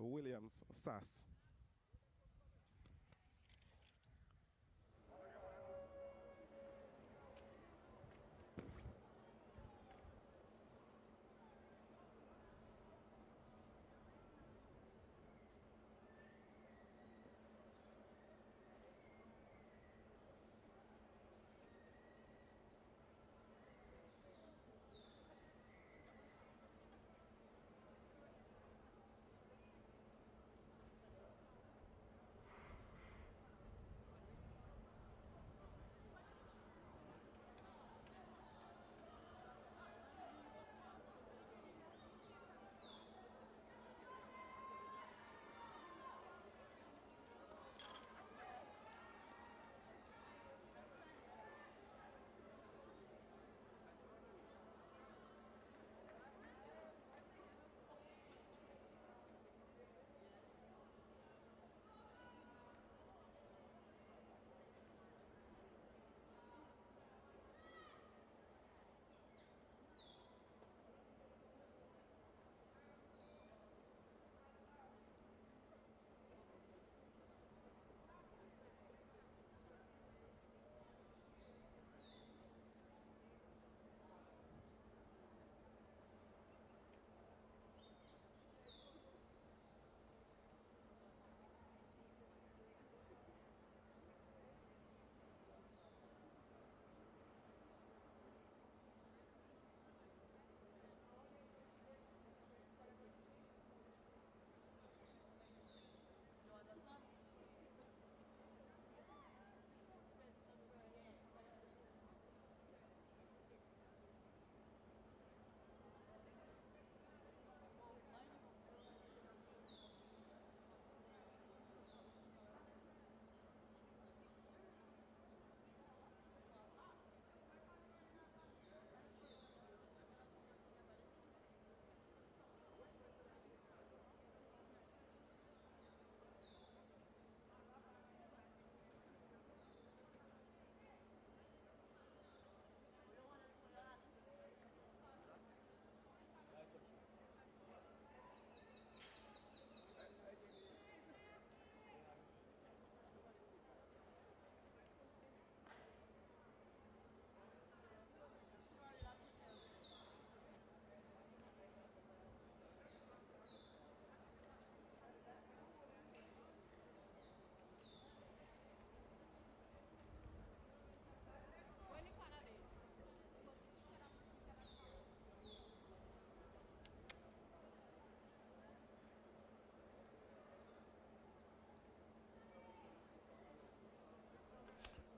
Williams Sass.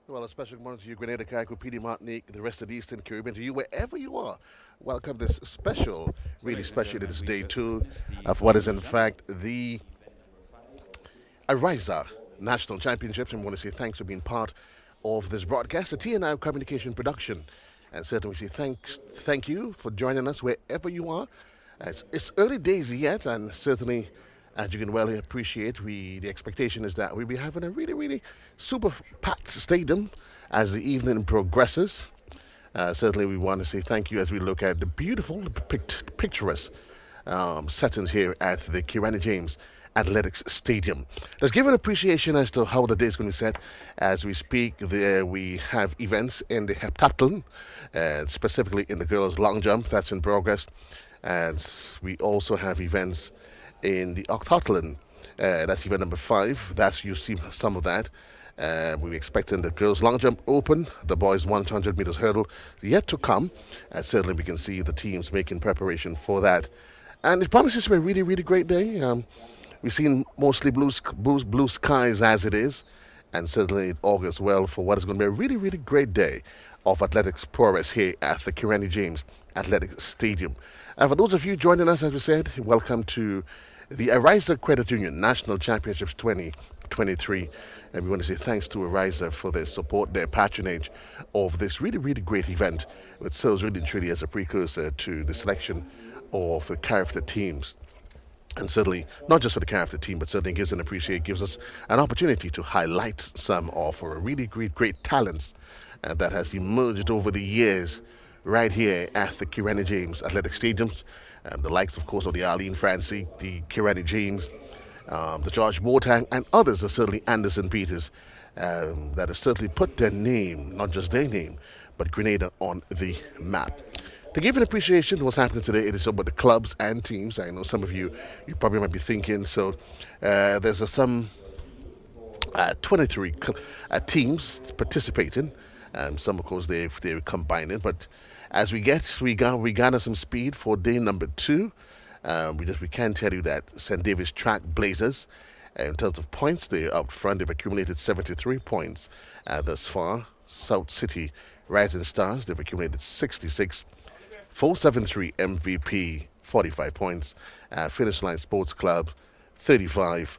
Well, a special good morning to you, Grenada, Carriacou, PD, Martinique, the rest of the Eastern Caribbean, to you wherever you are. Welcome to this special, So, really ladies and special. It gentlemen, is we day just two witnessed the of what is in Ariza fact the event number 5. Ariza National Championships, and we want to say thanks for being part of this broadcast, the TNI Communication Production. And certainly we say thank you for joining us wherever you are. It's early days yet, and certainly, as you can well appreciate, the expectation is that we'll be having a really super packed stadium as the evening progresses. Certainly, we want to say thank you as we look at the beautiful, picturesque settings here at the Kirani James Athletics Stadium. Let's give an appreciation as to how the day is going to be set. As we speak, there we have events in the heptathlon, specifically in the girls' long jump. That's in progress. And we also have events in the octathlon. That's event number 5. That's you see some of that. We're expecting the girls' long jump open, the boys' 100 meters hurdle yet to come. Certainly, we can see the teams making preparation for that. And it promises to be a really great day. We've seen mostly blue skies as it is, and certainly it augurs well for what is going to be a really great day of athletics progress here at the Kirani James Athletics Stadium. And for those of you joining us, as we said, welcome to the Ariza Credit Union National Championships 2023. And we want to say thanks to Ariza for their support, their patronage of this really great event, which serves really and truly as a precursor to the selection of the character teams. And certainly, not just for the character team, but certainly gives us an opportunity to highlight some of our really great talents that has emerged over the years right here at the Kirani James Athletic Stadiums. The likes, of course, of the Arlene Francie, the Kirani James, the George Boateng, and others are certainly Anderson Peters that have certainly put their name, not just their name, but Grenada on the map. To give an appreciation to what's happening today, it is about the clubs and teams. I know some of you probably might be thinking, so there's some 23 teams participating. Some, of course, they're combining, but as we gather some speed for day number 2. We can tell you that St. David's Track Blazers, in terms of points, they're up front. They've accumulated 73 points thus far. South City Rising Stars, they've accumulated 66. 473 MVP, 45 points. Finish Line Sports Club, 35.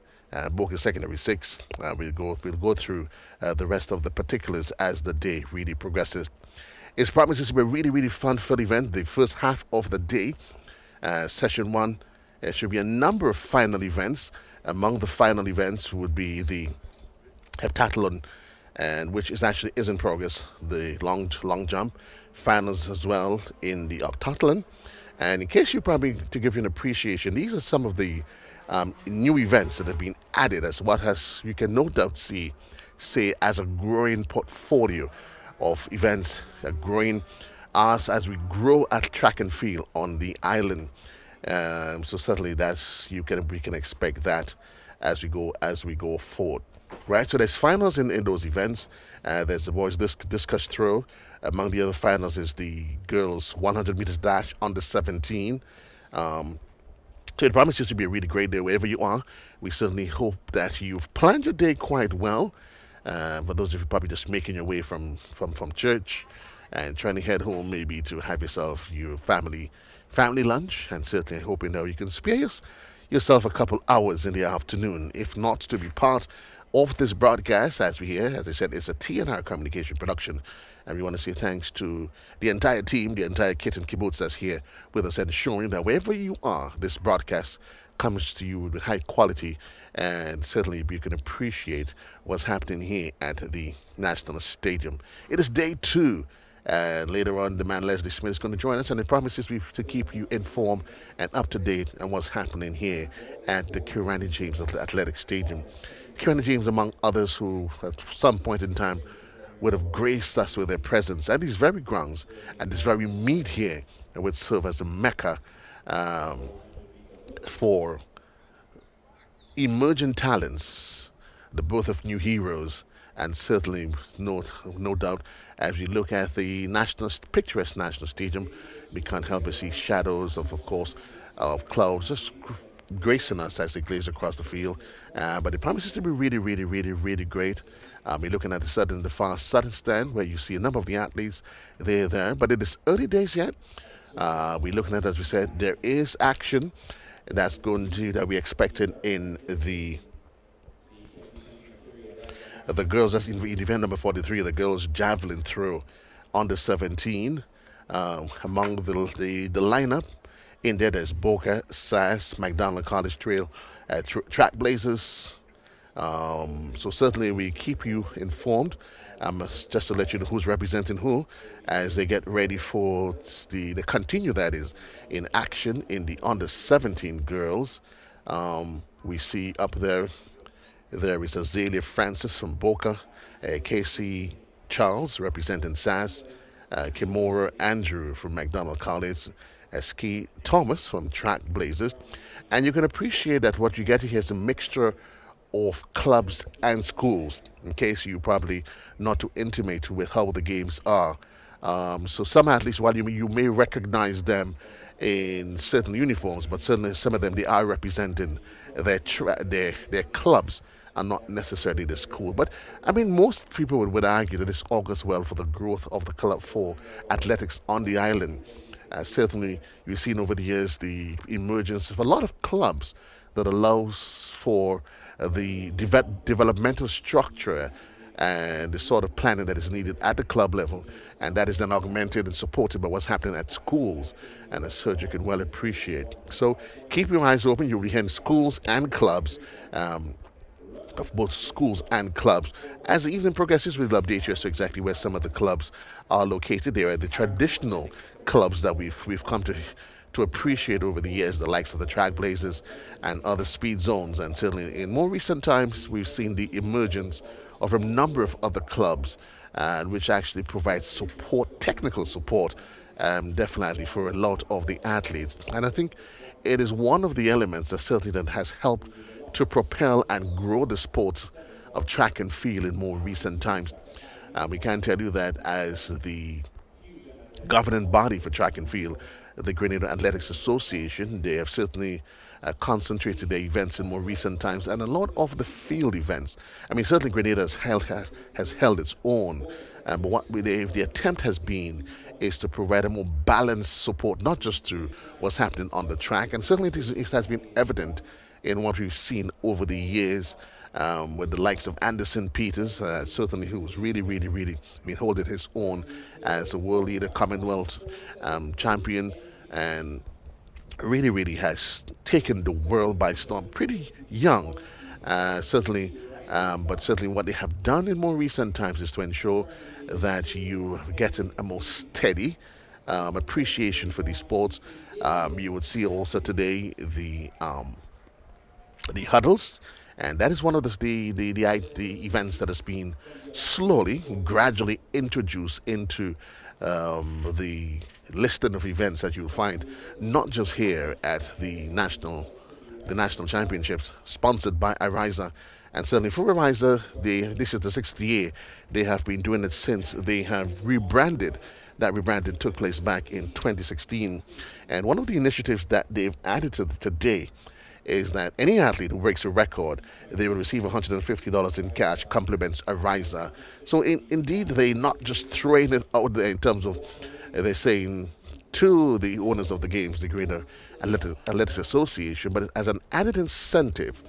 Boca Secondary 6. We'll go through the rest of the particulars as the day really progresses. It promises to be a really, really fun-filled event. The first half of the day, session 1, there should be a number of final events. Among the final events would be the heptathlon, and which is in progress. The long jump finals as well in the octathlon. And in case you probably to give you an appreciation, these are some of the new events that have been added as what has you can no doubt say as a growing portfolio of events, growing us as we grow at track and field on the island. So certainly we can expect that as we go forward. Right, so there's finals in those events. There's the boys discus throw. Among the other finals is the girls 100 meters dash under 17. So it promises to be a really great day wherever you are. We certainly hope that you've planned your day quite well. For those of you probably just making your way from church and trying to head home, maybe to have your family lunch, and certainly hoping that you can spare yourself a couple hours in the afternoon, if not to be part of this broadcast. As I said, it's a TNR communication production, and we want to say thanks to the entire team, the entire kit and kibbutz that's here with us, ensuring that wherever you are, this broadcast comes to you with high quality, and certainly you can appreciate what's happening here at the National Stadium. It is day 2. And later on, the man Leslie Smith is going to join us, and it promises to keep you informed and up to date on what's happening here at the Kirani James Athletic Stadium. Kirani James, among others, who at some point in time would have graced us with their presence at these very grounds, at this very meet here, and would serve as a mecca for emerging talents, the birth of new heroes, and certainly no doubt as we look at the picturesque national stadium, we can't help but see shadows of course of clouds just gracing us as they glaze across the field. But it promises to be really, really, really, really great. We're looking at the far southern stand where you see a number of the athletes. They're there, but it is early days yet. We're looking at, as we said, there is action that we're expecting in the girls. That's in event number 43, the girls javelin throw under 17. Among the lineup in there's Boca, SAS, McDonald College Trail, Track Blazers. So certainly we keep you informed. Just to let you know who's representing who as they get ready for the continue that is in action in the under 17 girls. We see up there is Azalea Francis from Boca, Casey Charles representing SAS, Kimora Andrew from McDonald College, Ski Thomas from Track Blazers. And you can appreciate that what you get here is a mixture of clubs and schools, in case you probably not too intimate with how the games are. So some athletes, while you may recognize them in certain uniforms, but certainly some of them, they are representing their clubs and not necessarily the school. But I mean, most people would argue that this augurs well for the growth of the club for athletics on the island. Certainly, you've seen over the years the emergence of a lot of clubs that allows for the developmental structure and the sort of planning that is needed at the club level, and that is then augmented and supported by what's happening at schools, and as such you can well appreciate. So keep your eyes open. You'll be hearing schools and clubs, of both schools and clubs. As the evening progresses, we'll update you as to exactly where some of the clubs are located. They are the traditional clubs that we've come to appreciate over the years the likes of the track blazers and other speed zones. And certainly in more recent times, we've seen the emergence of a number of other clubs which actually provide support, technical support, definitely for a lot of the athletes. And I think it is one of the elements that certainly that has helped to propel and grow the sport of track and field in more recent times. We can tell you that as the governing body for track and field, the Grenada Athletics Association, they have certainly concentrated their events in more recent times, and a lot of the field events. I mean, certainly Grenada has held its own, but the attempt has been is to provide a more balanced support, not just to what's happening on the track, and certainly it has been evident in what we've seen over the years with the likes of Anderson Peters, certainly who's really been holding his own as a world leader, Commonwealth champion, and really has taken the world by storm. Pretty young, certainly, but certainly what they have done in more recent times is to ensure that you are getting a more steady appreciation for these sports. You would see also today the huddles, and that is one of the events that has been slowly, gradually introduced into the listing of events that you'll find not just here at the national championships sponsored by Ariza. And certainly for Ariza, this is the 6th year they have been doing it since they have rebranded. That rebranding took place back in 2016. And one of the initiatives that they've added to today is that any athlete who breaks a record, they will receive $150 in cash, compliments Ariza. So indeed, they're not just throwing it out there in terms of, they're saying to the owners of the games, the Grenada Athletics Association, but as an added incentive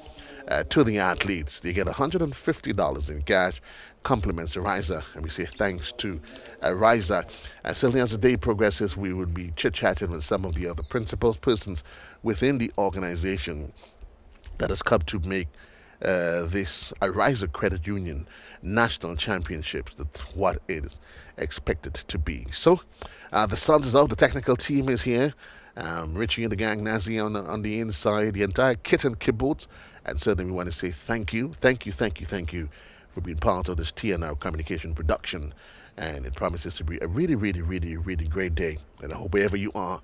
to the athletes, they get $150 in cash, compliments Ariza, and we say thanks to Ariza. And certainly as the day progresses, we will be chit-chatting with some of the other principals, persons within the organization that has come to make this Ariza Credit Union National Championships that's what it is expected to be. So the Suns of the technical team is here. Richie and the gang, Nazi on the inside, the entire kit and caboodle. And certainly we want to say thank you for being part of this TNR communication production. And it promises to be a really great day. And I hope wherever you are,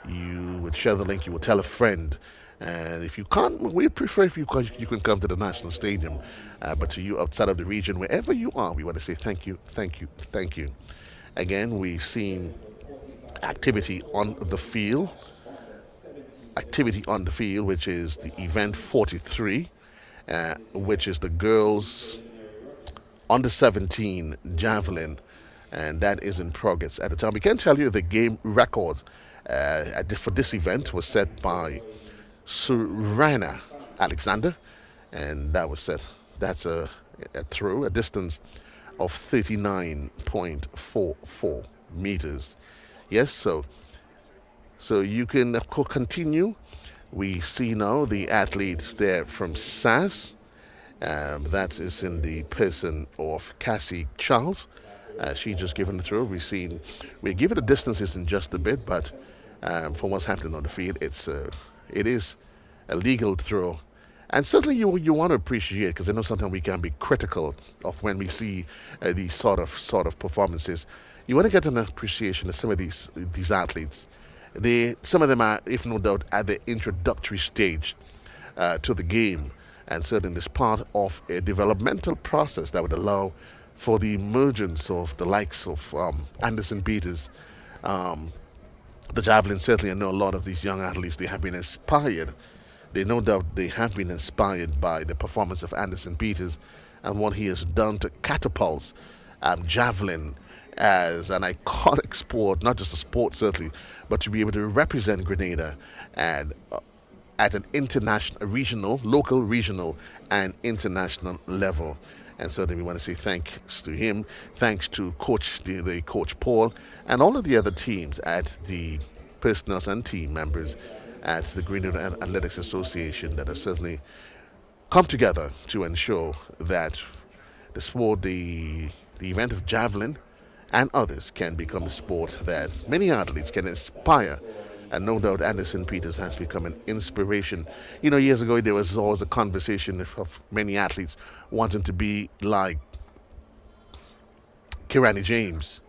you would share the link, you would tell a friend. And if you can't, we'd prefer if you can come to the National Stadium. But to you outside of the region, wherever you are, we want to say thank you. Again, we've seen activity on the field, which is the event 43, which is the girls under 17 javelin, and that is in progress at the time. We can tell you the game record for this event was set by Surana Alexander, and that was set. That's a throw, a distance of 39.44 meters. Yes, so you can continue. We see now the athlete there from SAS. That is in the person of Cassie Charles. She just given the throw. We'll give it the distances in just a bit, but for what's happening on the field, it is a legal throw. And certainly you want to appreciate, because I know sometimes we can be critical of when we see these sort of performances. You want to get an appreciation of some of these athletes. Some of them are, if no doubt, at the introductory stage to the game, and certainly this part of a developmental process that would allow for the emergence of the likes of Anderson Peters, the javelin. Certainly, I know a lot of these young athletes, they have been inspired. They no doubt they have been inspired by the performance of Anderson Peters and what he has done to catapult javelin as an iconic sport, not just a sport certainly, but to be able to represent Grenada and at an international, local, regional, and international level. And certainly we want to say thanks to him, thanks to the Coach Paul, and all of the other teams at the personnel and team members at the Grenada Athletics Association that have certainly come together to ensure that the sport, the event of javelin and others can become a sport that many athletes can aspire And no doubt Anderson Peters has become an inspiration. You know, years ago there was always a conversation of many athletes wanting to be like Kirani James.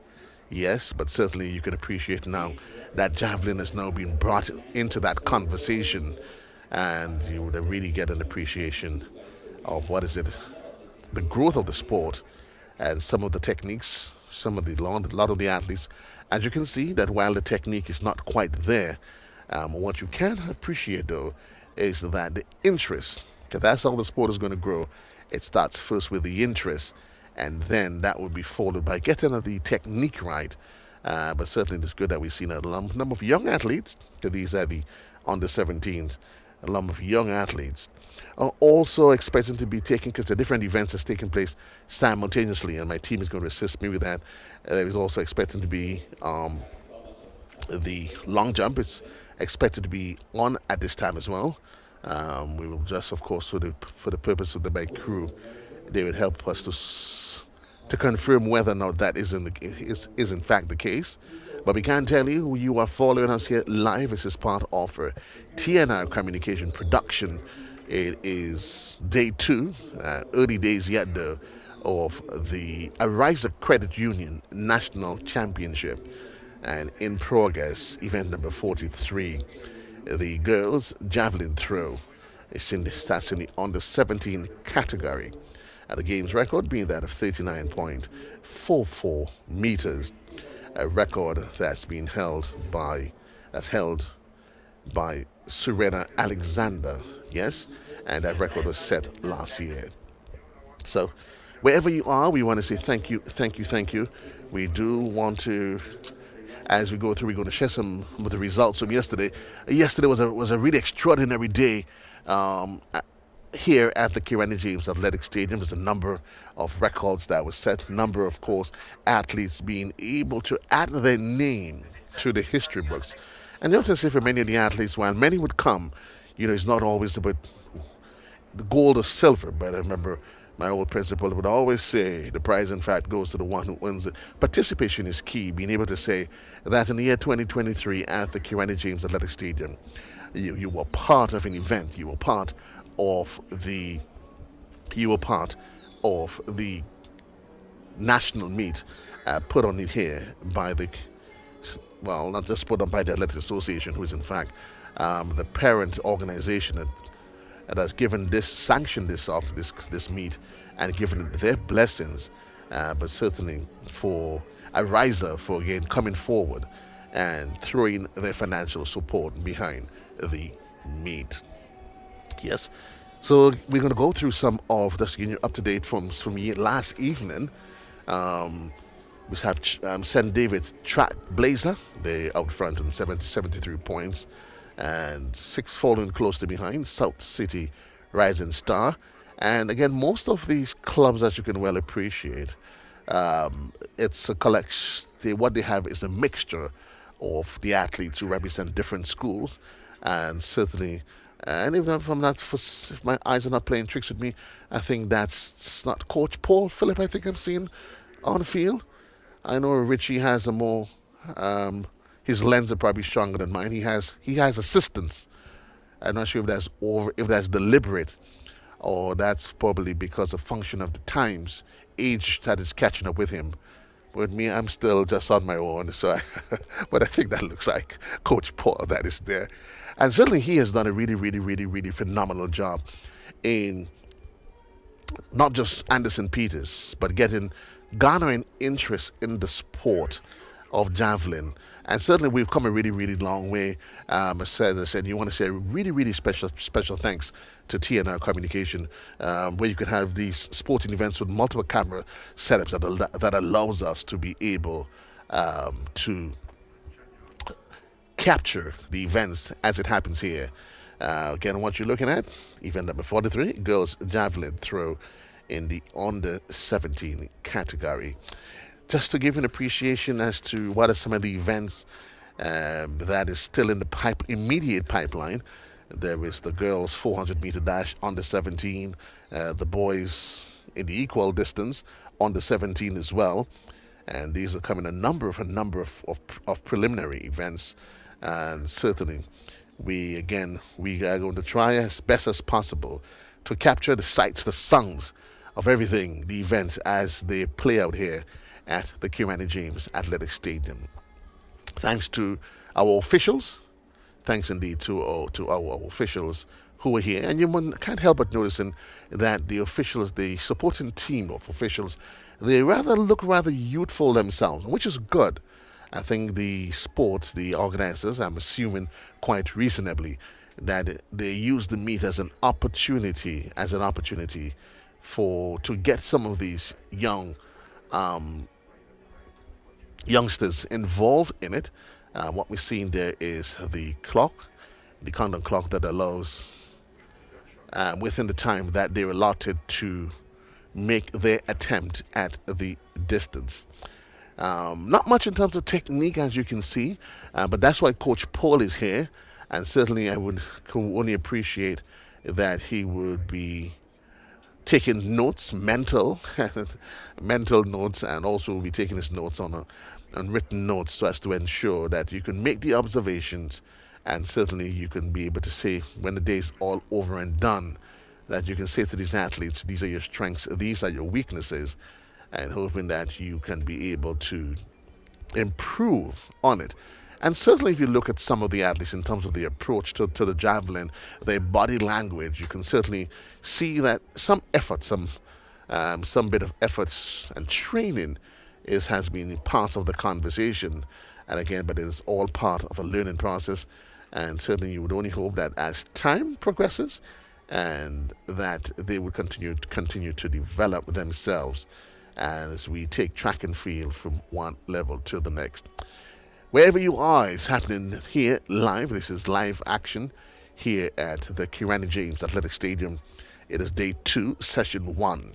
Yes, but certainly you can appreciate now that javelin has now been brought into that conversation, and you would really get an appreciation of what is it, the growth of the sport, and some of the techniques, some of the a lot of the athletes. As you can see, that while the technique is not quite there, what you can appreciate though is that the interest, because that's how the sport is going to grow. It starts first with the interest, and then that will be followed by getting the technique right. But certainly it's good that we've seen a number of young athletes, because these are the under 17s, a number of young athletes are also expecting to be taking, because the different events is taking place simultaneously, and my team is going to assist me with that. There is also expecting to be the long jump. It's expected to be on at this time as well. We will just, of course, for the purpose of the bike crew, they would help us to confirm whether or not that is in fact the case. But we can tell you, you are following us here live. This is part of TNR Communication Production. It is day 2, early days yet though, of the Ariza Credit Union National Championship. And in progress, event number 43, the girls' javelin throw. That's in the under 17 category. The game's record being that of 39.44 meters, a record that's held by Serena Alexander, yes, and that record was set last year. So, wherever you are, we want to say thank you, thank you, thank you. We do want to, as we go through, we're going to share some of the results from yesterday. Yesterday was a really extraordinary day. Here at the Kirani James Athletic Stadium, there's a number of records that was set, number, of course, athletes being able to add their name to the history books. And you have to say for many of the athletes, while many would come, it's not always about the gold or silver, but I remember my old principal would always say the prize, in fact, goes to the one who wins it. Participation is key, being able to say that in the year 2023 at the Kirani James Athletic Stadium, you were part of an event, you were part of the national meet put on it here by not just put on by the Athletic Association, who is in fact the parent organization that has sanctioned this meet and given their blessings, but certainly for Ariza for again coming forward and throwing their financial support behind the meet. Yes. So we're going to go through some of this up to date from last evening. We have St. David Track Blazer. They out front on 73 points, and 6 following closely behind. South City Rising Star, and again most of these clubs, as you can well appreciate, it's a collection. What they have is a mixture of the athletes who represent different schools, and certainly. And if my eyes are not playing tricks with me, I think that's not Coach Paul Phillip. I think I'm seeing on the field. I know Richie has a more, his lens are probably stronger than mine. He has assistance. I'm not sure if that's deliberate, or that's probably because of function of the times, age that is catching up with him. With me, I'm still just on my own. So, but I think that looks like Coach Paul that is there. And certainly he has done a really, really, really, really phenomenal job in not just Anderson Peters, but garnering interest in the sport of javelin. And certainly we've come a really, really long way. As I said, you want to say a really, really special thanks to TNR Communication, where you can have these sporting events with multiple camera setups that allows us to be able to capture the events as it happens here. Again, what you're looking at, event number 43, girls javelin throw in the under 17 category. Just to give an appreciation as to what are some of the events that is still in the immediate pipeline. There is the girls 400 meter dash under 17, the boys in the equal distance under 17 as well, and these are coming a number of preliminary events And certainly, we are going to try as best as possible to capture the sights, the sounds of everything, the events as they play out here at the Kirani James Athletic Stadium. Thanks to our officials, thanks indeed to our officials who are here. And can't help but noticing that the officials, the supporting team of officials, they look rather youthful themselves, which is good. I think the organizers, I'm assuming quite reasonably, that they use the meet as an opportunity for to get some of these um, youngsters involved in it. What we're seeing there is the clock, the countdown clock that allows within the time that they're allotted to make their attempt at the distance. Not much in terms of technique, as you can see, but that's why Coach Paul is here, and certainly I would only appreciate that he would be taking notes, mental notes, and also will be taking his notes on written notes so as to ensure that you can make the observations, and certainly you can be able to say when the day's all over and done that you can say to these athletes, these are your strengths, these are your weaknesses, and hoping that you can be able to improve on it. And certainly, if you look at some of the athletes in terms of the approach to the javelin, their body language, you can certainly see that some effort, some bit of efforts and training has been part of the conversation. And again, but it is all part of a learning process. And certainly, you would only hope that as time progresses, and that they would continue to develop themselves as we take track and field from one level to the next. Wherever you are, it's happening here live. This is live action here at the Kirani James Athletic Stadium. It is day 2, session 1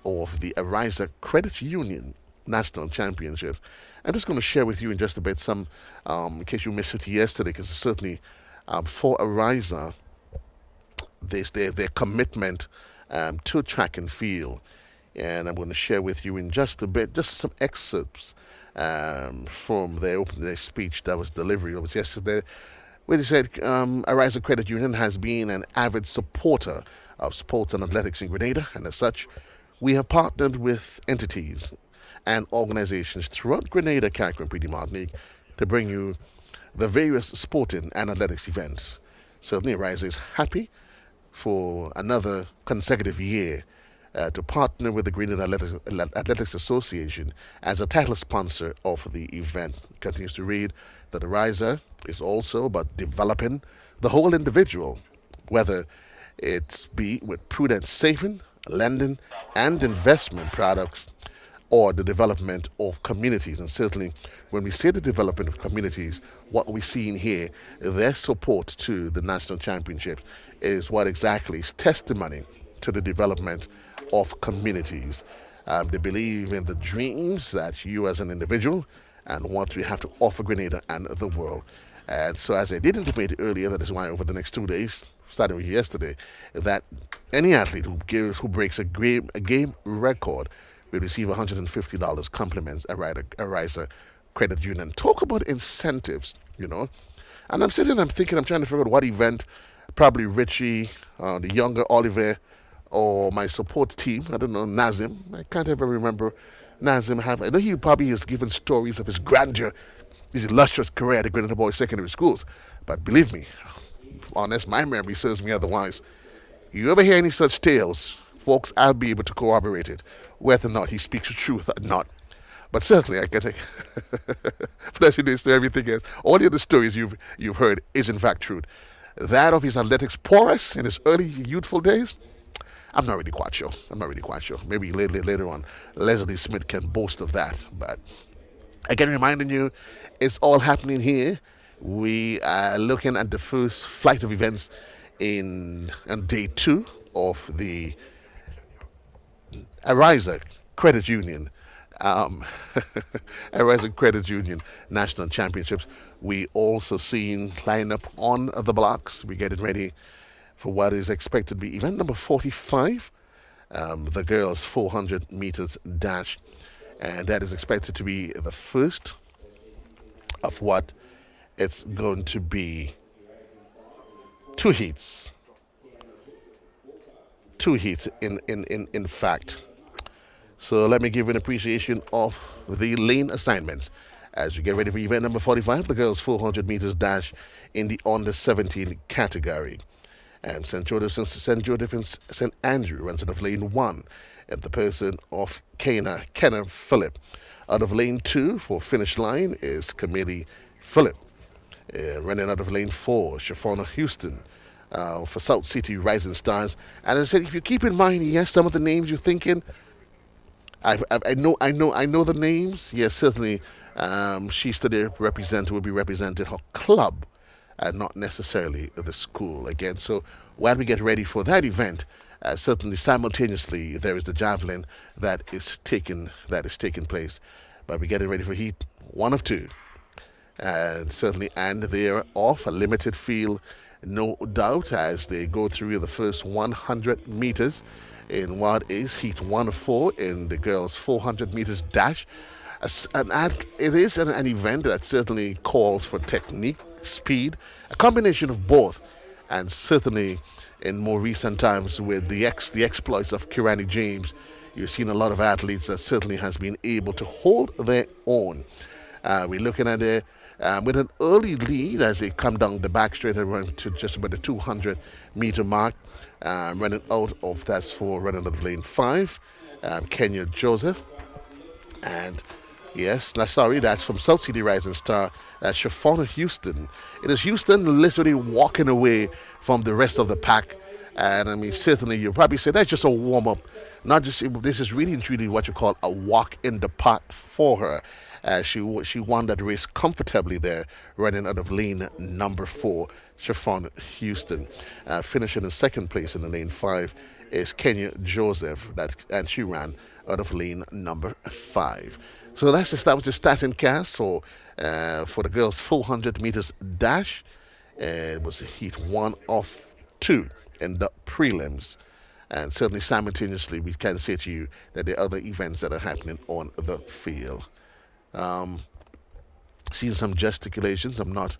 of the Ariza Credit Union National Championships. I'm just going to share with you in just a bit some, in case you missed it yesterday, because certainly for Ariza, their commitment to track and field. And I'm going to share with you in just a bit, just some excerpts from their speech that was delivered. It was yesterday, where they said Ariza Credit Union has been an avid supporter of sports and athletics in Grenada, and as such, we have partnered with entities and organizations throughout Grenada, Carrick, and Martinique to bring you the various sporting and athletics events. Certainly, Ariza is happy for another consecutive year to partner with the Grenada Athletics Association as a title sponsor of the event. Continues to read that Ariza is also about developing the whole individual, whether it be with prudent saving, lending, and investment products, or the development of communities. And certainly, when we say the development of communities, what we're seeing here, their support to the national championships, is what exactly is testimony to the development of communities. They believe in the dreams that you as an individual and what we have to offer Grenada and the world. And so, as I did intimate earlier, that is why over the next 2 days, starting with yesterday, that any athlete who breaks a game record will receive $150 compliments Ariza Credit Union. Talk about incentives, you know. And I'm thinking, I'm trying to figure out what event, probably Richie, the younger Oliver, or my support team, I don't know, Nazim. I can't ever remember Nazim I know he probably has given stories of his grandeur, his illustrious career at the Grenada Boys Secondary Schools. But believe me, unless my memory serves me otherwise, you ever hear any such tales, folks, I'll be able to corroborate it, whether or not he speaks the truth or not. But certainly, I can take this to everything else. All the other stories you've heard is in fact true. That of his athletics prowess in his early youthful days, I'm not really quite sure. Maybe later on, Leslie Smith can boast of that. But again, reminding you, it's all happening here. We are looking at the first flight of events on day 2 of the Ariza Credit Union, Ariza Credit Union National Championships. We also seen line up on the blocks. We're getting ready for what is expected to be event number 45, the girls' 400 meters dash, and that is expected to be the first of what it's going to be two heats. Two heats in fact. So let me give you an appreciation of the lane assignments. As you get ready for event number 45, the girls 400 meters dash in the under 17 category. And St. Joseph and St. Andrew runs out of lane 1 at the person of Kenna Phillip. Out of lane 2 for finish line is Camille Phillip. Running out of lane 4, Shafona Houston. For South City Rising Stars. And as I said, if you keep in mind, yes, some of the names you're thinking, I know the names. Yes, certainly. She's to will be representing her club, and not necessarily the school again. So while we get ready for that event, certainly simultaneously there is the javelin that is taking place. But we're getting ready for heat 1 of 2, and certainly, and they're off a limited field, no doubt, as they go through the first 100 meters in what is heat 1 of 4 in the girls 400 meters dash. It is an event that certainly calls for technique, speed, a combination of both, and certainly in more recent times with the exploits of Kirani James, you've seen a lot of athletes that certainly has been able to hold their own. We're looking at it with an early lead as they come down the back straight and run to just about the 200-meter mark. Running out of lane 5, Kenya Joseph. And yes, that's from South City Rising Star. That's Shafona Houston. It is Houston literally walking away from the rest of the pack. And I mean, certainly you'll probably say that's just a warm up. Not just this is really and truly what you call a walk in the park for her. She won that race comfortably there, running out of lane number 4, Chiffon Houston. Finishing in second place in the lane 5 is Kenya Joseph, and she ran out of lane number 5. So that was the starting cast for the girls' 400 meters dash. It was heat 1 of 2 in the prelims. And certainly simultaneously, we can say to you that there are other events that are happening on the field. Seeing some gesticulations, I'm not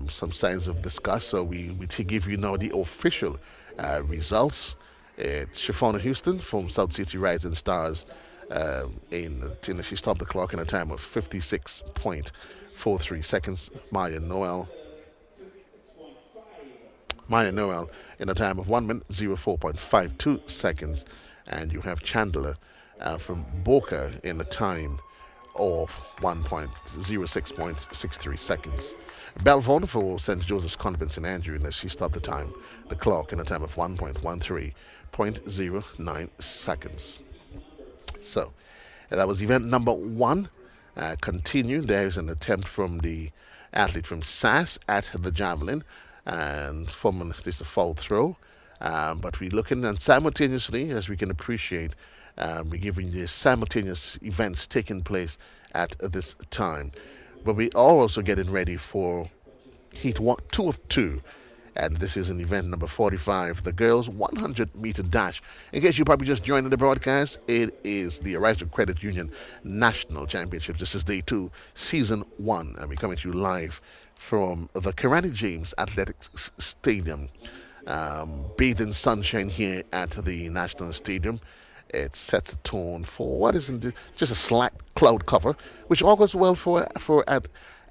some signs of disgust, so we give you now the official results. Shafona Houston from South City Rising Stars, she stopped the clock in a time of 56.43 seconds. Maya Noel in a time of 1 minute 04.52 seconds, and you have Chandler from Boca in a time of 1.06.63 seconds. Belvon for St. Joseph's Convent St. Andrew, and she stopped the clock in a time of 1.13.09 seconds. So that was event number 1. Continued, there's an attempt from the athlete from SAS at the javelin, and from this a foul throw. But we're looking, and simultaneously, as we can appreciate, we're giving you simultaneous events taking place at this time. But we are also getting ready for heat 2 of 2. And this is an event number 45, the girls 100-meter dash. In case you probably just joined the broadcast, it is the Ariza Credit Union National Championships. This is day 2, season 1, and we're coming to you live from the Kirani James Athletics Stadium. Bathed in sunshine here at the National Stadium. It sets a tone for what is just a slight cloud cover, which augurs well for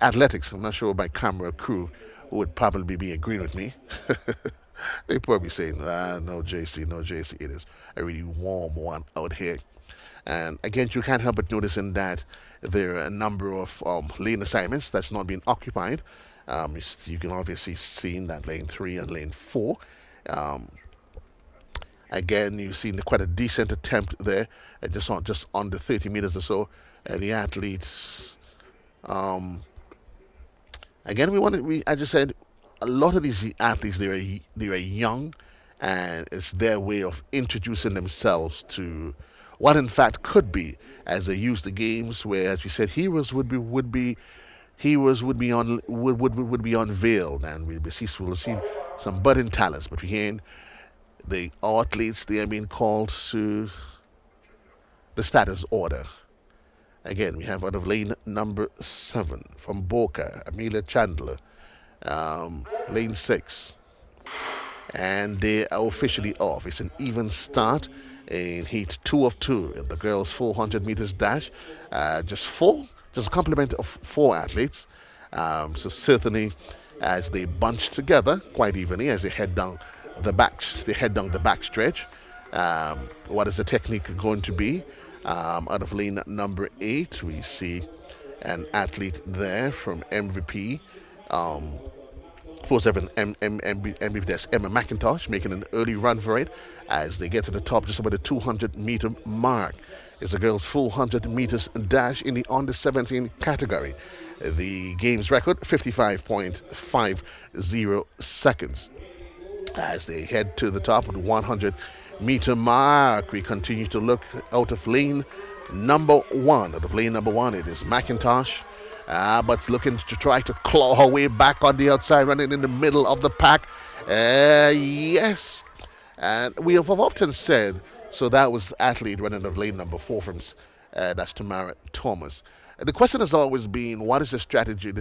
athletics. I'm not sure my camera crew would probably be agreeing with me. They probably saying, no, JC. It is a really warm one out here. And again, you can't help but noticing that there are a number of lane assignments that's not being occupied. You can obviously see that lane 3 and lane 4. Again, you've seen quite a decent attempt there, just under 30 meters or so. And the athletes, again, I just said, a lot of these athletes, they are young, and it's their way of introducing themselves to what in fact could be, as they use the games where, as we said, heroes would be unveiled, and we'll see some budding talents. But we're hearing the athletes, they are being called to the status order. Again, we have out of lane number 7 from Boca, Amelia Chandler. Lane 6. And they are officially off. It's an even start in heat 2 of 2 in the girls 400 meters dash. Just a complement of 4 athletes. So certainly, as they bunch together quite evenly as they head down the back stretch. What is the technique going to be? Out of lane number 8, we see an athlete there from MVP. 47 MVP, that's Emma McIntosh, making an early run for it as they get to the top just about the 200-meter mark. It's the girls' 400 meters dash in the under 17 category. The game's record 55.50 seconds. As they head to the top of the 100-meter mark, we continue to look out of lane number 1. Out of lane number 1, it is McIntosh. But looking to try to claw her way back on the outside, running in the middle of the pack. Yes. And we have often said, so that was athlete running of lane number 4 from, that's Tamara Thomas. The question has always been, what is the strategy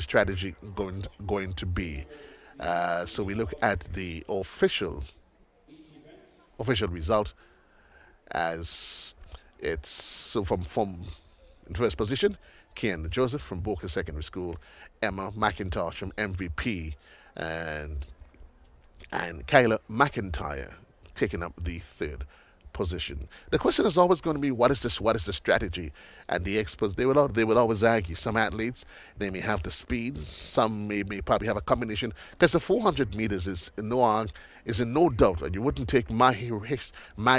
going to be? So we look at the official result as it's so from in first position, Ken Joseph from Boca Secondary School, Emma McIntosh from MVP, and Kyla McIntyre taking up the third position. The question is always going to be, what is this? What is the strategy? And the experts, they will always argue. Some athletes, they may have the speed. Some may probably have a combination, because the 400 meters is in no doubt, and you wouldn't take my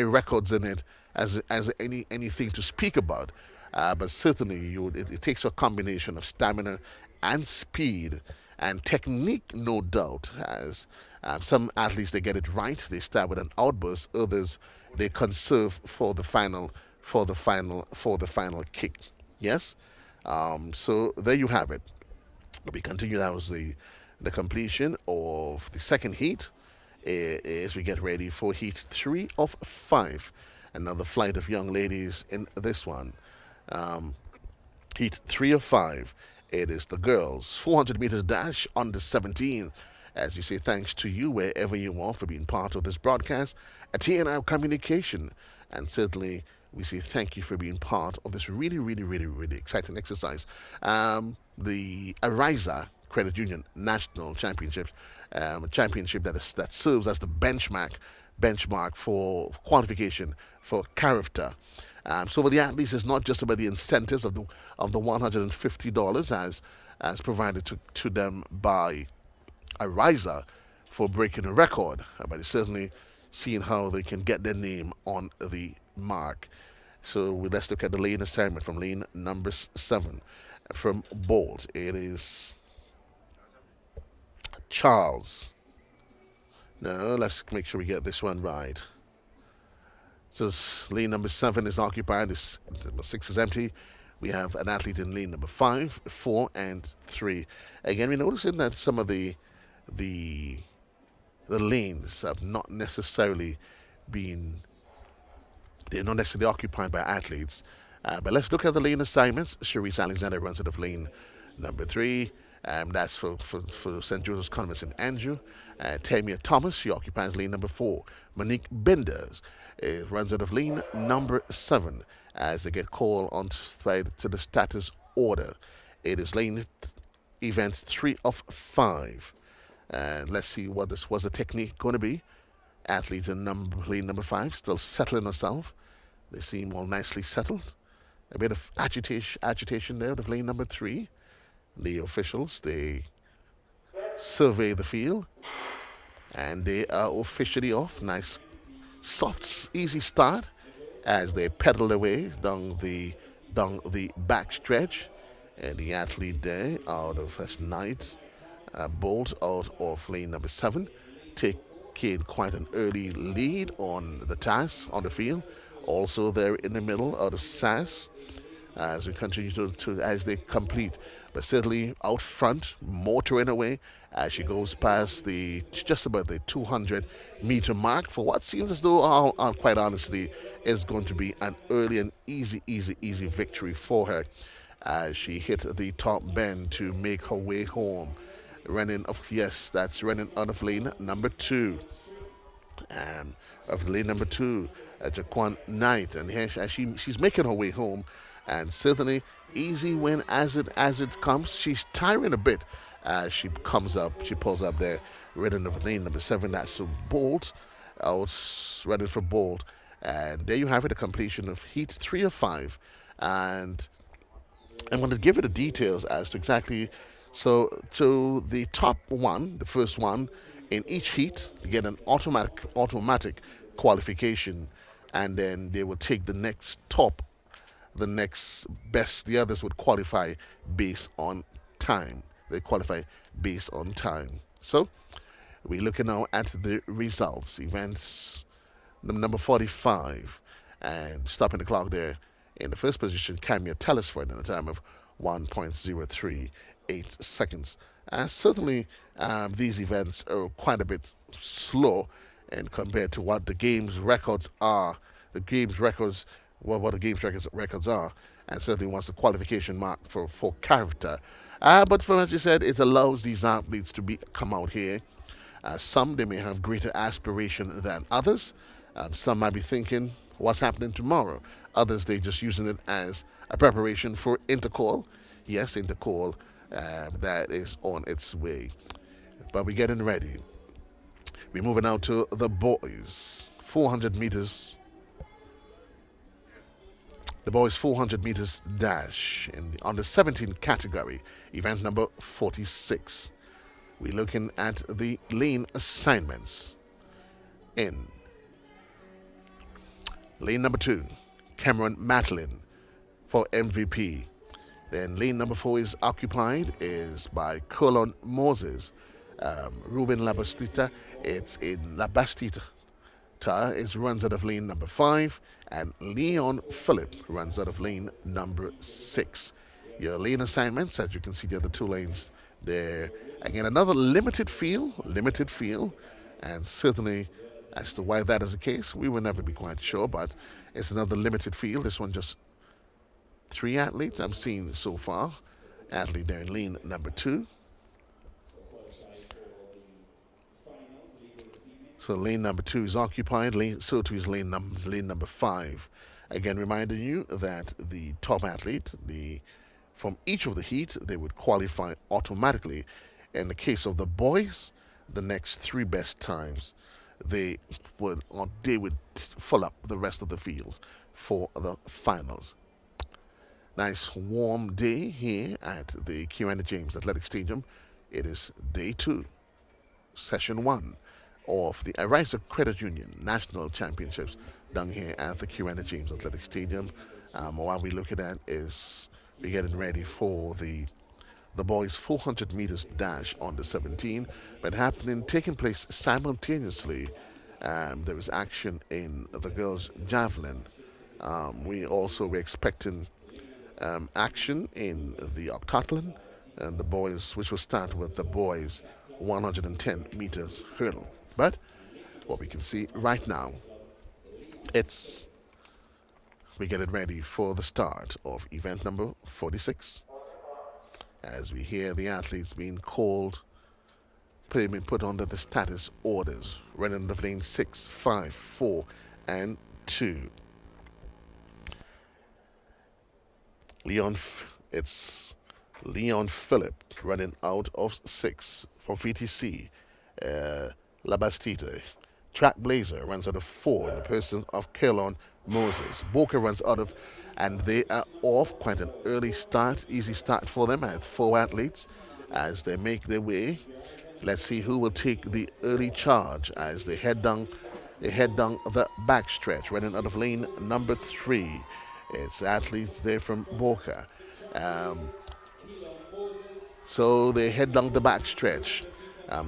records in it as anything to speak about. But certainly, it takes a combination of stamina and speed and technique, no doubt. As some athletes, they get it right, they start with an outburst. Others, they conserve for the final kick. Yes. So there you have it. We continue. That was the completion of the second heat. As we get ready for heat 3 of 5. Another flight of young ladies in this one. Heat 3 of 5. It is the girls 400 meters dash under 17. As you say, thanks to you wherever you are for being part of this broadcast at TNR Communication, and certainly we say thank you for being part of this really, really, really, really exciting exercise. The Ariza Credit Union National Championships, a championship that serves as the benchmark for qualification for character. So for the athletes, it's not just about the incentives of the $150 as provided to them by Ariza for breaking a record, but it's certainly seeing how they can get their name on the mark. So let's look at the lane assignment from lane number 7 from Bolt. It is Charles. Now let's make sure we get this one right. So lane number 7 is occupied. Number 6 is empty. We have an athlete in lane number 5, 4, and 3. Again, we're noticing that some of the lanes have not necessarily been, they're not necessarily occupied by athletes. But let's look at the lane assignments. Cherise Alexander runs out of lane number 3. That's for St. Joseph's Convent St. Andrew. Tamia Thomas, she occupies lane number 4. Monique Benders runs out of lane number 7 as they get called on to the status order. It is lane event 3 of 5. And let's see what this was the technique going to be. Athlete in lane number 5 still settling herself. They seem all nicely settled. A bit of agitation there with lane number 3. The officials, they survey the field, and they are officially off. Nice, soft, easy start as they pedal away down the back stretch. And the athlete there out of his night, Bolt out of lane number 7, taking quite an early lead on the task on the field. Also there in the middle out of SAS, as we continue as they complete. But certainly out front, motoring away as she goes past the just about the 200-meter mark for what seems as though, quite honestly, is going to be an early and easy victory for her as she hit the top bend to make her way home. Running out of lane number two. Of lane number two, Jaquan Knight, and here she's making her way home, and certainly easy win as it comes. She's tiring a bit as she comes up. She pulls up there, running of lane number seven. That's Bolt, out running for Bolt, and there you have it, a completion of heat 3 of 5, and I'm going to give you the details as to exactly. So, to the top one, the first one in each heat, you get an automatic qualification, and then they will take the next best. The others would qualify based on time. They qualify based on time. So, we're looking now at the results. Events number 45, and stopping the clock there. In the first position, Camia Telesford in a time of 1.038 seconds. Certainly, these events are quite a bit slow, and compared to what the game's records are, what the game's records are, and certainly wants the qualification mark for character. But as you said, it allows these athletes to come out here. Some they may have greater aspiration than others. Some might be thinking, what's happening tomorrow? Others, they're just using it as a preparation for Intercall. Yes, Intercall, that is on its way. But we're getting ready. We're moving out to the boys. 400 meters. The boys 400 meters dash on the 17 category, event number 46. We're looking at the lane assignments. In lane number 2, Cameron Matlin for MVP. Then lane number 4 is occupied by Colon Moses. Ruben Labastita, it's in Labastita. It runs out of lane number 5, and Leon Phillip runs out of lane number 6. Your lane assignments, as you can see, the other two lanes there. Again, another limited field, and certainly as to why that is the case, we will never be quite sure, but it's another limited field. This one just 3 athletes I'm seeing so far. Athlete there in lane number 2. So lane number 2 is occupied. So too is lane number 5. Again, reminding you that the top athlete, from each of the heat, they would qualify automatically. In the case of the boys, the next 3 best times, they would fill up the rest of the fields for the finals. Nice warm day here at the Grenada James Athletic Stadium. It is day 2, session 1 of the Ariza Credit Union National Championships down here at the Grenada James Athletic Stadium. What we're looking at is we're getting ready for the boys 400 meters dash on the 17, but taking place simultaneously. There is action in the girls javelin. We're expecting action in the octathlon, and the boys, which will start with the boys 110 meters hurdle. But what we can see right now, we're getting ready for the start of event number 46. As we hear the athletes being called, being put under the status orders, running the lane 6, 5, 4, and 2. It's Leon Phillip running out of 6 from VTC. Labastita. Track Blazer runs out of 4 in the person of Kelon Moses. Boca runs out of, and they are off. Quite an early start, easy start for them at 4 athletes as they make their way. Let's see who will take the early charge as they head down the backstretch, running out of lane number 3. It's athletes there from Boca. So they head down the backstretch.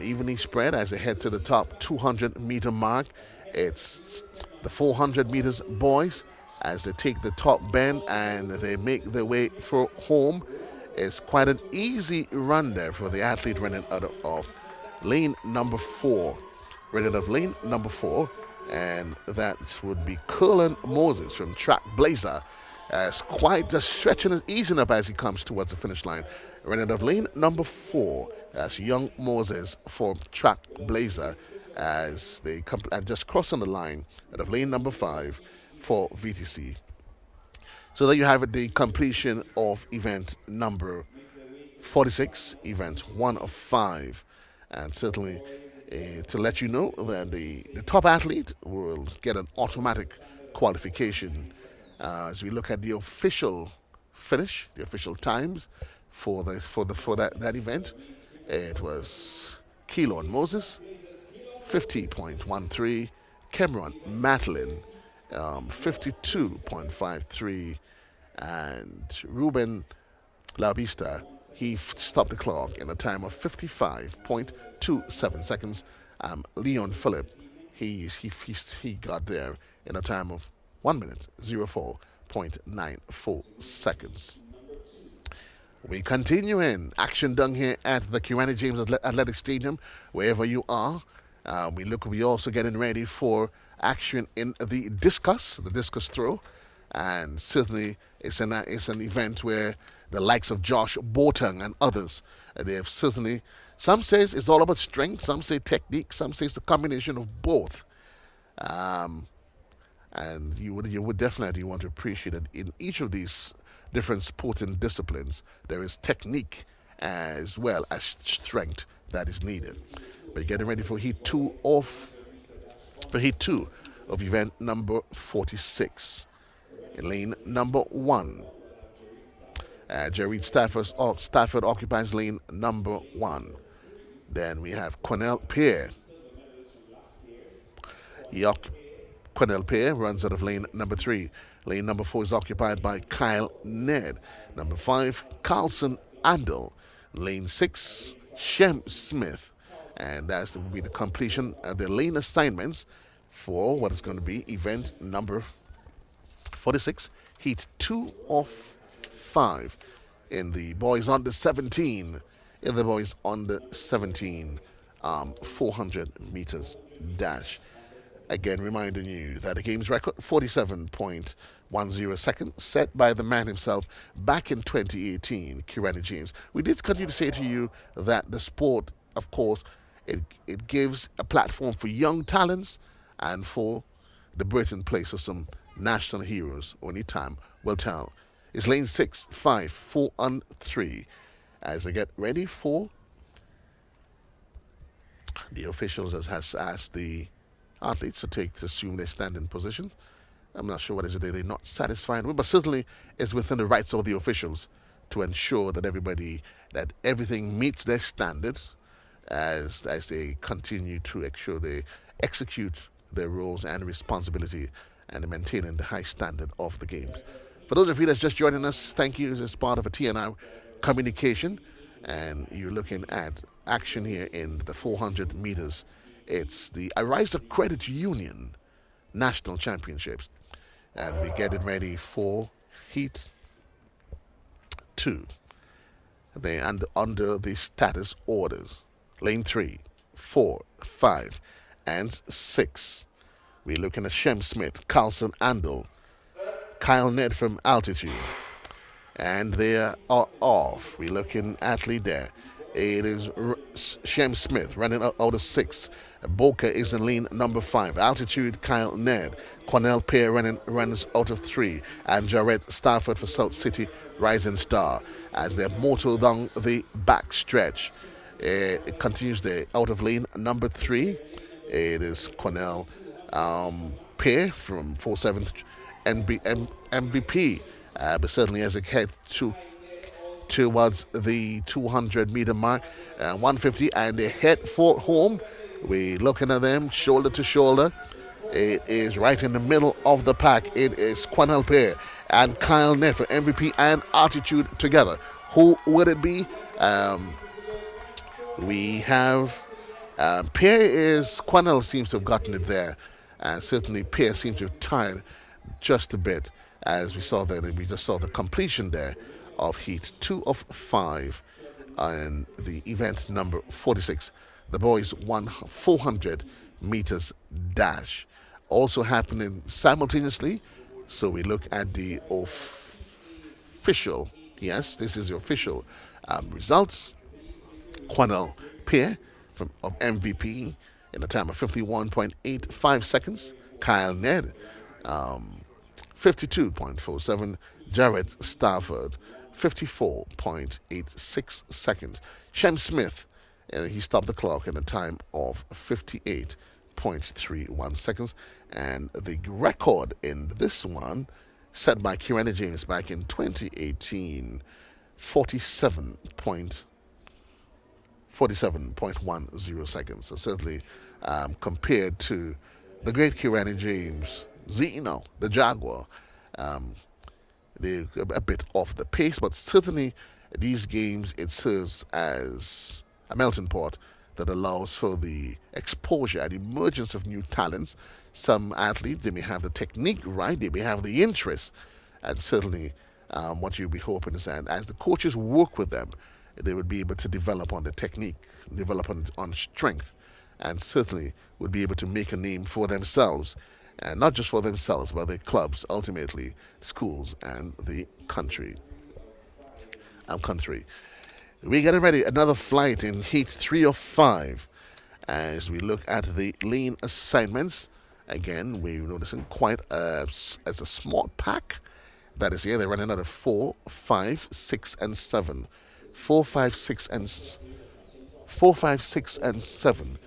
Evenly spread as they head to the top 200-meter mark. It's the 400 meters boys, as they take the top bend and they make their way for home. It's quite an easy run there for the athlete running out of lane number 4. Running out of lane number 4, and that would be Cullen Moses from Track Blazer. As quite just stretching and easing up as he comes towards the finish line. Running out of lane number 4, that's young Moses for Track Blazer, as they come and just crossing the line out of lane number 5 for VTC. So there you have it, the completion of event number 46, event 1 of 5. And certainly to let you know that the top athlete will get an automatic qualification as we look at the official finish, the official times for that event. It was Keelan Moses, 50.13, Cameron Matlin, 52.53, and Ruben La Vista, he stopped the clock in a time of 55.27 seconds. Leon Phillip, he got there in a time of 1 minute 04.94 seconds. We continue in action done here at the Kiwani James Athletic Stadium, wherever you are. We also getting ready for action in the discus throw, and certainly it's an event where the likes of Josh Bortang and others, they have certainly, some says it's all about strength, some say technique, some say it's a combination of both. And you would definitely want to appreciate that in each of these different sporting disciplines, there is technique as well as strength that is needed. But getting ready for heat two of event number 46. In lane number 1, Jared Stafford occupies lane number 1. Then we have Cornell Pierre. Cornell Pierre runs out of lane number 3. Lane number 4 is occupied by Kyle Ned. Number 5, Carlson Andel. Lane 6, Shem Smith. And that will be the completion of the lane assignments for what is going to be event number 46, heat 2 of 5 in the boys under 17. 400 meters dash. Again, reminding you that the game's record, 47.10 seconds, set by the man himself back in 2018, Kirani James. We did continue to say to you that the sport, of course, it gives a platform for young talents and for the birthplace of some national heroes. Only time will tell. It's lane 6, 5, 4, and 3 as they get ready for the officials has asked the athletes to assume their standing position. I'm not sure what is it they're not satisfied with, but certainly it's within the rights of the officials to ensure that everything meets their standards as they continue to ensure they execute their roles and responsibility and maintaining the high standard of the games. For those of you that's just joining us, thank you. This is part of a TNI communication, and you're looking at action here in the 400 meters. It's the Ariza Credit Union National Championships, and we're getting ready for heat 2. They under the status orders. Lane 3, 4, 5, and 6. We're looking at Shem Smith, Carlson Andel, Kyle Ned from Altitude. And they are off. We're looking athlete there. It is Shem Smith running out of 6. Boca is in lane number 5. Altitude, Kyle Ned. Cornell Pierre runs out of 3. And Jared Stafford for South City Rising Star as they motor down the back stretch. It continues there out of lane number 3. It is Cornell Pierre from 47th MVP. But certainly as it heads towards the 200 meter mark, 150, and they head for home. We're looking at them shoulder to shoulder. It is right in the middle of the pack. It is Cornell Pierre and Kyle Ned for MVP and Altitude together. Who would it be? We have Pierre Cornell seems to have gotten it there, and certainly Pierre seems to have tied just a bit, as we saw there. We just saw the completion there of heat 2 of 5 and the event number 46. The boys won 400 meters dash. Also happening simultaneously. So we look at the official, yes, this is the official results. Quanel Pierre of MVP in a time of 51.85 seconds. Kyle Ned, 52.47. Jared Stafford, 54.86 seconds. Shem Smith, he stopped the clock in a time of 58.31 seconds. And the record in this one, set by Kieran James back in 2018, 47.10 seconds. So certainly compared to the great Kieran James, Zeno, the Jaguar, they're a bit off the pace, but certainly these games, it serves as a melting pot that allows for the exposure and emergence of new talents. Some athletes, they may have the technique right, they may have the interest, and certainly what you'll be hoping is that as the coaches work with them, they would be able to develop on the technique, develop on strength, and certainly would be able to make a name for themselves, and not just for themselves, but their clubs, ultimately schools and the country. We're getting ready, another flight in heat 3 of 5 as we look at the lane assignments. Again, we're noticing quite as a small pack that is here. They're running out of 4, 5, 6, and 7. 4, 5, 6, and 7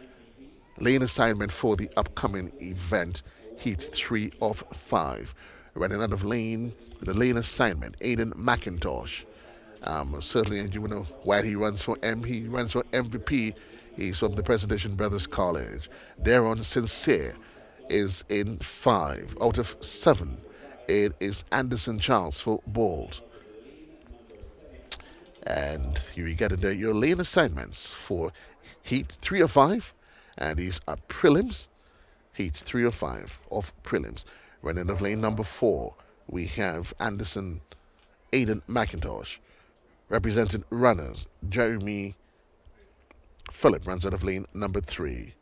lane assignment for the upcoming event, heat 3 of 5. Running out of lane, the lane assignment, Aiden McIntosh. Certainly, and you know why he runs for MVP. He's from the Presidential Brothers College. Darren Sincere is in 5 out of 7. It is Anderson Charles for Bold. And here you get your lane assignments for heat 3 of 5, and these are prelims. Heat 3 of 5 of prelims. Running of lane number 4, we have Anderson Aiden McIntosh. Representing runners, Jeremy Phillip runs out of lane number 3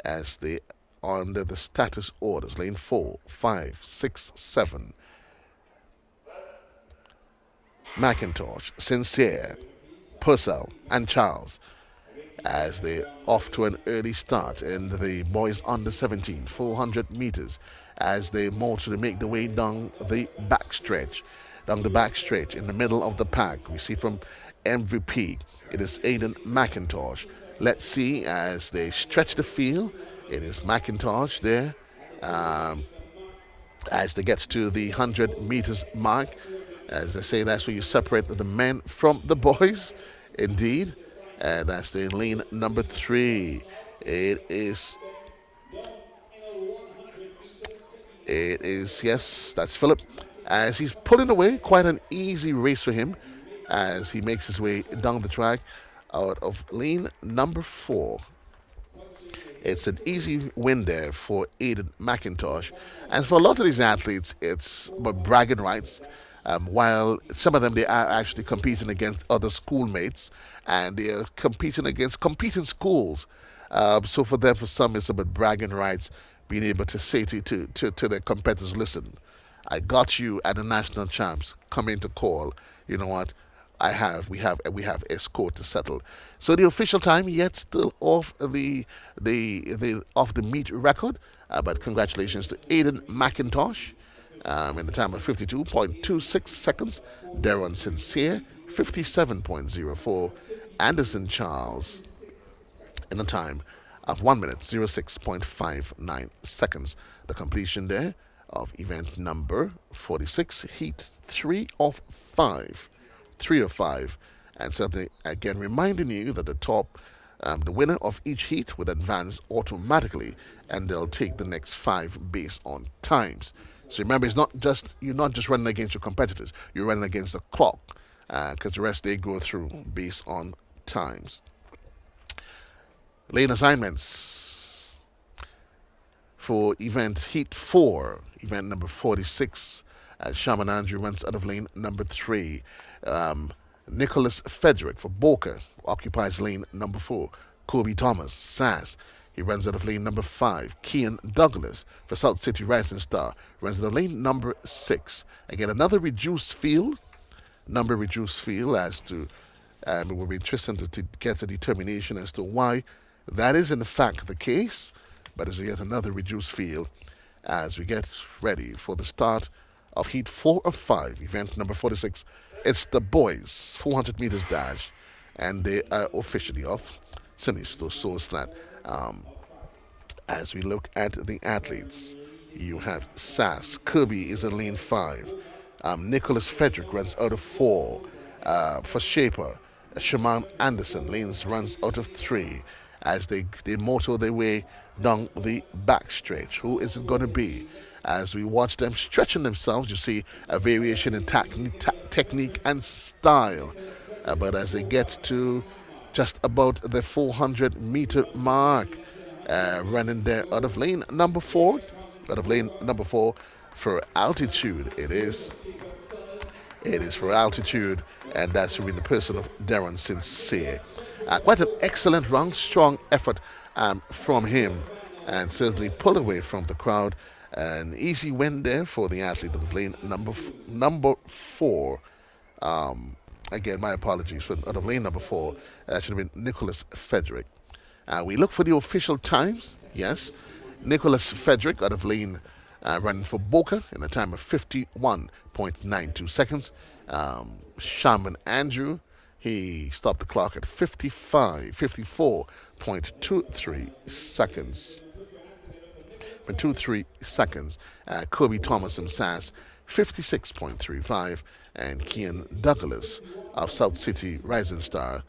as they are under the status orders. Lane 4, 5, 6, 7. McIntosh, Sincere, Purcell, and Charles as they off to an early start in the boys under 17 400 meters as they march to make the way down the backstretch. Down the backstretch in the middle of the pack, we see from MVP, it is Aiden McIntosh. Let's see as they stretch the field. It is McIntosh there as they get to the 100 meters mark. As I say, that's where you separate the men from the boys, indeed. And that's the lane number 3. It is, yes, that's Philip. As he's pulling away, quite an easy race for him as he makes his way down the track out of lane number 4. It's an easy win there for Aiden McIntosh. And for a lot of these athletes, it's about bragging rights. While some of them, they are actually competing against other schoolmates, and they are competing against competing schools. So for them, for some, it's about bragging rights, being able to say to their competitors, listen, I got you at the national champs. Come in to call. You know what? We have a score to settle. So the official time yet still off the off the meet record. But congratulations to Aiden McIntosh in the time of 52.26 seconds. Darren Sincere 57.04. Anderson Charles in the time of 1 minute 06.59 seconds. The completion there of event number 46, heat 3 of 5. 3 of 5. And certainly, again, reminding you that the winner of each heat would advance automatically, and they'll take the next 5 based on times. So remember, you're not just running against your competitors, you're running against the clock, because the rest they go through based on times. Lane assignments. for event Heat 4, event number 46, as Shaman Andrew runs out of lane number 3. Nicholas Frederick for Boca occupies lane number 4. Kobe Thomas, SAS, he runs out of lane number 5. Kian Douglas for South City Rising Star runs out of lane number 6. Again, another reduced field, number reduced field as to, it will be interesting to get a determination as to why that is in fact the case, but it's yet another reduced field as we get ready for the start of Heat 4 of 5, event number 46. It's the boys 400 meters dash, and they are officially off. Sinister source that as we look at the athletes, you have SAS. Kirby is in lane 5. Nicholas Frederick runs out of 4. For Shaper, Shaman Anderson runs out of 3 as they motor their way down the backstretch. Who is it going to be? As we watch them stretching themselves, you see a variation in technique and style. But as they get to just about the 400-meter mark, running there out of lane number 4, for altitude. It is for altitude, and that's in the person of Darren Sincere. Quite an excellent run, strong effort from him, and certainly pulled away from the crowd. An easy win there for the athlete of lane number 4. Again, my apologies for out of lane number 4. That should have been Nicholas Frederick. We look for the official times. Yes, Nicholas Frederick out of lane running for Boca in a time of 51.92 seconds. Shaman Andrew, he stopped the clock at 54.23 seconds. 23 seconds. Kobe Thomas and SAS, 56.35, and Kian Douglas of South City Rising Stars,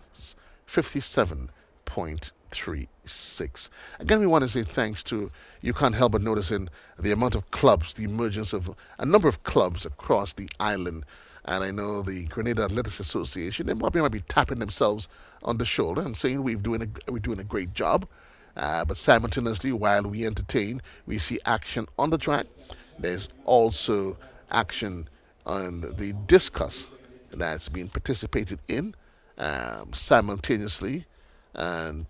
57.36. Again, we want to say thanks to, you can't help but noticing the amount of clubs, the emergence of a number of clubs across the island. And I know the Grenada Athletics Association, they probably might be tapping themselves on the shoulder and saying we're doing a great job. But simultaneously, while we entertain, we see action on the track. There's also action on the discus that's being participated in simultaneously. And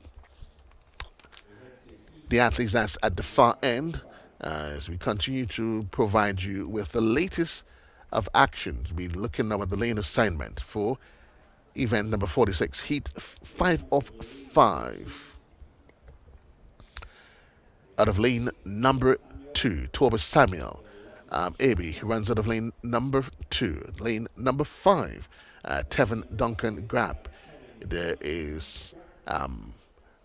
the athletes that's at the far end, as we continue to provide you with the latest of actions. We're looking now at the lane assignment for event number 46, Heat 5 of 5. Out of lane number 2, Torbis Samuel Aby runs out of lane number 2. Lane number 5, Tevin Duncan Grapp. There is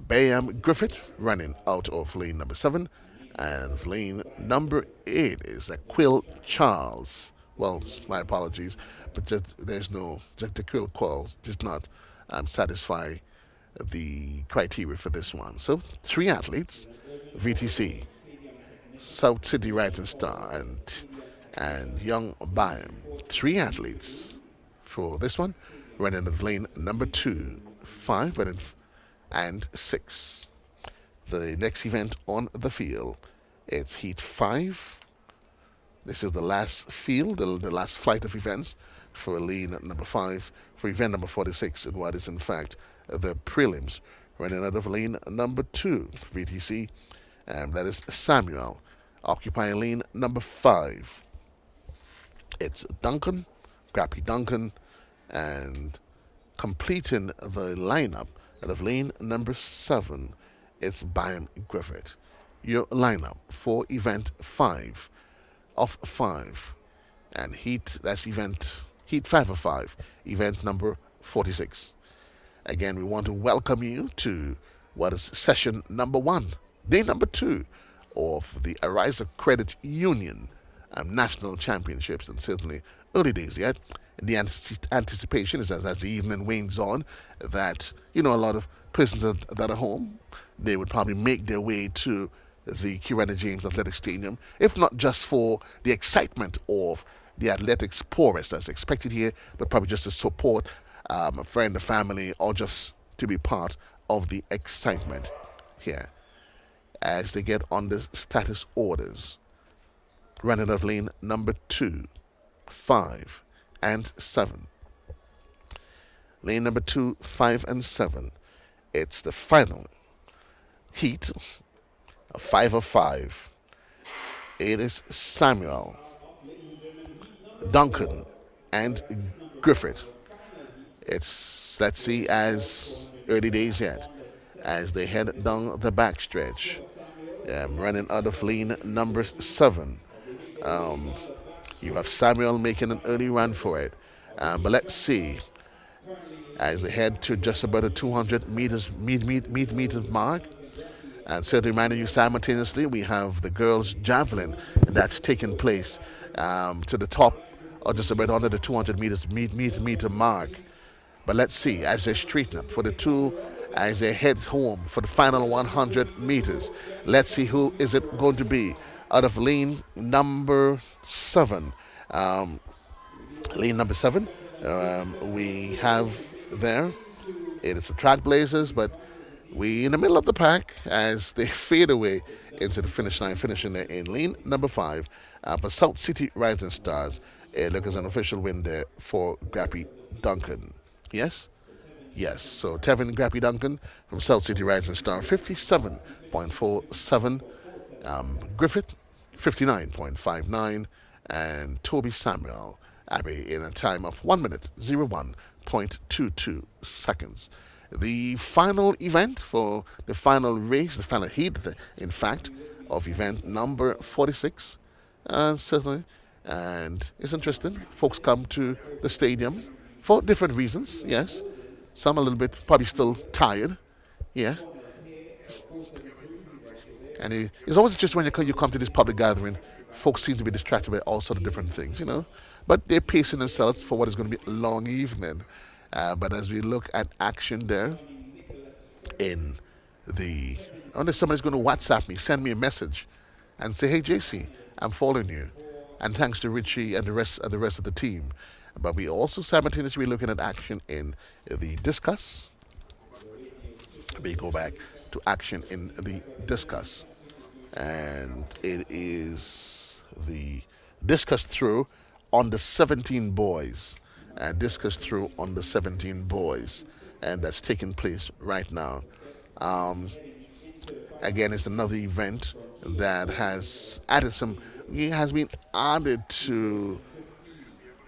Bayam Griffith running out of lane number 7. And lane number 8 is Quill Charles. Well, my apologies, but the Quill Charles does not satisfy the criteria for this one. So 3 athletes, VTC, South City Rising Star, and Young Bayam. 3 athletes for this one, running of lane number 2, 5, and 6. The next event on the field, it's Heat 5. This is the last field, the last flight of events for lane number 5, for event number 46, in what is in fact the prelims, running out of lane number 2, VTC, and that is Samuel, occupying lane number 5. It's Duncan, Grappy Duncan, and completing the lineup out of lane number 7, it's Bayam Griffith. Your lineup for event 5 of 5, and Heat 5 of 5, event number 46. Again, we want to welcome you to what is session number 1, day number 2 of the Ariza Credit Union National Championships, and certainly early days yet. The anticipation is as the evening wanes on that, a lot of persons that are home, they would probably make their way to the Grenada James Athletic Stadium, if not just for the excitement of the athletics chorus that's expected here, but probably just to support a friend, a family, or just to be part of the excitement here. as they get on the status orders. Running of lane number 2, 5, and 7. Lane number 2, 5, and 7. It's the final heat, a 5 of 5. It is Samuel, Duncan, and Griffith. It's, let's see, as early days yet, as they head down the backstretch. Running out of lane number 7. You have Samuel making an early run for it. But let's see, as they head to just about the 200 meters mark. And so to remind you simultaneously, we have the girls' javelin that's taking place to the top, or just about under the 200 meter mark. But let's see, as they straighten up for the two, as they head home for the final 100 meters. Let's see who is it going to be out of lane number 7. Lane number 7, we have there, it is the Trailblazers, but we in the middle of the pack as they fade away into the finish line, finishing there in lane number 5 for South City Rising Stars. It looks as an official win there for Grappy Duncan. Yes? Yes. So Tevin Grappy Duncan from South City Rising Star, 57.47. Griffith, 59.59. And Toby Samuel Abbey in a time of 1 minute, 01.22 seconds. The final event for the final race, the final heat, in fact, of event number 46, certainly. And it's interesting. Folks come to the stadium for different reasons, yes. Some a little bit, probably still tired, yeah. And it's always just when you come to this public gathering, folks seem to be distracted by all sort of different things, you know. But they're pacing themselves for what is going to be a long evening. But as we look at action there in the... I wonder if somebody's going to WhatsApp me, send me a message, and say, hey, JC, I'm following you. And thanks to Richie and the rest of the team. But we also simultaneously looking at action in the discus. We go back to action in the discus. And it is the discus throw on the 17 boys. And discus throw on the 17 boys. And that's taking place right now. Again, it's another event that has been added to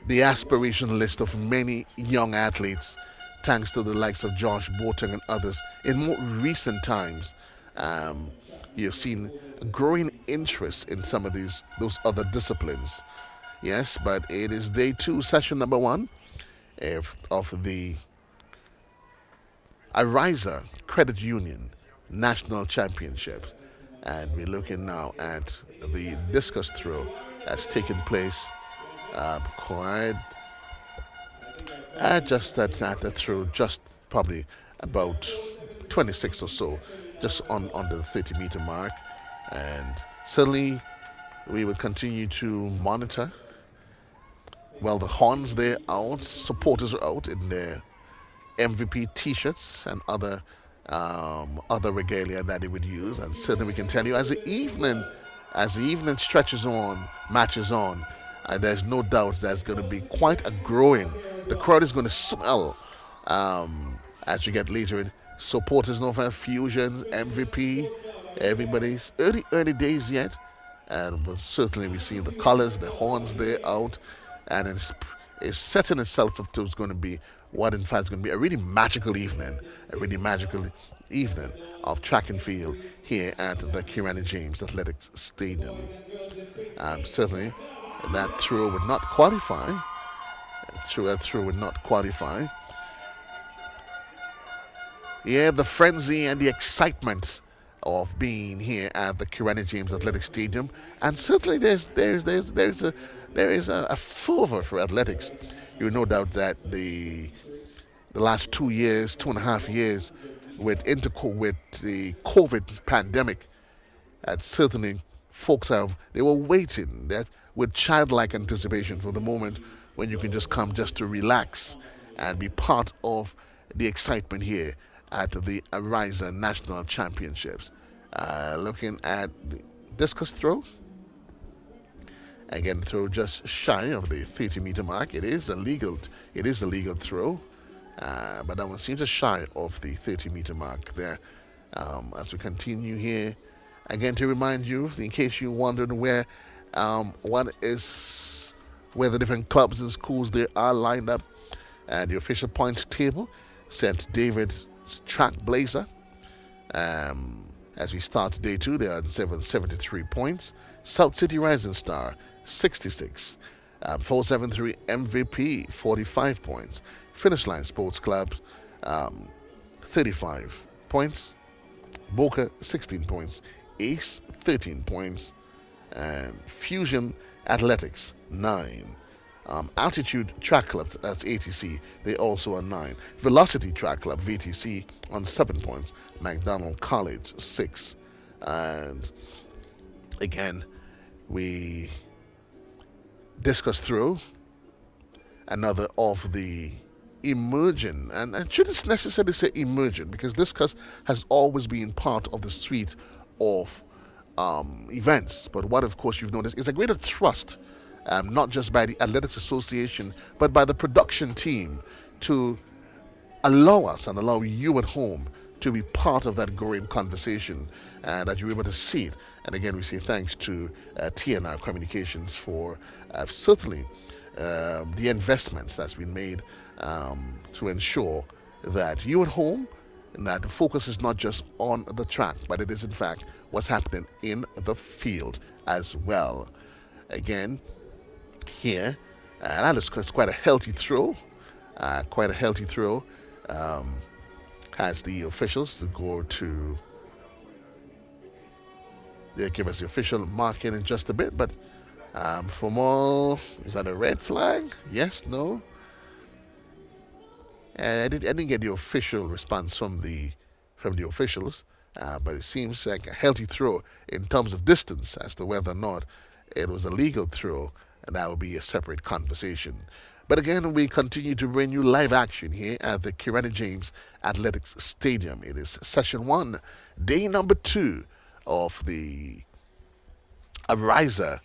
the aspiration list of many young athletes, thanks to the likes of Josh Boateng and others. In more recent times, you've seen a growing interest in some of those other disciplines. Yes, but it is day 2, session number 1 of the Ariza Credit Union National Championship. And we're looking now at the discus throw that's taken place quite just at the throw, just probably about 26 or so, just on the 30-meter mark. And certainly we will continue to monitor. Well, the horns, they're out, supporters are out in their MVP t-shirts and other regalia that they would use. And certainly we can tell you as the evening stretches on, matches on, there's no doubt there's going to be quite a growing. The crowd is going to swell as you get later in. Supporters Nova, Fusion, MVP, everybody's early days yet. But certainly we see the colors, the horns there out, and it's setting itself up to it's going to be what in fact is going to be a really magical evening of track and field here at the Kirani James Athletics Stadium. Certainly that throw would not qualify. Yeah, the frenzy and the excitement of being here at the Kirani James Athletic Stadium, and certainly there is a fervor for athletics. You no doubt that the last 2.5 years, with the COVID pandemic, and certainly folks they were waiting that with childlike anticipation for the moment when you can just come just to relax and be part of the excitement here at the Ariza National Championships. Looking at the discus throw. Again, throw just shy of the 30-meter mark. It is a legal throw, but that one seems just shy of the 30-meter mark there. As we continue here, again to remind you, in case you wondered where where the different clubs and schools they are lined up, and the official points table. St. David Trackblazer. As we start day 2, they are on 73 points. South City Rising Star, 66. 473 MVP, 45 points. Finish Line Sports Club, 35 points. Boca, 16 points. Ace, 13 points. And Fusion Athletics, 9. Altitude Track Club, that's ATC, they also are 9. Velocity Track Club, VTC, on 7 points. McDonald College, 6. And again, we discussed through another of the emerging, and I shouldn't necessarily say emerging, because discus has always been part of the suite of events. But what, of course, you've noticed is a greater trust, not just by the Athletics Association, but by the production team to allow us and allow you at home to be part of that growing conversation, and that you're able to see it. And again, we say thanks to TNR Communications for certainly the investments that's been made to ensure that you at home, and that the focus is not just on the track, but it is in fact what's happening in the field as well. Again, here, that is quite a healthy throw. Has the officials to go to. They'll give us the official marking in just a bit, but from all, is that a red flag? Yes, no? I didn't get the official response from the officials, but it seems like a healthy throw in terms of distance. As to whether or not it was a legal throw, and that would be a separate conversation. But again, we continue to bring you live action here at the Grenada James Athletics Stadium. It is session 1, day number 2 of the Ariza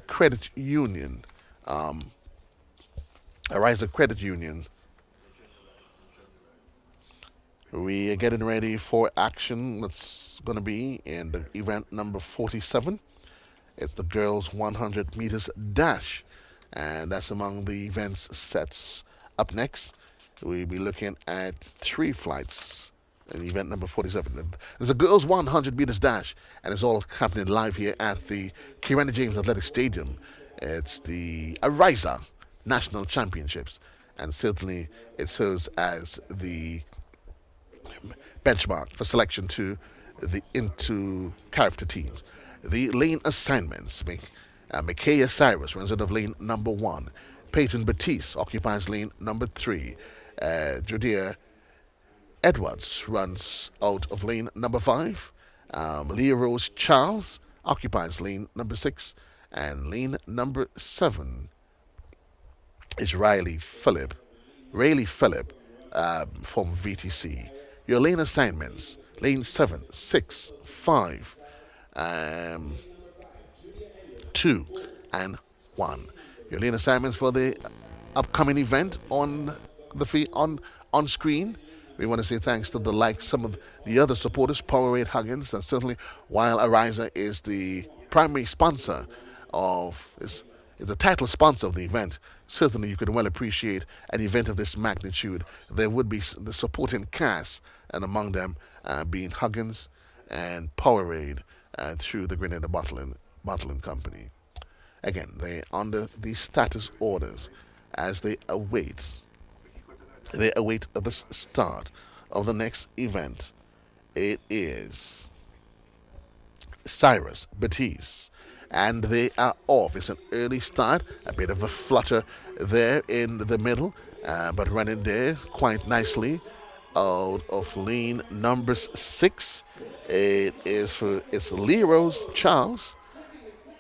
Credit Union. Ariza Credit Union. We are getting ready for action. That's going to be in the event number 47. It's the girls 100 meters dash, and that's among the events sets. Up next, we'll be looking at 3 flights in event number 47. There's a girls 100 meters dash, and it's all happening live here at the Grenada James Athletic Stadium. It's the Ariza National Championships, and certainly it serves as the benchmark for selection to the into character teams. The lane assignments: Micaiah Cyrus runs out of lane number 1. Peyton Batiste occupies lane number 3. Judea Edwards runs out of lane number 5. Leah Rose Charles occupies lane number 6. And lane number 7 is Riley Phillip from VTC. Your lane assignments: lane 7, 6, 5, 2, and 1. Your lane assignments for the upcoming event on on screen. We want to say thanks to some of the other supporters, Powerade Huggins, and certainly while Ariza is the primary sponsor is the title sponsor of the event. Certainly you can well appreciate an event of this magnitude. There would be the supporting cast, and among them being Huggins and Powerade through the Grenada Bottling Company. Again, they under the status orders as they await the start of the next event. It is Cyrus Batiste, and they are off. It's an early start, a bit of a flutter there in the middle, but running there quite nicely out of lane number 6. It's Lero's Charles,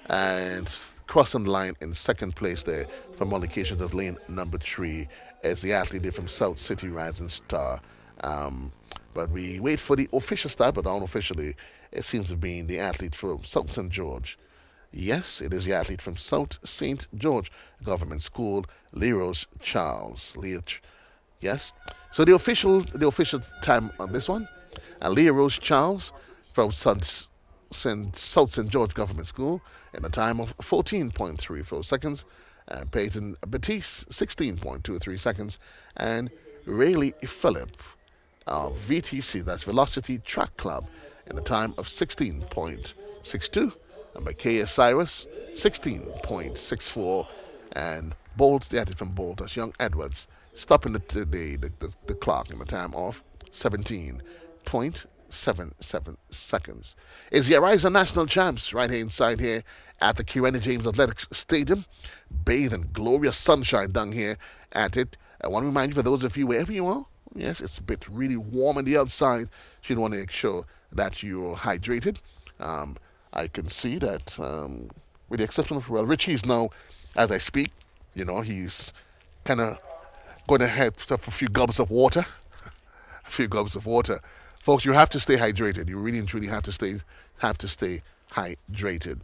and crossing the line in second place there from on occasions of lane number 3 as the athlete from South City Rising Star. But we wait for the official start, but unofficially, it seems to be the athlete from South St. George. Yes, it is the athlete from South St. George Government School, Leros Charles. Yes. So the official time on this one, Leah Rose Charles from South St. George Government School in a time of 14.34 seconds. Peyton Batiste, 16.23 seconds. And Rayleigh Phillip, VTC, that's Velocity Track Club, in a time of 16.62. And Micaiah Cyrus, 16.64. And Bolt, the athlete from Bolt, that's Young Edwards, stopping the clock in a time of 17.77 seconds. It's the Ariza National Champs right here inside here at the Grenada James Athletics Stadium. Bathe in glorious sunshine down here at it. I want to remind you, for those of you wherever you are, yes, it's a bit really warm on the outside, so you want to make sure that you're hydrated. I can see that, with the exception of, well, Richie's now, as I speak, he's kind of going to have a few gulps of water. A few gulps of water. Folks, you have to stay hydrated. You really and truly have to stay hydrated.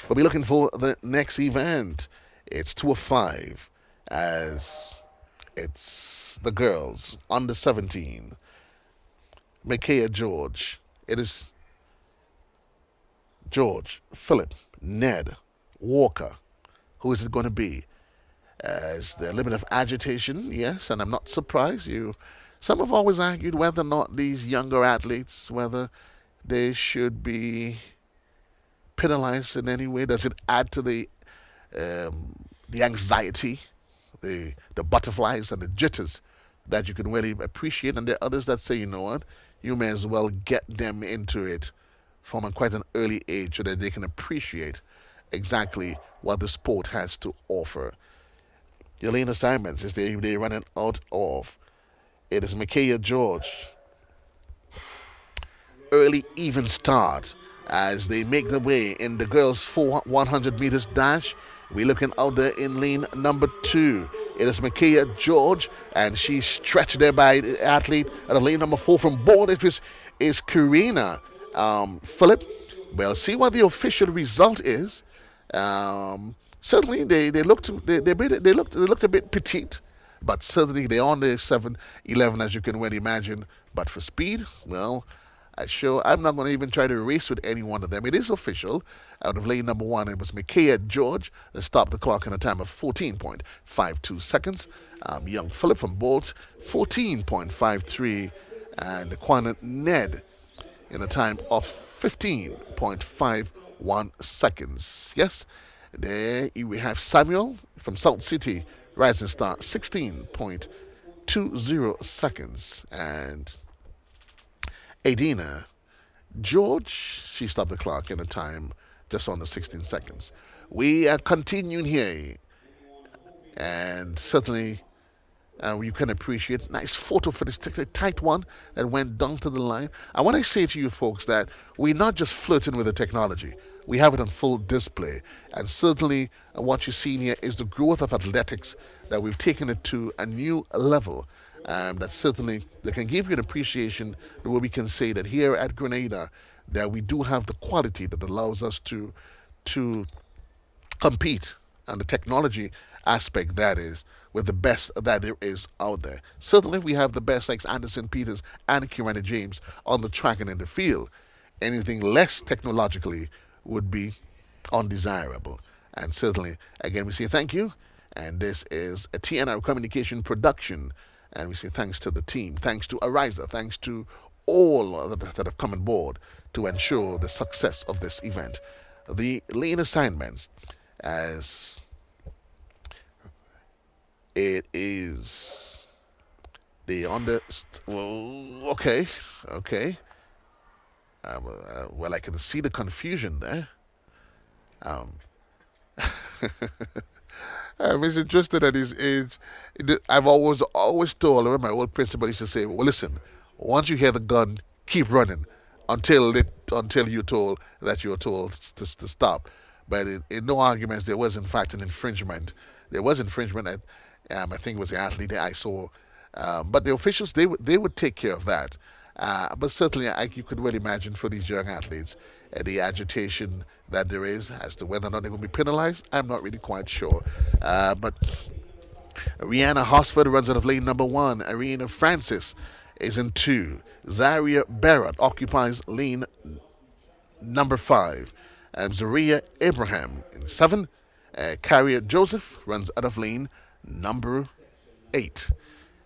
We'll be looking for the next event. It's 205, as it's the girls under 17. Micaiah George. It is George, Philip, Ned, Walker. Who is it going to be? Is there a little bit of agitation? Yes, and I'm not surprised. Some have always argued whether or not these younger athletes, whether they should be penalized in any way. Does it add to the anxiety, the butterflies and the jitters that you can really appreciate? And there are others that say, you know what, you may as well get them into it from quite an early age so that they can appreciate exactly what the sport has to offer. Your lane assignments is they're running out of. It is Micaiah George. Early even start as they make their way in the girls' 100 meters dash. We're looking out there in lane number 2. It is Micaiah George, and she's stretched there by the athlete at lane number 4 from Bold. It is Karina Phillip. Well, see what the official result is. Certainly, they looked a bit petite, but certainly they're on the 7:11, as you can well imagine. But for speed, well, I'm not going to even try to race with any one of them. It is official. Out of lane number 1, it was Micaiah George that stopped the clock in a time of 14.52 seconds. Young Philip from Bolt, 14.53, and Quana Ned in a time of 15.51 seconds. Yes. There we have Samuel from South City, Rising Star, 16.20 seconds. And Adina George, she stopped the clock in a time just under 16 seconds. We are continuing here, and certainly you can appreciate nice photo for this tight one that went down to the line. I want to say to you folks that we're not just flirting with the technology. We have it on full display. And certainly what you're seeing here is the growth of athletics, that we've taken it to a new level. That certainly they can give you an appreciation where we can say that here at Grenada that we do have the quality that allows us to compete on the technology aspect, that is, with the best that there is out there. Certainly we have the best like Anderson Peters and Grenada James on the track and in the field. Anything less technologically would be undesirable. And certainly, again, we say thank you. And this is a TNR Communication production. And we say thanks to the team, thanks to Ariza, thanks to all that have come on board to ensure the success of this event. The lane assignments, as it is the okay. Well, I can see the confusion there. I'm interested at his age. I've always told, I remember my old principal used to say, well, listen, once you hear the gun, keep running until you're told that you're told to stop. But in no arguments, there was in fact an infringement. There was infringement. I think it was the athlete that I saw But the officials, they would take care of that. But certainly, you could well imagine for these young athletes the agitation that there is as to whether or not they're going to be penalized. I'm not really quite sure. But Rihanna Hosford runs out of lane number one. Arena Francis is in two. Zaria Barrett occupies lane number five. Zaria Abraham in seven. Carrier Joseph runs out of lane number eight.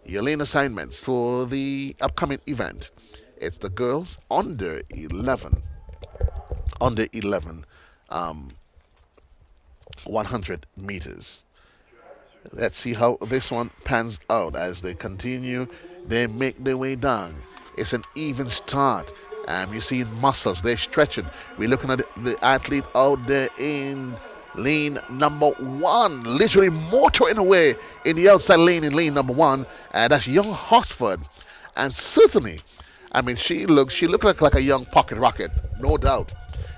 Your lane assignments for the upcoming event. It's the girls under 11. Under 11, 100 meters. Let's see how this one pans out as they continue. They make their way down. It's an even start. You see muscles, they're stretching. We're looking at the athlete out there in lane number one, literally motoring away in the outside lane in lane number one. That's young Hosford. And certainly, I mean, she looked like a young pocket rocket, no doubt.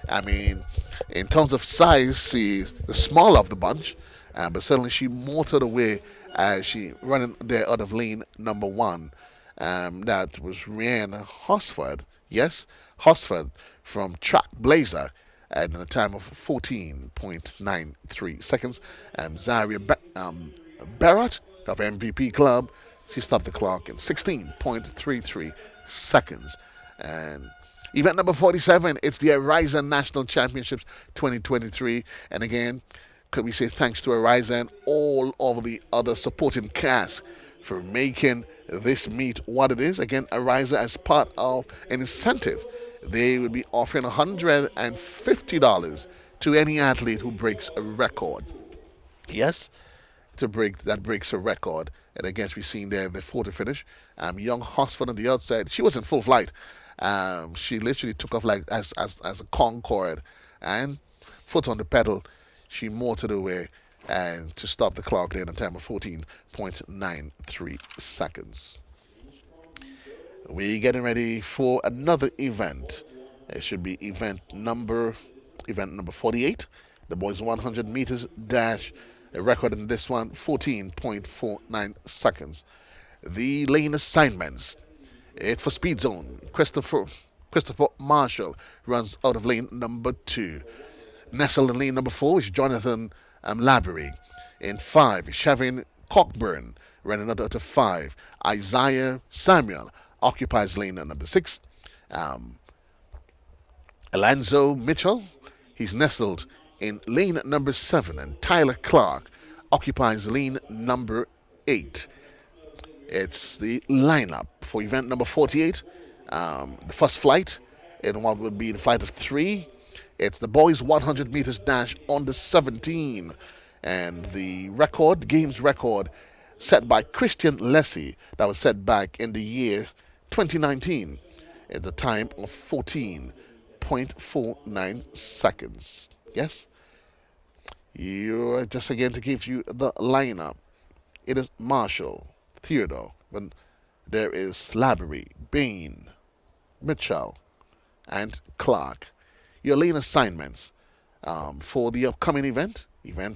I mean, in terms of size, she's the smaller of the bunch, but certainly she motored away as she running there out of lane number one. That was Rihanna Hosford. Yes, Hosford from Track Blazer at a time of 14.93 seconds. Zaria Barrett of MVP Club, she stopped the clock in 16.33 seconds. And event number 47, it's the Ariza National Championships 2023. And again, could we say thanks to Ariza and all of the other supporting cast for making this meet what it is. Again, Ariza, as part of an incentive, they will be offering $150 to any athlete who breaks a record. Yes, that breaks a record. And again, we've seen there the photo finish. Young Hosford on the outside, she was in full flight. She literally took off like as a Concorde, and foot on the pedal, she motored away and to stop the clock there in a time of 14.93 seconds. We're getting ready for another event. It should be event number 48. The boys 100 meters dash. A record in this one 14.49 seconds. The lane assignments. It's for Speed Zone. Christopher Marshall runs out of lane number 2. Nestled in lane number 4 is Jonathan Labery. In 5, Shavin Cockburn running out of 5. Isaiah Samuel occupies lane number 6. Alonzo Mitchell, he's nestled in lane number 7. And Tyler Clark occupies lane number 8. It's the lineup for event number 48. The first flight in what would be the flight of 3. It's the boys 100 meters dash on the 17. And the record, games record, set by Christian Lessie, that was set back in the year 2019 at the time of 14.49 seconds. Yes? Just again to give you the lineup. It is Marshall, Theodore, but there is Labery, Bain, Mitchell, and Clark. Your lane assignments for the upcoming event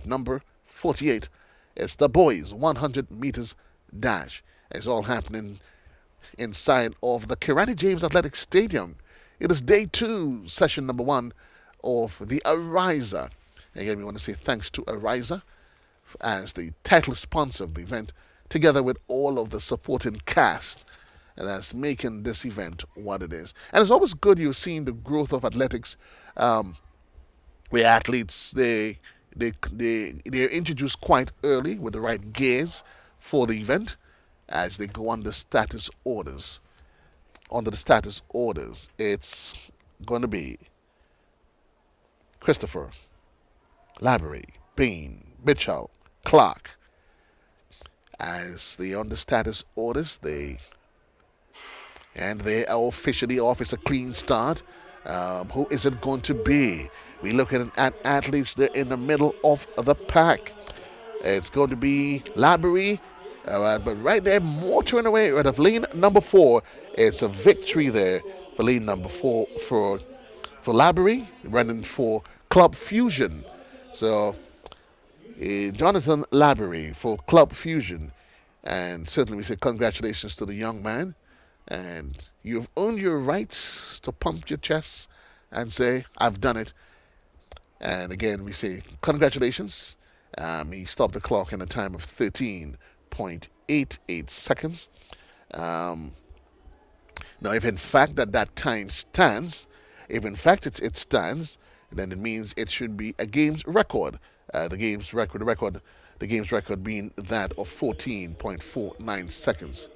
number 48, it's the boys 100 meters dash. It's all happening inside of the Kirani James Athletic Stadium. It is day 2, session number 1 of the Ariza. Again, we want to say thanks to Ariza as the title sponsor of the event, together with all of the supporting cast that's making this event what it is. And it's always good you've seen the growth of athletics, where athletes they're introduced quite early with the right gears for the event as they go under status orders. Under the status orders, it's going to be Christopher, Labery, Bain, Mitchell, Clark. As they under status orders, they are officially off. It's a clean start. Who is it going to be? We look at athletes there in the middle of the pack. It's going to be Labery, but right there, motoring away out of lane number 4. It's a victory there for lane number 4 for Labery, running for Club Fusion. So Jonathan Labery for Club Fusion. And certainly we say congratulations to the young man. And you've earned your rights to pump your chest and say, I've done it. And again, we say congratulations. He stopped the clock in a time of 13.88 seconds. Um, Now, if in fact that time stands, if in fact it stands, then it means it should be a game's record. The game's record being that of 14.49 seconds.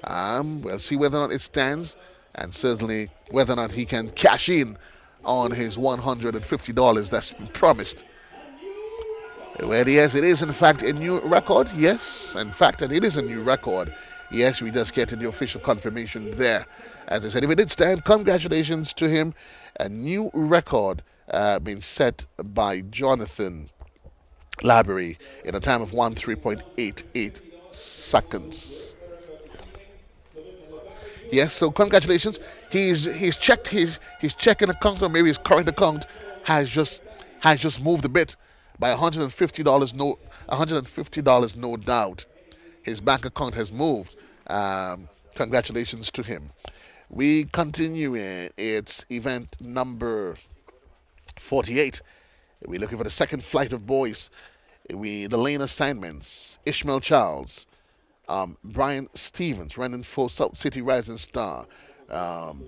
We'll see whether or not it stands, and certainly whether or not he can cash in on his $150 that's been promised. Well, yes, it is in fact a new record. Yes, in fact, and it is a new record. Yes, we just get the official confirmation there. As I said, if it did stand, congratulations to him. A new record being set by Jonathan Laborie in a time of 13.88 seconds. Yes, so congratulations. He's checked his checking account, or maybe his current account has just moved a bit by $150. $150, no doubt. His bank account has moved. Congratulations to him. We continue in its event number 48. We're looking for the second flight of boys. The lane assignments: Ishmael Charles, Brian Stevens running for South City Rising Star.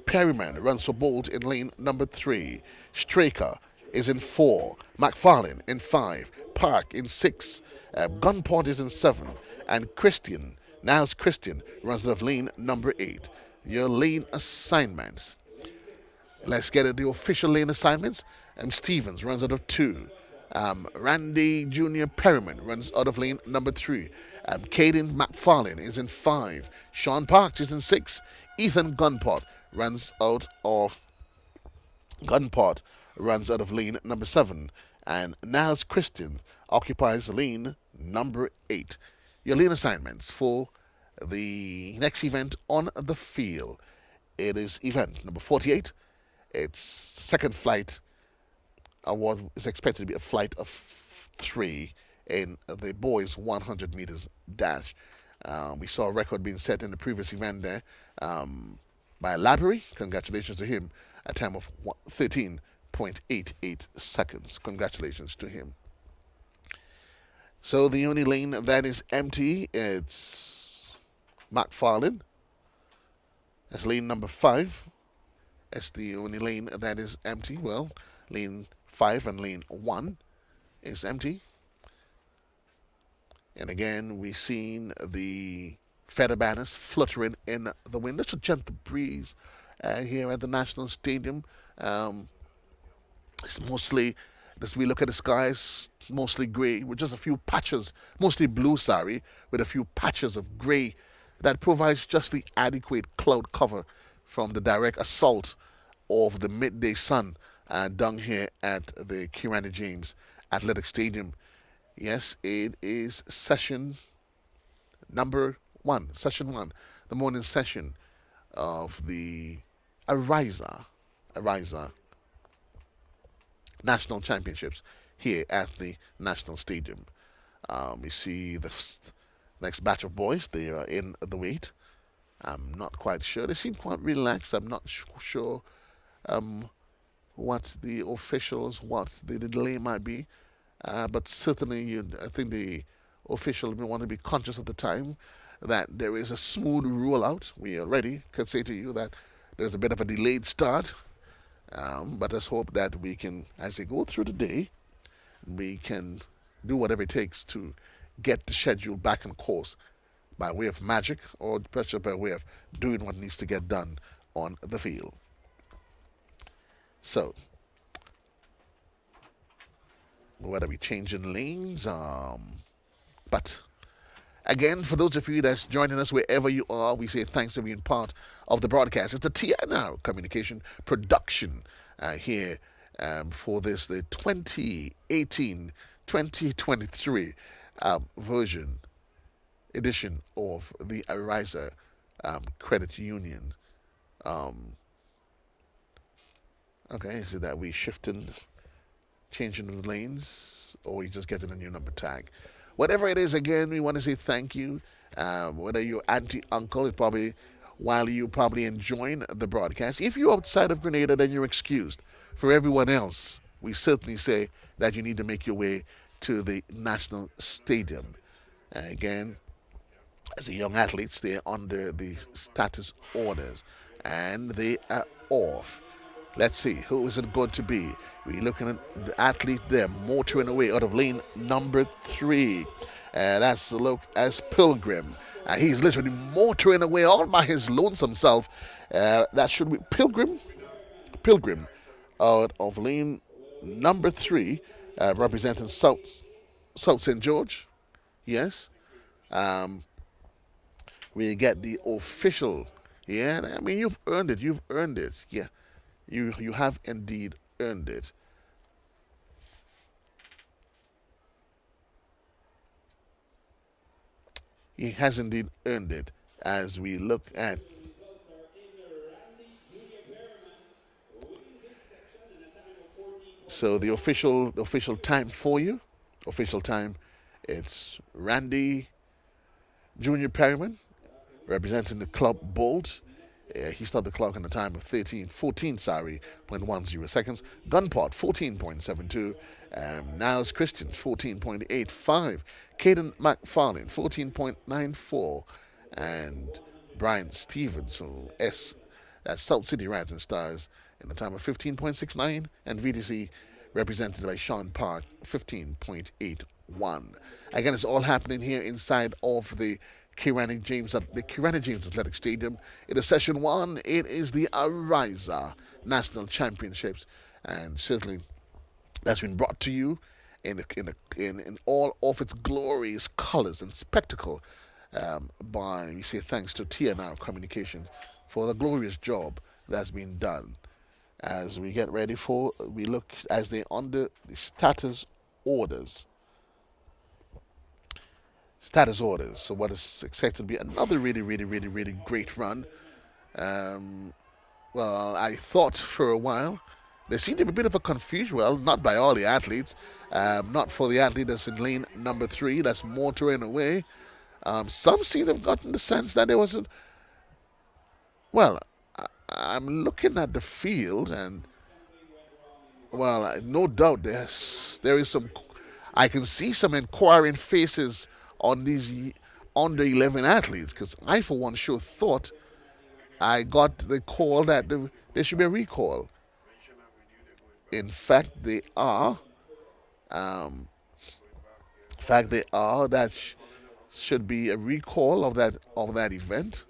Perryman runs for Bolt in lane number 3. Straker is in 4. McFarlane in 5. Park in 6. Gunport is in 7. And Christian runs out of lane number 8. Your lane assignments. Let's get at the official lane assignments. Stevens runs out of 2. Randy Jr. Perryman runs out of lane number 3. Caden McFarlane is in 5. Sean Parks is in 6. Ethan Gunport runs out of lane number 7. And Niles Christian occupies lane number 8. Your lane assignments for the next event on the field. It is event number 48. Its second flight award is expected to be a flight of 3 in the boys 100 meters dash. We saw a record being set in the previous event there by Laborie. Congratulations to him. A time of 13.88 seconds. Congratulations to him. So the only lane that is empty, it's McFarlane. That's lane number 5. That's the only lane that is empty. Well, lane 5 and lane 1 is empty. And again, we've seen the feather banners fluttering in the wind. It's a gentle breeze here at the National Stadium. It's mostly, as we look at the skies, mostly grey with just a few patches, mostly blue, sorry, with a few patches of grey that provides just the adequate cloud cover from the direct assault of the midday sun down here at the Kirani James Athletic Stadium. Yes, it is session number 1, the morning session of the Ariza National Championships here at the National Stadium. We see the next batch of boys. They are in the weight. I'm not quite sure. They seem quite relaxed. I'm not sure what the delay might be. But certainly, I think the official will want to be conscious of the time that there is a smooth rollout. We already can say to you that there's a bit of a delayed start. But let's hope that we can, as they go through the day, we can do whatever it takes to get the schedule back on course by way of magic or pressure by way of doing what needs to get done on the field. So, whether we changing lanes, but again, for those of you that's joining us wherever you are, we say thanks for being part of the broadcast. It's the TNR Communication Production here for this, the 2018-2023 edition of the Ariza Credit Union. Okay, is it that we changing the lanes, or we just getting a new number tag? Whatever it is, again, we want to say thank you Whether you're auntie, uncle, it probably while you probably enjoying the broadcast. If you're outside of Grenada, then you're excused. For everyone else, we certainly say that you need to make your way to the National Stadium. Again, as a young athletes, they're under the status orders and they are off. Let's see, who is it going to be? We're looking at the athlete there, motoring away out of lane number 3. That's the look as Pilgrim. He's literally motoring away all by his lonesome self. That should be Pilgrim out of lane number 3, representing South St. George. Yes. Um, we get the official. Yeah, I mean, you've earned it. You've earned it. Yeah. You have indeed earned it. He has indeed earned it. As we look at so the official time for you, official time, it's Randy Junior Perryman representing the club Bolt. He started the clock in the time of 14, sorry, 0.10 seconds. Gunpot, 14.72. Niles Christian, 14.85. Caden McFarlane, 14.94. And Brian Stevens, so that's South City Rising Stars, in the time of 15.69. And VDC, represented by Sean Park, 15.81. Again, it's all happening here inside of the Kirani James Athletic Stadium. It is session 1. It is the Ariza National Championships, and certainly that's been brought to you in all of its glorious colors and spectacle by, we say thanks to TNR Communications for the glorious job that's been done. As we get ready we look as they under the orders status orders. So what is expected to be another really, really, really, really great run. Um, well, I thought for a while there seemed to be a bit of a confusion. Well, not by all the athletes, not for the athlete that's in lane number 3, that's motoring away. Some seem to have gotten the sense that there was a. Well, I'm looking at the field and. Well, no doubt there is some. I can see some inquiring faces on these under 11 athletes, because I, for one, sure thought I got the call that there should be a recall. In fact, they are. Um, in fact, they are. That should be a recall of that event.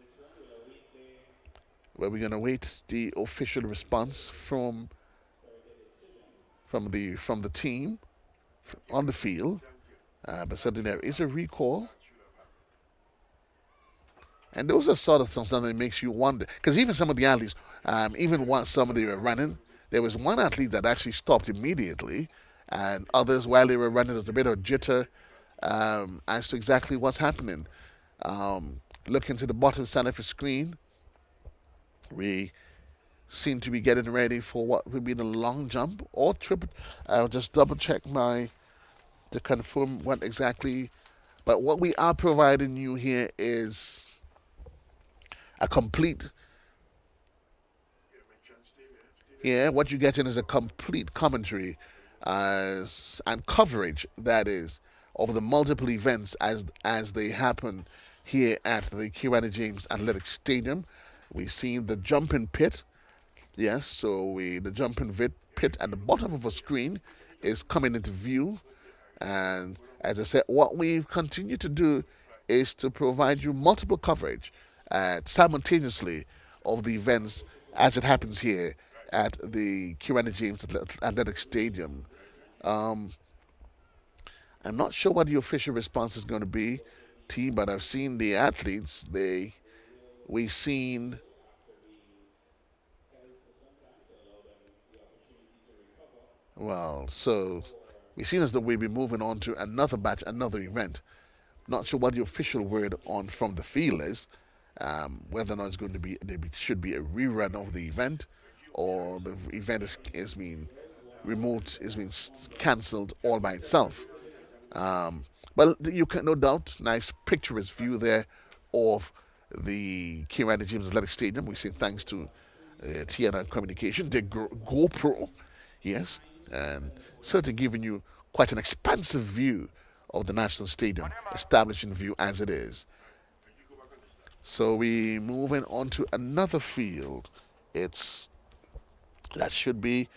Where we're gonna wait the official response from the team on the field. But certainly there is a recall. And those are sort of something that makes you wonder. Because even some of the athletes, even once some of them were running, there was one athlete that actually stopped immediately, and others, while they were running, there was a bit of jitter as to exactly what's happening. Looking to the bottom side of the screen, we seem to be getting ready for what would be the long jump or triple. I'll just double check to confirm what exactly. But what we are providing you here is a complete. Yeah, what you're getting is a complete commentary and coverage, that is, of the multiple events as they happen here at the Kirani James Athletic Stadium. We've seen the jumping pit. Yes, so the jumping pit at the bottom of a screen is coming into view. And as I said, what we've continued to do is to provide you multiple coverage simultaneously of the events as it happens here at the Kirani James Athletic Stadium. I'm not sure what the official response is going to be, team, but I've seen the athletes. We've seen. Well, so we've seen as though we'll be moving on to another batch, another event. Not sure what the official word on from the field is. Whether or not it's going to be, there should be a rerun of the event, or the event is being removed, is being cancelled all by itself. But you can, no doubt, nice picturesque view there of the King Randy James Athletic Stadium. We say thanks to TNR Communication, their GoPro, yes, and certainly giving you quite an expansive view of the National Stadium, establishing view as it is. So we moving on to another field. It's that should be,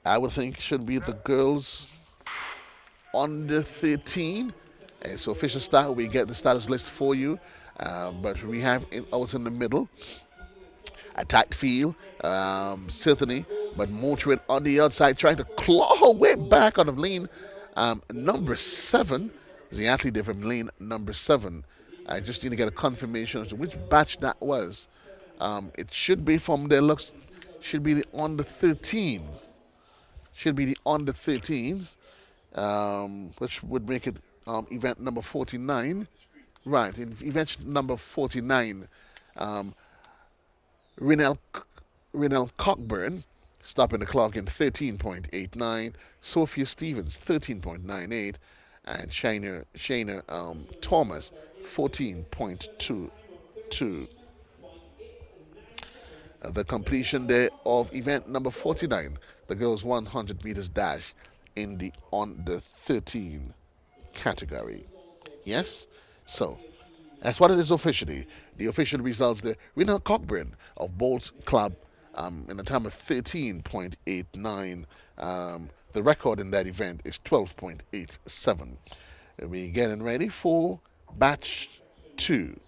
I would think, should be the girls under 13. And so official start, we get the status list for you. But we have it out in the middle. Attack field, certainly, but motoring on the outside, trying to claw her way back on the lane. Number 7 is the athlete there from lane number 7. I just need to get a confirmation as to which batch that was. It should be from their looks, should be the under 13. Should be the under 13s, which would make it event number 49. Right, in event number 49, Rinell Cockburn stopping the clock in 13.89, Sophia Stevens 13.98, and Shayna Thomas 14.22. The completion there of event number 49, the girls 100 meters dash in the under 13 category. Yes? So, that's what it is officially. The official results there. Rinell Cockburn of Bolt Club in a time of 13.89. The record in that event is 12.87. We're getting ready for batch 2.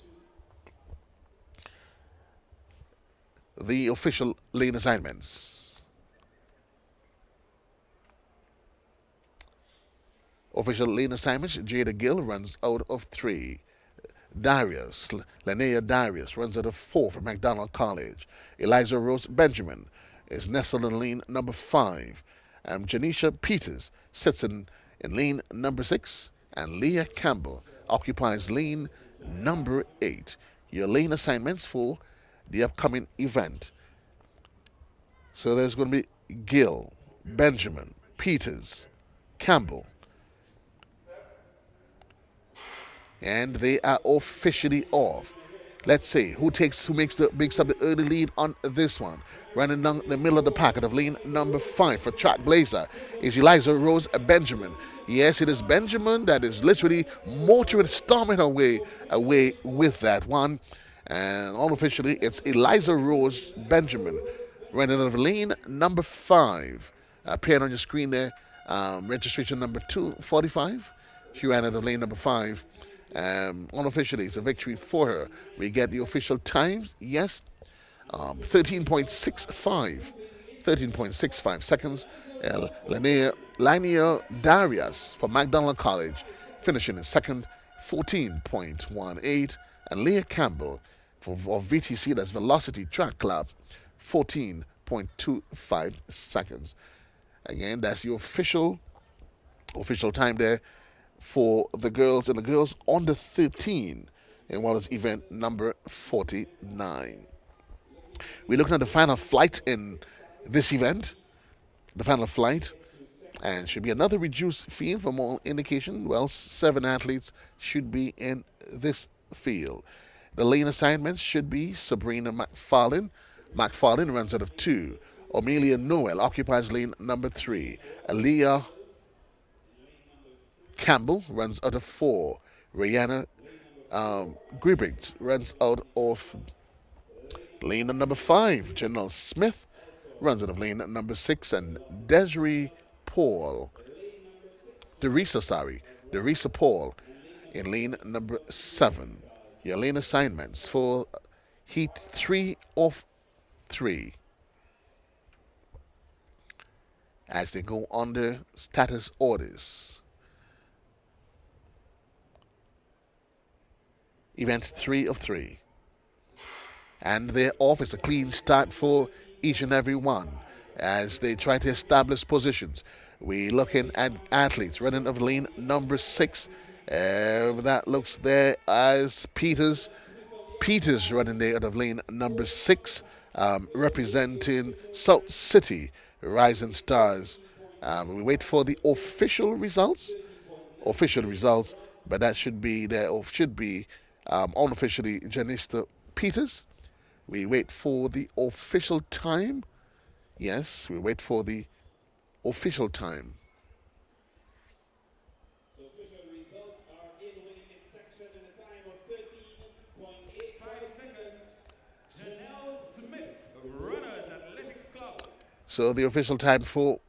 The official lane assignments. Official lane assignments, Jada Gill runs out of 3. Linnea Darius runs out of 4 from McDonald College. Eliza Rose Benjamin is nestled in lane number 5. Janisha Peters sits in lane number 6. And Leah Campbell occupies lane number 8. Your lane assignments for the upcoming event. So there's going to be Gill, Benjamin, Peters, Campbell, and they are officially off. Let's see who makes up the early lead on this one. Running down the middle of the packet of lane number 5 for Track Blazer is Eliza Rose Benjamin. Yes, it is Benjamin that is literally motoring, storming her way away with that one. And unofficially, it's Eliza Rose Benjamin running out of lane number 5. Appearing on your screen there, registration number 245. She ran out of lane number 5. Unofficially, it's a victory for her. We get the official times, yes, 13.65 seconds. Linnea Darius from McDonald College finishing in second, 14.18. And Leah Campbell of VTC, that's Velocity Track Club, 14.25 seconds. Again, that's the official time there for the girls and the girls under 13 in what is event number 49. We're looking at the final flight in this event. The final flight, and should be another reduced field for more indication. Well, 7 athletes should be in this field. The lane assignments should be Sabrina McFarlane. McFarlane runs out of 2. Amelia Noel occupies lane number 3. Aaliyah Campbell runs out of 4. Rihanna Gribbigt runs out of lane number 5. Janelle Smith runs out of lane number 6. And Derisa Paul in lane number 7. Your lane assignments for heat 3 of 3 as they go under status orders. Event 3 of 3. And they're off. It's a clean start for each and every one as they try to establish positions. We're looking at athletes running of lane number 6. That looks there as Peters. Peters running there out of lane number 6, representing South City Rising Stars. We wait for the official results. but that should be there, or should be unofficially Janista Peters. We wait for the official time. Yes, we wait for the official time. So the official time for.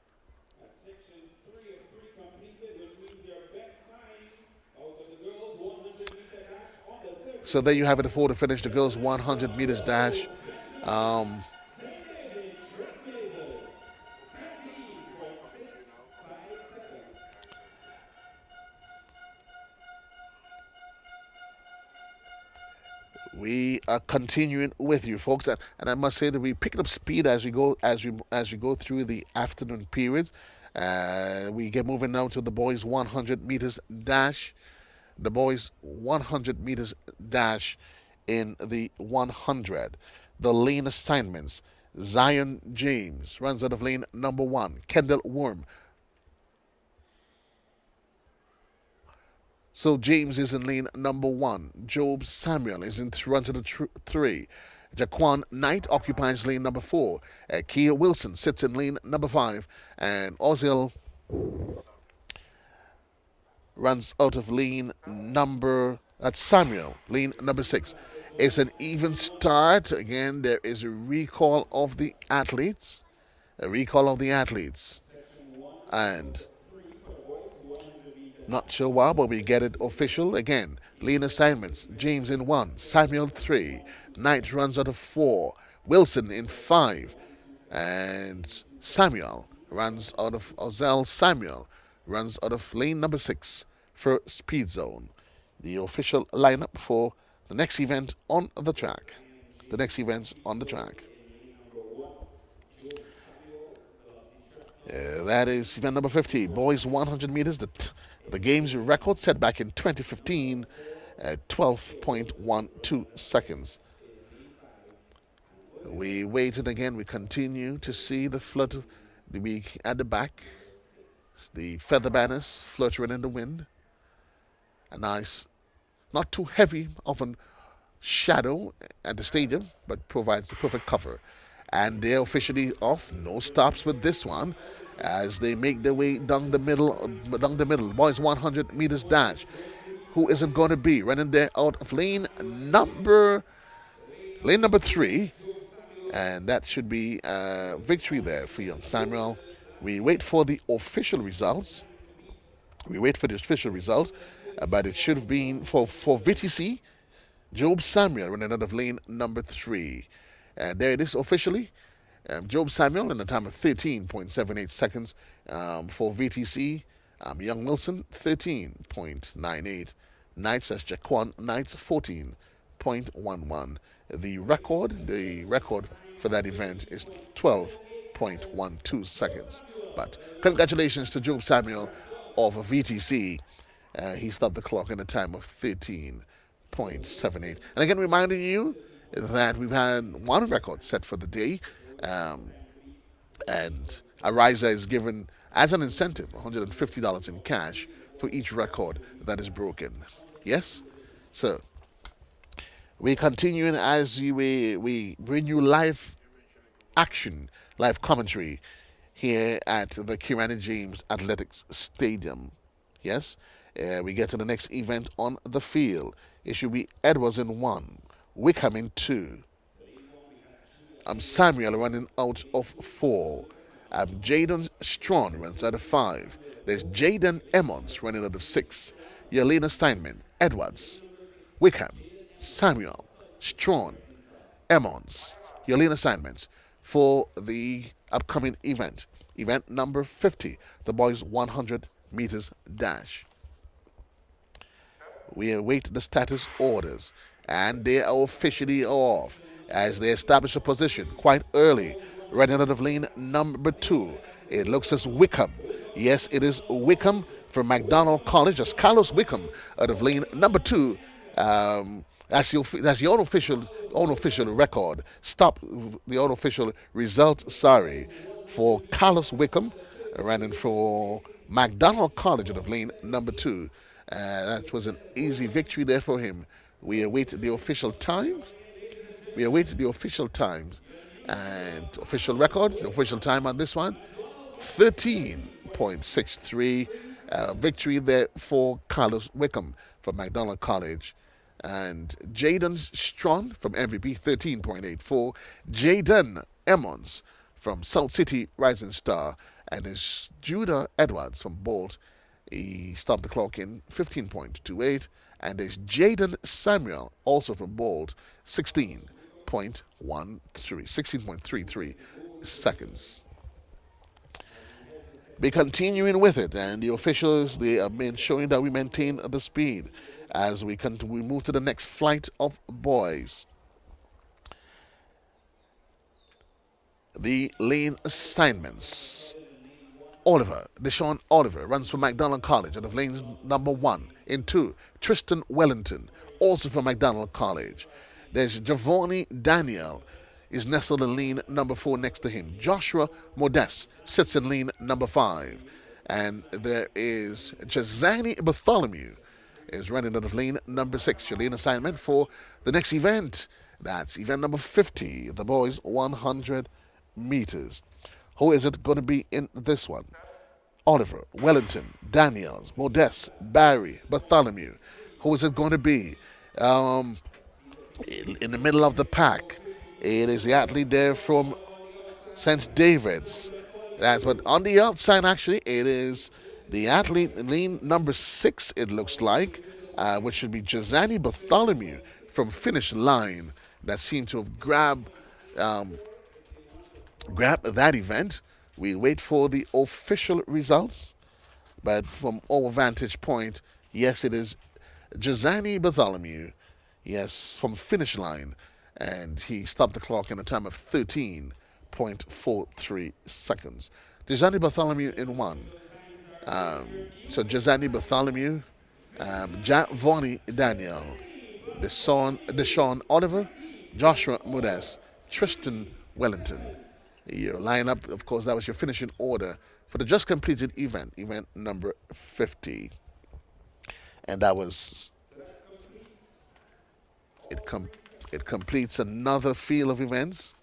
So there you have it for to finish the girls 100 meters dash. Um, we are continuing with you, folks, and I must say that we picking up speed as we go as we go through the afternoon period. We get moving now to the boys 100 meters dash. The boys 100 meters dash in the 100. The lane assignments. Zion James runs out of lane number 1. Kendall Worm. So James is in lane number 1. Job Samuel is in runs out of 3. Jaquan Knight occupies lane number 4. Kia Wilson sits in lane number 5. And Ozil runs out of lane number, that's Samuel, lane number 6. It's an even start. Again, there is a recall of the athletes. A recall of the athletes. And not sure why, but we get it official. Again, lane assignments. James in 1, Samuel 3. Knight runs out of 4. Wilson in 5. And Samuel runs out of, Ozell Samuel runs out of lane number 6 for Speed Zone. The official lineup for the next event on the track. The next event on the track. That is event number 50, boys 100 meters. The game's record set back in 2015 at 12.12 seconds. We waited again. We continue to see the flood at the back. The feather banners fluttering in the wind. A nice, not too heavy of a shadow at the stadium, but provides the perfect cover. And they're officially off. No stops with this one as they make their way down the middle. Boys 100 meters dash. Who is it going to be? Running there out of lane number 3. And that should be a victory there for young Samuel. We wait for the official results. But it should have been for VTC. Job Samuel running out of lane number 3. And there it is officially. Job Samuel in a time of 13.78 seconds. For VTC, Young Wilson, 13.98. Knights as Jaquan Knights, 14.11. The record for that event is 12.12 seconds. But congratulations to Job Samuel of VTC. He stopped the clock in a time of 13.78. And again, reminding you that we've had one record set for the day. And Ariza is given as an incentive $150 in cash for each record that is broken. Yes? So, we continue as we bring you live action, live commentary here at the Kirani James Athletics Stadium. Yes? We get to the next event on the field. It should be Edwards in 1, Wickham in 2. Samuel running out of 4. Jaden Strawn runs out of 5. There's Jaden Emmons running out of 6. Yelena Steinman, Edwards, Wickham, Samuel, Strawn, Emmons, Yelena Steinman for the upcoming event. Event number 50, the boys 100 meters dash. We await the status orders, and they are officially off as they establish a position quite early, running out of lane number 2. It looks as Wickham. Yes, it is Wickham from McDonald College. That's Carlos Wickham out of lane number 2. That's the unofficial record. Stop the unofficial result. Sorry, for Carlos Wickham, running for McDonald College out of lane number 2. That was an easy victory there for him. We await the official times. We await the official times and official record. The official time on this one, 13.63. Victory there for Carlos Wickham from McDonald College. And Jaden Strawn from MVP, 13.84. Jaden Emmons from South City Rising Star. And there's Judah Edwards from Bolt. He stopped the clock in 15.28. And there's Jaden Samuel, also from Bolt, 16.33 seconds. Be continuing with it, and the officials, they have been showing that we maintain the speed as we move to the next flight of boys. The lane assignments. Deshaun Oliver runs for McDonald College out of lanes number 1. In 2, Tristan Wellington, also from McDonald College. There's Giovanni Daniel, is nestled in lane number 4 next to him. Joshua Modest sits in lane number 5. And there is Jazani Bartholomew is running out of lane number 6. Your lane assignment for the next event. That's event number 50, the boys 100 meters. Who is it going to be in this one? Oliver, Wellington, Daniels, Modest, Barry, Bartholomew. Who is it going to be? In the middle of the pack, it is the athlete there from St. David's. But on the outside, actually, it is the athlete in lane number 6, it looks like, which should be Jazani Bartholomew from Finish Line, that seemed to have grabbed that event. We wait for the official results, but from our vantage point, yes, it is Jazani Bartholomew, yes, from Finish Line, and he stopped the clock in a time of 13.43 seconds. Jazani Bartholomew in 1. So Jazani Bartholomew, Giovanni Daniel, Deshaun Oliver, Joshua Modest, Tristan Wellington. Your lineup, of course, that was your finishing order for the just completed event number 50. And that was, it completes another field of events.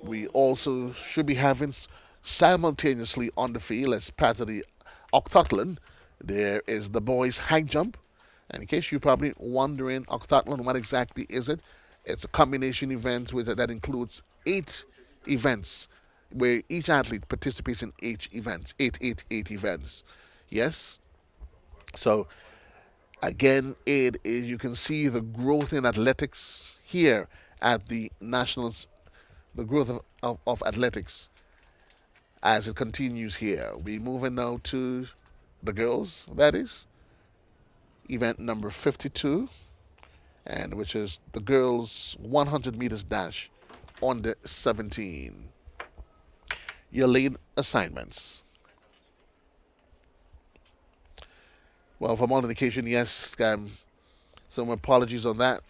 We also should be having simultaneously on the field, as part of the octathlon, there is the boys' high jump. And in case you're probably wondering, octathlon, what exactly is it? It's a combination event that includes 8 events, where each athlete participates in 8 events, eight events. Yes? So, again, you can see the growth in athletics here at the Nationals, the growth of athletics as it continues here. We're moving now to the girls, that is, event number 52, and which is the girls 100 meters dash on the 17. Your lead assignments. Well, from all indication, yes, some apologies on that.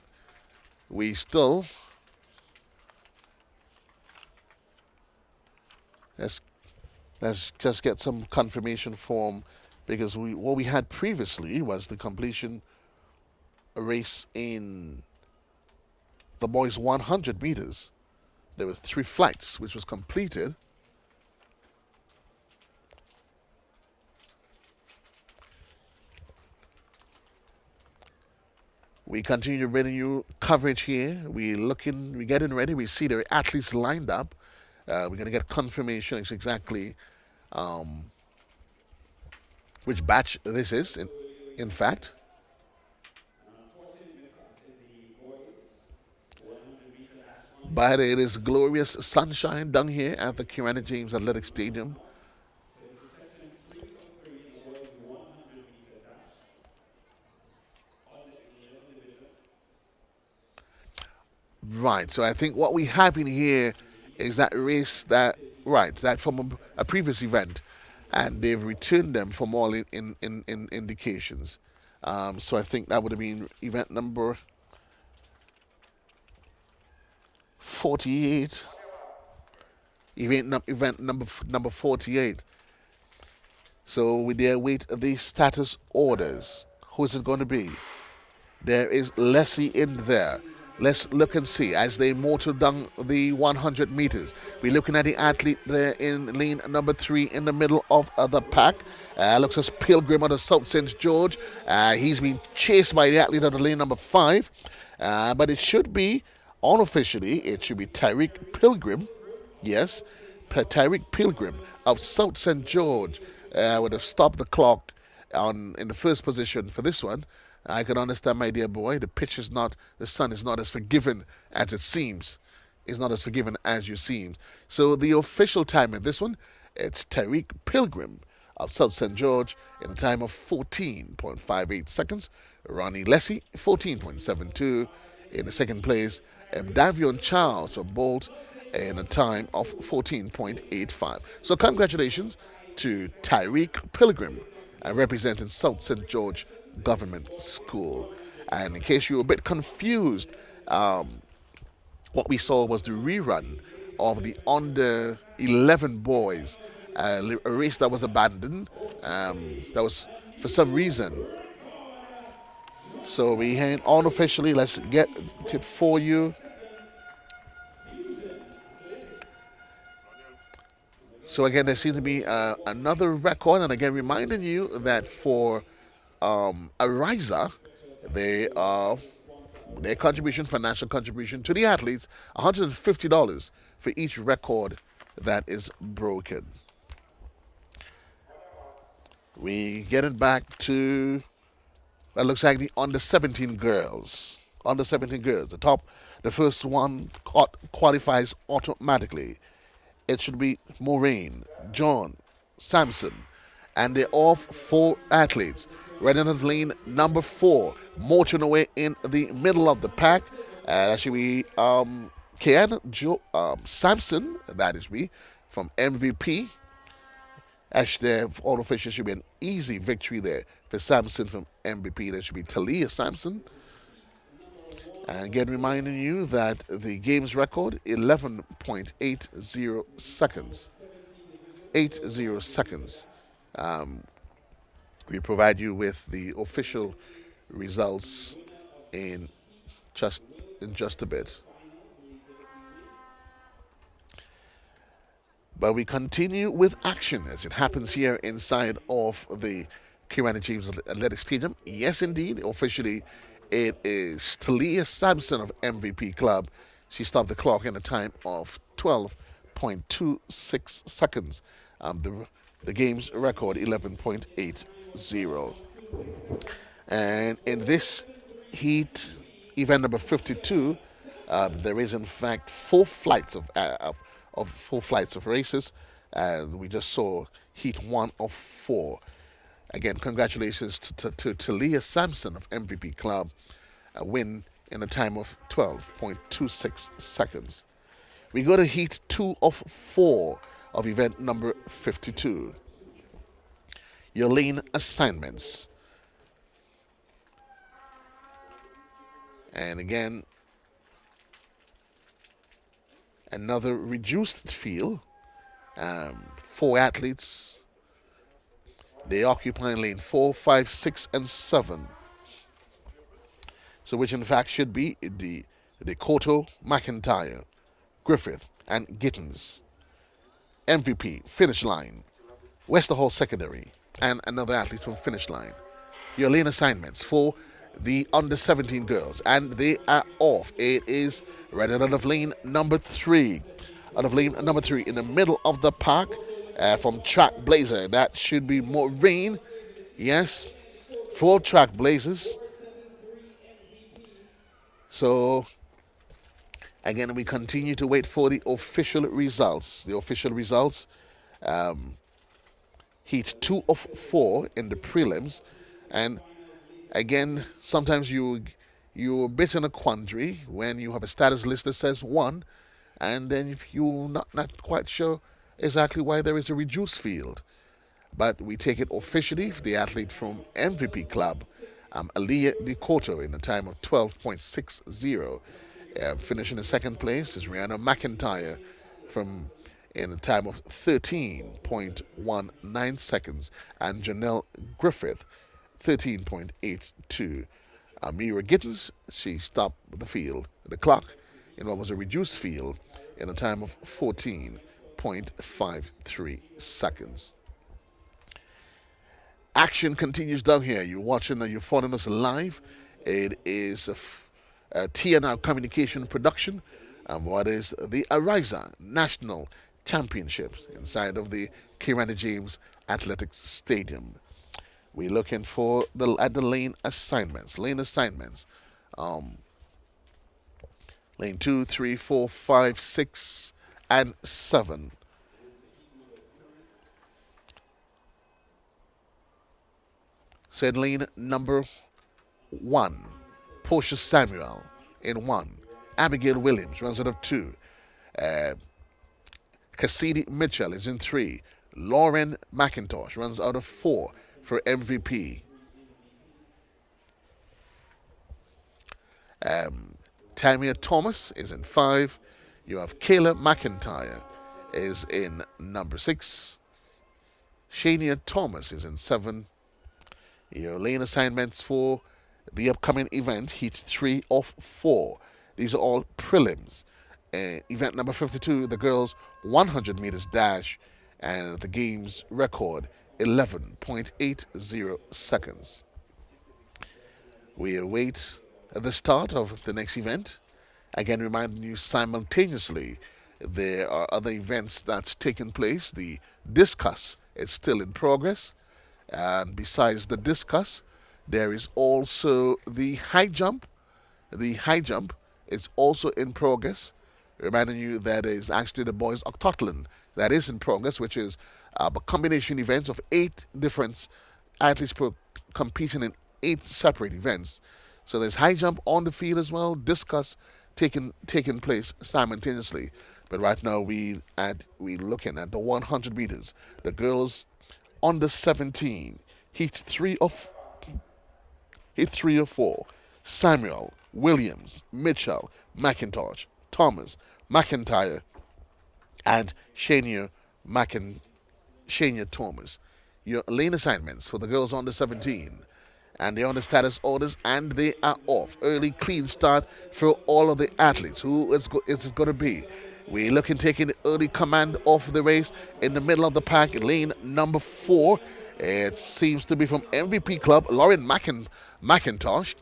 We still, let's just get some confirmation form, because what we had previously was the completion race in the boys 100 meters. There were 3 flights which was completed. We continue bringing you coverage here. We're getting ready. We see the athletes lined up. We're going to get confirmation exactly which batch this is, in fact. But it is glorious sunshine down here at the Grenada James Athletic Stadium. Right, so I think what we have in here is that race that from a previous event, and they've returned them from all in indications. So I think that would have been event number 48. Event number 48. So we await the status orders. Who is it going to be? There is Leslie in there. Let's look and see as they motor down the 100 meters. We're looking at the athlete there in lane number 3 in the middle of the pack. Looks as Pilgrim out of South St. George. He's been chased by the athlete out of lane number 5. But it should be, unofficially, it should be Tyreek Pilgrim. Yes, Tyreek Pilgrim of South St. George would have stopped the clock in the first position for this one. I can understand, my dear boy, the sun is not as forgiving as it seems. It's not as forgiving as you seem. So the official time in this one, it's Tariq Pilgrim of South St. George in a time of 14.58 seconds. Ronnie Lessie, 14.72 in the second place. And Davion Charles of Bolt in a time of 14.85. So congratulations to Tyreek Pilgrim representing South St. George Government School. And in case you were a bit confused, what we saw was the rerun of the under 11 boys, a race that was abandoned. That was for some reason. So we hand unofficially, let's get it for you. So again, there seems to be another record, and again, reminding you that for Ariza, their contribution, financial contribution to the athletes, $150 for each record that is broken. We get it back to, that looks like the under 17 girls. Under 17 girls, the first one qualifies automatically. It should be Maureen, John, Samson, and they're all 4 athletes. Redden lane number 4, motoring away in the middle of the pack. That should be Samson, that is me, from MVP. Actually, for all officials, should be an easy victory there for Samson from MVP. That should be Talia Samson. And again, reminding you that the game's record, 11.80 seconds. 80 seconds. We provide you with the official results in just a bit. But we continue with action as it happens here inside of the Kirana James Athletic Stadium. Yes, indeed, officially it is Talia Sampson of MVP Club. She stopped the clock in a time of 12.26 seconds. The game's record, 11.80. And in this heat, event number 52, there is in fact 4 flights of races. We just saw heat 1 of 4. Again, congratulations to Leah Sampson of MVP Club, a win in a time of 12.26 seconds. We go to heat 2 of 4 of event number 52. Your lane assignments. And again, another reduced field. 4 athletes. They occupy lane 4, 5, 6, and 7. So which in fact should be the Cotto, McIntyre, Griffith, and Gittins. MVP, finish line. Westerhall secondary, and another athlete from finish line. Your lane assignments for the under 17 girls, and they are off. It is right out of lane number 3. Out of lane number 3 in the middle of the park. From Track Blazer, that should be Maureen. Yes, 4 Track Blazers. So, again, we continue to wait for the official results. Heat 2 of 4 in the prelims. And again, sometimes you're a bit in a quandary when you have a status list that says 1, and then if you're not quite sure exactly why there is a reduced field. But we take it officially for the athlete from MVP Club, Aliyah Dikoto, in a time of 12.60. Finishing in second place is Rihanna McIntyre from in a time of 13.19 seconds, and Janelle Griffith 13.82. Amira Gittens, she stopped the clock, in what was a reduced field in a time of 14.53 seconds. Action continues down here. You're watching, you're following us live. It is a TNR Communication production. What is the Ariza National Championships inside of the Kirana James Athletics Stadium. We're looking for the lane assignments. Lane 2, 3, 4, 5, 6, and 7. So in lane number 1, Portia Samuel in 1. Abigail Williams runs out of 2. Cassidy Mitchell is in 3. Lauren McIntosh runs out of 4 for MVP. Tamia Thomas is in 5. You have Kayla McIntyre is in number 6. Shania Thomas is in 7. Your lane assignments for the upcoming event, Heat 3 of 4. These are all prelims. Event number 52, the girls 100 meters dash, and the game's record 11.80 seconds. We await the start of the next event. Again, reminding you simultaneously, there are other events that's taken place. The discus is still in progress. And besides the discus, there is also the high jump. The high jump is also in progress. Reminding you that is actually the boys' octathlon that is in progress, which is a combination events of 8 different athletes competing in 8 separate events. So there's high jump on the field as well, discus taking place simultaneously. But right now we're looking at the 100 meters. The girls under 17, heat 3 of 4. Samuel, Williams, Mitchell, McIntosh, Thomas, McIntyre, and Shania Thomas. Your lane assignments for the girls under 17. And they're on the status orders, and they are off. Early clean start for all of the athletes. Who is it going to be? We're looking taking the early command of the race in the middle of the pack, lane number 4. It seems to be from MVP Club, Lauren McIntosh.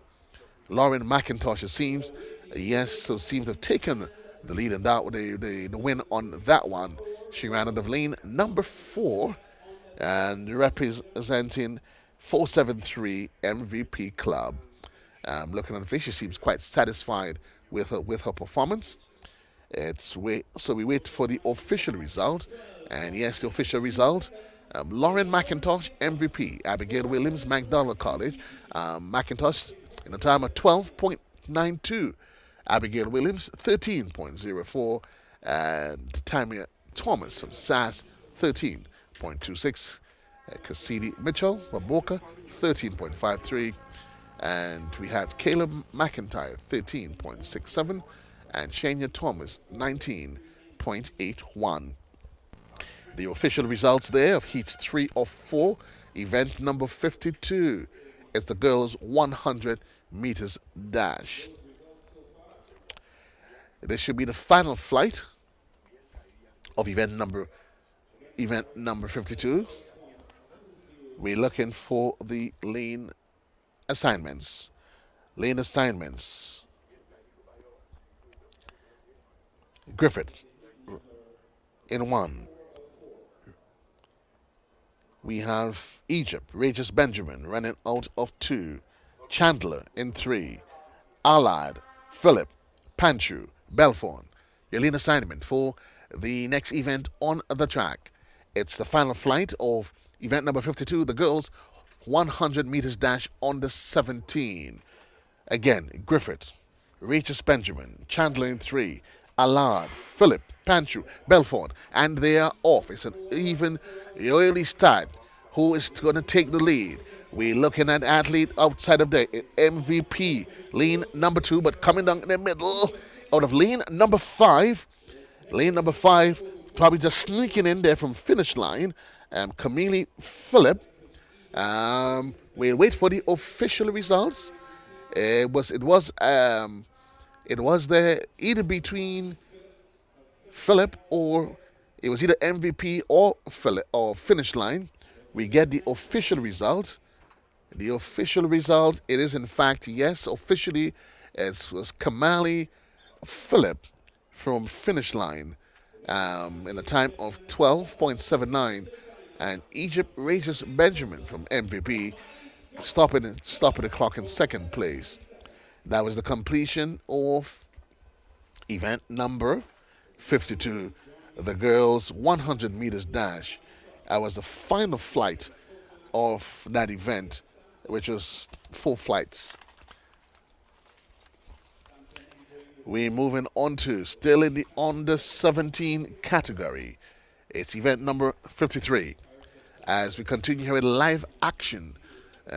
Lauren McIntosh, it seems, seems to have taken the lead and the win on that one. She ran out of lane number 4 and representing 473 MVP Club. Looking at the face, she seems quite satisfied with her performance. So we wait for the official result, and yes, the official result. Lauren McIntosh, MVP. Abigail Williams, McDonald College. McIntosh in a time of 12.92. Abigail Williams, 13.04. And Tamia Thomas from SAS, 13.26. Cassidy Mitchell from Boca, 13.53. And we have Caleb McIntyre, 13.67. And Shania Thomas, 19.81. The official results there of Heat 3 of 4, event number 52, is the girls' 100 meters dash. This should be the final flight of event number 52. We're looking for the lane assignments. Griffith in 1. We have Egypt, Regis Benjamin running out of 2. Chandler in 3. Alad, Philip, Panchu, Belfort. Your lane assignment for the next event on the track. It's the final flight of event number 52, the girls 100 meters dash on the 17. Again, Griffith, Regis Benjamin, Chandler in 3. Allard, Philip, Panchu, Belfort, and they are off. It's an even early start. Who is going to take the lead? We're looking at athlete outside of the MVP, lane number 2, but coming down in the middle out of lane number 5. Lane number 5, probably just sneaking in there from finish line. Camille Phillip. We'll wait for the official results. It was there either between Phillip or it was either MVP or Phillip or finish line. We get the official result. The official result, it is in fact, yes, officially, it was Kamali Phillip from finish line in a time of 12.79, and Egypt Regis Benjamin from MVP stopping the clock in second place. That was the completion of event number 52, the girls 100 meters dash. That was the final flight of that event, which was 4 flights. We're moving on to still in the under 17 category. It's event number 53. As we continue here with live action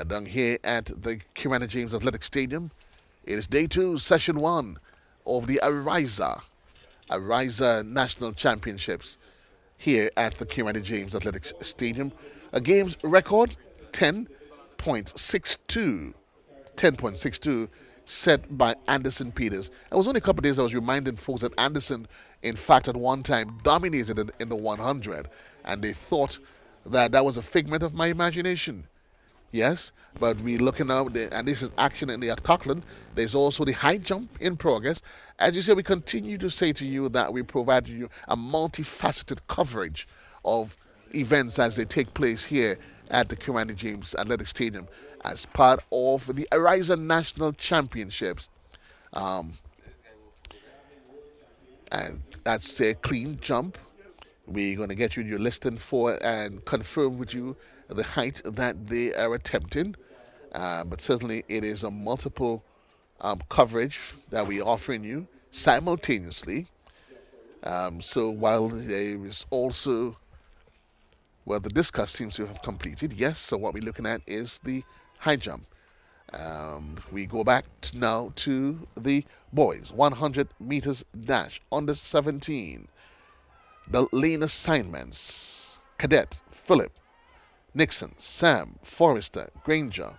down here at the Grenada James Athletic Stadium, it is day 2, session 1 of the Ariza National Championships here at the Grenada James Athletic Stadium. A game's record 10.62 set by Anderson Peters. It was only a couple of days I was reminding folks that Anderson, in fact, at one time dominated in the 100, and they thought that was a figment of my imagination. Yes, but we're looking now, and this is action in the Ataclan. There's also the high jump in progress. As you say, we continue to say to you that we provide you a multifaceted coverage of events as they take place here at the Grenada James Athletic Stadium as part of the Ariza National Championships. And that's a clean jump. We're going to get you your listing for and confirm with you the height that they are attempting. But certainly it is a multiple coverage that we're offering you simultaneously. So while there is also, well, the discus seems to have completed, yes, so what we're looking at is the high jump. We go back now to the boys, 100 meters dash, under 17. The lane assignments: Cadet, Phillip, Nixon, Sam, Forrester, Granger.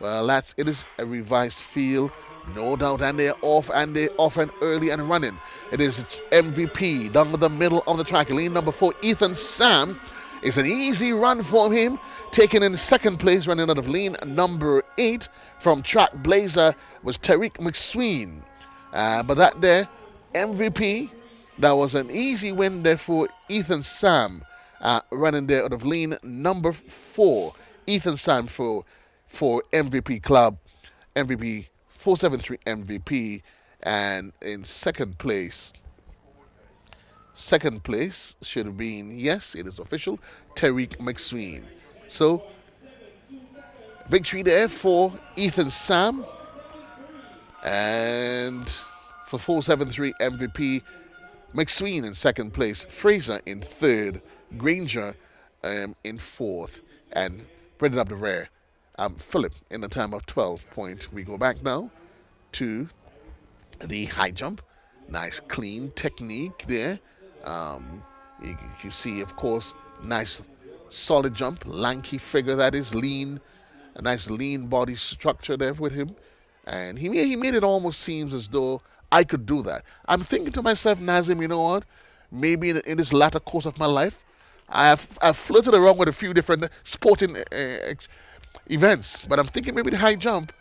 Well, it is a revised field, no doubt, and they're off and early and running. It is MVP down the middle of the track. Lane number 4, Ethan Sam. It's an easy run for him, taken in second place, running out of lane number 8 from Track Blazer was Tariq McSween. But that there, MVP, that was an easy win there for Ethan Sam, running there out of lane number 4. Ethan Sam for MVP Club, MVP 473 MVP, and in second place should have been, yes, it is official, Tariq McSween. So, victory there for Ethan Sam, and for 473 MVP, McSween in second place, Fraser in third, Granger in fourth, and bringing up the rear, Phillip in the time of 12 point. We go back now to the high jump. Nice clean technique there. You see, of course, nice solid jump, lanky figure that is, lean, a nice lean body structure there with him. And he made it almost seems as though I could do that. I'm thinking to myself, Nazim, you know what? Maybe in this latter course of my life, I've flirted around with a few different sporting events, but I'm thinking maybe the high jump.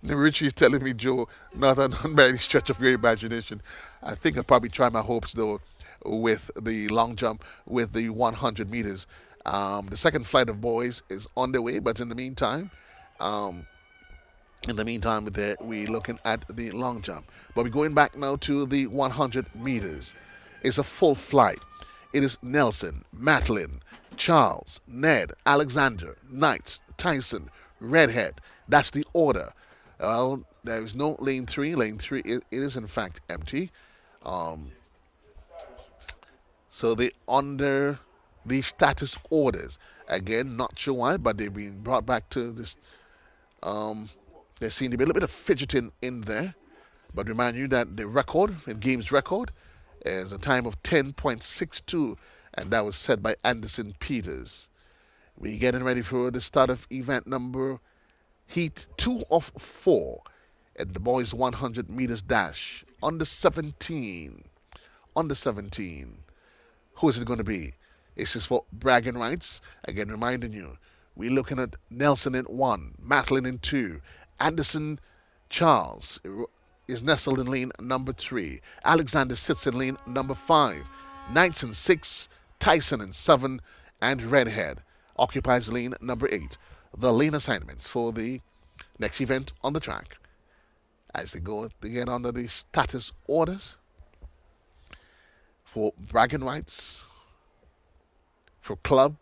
Richie is telling me, Joe, not by any stretch of your imagination. I think I'll probably try my hopes, though, with the long jump, with the 100 meters. The second flight of boys is on the way, but in the meantime, we're looking at the long jump. But we're going back now to the 100 meters. It's a full flight. It is Nelson, Madeline, Charles, Ned, Alexander, Knight, Tyson, Redhead. That's the order. Well, there is no lane 3. Lane 3, it is in fact empty. So they under the status orders. Again, not sure why, but they've been brought back to this. There seems to be a little bit of fidgeting in there. But remind you that the record, the game's record, is a time of 10.62, and that was set by Anderson Peters. We're getting ready for the start of event number heat 2 of 4 at the boys 100 meters dash. Under 17. Under 17. Who is it going to be? This is for bragging rights. Again, reminding you, we're looking at Nelson in 1, Madeline in 2, Anderson Charles is nestled in lane number 3. Alexander sits in lane number 5. Knights in 6, Tyson in 7, and Redhead occupies lane number 8. The lane assignments for the next event on the track. As they go to get under the status orders for bragging rights, for club,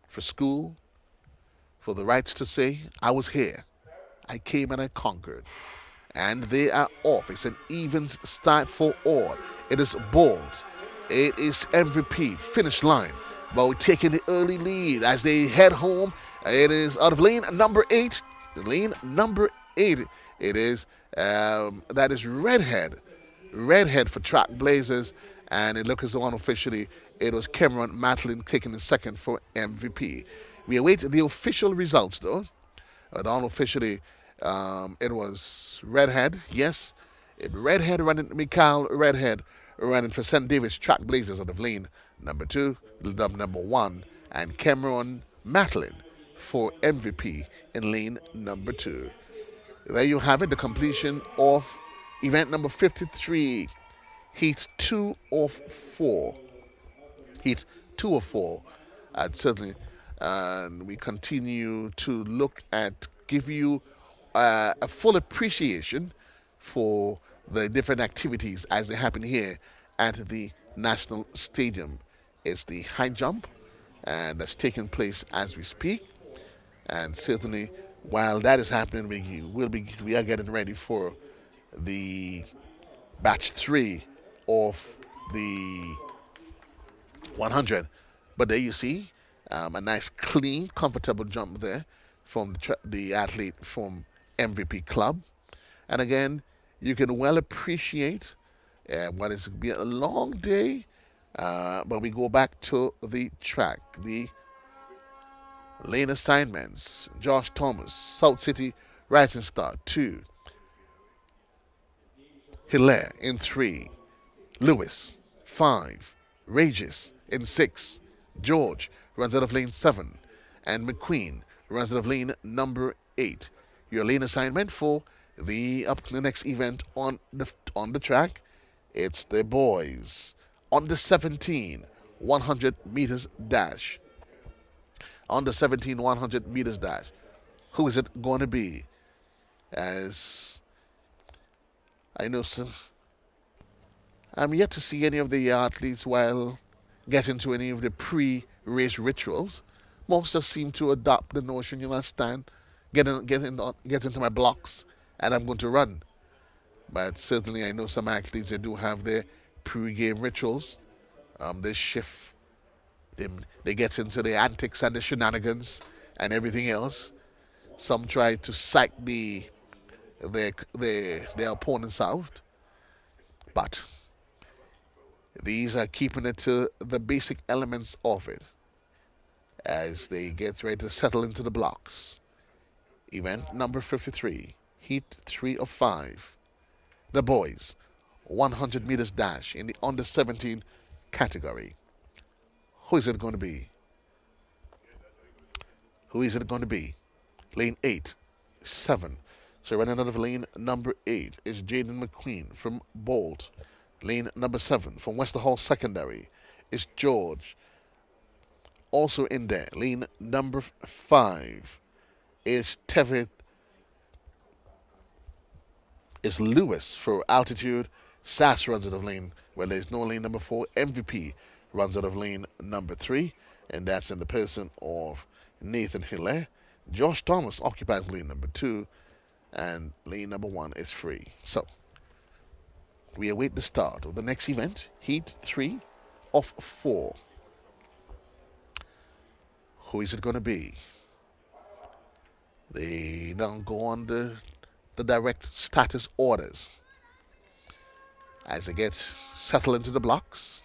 for school, for the rights to say, I was here, I came and I conquered. And they are off. It's an even start for all. It is bold. It is MVP, finish line. But we're taking the early lead as they head home. It is out of lane number 8. Lane number 8. It is, that is Redhead. Redhead for Track Blazers. And it looks as though unofficially it was Cameron Matlin taking the second for MVP. We await the official results though. Unofficially, it was Redhead, yes. Redhead running, Mikhail Redhead running for St. David's Track Blazers out of lane number 2, number 1, and Cameron Matlin for MVP in lane number 2. There you have it, the completion of event number 53, heat 2 of 4. Heat 2 of 4. And certainly, we continue to look at, give you a full appreciation for the different activities as they happen here at the National Stadium. It's the high jump, and that's taking place as we speak. And certainly, while that is happening, we are getting ready for the batch 3 of the 100. But there you see a nice, clean, comfortable jump there from the athlete from MVP Club. And again, you can well appreciate what is going to be a long day, but we go back to the track. The lane assignments: Josh Thomas, South City Rising Star 2, Hilaire in 3, Lewis 5, Regis in 6, George runs out of lane 7, and McQueen runs out of lane number 8. Your lane assignment for the next event on the track, it's the boys on the 17 100 meters dash. On the 17 100 meters dash, who is it going to be? As I know, sir, I'm yet to see any of the athletes while getting to any of the pre-race rituals. Most just seem to adopt the notion, you understand, get into my blocks and I'm going to run. But certainly I know some athletes, they do have their pre-game rituals. They shift, they get into the antics and the shenanigans and everything else. Some try to psych their opponents out. But these are keeping it to the basic elements of it as they get ready to settle into the blocks. Event number 53, heat 3 of 5. The boys, 100 meters dash in the under 17 category. Who is it going to be? Who is it going to be? Lane 8, 7. So running out of lane number 8 is Jaden McQueen from Bolt. Lane number 7 from Westerhall Secondary is George. Also in there, lane number 5 is Tevitt, is Lewis for Altitude. Sass runs out of lane where there's no lane number 4. MVP runs out of lane number 3, and that's in the person of Nathan Hilaire. Josh Thomas occupies lane number 2, and lane number 1 is free. So, we await the start of the next event, heat 3 of 4. Who is it going to be? They don't go on the direct status orders. as they get settled into the blocks,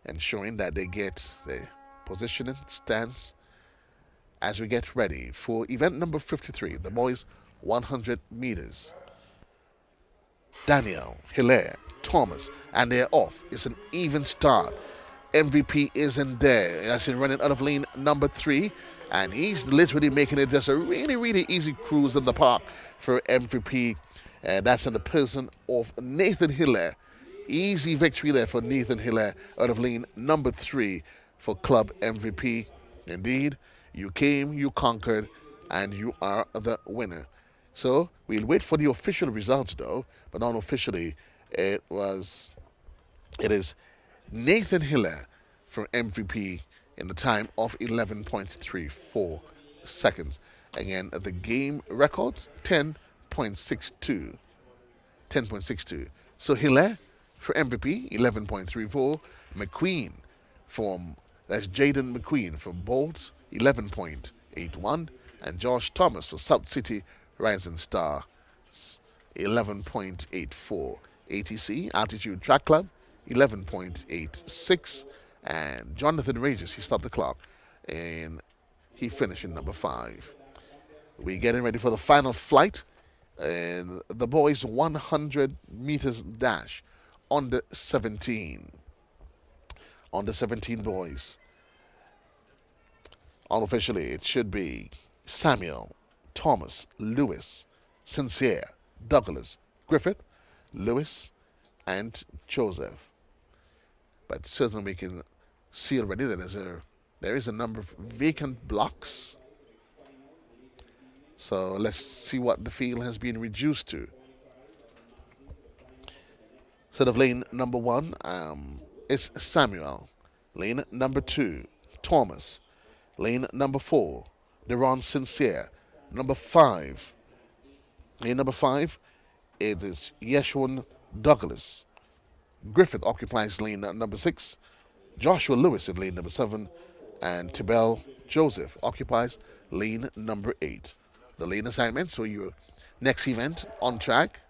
ensuring that they get the positioning stance as we get ready for event number 53, the boys 100 meters. Daniel, Hilaire, Thomas, and they're off. It's an even start. MVP isn't there. As in running out of lane number 3, and he's literally making it just a really, really easy cruise in the park for MVP. And that's in the person of Nathan Hilaire. Easy victory there for Nathan Hilaire out of lane number 3 for club MVP. Indeed, you came, you conquered, and you are the winner. So we'll wait for the official results though, but unofficially it is Nathan Hilaire for MVP in the time of 11.34 seconds. Again, the game record 10.62. 10.62. So Hilaire for MVP 11.34. McQueen that's Jaden McQueen from Bolt 11.81, and Josh Thomas for South City Rising Star 11.84. ATC Altitude Track Club 11.86, and Jonathan Regis, he stopped the clock and he finished in number 5. We're getting ready for the final flight, and the boys 100 meters dash on the 17. On the 17 boys. Unofficially, it should be Samuel, Thomas, Lewis, Sincere, Douglas, Griffith, Lewis, and Joseph. But certainly we can see already that there is a number of vacant blocks. So let's see what the field has been reduced to. Instead of lane number 1 is Samuel. Lane number 2, Thomas. Lane number 4, Deron Sincere. Number 5. Lane number 5, it is Yeshua Douglas. Griffith occupies lane number 6. Joshua Lewis in lane number 7. And Tibel Joseph occupies lane number 8. The lane assignments for your next event on track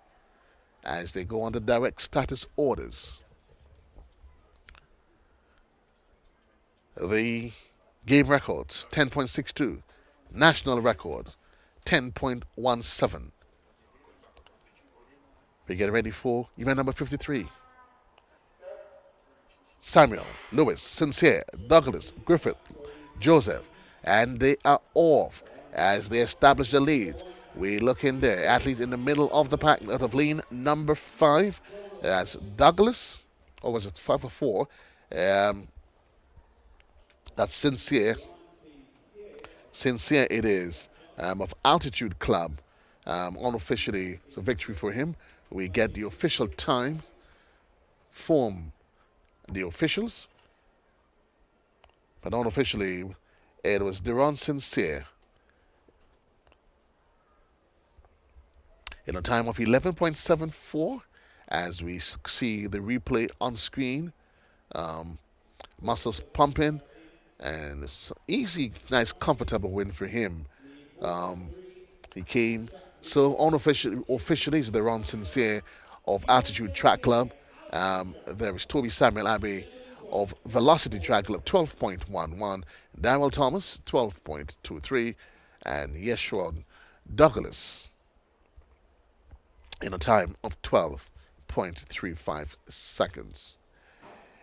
as they go on the direct status orders. The game records 10.62. National records 10.17. We get ready for event number 53. Samuel, Lewis, Sincere, Douglas, Griffith, Joseph, and they are off as they establish the lead. We look in there, athlete in the middle of the pack out of lane number 5. That's Douglas, or was it 5 or 4? That's Sincere. Sincere it is, of Altitude Club. Unofficially, it's a victory for him. We get the official time from the officials, but unofficially it was Deron Sincere in a time of 11.74 as we see the replay on screen. Muscles pumping, and it's easy, nice, comfortable win for him. He came so unofficially, officially is Deron Sincere of Altitude Track Club. There is Toby Samuel Abbey of Velocity Track Club 12.11, Darrell Thomas 12.23, and Yeshua Douglas in a time of 12.35 seconds.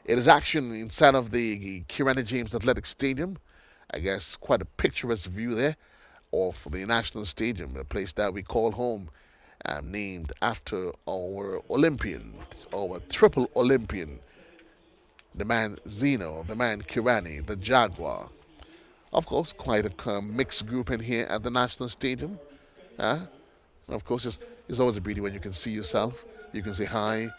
It is action inside of the Kirani James Athletic Stadium. I guess quite a picturesque view there of the National Stadium, a place that we call home, named after our Olympian, our triple Olympian, the man Zeno, the man Kirani, the Jaguar. Of course, quite a mixed group in here at the National Stadium. Of course, it's always a beauty when you can see yourself. You can say hi.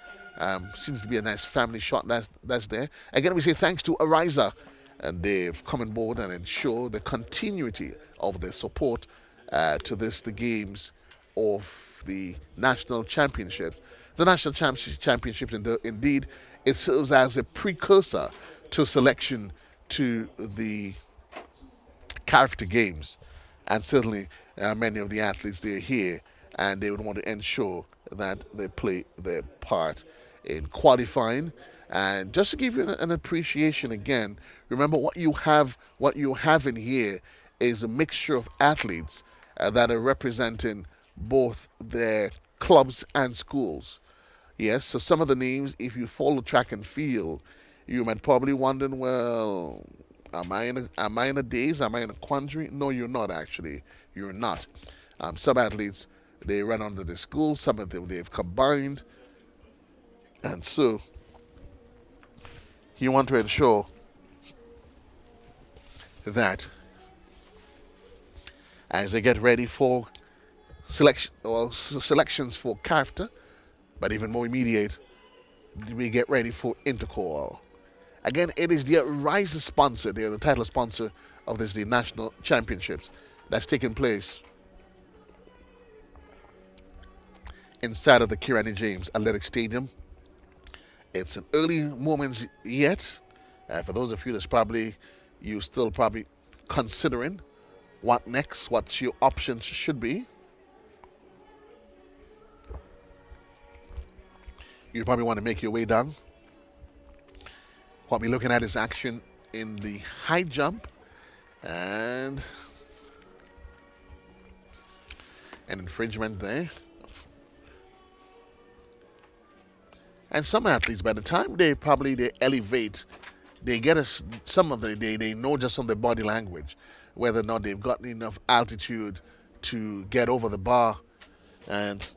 Seems to be a nice family shot that's there. Again, we say thanks to Ariza, and they've come on board and ensure the continuity of their support to the games of the national championships. The national championships, indeed, it serves as a precursor to selection to the character games, and certainly many of the athletes, they're here and they would want to ensure that they play their part in qualifying. And just to give you an appreciation again, remember what you have in here is a mixture of athletes that are representing both their clubs and schools. Yes, so some of the names, if you follow track and field, you might probably wondering, well, am I in a daze? Am I in a quandary? No, you're not actually. You're not. Some athletes they run under the school. Some of them they've combined, and so you want to ensure that as they get ready for selections for character, but even more immediate, we get ready for intercore. Again, it is the Ariza sponsor. They are the title sponsor of the national championships that's taking place inside of the Kirani James Athletic Stadium. It's an early moment yet. For those of you that's probably you still probably considering what next, what your options should be. You probably want to make your way down. What we're looking at is action in the high jump and an infringement there. And some athletes, by the time they elevate, they get some of they know just from their body language whether or not they've gotten enough altitude to get over the bar, and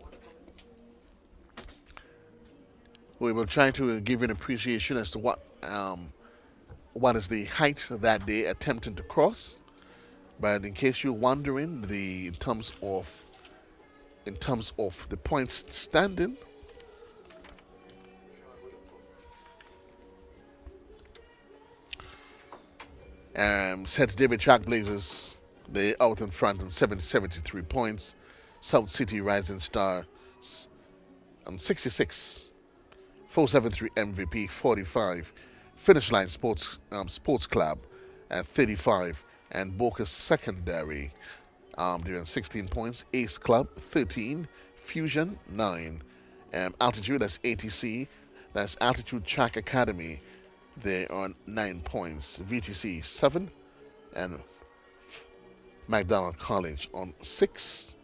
we will try to give you an appreciation as to what is the height that they're attempting to cross. But in case you're wondering, in terms of the points standing, St. David Trailblazers, they out in front on 73 points. South City Rising Star on 66. 473 MVP 45. Finish Line Sports Club at 35. And Boca Secondary doing 16 points. Ace Club 13. Fusion 9. Altitude, that's ATC. That's Altitude Track Academy. They're on 9 points. VTC 7. And McDonald College on 6.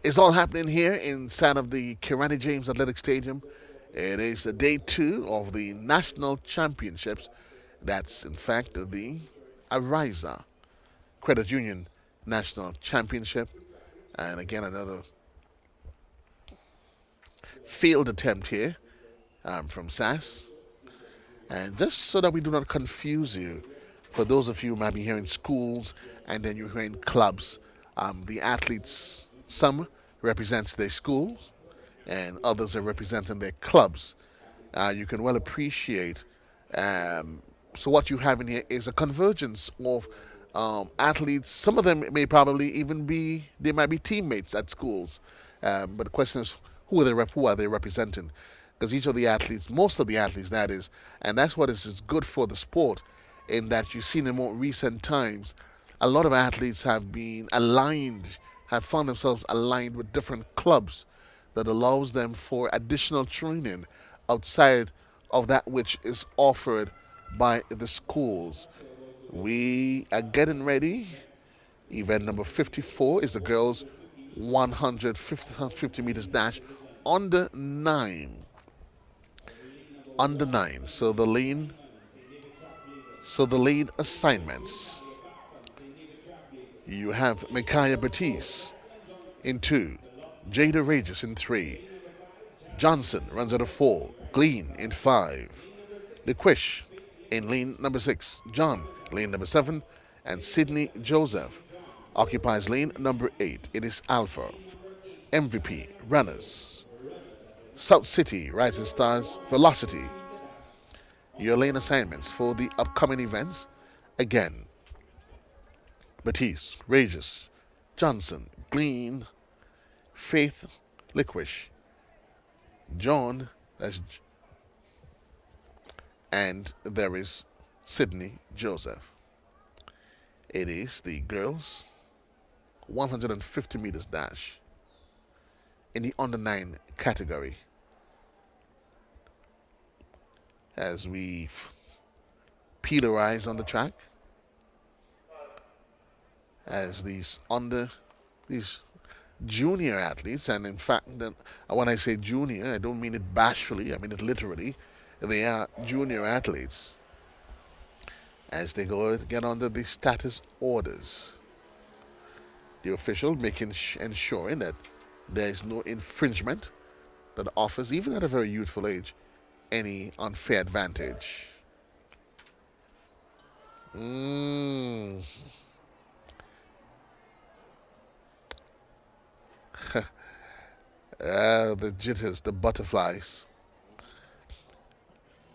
It's all happening here inside of the Kirani James Athletic Stadium. It is the day 2 of the national championships. That's in fact the Ariza Credit Union National Championship. And again, another failed attempt here from SAS. And just so that we do not confuse you, for those of you who might be hearing schools and then you're hearing clubs, the athletes, some represent their schools and others are representing their clubs. You can well appreciate. So what you have in here is a convergence of athletes. Some of them may probably even they might be teammates at schools. But the question is, who are they representing? Because each of the athletes, most of the athletes that is, and that's what is good for the sport, in that you've seen in more recent times, a lot of athletes have been aligned, have found themselves aligned with different clubs that allows them for additional training outside of that which is offered by the schools. We are getting ready. Event number 54 is the girls 150 meters dash under 9. Under 9. So the lane assignments. You have Micaiah Batiste in 2. Jada Regis in 3. Johnson runs out of 4. Glean in 5. DeQuish in lane number 6. John, lane number 7. And Sydney Joseph occupies lane number 8. It is Alpha. MVP, runners. South City, Rising Stars, Velocity. Your lane assignments for the upcoming events. Again, Batiste, Regis, Johnson, Glean, Faith, Liquish, John, and there is Sydney Joseph. It is the girls 150 meters dash in the under 9 category. As we peel our eyes on the track, as these junior athletes, and in fact, when I say junior, I don't mean it bashfully, I mean it literally. They are junior athletes as they go get under the status orders. The official ensuring that there is no infringement that offers, even at a very youthful age, any unfair advantage. The jitters, the butterflies.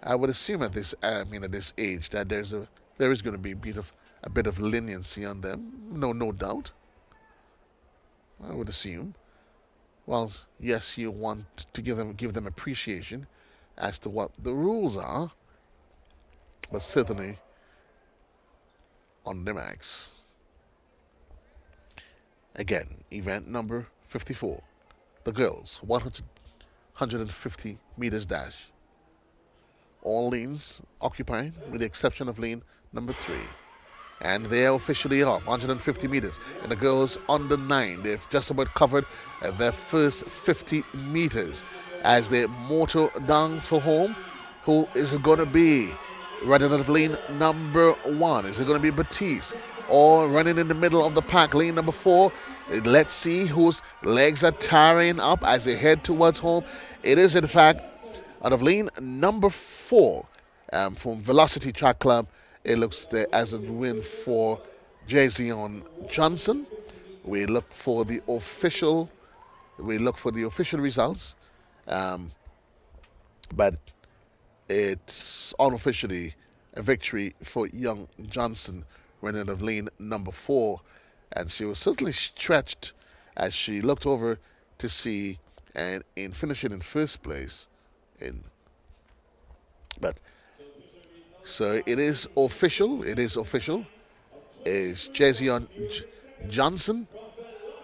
I would assume at this, at this age, that there is going to be a bit of leniency on them. No doubt. I would assume. Well, yes, you want to give them appreciation as to what the rules are, but certainly on the max. Again, event number 54, the girls 150 meters dash. All lanes occupied, with the exception of lane number 3. And they're officially off 150 meters. And the girls under 9, they've just about covered their first 50 meters as they motor down for home. Who is it going to be? Running out of lane number 1. Is it going to be Batiste? Or running in the middle of the pack, lane number 4? Let's see whose legs are tiring up as they head towards home. It is, in fact, out of lane number 4 from Velocity Track Club. It looks there as a win for Jason Johnson. We look for the official results, but it's unofficially a victory for young Johnson running out of lane number 4, and she was certainly stretched as she looked over to see, and in finishing in first place. So it is official. Is Jason Johnson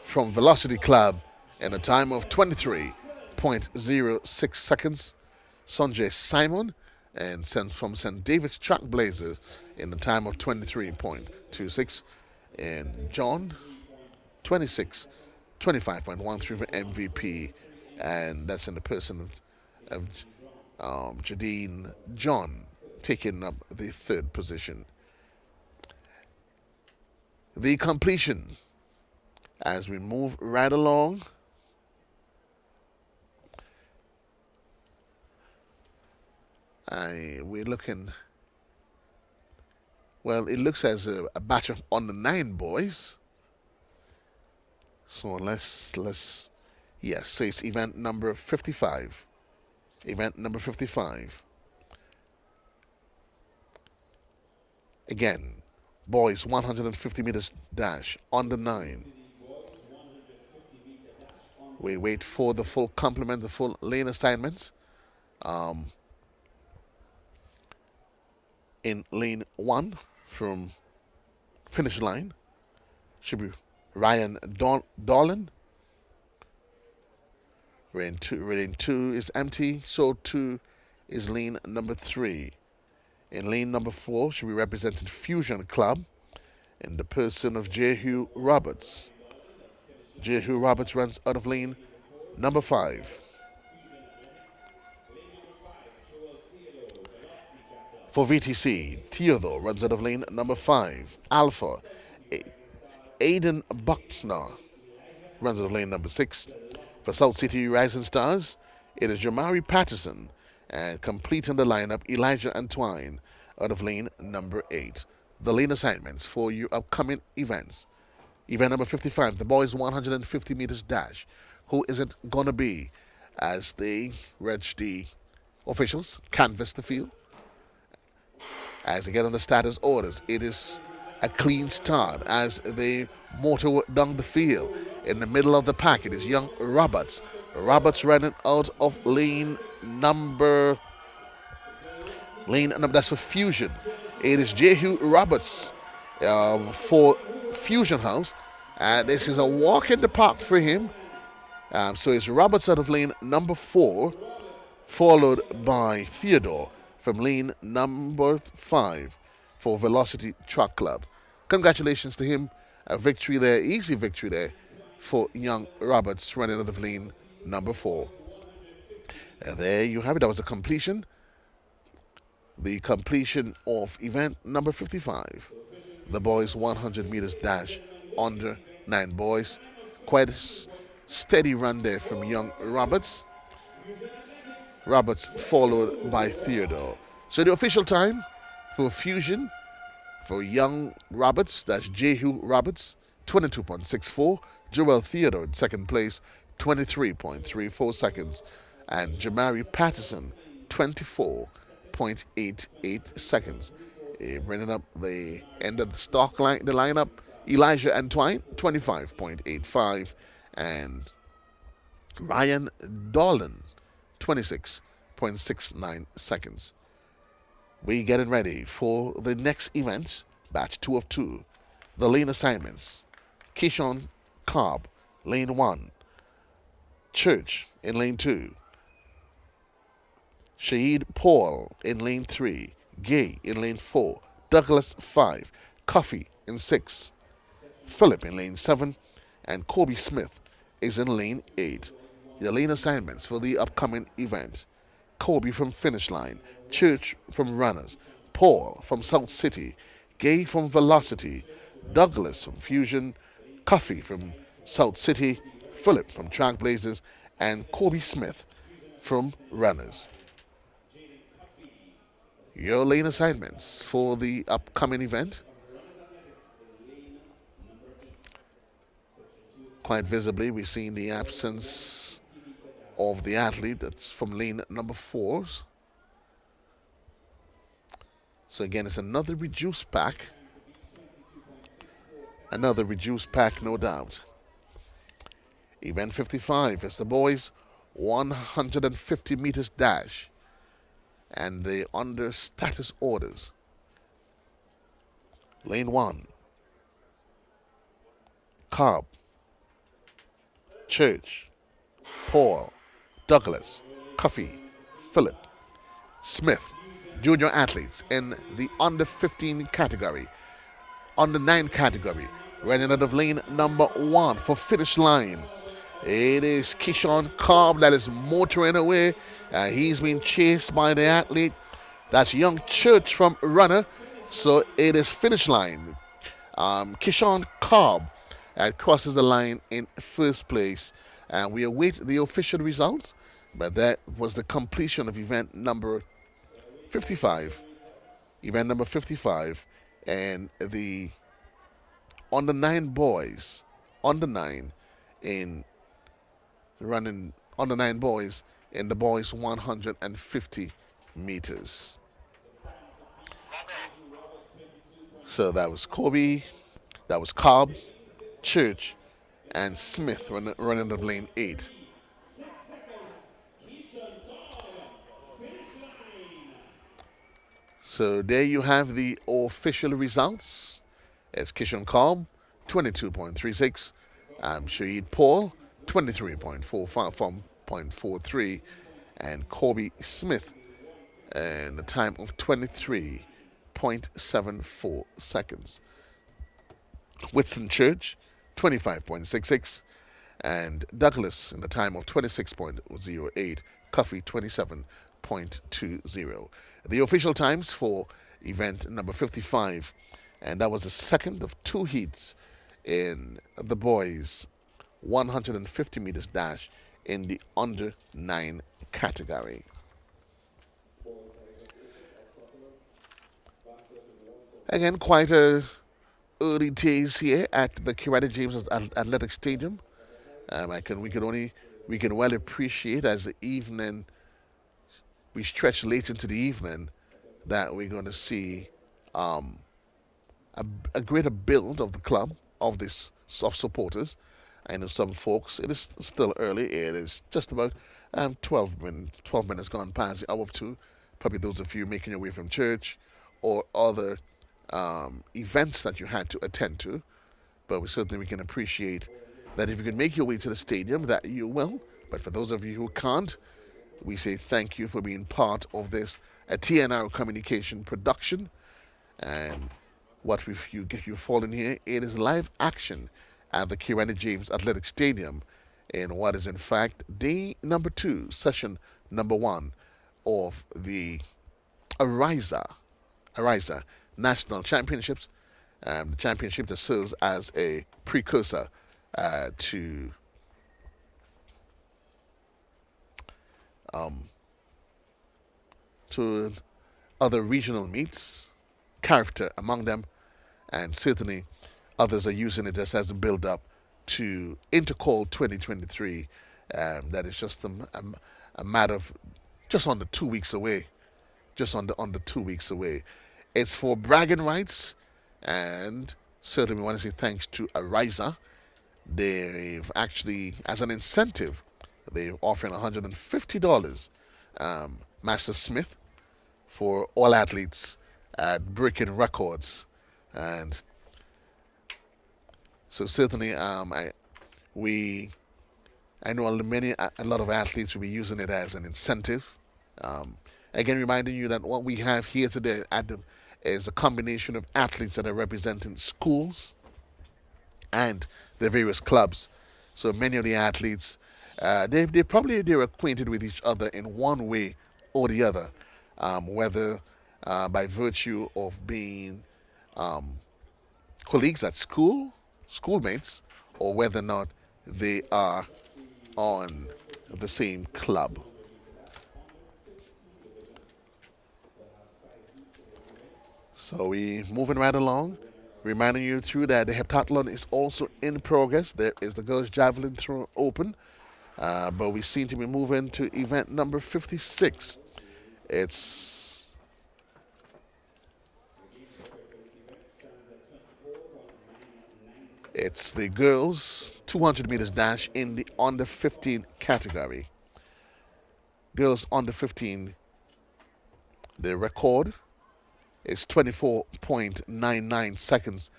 from Velocity Club in a time of 23.06 seconds. Sanjay Simon and from St. David's Trailblazers in the time of 23.26. And John, 25.13 for MVP. And that's in the person of Jadine John, taking up the 3rd position. The completion, as we move right along, we're looking, well, it looks as a batch of under 9 boys. So let's say it's event number 55. Event number 55. Again, boys 150 meters dash, under 9. We wait for the full complement, the full lane assignments. In lane 1 from finish line should be Ryan Dolan. Lane 2 is empty, so 2 is lane number 3. In lane number 4 should be represented Fusion Club in the person of Jehu Roberts. Jehu Roberts runs out of lane number 5. For VTC, Theodore runs out of lane number 5. Alpha, Aiden Buckner runs out of lane number 6. For South City Rising Stars, it is Jamari Patterson, and completing the lineup, Elijah Antwine out of lane number 8. The lane assignments for your upcoming events. Event number 55, the boys 150 meters dash. Who is it going to be as the officials canvass the field? As they get on the status orders, it is a clean start as they motor down the field. In the middle of the pack, it is young Roberts. Roberts running out of lane number, that's for Fusion. It is Jehu Roberts for Fusion House. This is a walk in the park for him. So it's Roberts out of lane number 4, followed by Theodore from lane number 5 for Velocity Truck Club. Congratulations to him. A victory there, easy victory there for young Roberts running out of lane number 4. And there you have it. That was a completion. The completion of event number 55. The boys 100 meters dash under 9 boys. Quite a steady run there from young Roberts. Roberts followed by Theodore. So the official time for Fusion for young Roberts, that's Jehu Roberts, 22.64. Joel Theodore in second place, 23.34 seconds. And Jamari Patterson, 24.88 seconds. Bringing up the end of the lineup, Elijah Antwine, 25.85. And Ryan Dolan, 26.69 seconds. We getting ready for the next event, batch 2 of 2. The lane assignments. Kishon Cobb, lane 1. Church in lane 2. Shahid Paul in lane 3. Gay in lane 4. Douglas 5. Coffee in 6. Philip in lane 7. And Kobe Smith is in lane 8. The lane assignments for the upcoming event. Kobe from Finish Line. Church from Runners. Paul from South City. Gay from Velocity. Douglas from Fusion. Coffee from South City. Philip from Trailblazers. And Kobe Smith from Runners. Your lane assignments for the upcoming event. Quite visibly, we've seen the absence of the athlete that's from lane number 4. So again, it's another reduced pack. Another reduced pack, no doubt. Event 55 is the boys 150 meters dash. And they under status orders. Lane 1. Cobb. Church. Paul. Douglas. Coffey. Phillip. Smith. Junior athletes in the under 15 category. Under 9 category. Running out of lane number 1 for Finish Line. It is Kishon Cobb that is motoring away. He's being chased by the athlete. That's young Church from Runner. So it is Finish Line. Kishon Cobb crosses the line in first place. And we await the official results. But that was the completion of event number 55. Event number 55. And the under 9 boys. Under 9 in running under 9 boys in the boys 150 meters. So that was Kobe, that was Cobb, Church, and Smith running the lane 8. So there you have the official results. It's Kishon Cobb, 22.36. Shahid Paul, 23.43, and Kobe Smith, and the time of 23.74 seconds. Whitson Church, 25.66, and Douglas in the time of 26.08. Coffey, 27.20. The official times for event number 55, and that was the second of 2 heats in the boys 150 meters dash in the under 9 category. Again, quite a early days here at the Kirata James Athletic Stadium. We can well appreciate as the evening we stretch late into the evening that we're going to see a greater build of the club, of this of supporters. I know some folks, it is still early. It is just about 12 minutes gone past the hour of 2. Probably those of you making your way from church or other events that you had to attend to. But we can appreciate that if you can make your way to the stadium, that you will. But for those of you who can't, we say thank you for being part of this a TNR communication production. And what you've fallen here, it is live action at the Kirani James Athletic Stadium in what is in fact day number 2, session number 1 of the Ariza National Championships. The championship that serves as a precursor to um, to other regional meets, character among them, and certainly others are using it just as a build up to Intercall 2023. That is just a matter of just under 2 weeks away. Just under 2 weeks away. It's for bragging rights, and certainly we want to say thanks to Ariza. They've actually, as an incentive, they're offering $150 Master Smith for all athletes at breaking records. And so certainly I know a lot of athletes will be using it as an incentive. Again, reminding you that what we have here today is a combination of athletes that are representing schools and the various clubs. So many of the athletes, they're acquainted with each other in one way or the other, whether by virtue of being colleagues at school, schoolmates, or whether or not they are on the same club. So we moving right along, reminding you too that the heptathlon is also in progress. There is the girls' javelin throw open, but we seem to be moving to event number 56. It's the girls 200 meters dash in the under 15 category. Girls under 15, the record is 24.99 seconds,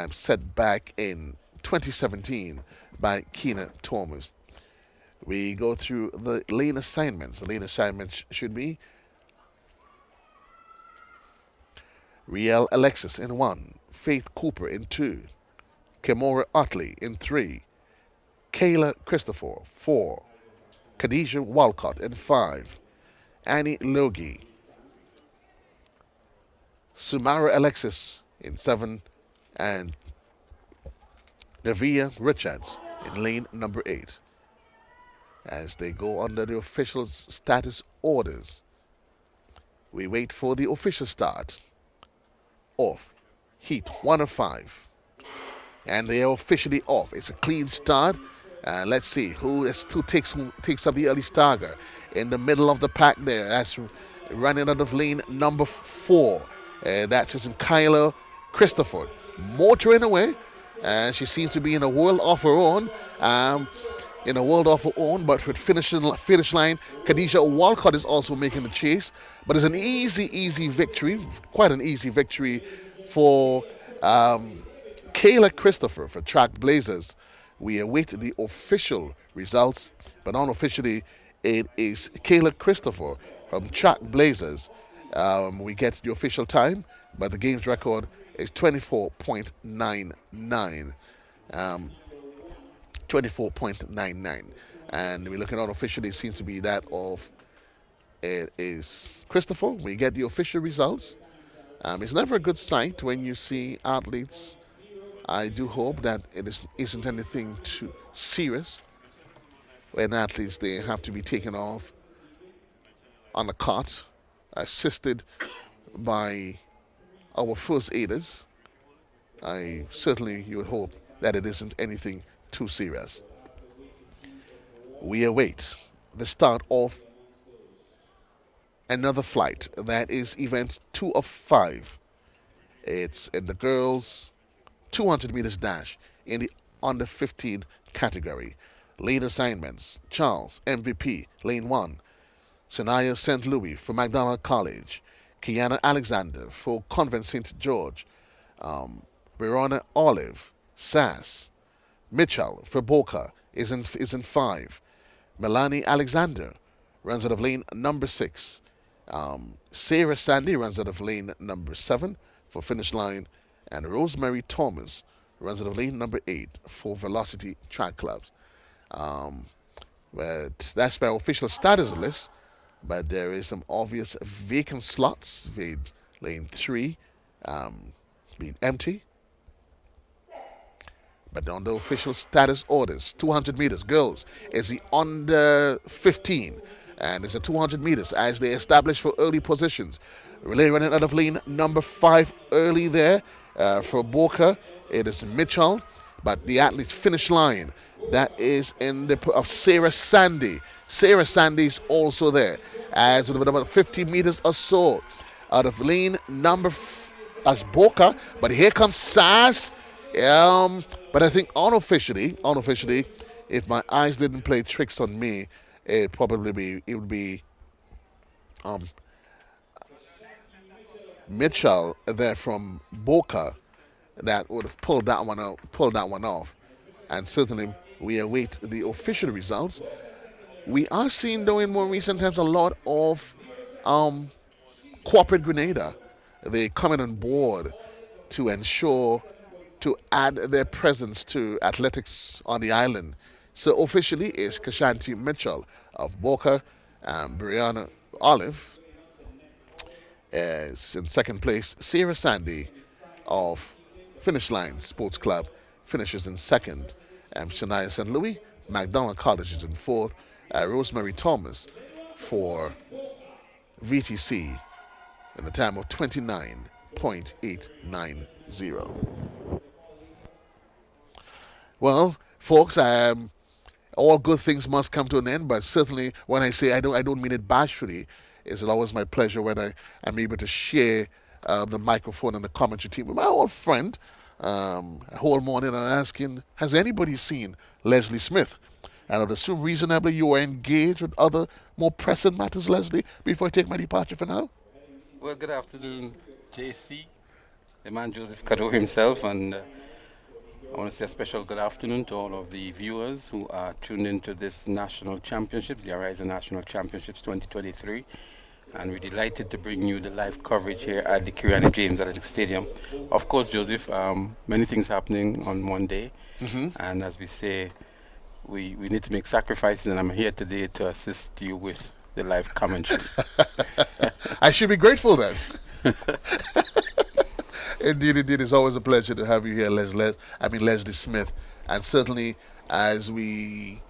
set back in 2017 by Keena Thomas. We go through the lane assignments. The lane assignments should be Riel Alexis in 1, Faith Cooper in 2, Kimora Utley in 3, Kayla Christopher 4, Khadijah Walcott in 5, Annie Logie, Sumara Alexis in 7, and Davia Richards in lane number 8. As they go under the official status orders, we wait for the official start of Heat 1 of 5. And they are officially off. It's a clean start. Let's see who takes up the early starter. In the middle of the pack there, that's running out of lane number 4. That's Kyla Christopher. Motoring away. She seems to be in a world of her own. But with finish line, Khadijah Walcott is also making the chase. But it's an easy victory, quite an easy victory for Kayla Christopher for Track Blazers. We await the official results, but unofficially, it is Kayla Christopher from Track Blazers. We get the official time, but the game's record is 24.99. 24.99. And we're looking at unofficially, it seems to be that of it is Christopher. We get the official results. It's never a good sight when you see athletes. I do hope that isn't anything too serious. When athletes, they have to be taken off on a cot, assisted by our first aiders. You would hope that it isn't anything too serious. We await the start of another flight. That is event 2 of 5. It's in the girls 200 meters dash in the under 15 category. Lane assignments: Charles, MVP, lane 1. Sanaya St. Louis for McDonald College. Kiana Alexander for Convent St. George. Verona Olive, SAS. Mitchell for Boca is in 5. Melanie Alexander runs out of lane number 6. Sarah Sandy runs out of lane number 7 for finish line. And Rosemary Thomas runs out of lane number 8 for Velocity Track Clubs. Um, but that's my official status list. But there is some obvious vacant slots with lane 3 being empty. But on the official status orders, 200 meters, girls, is the under 15. And it's a 200 meters as they establish for early positions. Relay running out of lane number 5 early there for Boca. It is Mitchell, but the athlete finish line, that is in the of Sarah Sandy. Sarah Sandy is also there as with about 50 meters or so out of lane number as Boca. But here comes Sass. But I think unofficially, if my eyes didn't play tricks on me, it would be Mitchell there from Boca that would have pulled that one off. And certainly we await the official results. We are seeing, though, in more recent times, a lot of corporate Grenada. They coming on board to ensure to add their presence to athletics on the island. So officially it's Kashanti Mitchell of Boca, and Brianna Olive is in second place. Sarah Sandy of Finish Line Sports Club finishes in second. Shania St. Louis, McDonald College is in fourth. Rosemary Thomas for VTC in the time of 29.890. Well, folks, all good things must come to an end, but certainly when I say I don't mean it bashfully. It's always my pleasure when I'm able to share the microphone and the commentary team with my old friend. A whole morning I'm asking, has anybody seen Leslie Smith? And I'd assume reasonably you are engaged with other more pressing matters, Leslie, before I take my departure for now. Well, good afternoon, JC, the man Joseph Cado himself, and I want to say a special good afternoon to all of the viewers who are tuned into this national championships, the Ariza National Championships 2023. And we're delighted to bring you the live coverage here at the Kiriani James Athletic Stadium. Of course, Joseph, many things happening on one day. And as we say, we need to make sacrifices, and I'm here today to assist you with the live commentary. I should be grateful then. Indeed, it's always a pleasure to have you here, Leslie Smith. And certainly, as we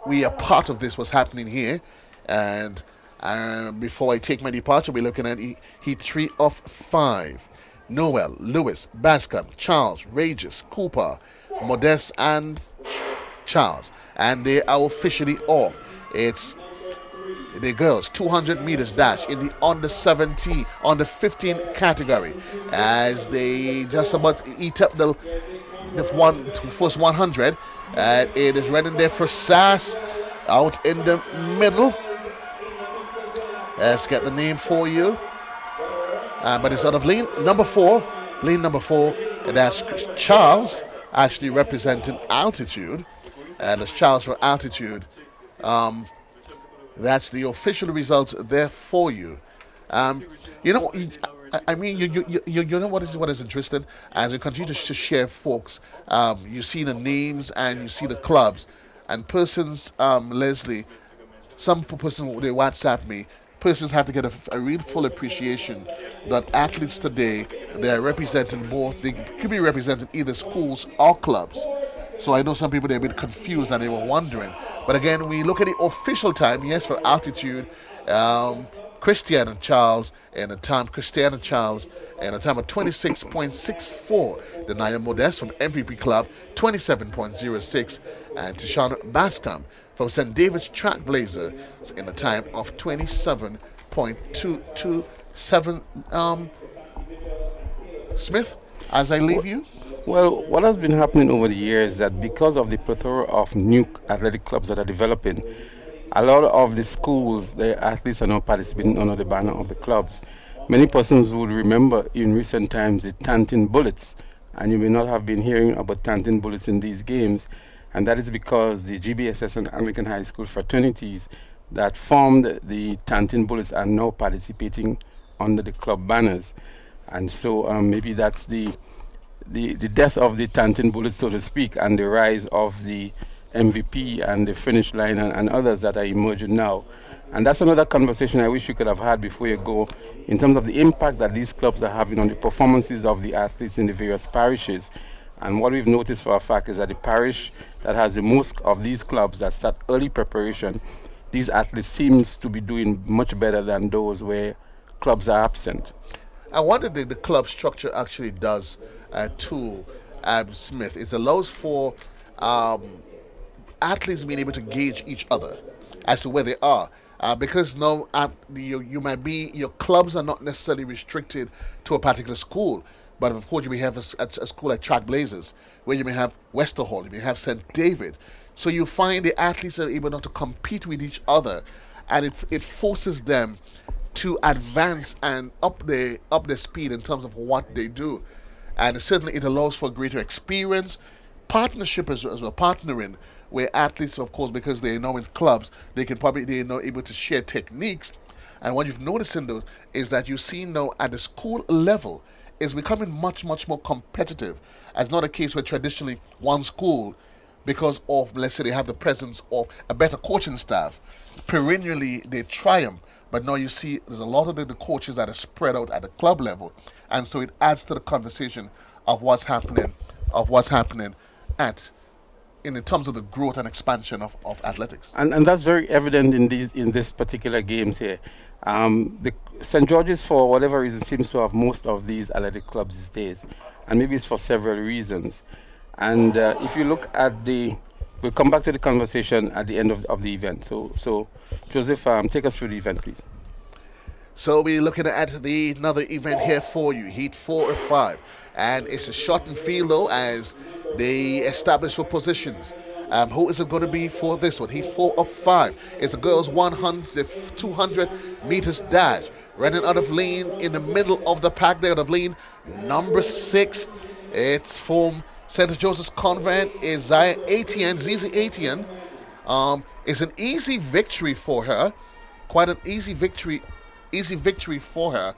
are part of this, what's happening here. And before I take my departure, we're looking at Heat 3 of 5. Noel, Lewis, Bascom, Charles, Regis, Cooper, Modest, and Charles. And they are officially off. It's the girls 200 meters dash in the under 15 category as they just about eat up the first 100. It is running there for Sass out in the middle. Let's get the name for you. But it's out of lane number 4. Lane number 4, and that's Charles, actually representing altitude. And it's Charles for altitude. That's the official results there for you. You know, I mean, you know what is interesting? As we continue to share, folks, you see the names and you see the clubs. And persons, Leslie, some person, they WhatsApp me, persons have to get a real full appreciation that athletes today, they're representing both, they could be representing either schools or clubs. So I know some people, they're a bit confused and they were wondering. But again, we look at the official time, yes, for altitude, Christian and Charles, and the time of 26.64. The Naya Modest from MVP Club, 27.06. And Tishana Bascom from St. David's Trailblazer in a time of 27.227. Smith, as I leave you. Well, what has been happening over the years is that because of the plethora of new athletic clubs that are developing, a lot of the schools, their athletes are now participating under the banner of the clubs. Many persons would remember in recent times the Tantin Bullets, and you may not have been hearing about Tantin Bullets in these games, and that is because the GBSS and Anglican High School fraternities that formed the Tantin Bullets are now participating under the club banners. And so maybe that's the death of the Tantin Bullets, so to speak, and the rise of the MVP and the finish line and others that are emerging now. And that's another conversation I wish you could have had before you go, in terms of the impact that these clubs are having on the performances of the athletes in the various parishes. And what we've noticed for a fact is that the parish that has the most of these clubs that start early preparation, these athletes seems to be doing much better than those where clubs are absent. And what the club structure actually does to Smith, it allows for athletes being able to gauge each other as to where they are. Because now you might be, your clubs are not necessarily restricted to a particular school, but of course you may have a school like Trailblazers, where you may have Westerhall, you may have St. David. So you find the athletes are able not to compete with each other, and it forces them to advance and up their speed in terms of what they do. And certainly it allows for greater experience, partnership as well, partnering, where athletes, of course, because they're now in clubs, they're now able to share techniques. And what you've noticed in those is that you see now at the school level is becoming much, much more competitive. As not a case where traditionally one school, because of, let's say, they have the presence of a better coaching staff, perennially they triumph. But now you see there's a lot of the coaches that are spread out at the club level, and so it adds to the conversation of what's happening at in terms of the growth and expansion of athletics. And that's very evident in this particular games here. The St. George's, for whatever reason, seems to have most of these athletic clubs these days, and maybe it's for several reasons. And if you look at we'll come back to the conversation at the end of the event. So Joseph, take us through the event, please. So we're looking at another event here for you, Heat 4 of 5. And it's a shot and field, though, as they establish for positions. Who is it going to be for this one? Heat 4 of 5. It's a girls 200 meters dash. Running out of lane in the middle of the pack there, out of lane number 6. It's from St. Joseph's Convent, is Zizi Atian. It's an easy victory for her. Quite an easy victory for her.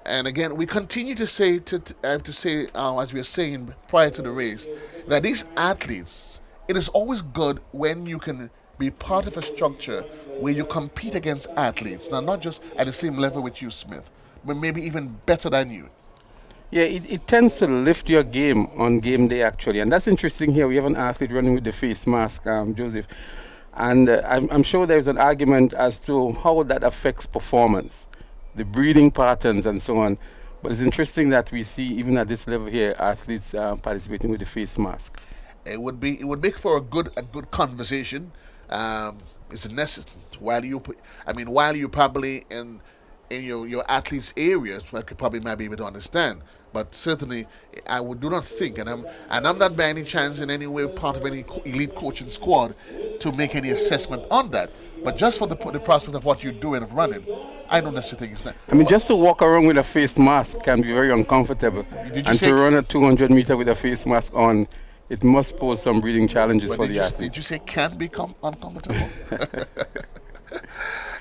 And again, we continue to say as we were saying prior to the race, that these athletes, it is always good when you can be part of a structure where you compete against athletes, now not just at the same level with you, Smith, but maybe even better than you. Yeah, it tends to lift your game on game day, actually. And that's interesting here. We have an athlete running with the face mask, Joseph. And I'm sure there's an argument as to how that affects performance, the breathing patterns and so on. But it's interesting that we see, even at this level here, athletes participating with the face mask. It would make for a good conversation. It's necessary while you're probably in your athletes' areas, I could probably might be able to understand. But certainly, do not think, and I'm not by any chance in any way part of any elite coaching squad to make any assessment on that. But just for the prospect of what you're doing of running, I don't necessarily think it's that. I mean, just to walk around with a face mask can be very uncomfortable. And to run a 200 meter with a face mask on, it must pose some breathing challenges for the athlete. Did you say can become uncomfortable?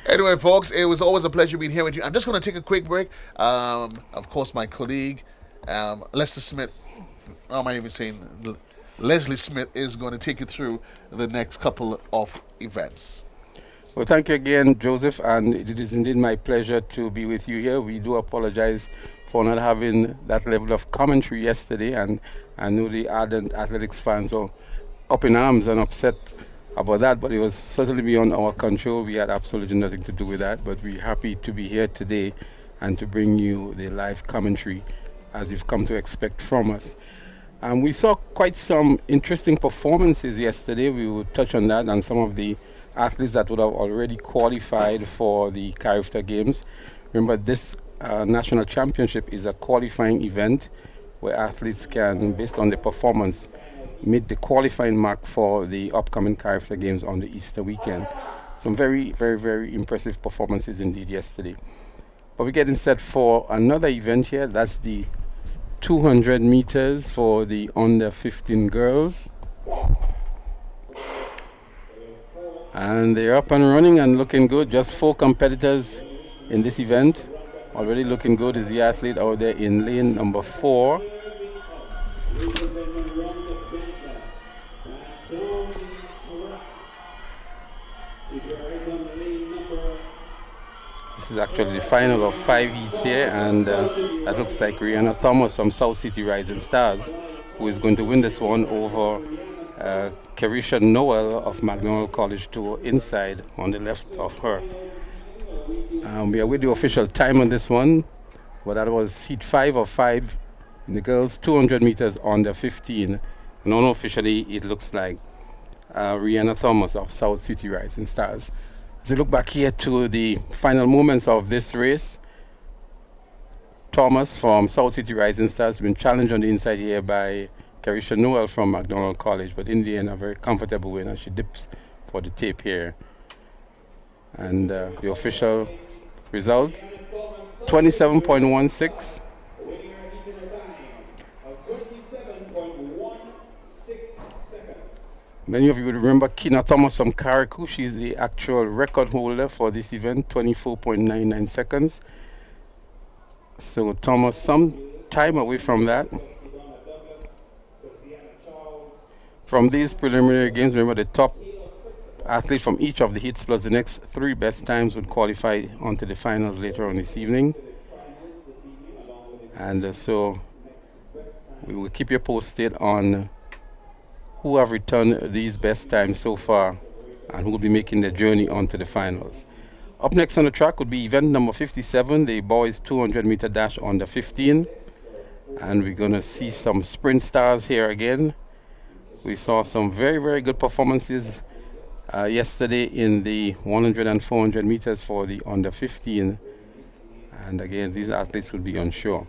Anyway, folks, it was always a pleasure being here with you. I'm just going to take a quick break. Of course, my colleague, Leslie Smith is going to take you through the next couple of events. Well, thank you again, Joseph, and it is indeed my pleasure to be with you here. We do apologize for not having that level of commentary yesterday, and I know the ardent athletics fans are up in arms and upset about that, but it was certainly beyond our control. We had absolutely nothing to do with that, but we're happy to be here today and to bring you the live commentary as you've come to expect from us. We saw quite some interesting performances yesterday. We will touch on that and some of the athletes that would have already qualified for the Carifta Games. Remember, this national championship is a qualifying event where athletes can, based on their performance, meet the qualifying mark for the upcoming Carifta Games on the Easter weekend. Some very, very, very impressive performances indeed yesterday. But we get instead for another event here. That's the 200 meters for the under 15 girls. And they're up and running and looking good. Just 4 competitors in this event. Already looking good is the athlete out there in lane number 4. This is actually the final of 5 heats here, and that looks like Rihanna Thomas from South City Rising Stars, who is going to win this one over Carisha Noel of McDonald College Tour inside on the left of her. We are with the official time on this one, but that was heat 5 of 5 in the girls 200 meters under 15, and unofficially it looks like Rihanna Thomas of South City Rising Stars. As we look back here to the final moments of this race, Thomas from South City Rising Stars has been challenged on the inside here by Carisha Noel from McDonald College, but in the end a very comfortable win as she dips for the tape here. And the official result, 27.16. Many of you would remember Kina Thomas from Karakou. She's the actual record holder for this event, 24.99 seconds. So Thomas some time away from that. From these preliminary games, remember the top athlete from each of the heats plus the next 3 best times would qualify onto the finals later on this evening. And so we will keep you posted on who have returned these best times so far and who will be making their journey onto the finals. Up next on the track would be event number 57, the boys 200 meter dash under 15. And we're going to see some sprint stars here again. We saw some very, very good performances yesterday in the 100 and 400 meters for the under 15. And again, these athletes will be unsure.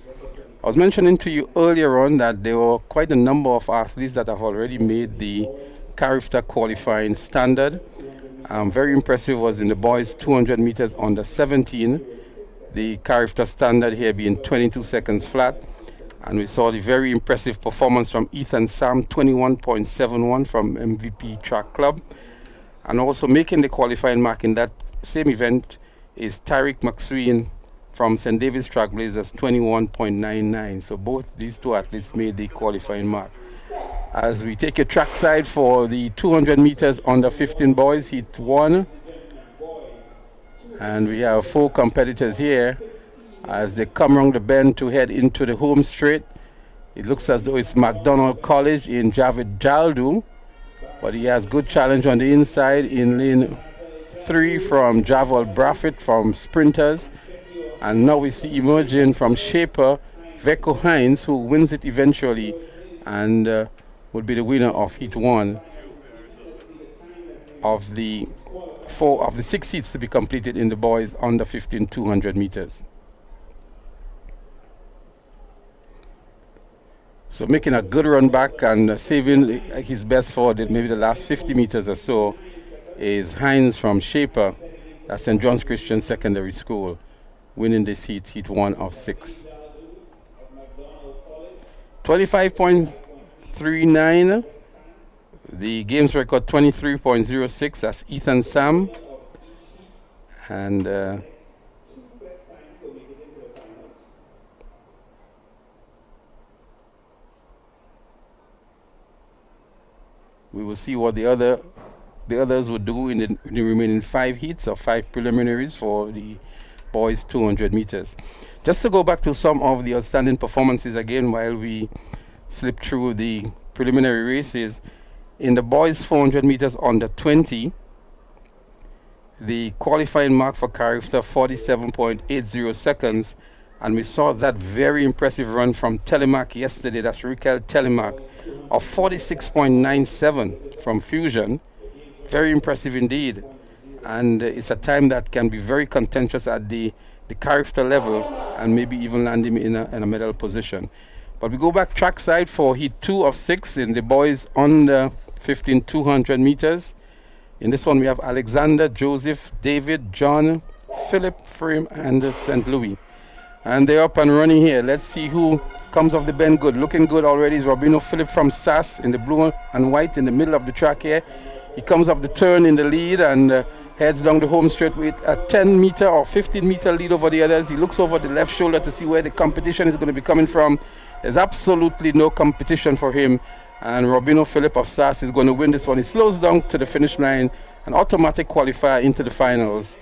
I was mentioning to you earlier on that there were quite a number of athletes that have already made the Carifta qualifying standard. Very impressive was in the boys 200 meters under 17. The Carifta standard here being 22 seconds flat. And we saw the very impressive performance from Ethan Sam, 21.71 from MVP Track Club. And also making the qualifying mark in that same event is Tariq McSween from St. David's Trailblazers, 21.99. So both these 2 athletes made the qualifying mark. As we take a trackside for the 200 meters under 15 boys, heat 1. And we have 4 competitors here as they come around the bend to head into the home straight. It looks as though it's McDonald College in Javid Jaldu, but he has good challenge on the inside in lane 3 from Javal Braffett from Sprinters. And now we see emerging from Shaper, Veko Hines, who wins it eventually and will be the winner of heat 1 of the 6 heats to be completed in the boys under 15 200 meters. So making a good run back and saving his best for maybe the last 50 meters or so is Hines from Shaper, that's St. John's Christian Secondary School, winning this heat 1 of 6. 25.39. The games record 23.06. That's Ethan Sam. And we will see what the others would do in the remaining 5 heats or 5 preliminaries for the boys 200 meters. Just to go back to some of the outstanding performances again while we slip through the preliminary races. In the boys 400 meters under 20, the qualifying mark for Carifta 47.80 seconds, and we saw that very impressive run from Telemark yesterday, that's Rikel Telemark, of 46.97 from Fusion. Very impressive indeed. And it's a time that can be very contentious at the Carifta level and maybe even land him in a medal position. But we go back trackside for heat 2 of 6 in the boys under 15 200 meters. In this one we have Alexander, Joseph, David, John, Philip, Frame and St. Louis. And they're up and running here. Let's see who comes off the bend good. Looking good already is Robino Phillip from SAS in the blue and white in the middle of the track here. He comes off the turn in the lead and heads down the home straight with a 10 meter or 15 meter lead over the others. He looks over the left shoulder to see where the competition is going to be coming from. There's absolutely no competition for him. And Robino Phillip of SAS is going to win this one. He slows down to the finish line, an automatic qualifier into the finals.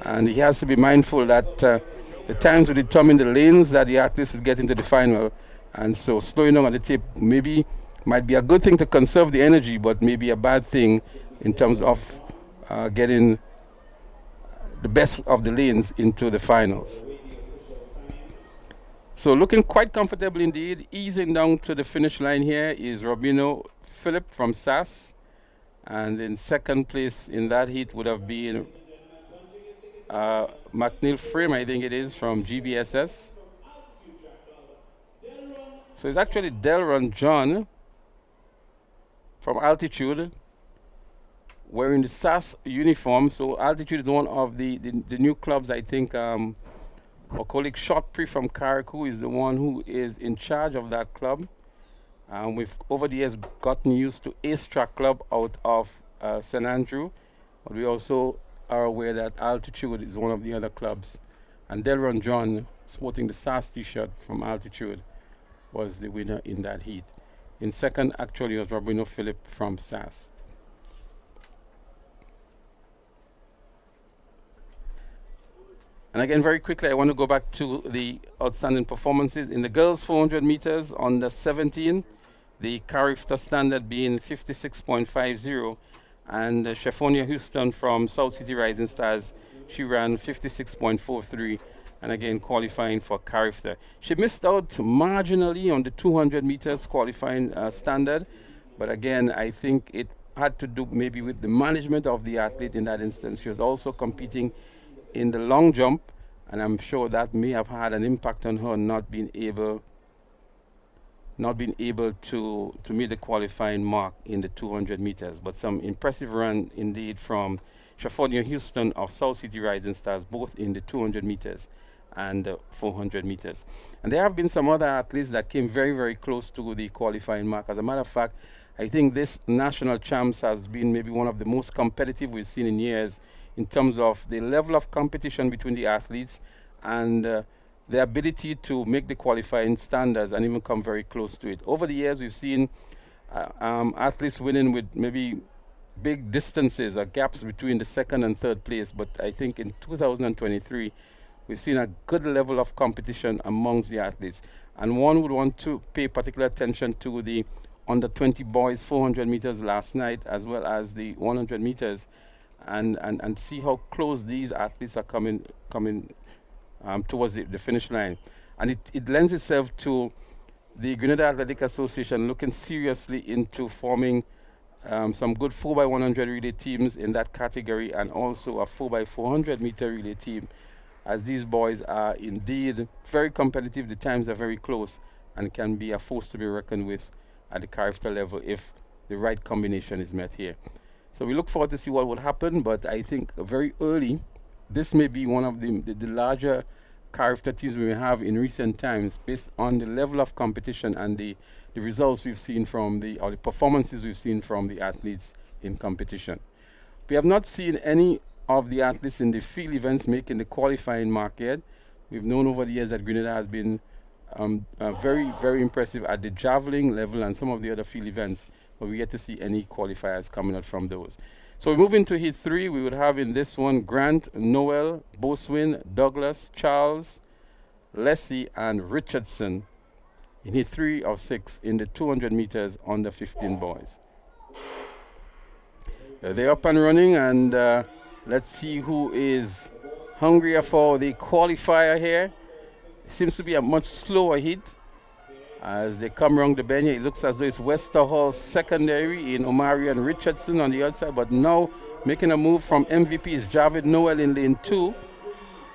And he has to be mindful that the times will determine the lanes that the athletes will get into the final. And so slowing down at the tip maybe might be a good thing to conserve the energy, but maybe a bad thing in terms of getting the best of the lanes into the finals. So looking quite comfortable indeed. Easing down to the finish line here is Robino Phillip from SAS. And in second place in that heat would have been McNeil Frame, I think it is, from GBSS. So it's actually Delron John from Altitude wearing the SAS uniform. So Altitude is one of the new clubs, I think. Our colleague Shotpree from Carriacou is the one who is in charge of that club. We've over the years gotten used to Ace Track Club out of St. Andrew, but we also are aware that Altitude is one of the other clubs. And Delron John, sporting the SAS t-shirt from Altitude, was the winner in that heat. In second, actually, was Robino Phillip from SAS. And again, very quickly, I want to go back to the outstanding performances. In the girls 400 meters under 17, the Carifta standard being 56.50, and Shephonia Houston from South City Rising Stars, she ran 56.43, and again qualifying for Carifta. She missed out marginally on the 200 meters qualifying standard, but again, I think it had to do maybe with the management of the athlete in that instance. She was also competing in the long jump, and I'm sure that may have had an impact on her not being able to meet the qualifying mark in the 200 meters. But some impressive run indeed from Shephonia Houston of South City Rising Stars, both in the 200 meters and 400 meters. And there have been some other athletes that came very, very close to the qualifying mark. As a matter of fact, I think this national champs has been maybe one of the most competitive we've seen in years, in terms of the level of competition between the athletes and the ability to make the qualifying standards and even come very close to it. Over the years, we've seen athletes winning with maybe big distances or gaps between the second and third place, but I think in 2023, we've seen a good level of competition amongst the athletes. And one would want to pay particular attention to the under 20 boys 400 meters last night, as well as the 100 meters, and see how close these athletes are coming towards the finish line. And it lends itself to the Grenada Athletic Association looking seriously into forming some good 4x100 relay teams in that category, and also a 4x400 meter relay team, as these boys are indeed very competitive. The times are very close and can be a force to be reckoned with at the Carifta level if the right combination is met here. So we look forward to see what will happen, but I think very early, this may be one of the larger Carifta teams we may have in recent times, based on the level of competition and the results we've seen from the performances we've seen from the athletes in competition. We have not seen any of the athletes in the field events making the qualifying mark yet. We've known over the years that Grenada has been very, very impressive at the javelin level and some of the other field events, but we get to see any qualifiers coming out from those. So we move into heat 3. We would have in this one Grant, Noel, Boswin, Douglas, Charles, Leslie, and Richardson in heat 3 of 6 in the 200 meters under 15 boys. They're up and running, and let's see who is hungrier for the qualifier here. It seems to be a much slower heat. As they come around the bend here, it looks as though it's Wester Hall secondary in Omari and Richardson on the outside, but now making a move from MVP is Javid Noel in lane 2.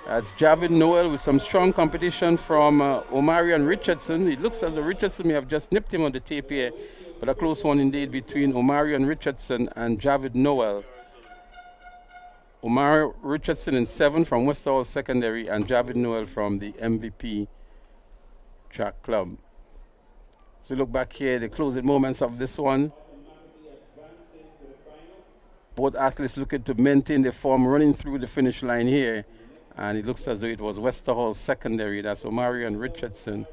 That's Javid Noel with some strong competition from Omari and Richardson. It looks as though Richardson may have just nipped him on the tape here, but a close one indeed between Omari and Richardson and Javid Noel. Omar Richardson in 7 from Westerhall Secondary, and Javid Noel from the MVP Track Club. So look back here, the closing moments of this one. Both athletes looking to maintain their form running through the finish line here. And it looks as though it was Westerhall Secondary. That's Omarion Richardson.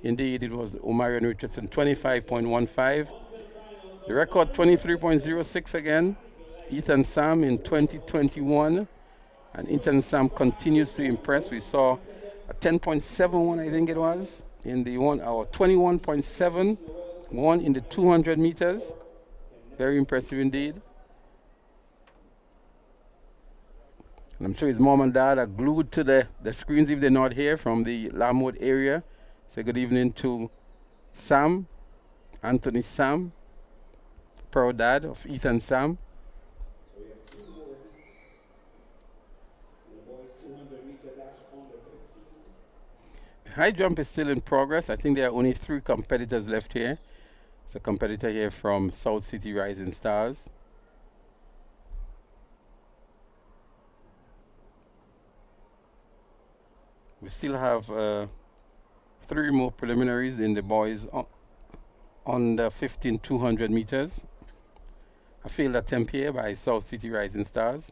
Indeed, it was Omarion Richardson, 25.15. The record, 23.06 again. Ethan Sam in 2021. And Ethan Sam continues to impress. We saw a 10.71, I think it was, in the 1 hour, 21.71 in the 200 meters. Very impressive indeed. And I'm sure his mom and dad are glued to the screens if they're not here from the Lamwood area. Say good evening to Sam, Anthony Sam, proud dad of Ethan Sam. The high jump is still in progress. I think there are only 3 competitors left here. There's a competitor here from South City Rising Stars. We still have 3 more preliminaries in the boys on the 15 200 meters. A field attempt here by South City Rising Stars.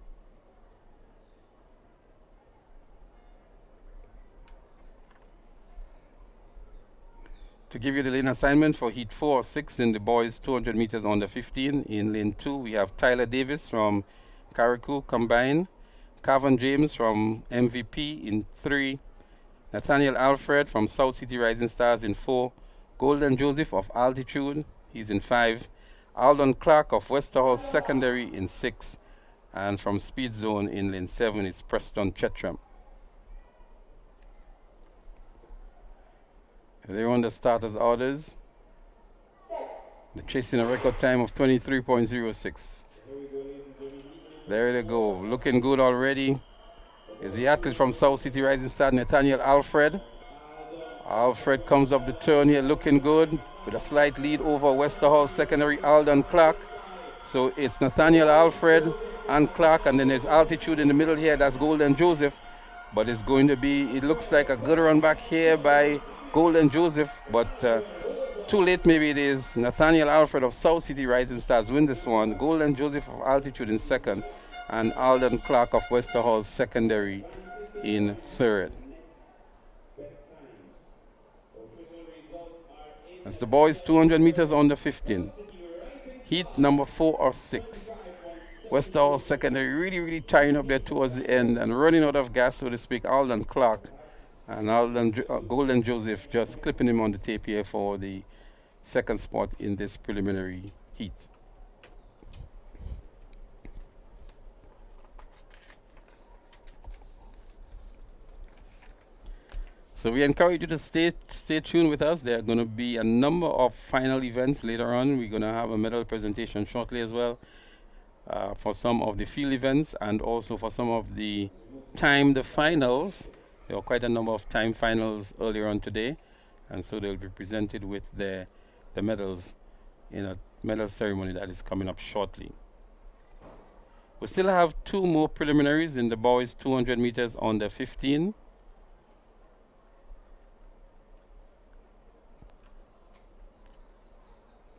To give you the lane assignment for heat 4 or 6 in the boys 200 meters on the 15, in lane 2 we have Tyler Davis from Carriacou Combine, Carvin James from MVP in 3, Nathaniel Alfred from South City Rising Stars in 4, Golden Joseph of Altitude, he's in 5, Alden Clark of Westerhall Secondary in 6, and from Speed Zone in lane 7 is Preston Chetram. They're on the starters' orders. They're chasing a record time of 23.06. There they go, looking good already. Is the athlete from South City Rising Star, Nathaniel Alfred. Alfred comes up the turn here looking good with a slight lead over Westerhall Secondary, Alden Clark. So it's Nathaniel Alfred and Clark, and then there's Altitude in the middle here, that's Golden Joseph. But it's going to be, it looks like a good run back here by Golden Joseph, but too late maybe it is. Nathaniel Alfred of South City Rising Stars win this one. Golden Joseph of Altitude in 2nd, and Alden Clark of Westerhall Secondary in 3rd. That's the boys 200 meters on the 15. Heat number 4 or 6. Westerhall Secondary really tying up there towards the end and running out of gas, so to speak. Alden Clark and Golden Joseph just clipping him on the tape here for the 2nd spot in this preliminary heat. So we encourage you to stay tuned with us. There are going to be a number of final events later on. We're going to have a medal presentation shortly as well for some of the field events and also for some of the timed finals. There were quite a number of time finals earlier on today, and so they'll be presented with the medals in a medal ceremony that is coming up shortly. We still have 2 more preliminaries in the boys 200 meters on the 15.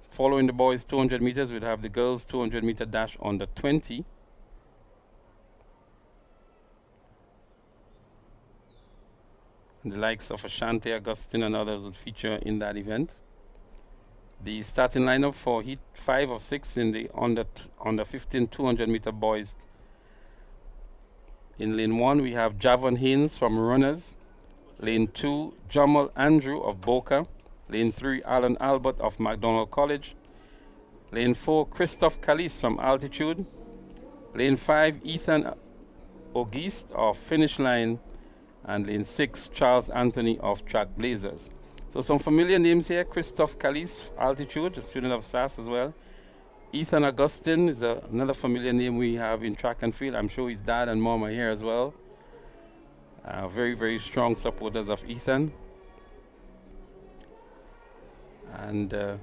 Following the boys 200 meters, we'll have the girls 200 meter dash on the 20. The likes of Ashanti, Augustine, and others will feature in that event. The starting lineup for heat 5 or 6 in the on the 15 200 meter boys. In lane 1, we have Javon Haynes from Runners. Lane 2, Jamal Andrew of Boca. Lane 3, Alan Albert of McDonald College. Lane 4, Christoph Kalis from Altitude. Lane 5, Ethan Auguste of Finish Line. And lane 6, Charles Anthony of Track Blazers. So some familiar names here. Christoph Kalis, Altitude, a student of SAS as well. Ethan Augustine is another familiar name we have in track and field. I'm sure his dad and mom are here as well. Very strong supporters of Ethan. And they're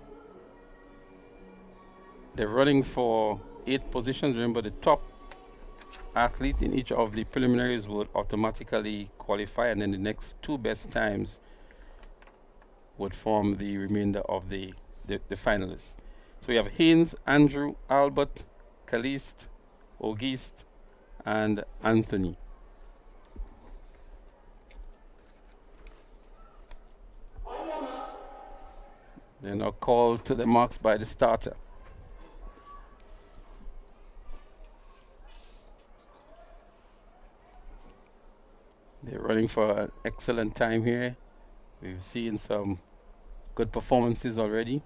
running for 8 positions. Remember, the top athlete in each of the preliminaries would automatically qualify, and then the next two best times would form the remainder of the finalists. So we have Haynes, Andrew, Albert, Caliste, Auguste, and Anthony. They're now called to the marks by the starter. They're running for an excellent time here. We've seen some good performances already.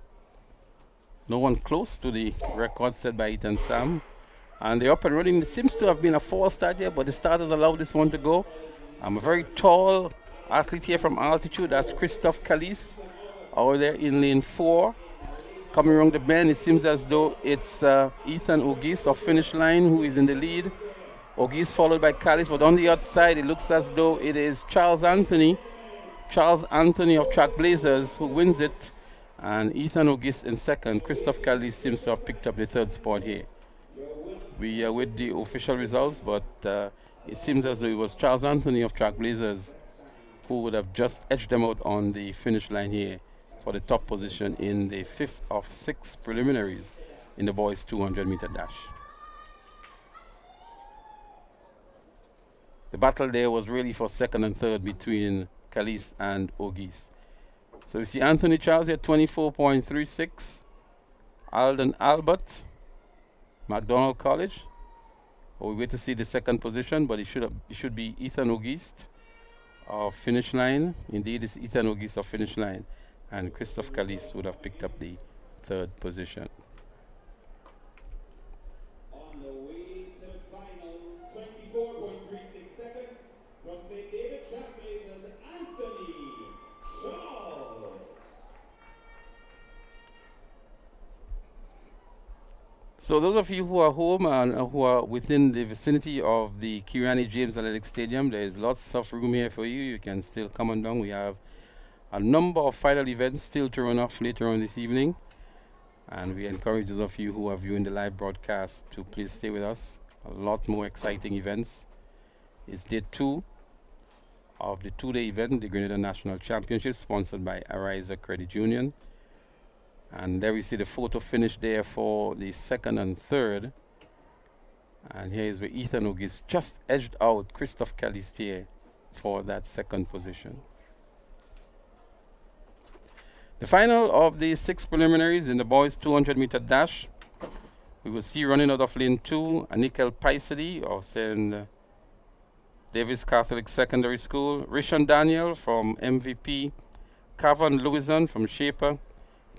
No one close to the record set by Ethan Sam. And they're up and running. It seems to have been a false start here, but the starters allowed this one to go. A very tall athlete here from altitude. That's Christophe Caliste over there in lane 4. Coming around the bend, it seems as though it's Ethan Auguste of Finish Line who is in the lead. Auguste followed by Caliste, but on the outside it looks as though it is Charles Anthony of Track Blazers who wins it, and Ethan Auguste in second. Christophe Caliste seems to have picked up the third spot here. We are with the official results, but it seems as though it was Charles Anthony of Track Blazers who would have just edged them out on the finish line here for the top position in the 5th of 6 preliminaries in the boys 200-meter dash. The battle there was really for second and third between Caliste and Auguste. So you see Anthony Charles here, 24.36. Alden Albert, McDonald College. We wait to see the second position, but it should be Ethan Auguste of Finish Line. Indeed, it's Ethan Auguste of Finish Line. And Christophe Caliste would have picked up the third position. On the way to finals, 24.36 seconds from St. David Track Blazers, Anthony Charles. So those of you who are home and who are within the vicinity of the Kirani James Athletic Stadium, there is lots of room here for you. You can still come on down. We have a number of final events still to run off later on this evening, and we encourage those of you who are viewing the live broadcast to please stay with us. A lot more exciting events. It's day 2 of the 2-day event, the Grenada National Championship, sponsored by Ariza Credit Union. And there we see the photo finish there for the second and third. And here is where Ethan Auguste just edged out Christophe Caliste here for that second position. The final of the 6 preliminaries in the boys 200-meter dash. We will see running out of lane 2, Anikel Paisadi of St. David's Catholic Secondary School, Rishon Daniel from MVP, Cavan Louison from Shaper,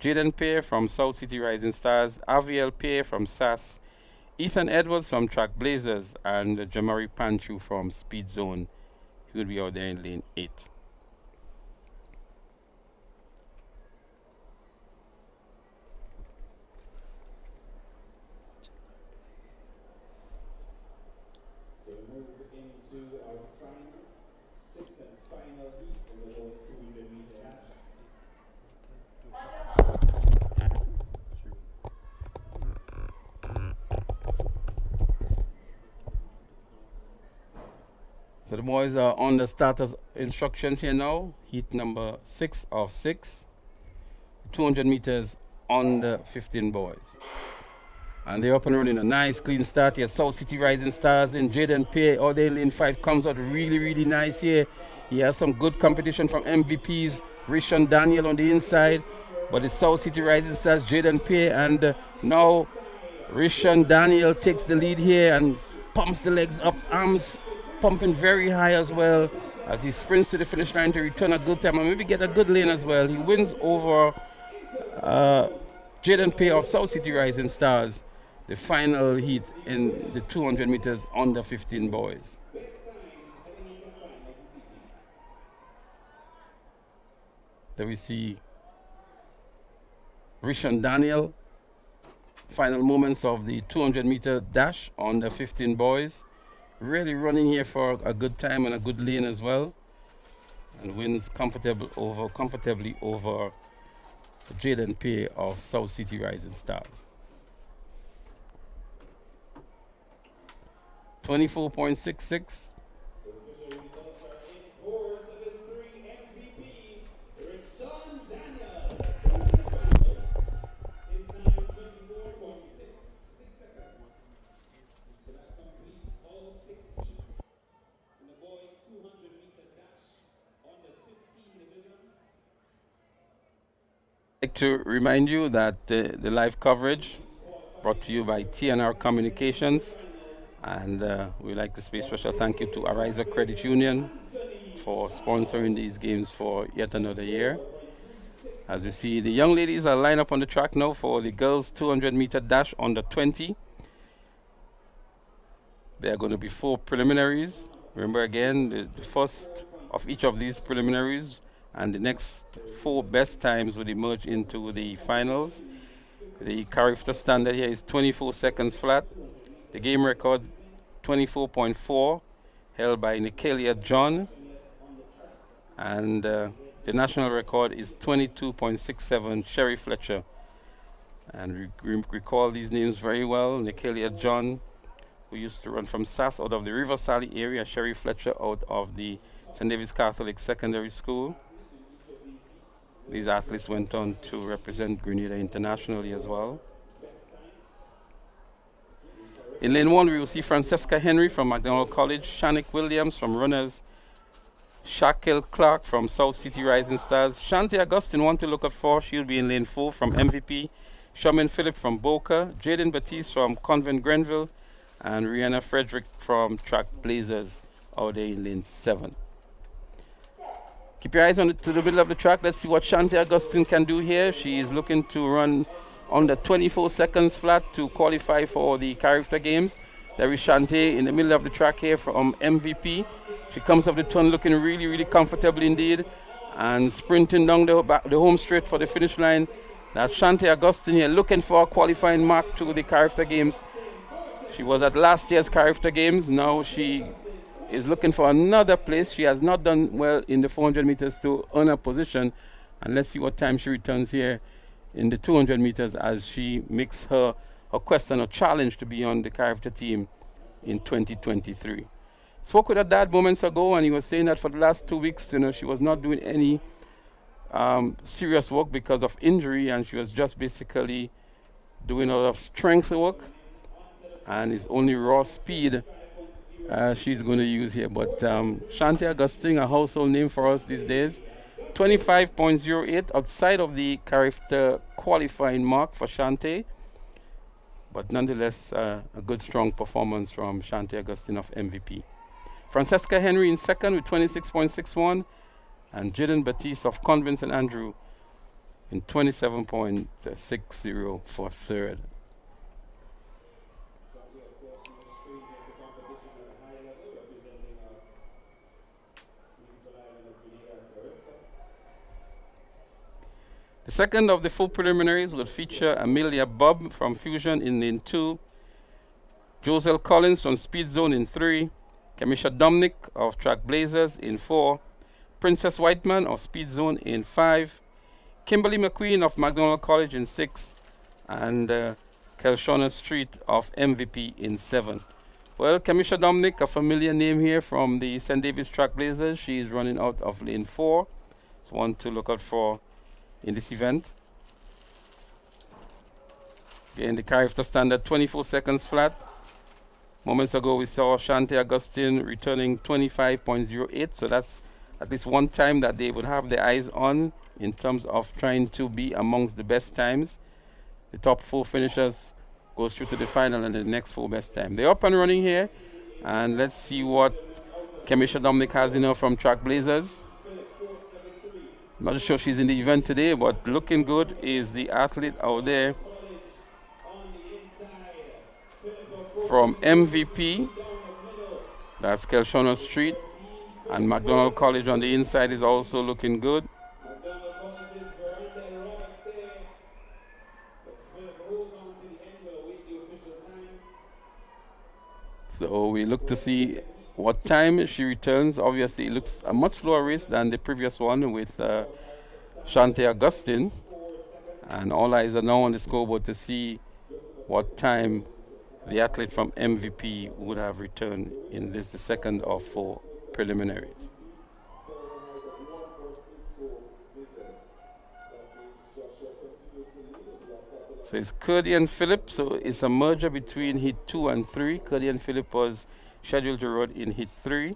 Jaden Pear from South City Rising Stars, Aviel Pear from SAS, Ethan Edwards from Track Blazers, and Jamari Panchu from Speed Zone. He will be out there in lane 8. So we move into our final, 6th and final heat in the boys 200-meter dash. So the boys are on the starters instructions here now. Heat number 6 of 6. 200 meters on the 15 boys. And they're up and running. A nice clean start here. South City Rising Stars in Jaden Pay. All day lane 5 comes out really nice here. He has some good competition from MVPs. Rishon Daniel on the inside. But it's South City Rising Stars, Jaden Pay. And now Rishon Daniel takes the lead here and pumps the legs up. Arms pumping very high as well as he sprints to the finish line to return a good time and maybe get a good lane as well. He wins over Jaden Pay of South City Rising Stars, the final heat in the 200 meters under 15 boys. Then we see Rishon Daniel, final moments of the 200 meter dash on the 15 boys. Really running here for a good time and a good lane as well, and wins comfortably over Jaden Pay of South City Rising Stars. 24.66. So official results are in 473 MVP. Rashawn Daniel goes to the finals. His time 24.66 seconds. So that completes all 6 heats in the boys 200-meter dash on the 15 division. I'd like to remind you that the live coverage brought to you by TNR Communications. And we'd like to say a special thank you to Ariza Credit Union for sponsoring these games for yet another year. As we see, the young ladies are lined up on the track now for the girls 200-meter dash under 20. There are going to be 4 preliminaries. Remember again, the first of each of these preliminaries and the next 4 best times will emerge into the finals. The character standard here is 24 seconds flat. The game record 24.4 held by Nikelia John, and the national record is 22.67 Sherry Fletcher. And we recall these names very well. Nikelia John, who used to run from SAS out of the River Sally area, Sherry Fletcher out of the St. David's Catholic Secondary School. These athletes went on to represent Grenada internationally as well. In lane 1, we will see Francesca Henry from McDonald College, Shanik Williams from Runners, Shaquille Clark from South City Rising Stars, Shanti Augustine, one to look out for. She'll be in lane 4 from MVP, Shaman Phillip from Boca, Jaden Batiste from Convent Grenville, and Rihanna Frederick from Track Blazers out there in lane 7. Keep your eyes on to the middle of the track. Let's see what Shanti Augustine can do here. She is looking to run under 24 seconds flat to qualify for the character games. There is Shanti in the middle of the track here from MVP. She comes off the turn looking really, really comfortable indeed, and sprinting down the home straight for the finish line. That's Shanti Augustine here looking for a qualifying mark to the character games. She was at last year's character games. Now she is looking for another place. She has not done well in the 400 meters to earn a position, and let's see what time she returns here in the 200 meters as she makes her quest and a challenge to be on the character team in 2023. Spoke with her dad moments ago, and he was saying that for the last 2 weeks, she was not doing any serious work because of injury, and she was just basically doing a lot of strength work, and it's only raw speed she's going to use here. But Shanti Augustine, a household name for us these days, 25.08 outside of the character qualifying mark for Shanti, but nonetheless a good strong performance from Shanti Augustine of MVP. Francesca Henry in second with 26.61, and Jaden Batiste of Convent St. Andrew in 27.60 for third. The second of the 4 preliminaries will feature Amelia Bubb from Fusion in lane 2, Joselle Collins from Speed Zone in 3, Kamisha Dominic of Track Blazers in 4, Princess Whiteman of Speed Zone in 5, Kimberly McQueen of McDonald College in 6, and Kelshona Street of MVP in 7. Well, Kamisha Dominic, a familiar name here from the St. David's Track Blazers. She is running out of lane 4. So one to look out for in this event. Again, the character standard 24 seconds flat. Moments ago we saw Shanti Augustine returning 25.08, so that's at least one time that they would have their eyes on in terms of trying to be amongst the best times. The top 4 finishers goes through to the final and the next 4 best time. They're up and running here, and let's see what Kamisha Dominic has in her from Track Blazers. Not sure she's in the event today, but looking good is the athlete out there from MVP. That's Kelshona Street, and McDonald College on the inside is also looking good. So we look to see what time she returns. Obviously, it looks a much slower race than the previous one with Shanti Augustine. And all eyes are now on the scoreboard to see what time the athlete from MVP would have returned in this, the second of 4 preliminaries. So it's Cuddy and Phillip. So it's a merger between heat 2 and 3. Cuddy and Phillip was scheduled to run in heat 3,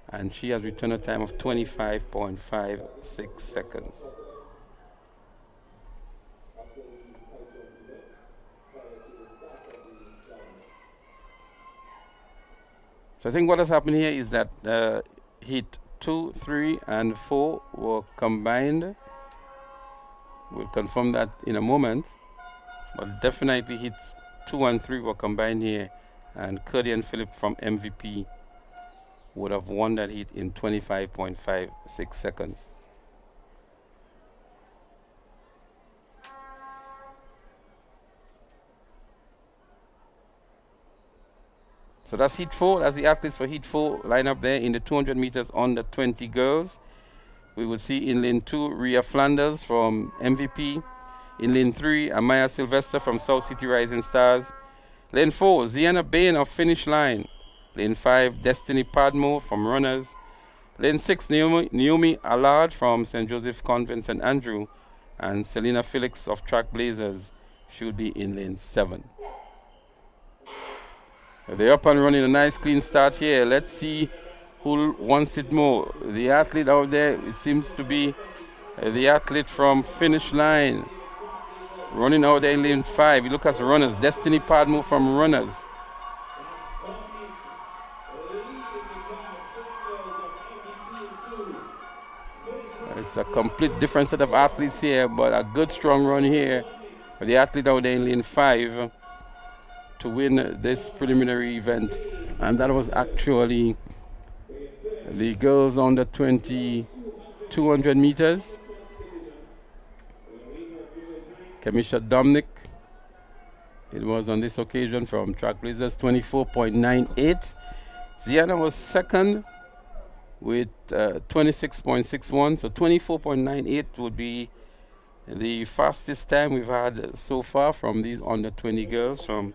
and she has returned a time of 25.56 seconds. So I think what has happened here is that heat 2, 3, and 4 were combined. We'll confirm that in a moment. But definitely heats 2 and 3 were combined here, and Cuddy and Phillip from MVP would have won that heat in 25.56 seconds. So that's heat 4. That's the athletes for heat 4 line up there in the 200 meters under 20 girls. We will see in lane 2 Rhea Flanders from MVP. In lane 3 Amaya Sylvester from South City Rising Stars. Lane 4 Ziana Bain of Finish Line. Lane 5 Destiny Padmore from Runners. Lane 6 Naomi Allard from St. Joseph Convent St. Andrew. And Selena Felix of Track Blazers should be in lane 7. They're up and running, a nice clean start here. Let's see who wants it more. The athlete out there, it seems to be the athlete from Finish Line. Running out there in lane 5. You look at the Runners. Destiny Padmore from Runners. It's a complete different set of athletes here, but a good strong run here for the athlete out there in lane 5 to win this preliminary event. And that was actually the girls under 20 200 meters. Kamisha Dominic, it was on this occasion from Track Blazers, 24.98. Ziana was second with 26.61, so 24.98 would be the fastest time we've had so far from these under 20 girls from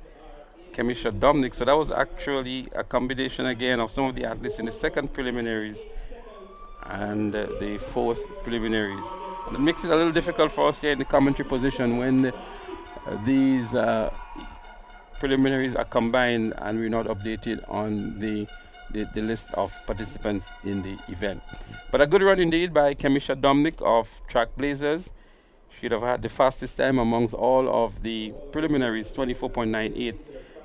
Kamisha Dominic. So that was actually a combination again of some of the athletes in the second preliminaries and the fourth preliminaries. And it makes it a little difficult for us here in the commentary position when these preliminaries are combined and we're not updated on the list of participants in the event. But a good run indeed by Kamisha Dominic of Track Blazers. She'd have had the fastest time amongst all of the preliminaries, 24.98.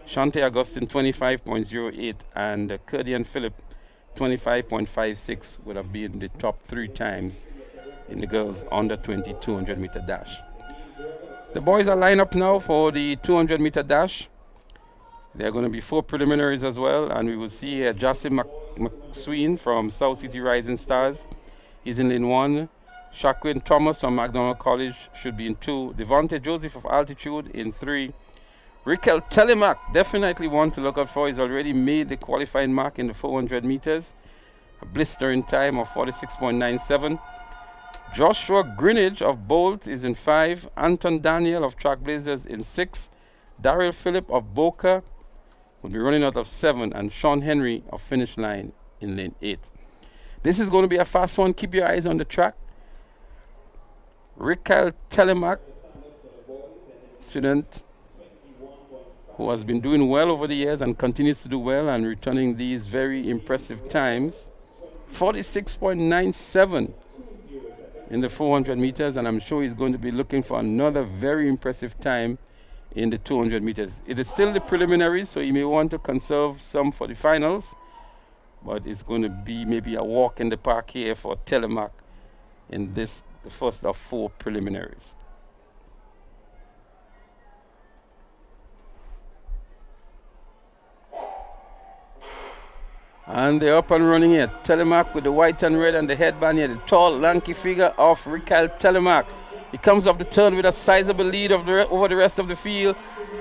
Shante Augustine, 25.08, and Cuddy and Phillip, 25.56 would have been the top 3 times in the girls under 20 200 meter dash. The boys are lined up now for the 200 meter dash. There are going to be 4 preliminaries as well, and we will see Jasim McSween from South City Rising Stars. He's in lane 1. Shaquin Thomas from McDonald College should be in 2. Devontae Joseph of Altitude in 3. Raquel Telemac, definitely one to look out for. He's already made the qualifying mark in the 400 meters. A blistering time of 46.97. Joshua Greenidge of Bolt is in 5. Anton Daniel of Track Blazers in 6. Daryl Phillip of Boca will be running out of 7. And Sean Henry of Finish Line in lane 8. This is going to be a fast one. Keep your eyes on the track. Raquel Telemac, student who has been doing well over the years and continues to do well and returning these very impressive times. 46.97 in the 400 meters, and I'm sure he's going to be looking for another very impressive time in the 200 meters. It is still the preliminaries, so you may want to conserve some for the finals, but it's going to be maybe a walk in the park here for Telemac in this, the first of 4 preliminaries. And they're up and running here. Telemac with the white and red and the headband here. The tall, lanky figure of Raquel Telemac. He comes off the turn with a sizable lead over the rest of the field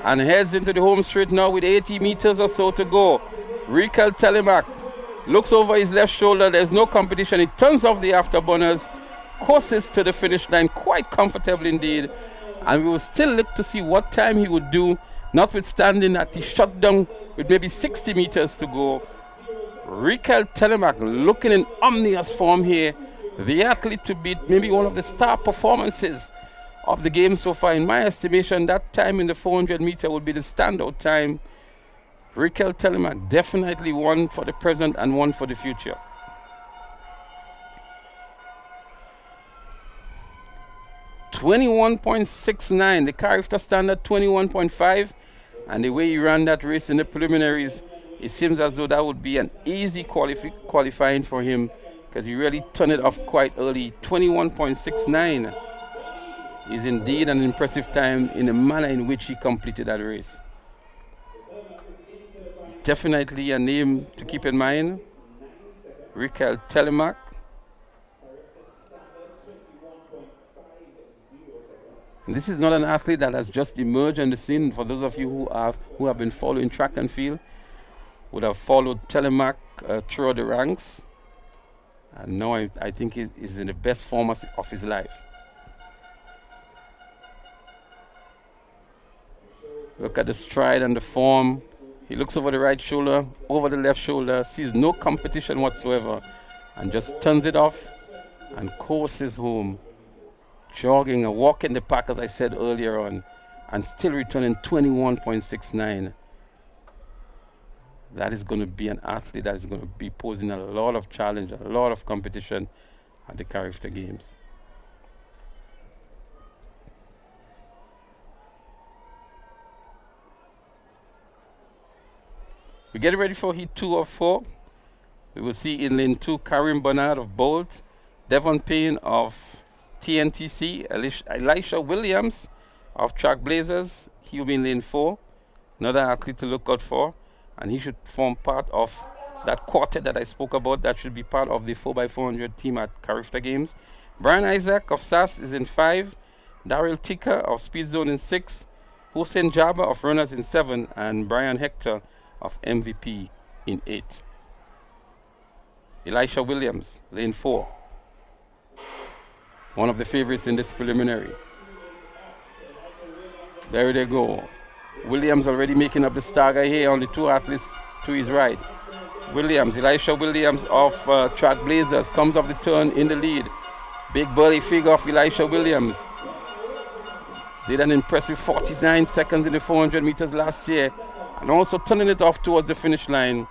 and heads into the home straight now with 80 meters or so to go. Raquel Telemac looks over his left shoulder. There's no competition. He turns off the afterburners, courses to the finish line quite comfortably indeed. And we will still look to see what time he would do Notwithstanding that he shut down with maybe 60 meters to go, Rikel Telemark looking in omnious form here. The athlete to beat, maybe one of the star performances of the game so far. In my estimation, that time in the 400 meter would be the standout time. Rikel Telemark definitely one for the present and one for the future. (21.69), the Carifta standard 21.5, and the way he ran that race in the preliminaries, it seems as though that would be an easy qualifying for him, because he really turned it off quite early. 21.69 is indeed an impressive time in the manner in which he completed that race. Definitely a name to keep in mind, Rikel Telemark. This is not an athlete that has just emerged on the scene. For those of you who have been following track and field, would have followed Telemark throughout the ranks, and now I think he's in the best form of his life. Look at the stride and the form. He looks over the right shoulder, over the left shoulder, sees no competition whatsoever, and just turns it off and courses home, jogging and walking the pack, as I said earlier on, and still returning 21.69. That is going to be an athlete that is going to be posing a lot of challenge, a lot of competition at the Carifta Games. We get ready for heat 2 of 4. We will see in lane 2 Karim Bernard of Bolt, Devon Payne of TNTC, Elisha Williams of Track Blazers. He will be in lane 4. Another athlete to look out for, and he should form part of that quartet that I spoke about. That should be part of the 4x400 team at Carifta Games. Brian Isaac of SAS is in 5. Daryl Tika of Speed Zone in 6. Hussein Jabba of Runners in 7. And Brian Hector of MVP in 8. Elisha Williams, lane 4. One of the favorites in this preliminary. There they go. Williams already making up the stagger here on the two athletes to his right. Williams, Elisha Williams of Track Blazers comes off the turn in the lead. Big burly figure of Elisha Williams. Did an impressive 49 seconds in the 400 meters last year, and also turning it off towards the finish line.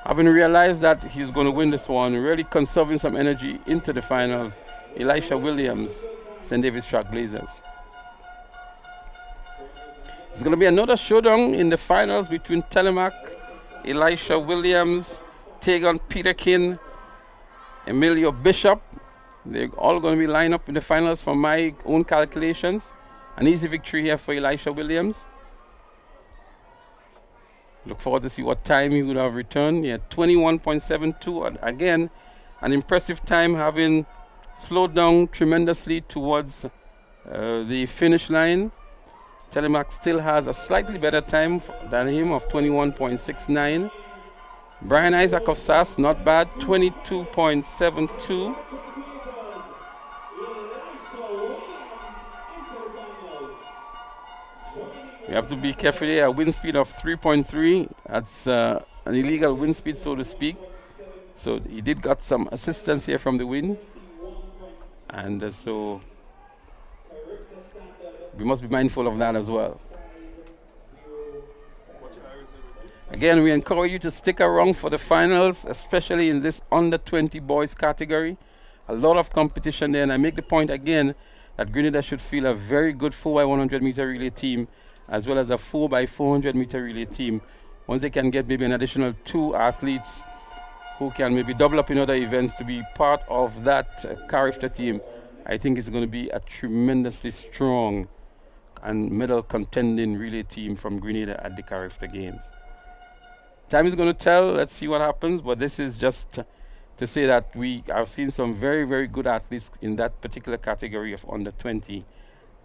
Having realized that he's going to win this one, really conserving some energy into the finals. Elisha Williams, St. David's Track Blazers. There's going to be another showdown in the finals between Telemark, Elisha Williams, Tegan Peterkin, Emilio Bishop. They're all going to be lined up in the finals from my own calculations. An easy victory here for Elisha Williams. Look forward to see what time he would have returned. He had 21.72. And again, an impressive time, having slowed down tremendously towards the finish line. Telemark still has a slightly better time than him of 21.69. Brian Isaac of SAS, not bad, 22.72. We have to be careful here. A wind speed of 3.3. That's an illegal wind speed, so to speak. So he did got some assistance here from the wind. And so we must be mindful of that as well. Again, we encourage you to stick around for the finals, especially in this under 20 boys category. A lot of competition there, and I make the point again that Grenada should feel a very good 4x100 meter relay team, as well as a 4x400 meter relay team. Once they can get maybe an additional 2 athletes who can maybe double up in other events to be part of that Carifta team, I think it's going to be a tremendously strong and medal contending relay team from Grenada at the Carifta Games. Time is going to tell. Let's see what happens, but this is just to say that we have seen some very, very good athletes in that particular category of under 20,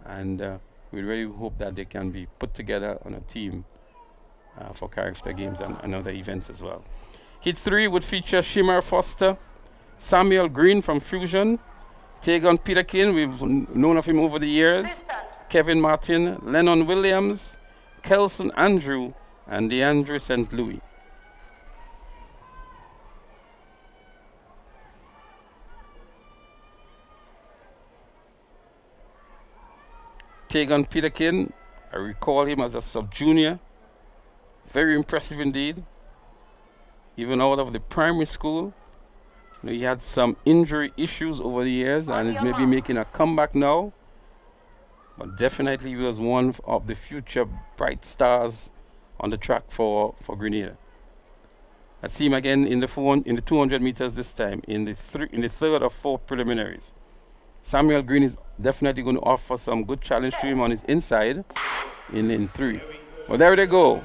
and we really hope that they can be put together on a team for Carifta Games and other events as well. Heat 3 would feature Shimar Foster, Samuel Green from Fusion, Tegan Peterkin, we've known of him over the years, Kevin Martin, Lennon Williams, Kelson Andrew, and DeAndre St. Louis. Tegan Peterkin, I recall him as a sub-junior. Very impressive indeed. Even out of the primary school. He had some injury issues over the years and is maybe making a comeback now. But definitely he was one of the future bright stars on the track for Grenada. Let's see him again in the 200 meters this time, in the third or fourth preliminaries. Samuel Green is definitely going to offer some good challenge to him on his inside in lane 3. Well, there they go.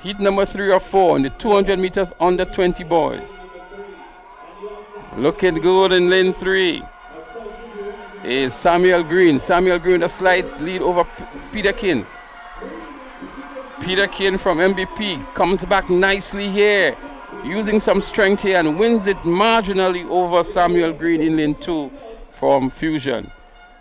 Heat number 3 or 4 in the 200 meters under 20 boys. Looking good in lane 3 is Samuel Green. Samuel Green a slight lead over Peterkin. Peterkin from MVP comes back nicely here, using some strength here and wins it marginally over Samuel Green in lane 2 from Fusion.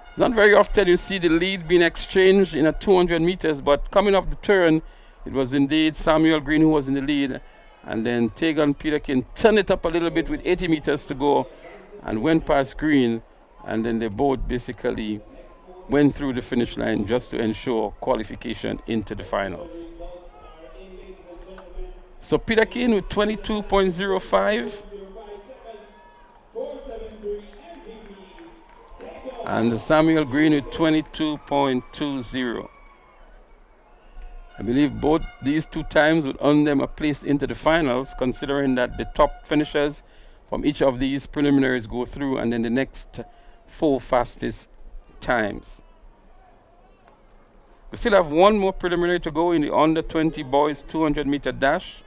It's not very often you see the lead being exchanged in a 200 meters, but coming off the turn, it was indeed Samuel Green who was in the lead, and then Tegan Peterkin turned it up a little bit with 80 meters to go and went past Green, and then they both basically went through the finish line just to ensure qualification into the finals. So Peterkin with 22.05 and Samuel Green with 22.20. I believe both these two times would earn them a place into the finals, considering that the top finishers from each of these preliminaries go through and then the next 4 fastest times. We still have one more preliminary to go in the under 20 boys 200 meter dash.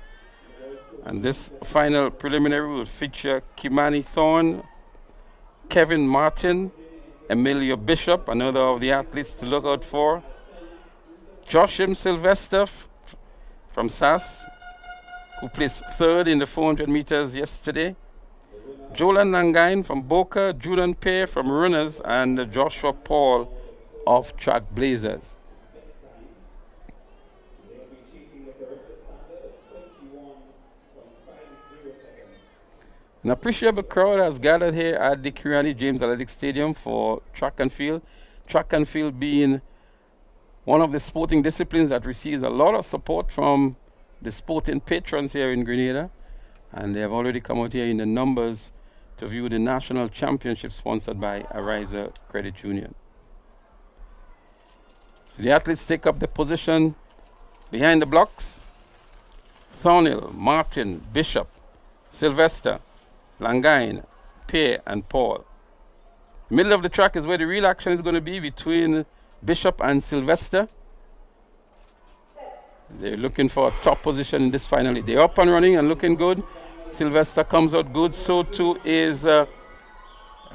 And this final preliminary will feature Kimani Thorne, Kevin Martin, Emilio Bishop, another of the athletes to look out for, Joshim Sylvester from SAS, who placed 3rd in the 400 meters yesterday, Jolan Nangain from Boca, Julian Pear from Runners, and Joshua Paul of Track Blazers. An appreciable crowd has gathered here at the Kirani James Athletic Stadium for track and field. Track and field being one of the sporting disciplines that receives a lot of support from the sporting patrons here in Grenada. And they have already come out here in the numbers to view the national championship sponsored by Ariza Credit Union. So the athletes take up the position behind the blocks. Thornhill, Martin, Bishop, Sylvester, Langain, Pear, and Paul. The middle of the track is where the real action is going to be between Bishop and Sylvester. They're looking for a top position in this final. They're up and running and looking good. Sylvester comes out good. So too is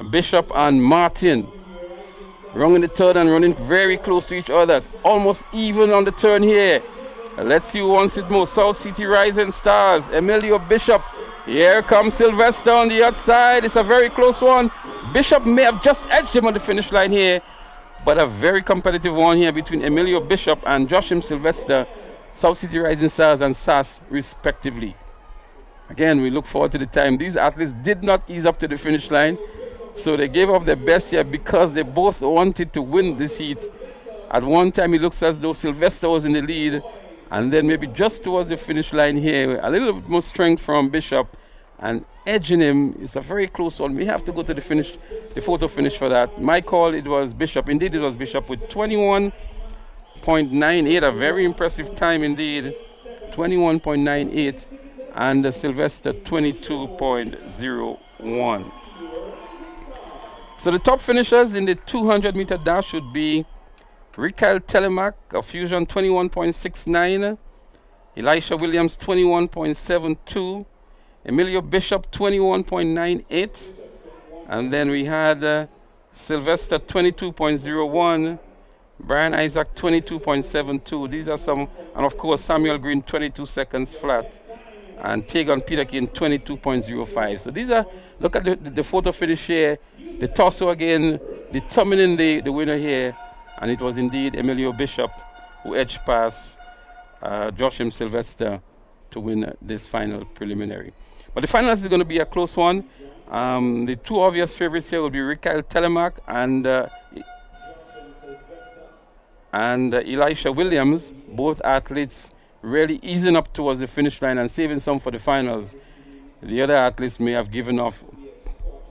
Bishop and Martin. Running the third and running very close to each other. Almost even on the turn here. Let's see who wants it more. South City Rising Stars. Emilio Bishop. Here comes Sylvester on the outside. It's a very close one. Bishop may have just edged him on the finish line here, but a very competitive one here between Emilio Bishop and Joshim Sylvester, South City Rising Stars and SAS respectively. Again, we look forward to the time. These athletes did not ease up to the finish line, so they gave up their best here because they both wanted to win this heat. At one time, it looks as though Sylvester was in the lead, and then maybe just towards the finish line here, a little bit more strength from Bishop, and edging him is a very close one. We have to go to the finish, the photo finish for that. My call, it was Bishop. Indeed, it was Bishop with 21.98, a very impressive time indeed. 21.98, and Sylvester 22.01. So the top finishers in the 200 meter dash should be Rikael Telemac of Fusion 21.69, Elisha Williams 21.72, Emilio Bishop 21.98, and then we had Sylvester 22.01, Brian Isaac 22.72. These are some, and of course Samuel Green 22 seconds flat, and Tegan Peterkin 22.05. So these are, look at the photo finish here, the torso again determining the winner here. and it was indeed Emilio Bishop who edged past Joshim Sylvester to win this final preliminary. But the finals is going to be a close one. The two obvious favorites here will be Rikael Telemark and Elisha Williams, both athletes really easing up towards the finish line and saving some for the finals. The other athletes may have given off,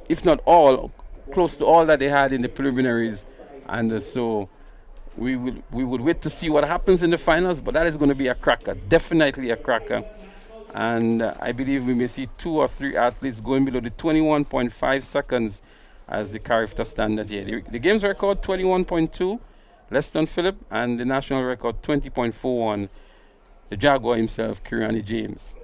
if not all, close to all that they had in the preliminaries, and so we would wait to see what happens in the finals, but that is going to be a cracker, definitely a cracker. And I believe we may see 2 or 3 athletes going below the 21.5 seconds as the character standard here. The game's record 21.2, less than Philip, and the national record 20.41, the Jaguar himself, Kirani James.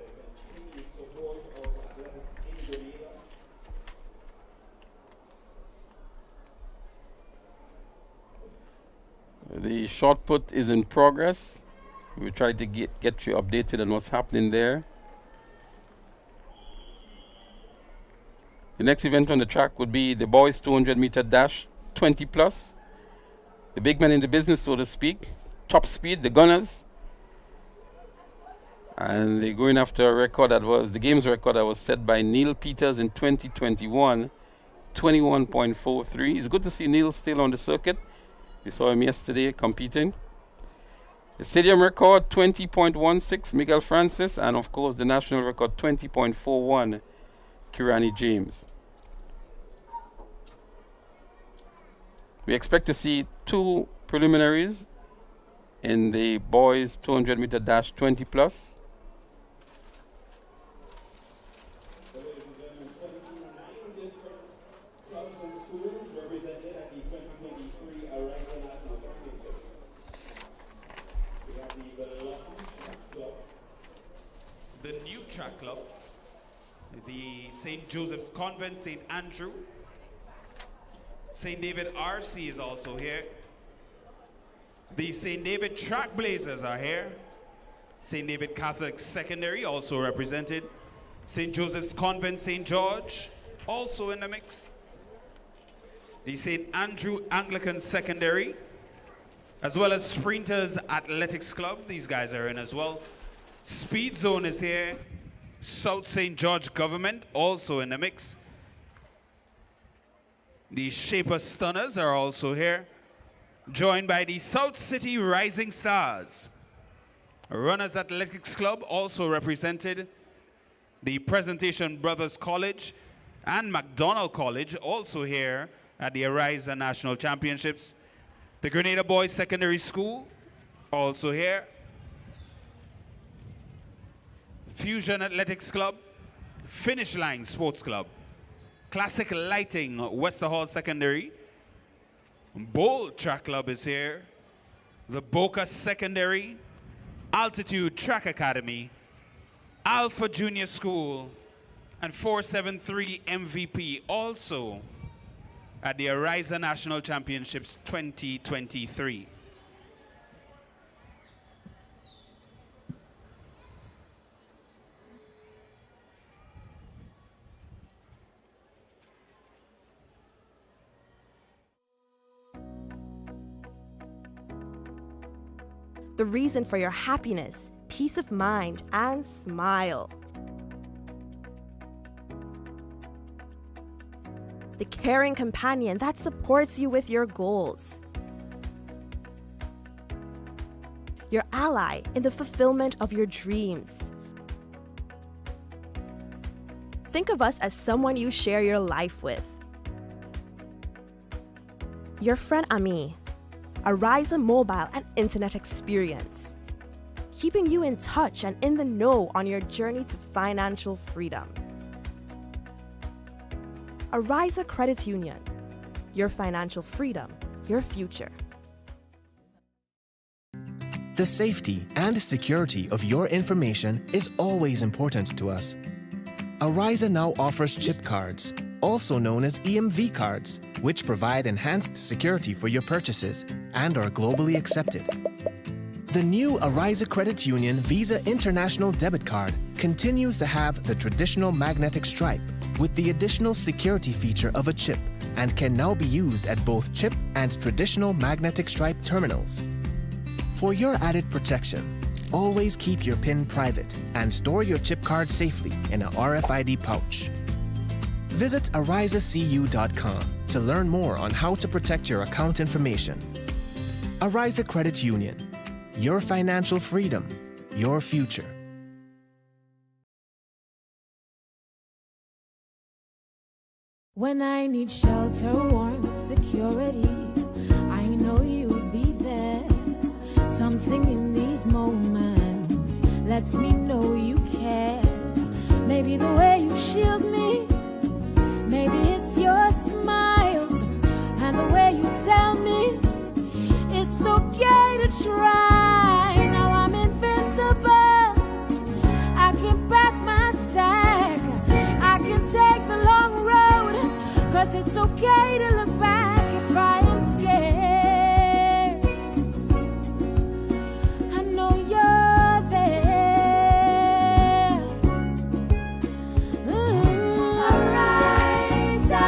The shot put is in progress. We'll try to get you updated on what's happening there. The next event on the track would be the boys 200 meter dash 20 plus. The big men in the business, so to speak. Top speed, the gunners. And they're going after a record that was, the game's record that was set by Neil Peters in 2021, 21.43. It's good to see Neil still on the circuit. We saw him yesterday competing. The stadium record 20.16, Miguel Francis, and of course the national record 20.41, Kirani James. We expect to see 2 preliminaries in the boys 200 meter dash 20 plus. So ladies and gentlemen, 29 different clubs and schools represented at the 2023 Ariza National Championship. We have the Velocity Track Club. The new track club, the St. Joseph's Convent, St. Andrew, St. David RC is also here. The St. David Trackblazers are here. St. David Catholic Secondary also represented. St. Joseph's Convent, St. George also in the mix. The St. Andrew Anglican Secondary, as well as Sprinters Athletics Club. These guys are in as well. Speed Zone is here. South St. George Government also in the mix. The Shaper Stunners are also here, joined by the South City Rising Stars. Runners Athletics Club also represented. The Presentation Brothers College and McDonald College also here at the Ariza National Championships. The Grenada Boys Secondary School also here. Fusion Athletics Club, Finish Line Sports Club, Classic Lighting, Wester Hall Secondary, Bold Track Club is here, the Boca Secondary, Altitude Track Academy, Alpha Junior School, and 473 MVP also at the Ariza National Championships 2023. The reason for your happiness, peace of mind, and smile. The caring companion that supports you with your goals. Your ally in the fulfillment of your dreams. Think of us as someone you share your life with. Your friend Ami. Ariza mobile and internet experience, keeping you in touch and in the know on your journey to financial freedom. Ariza Credit Union, your financial freedom, your future. The safety and security of your information is always important to us. Ariza now offers chip cards, also known as EMV cards, which provide enhanced security for your purchases and are globally accepted. The new Ariza Credit Union Visa International Debit Card continues to have the traditional magnetic stripe with the additional security feature of a chip and can now be used at both chip and traditional magnetic stripe terminals. For your added protection, always keep your PIN private and store your chip card safely in a RFID pouch. Visit arizacu.com to learn more on how to protect your account information. Ariza Credit Union. Your financial freedom, your future. When I need shelter, warmth, security, I know you'll be there. Something in these moments lets me know you care. Maybe the way you shield me, maybe it's your smiles and the way you tell me it's okay to try. Now I'm invincible. I can pack my sack. I can take the long road, 'cause it's okay to look back if I am scared. I know you're there. Ariza,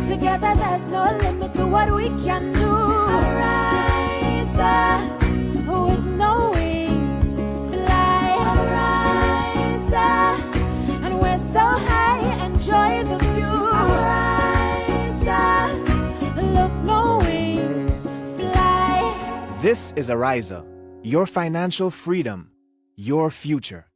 together there's no limit to what we can do. Ariza, with no wings, fly. Ariza, and we're so high, enjoy the view. Ariza, look, no wings, fly. This is Ariza, your financial freedom, your future.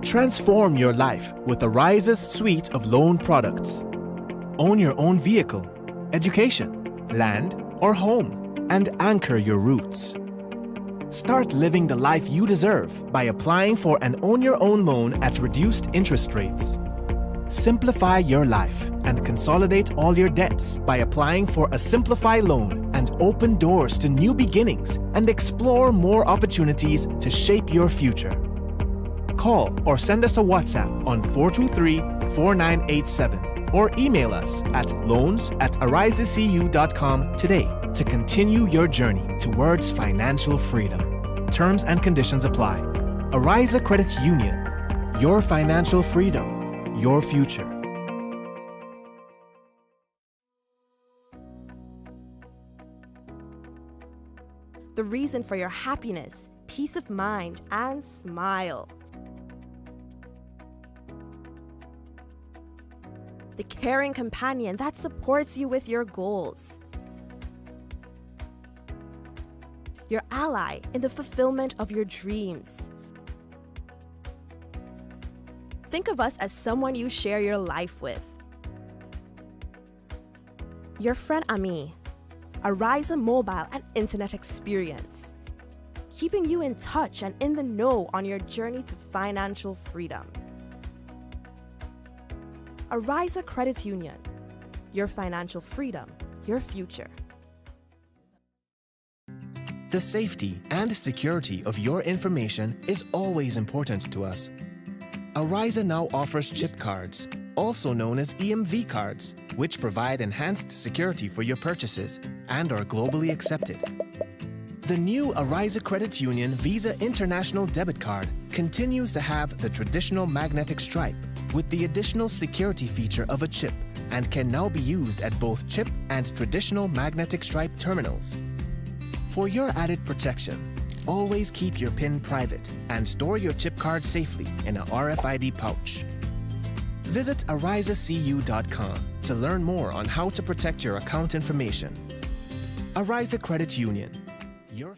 Transform your life with Ariza's suite of loan products. Own your own vehicle, education, land, or home, and anchor your roots. Start living the life you deserve by applying for an Own Your Own loan at reduced interest rates. Simplify your life and consolidate all your debts by applying for a Simplify loan and open doors to new beginnings and explore more opportunities to shape your future. Call or send us a WhatsApp on 423-4987 or email us at loans@arizacu.com today to continue your journey towards financial freedom. Terms and conditions apply. Ariza Credit Union. Your financial freedom, your future. The reason for your happiness, peace of mind, and smile. The caring companion that supports you with your goals. Your ally in the fulfillment of your dreams. Think of us as someone you share your life with. Your friend Ami, Ariza mobile and internet experience, keeping you in touch and in the know on your journey to financial freedom. Ariza Credit Union, your financial freedom, your future. The safety and security of your information is always important to us. Ariza now offers chip cards, also known as EMV cards, which provide enhanced security for your purchases and are globally accepted. The new Ariza Credit Union Visa International Debit Card continues to have the traditional magnetic stripe with the additional security feature of a chip and can now be used at both chip and traditional magnetic stripe terminals. For your added protection, always keep your PIN private and store your chip card safely in a RFID pouch. Visit arizacu.com to learn more on how to protect your account information. Ariza Credit Union. Your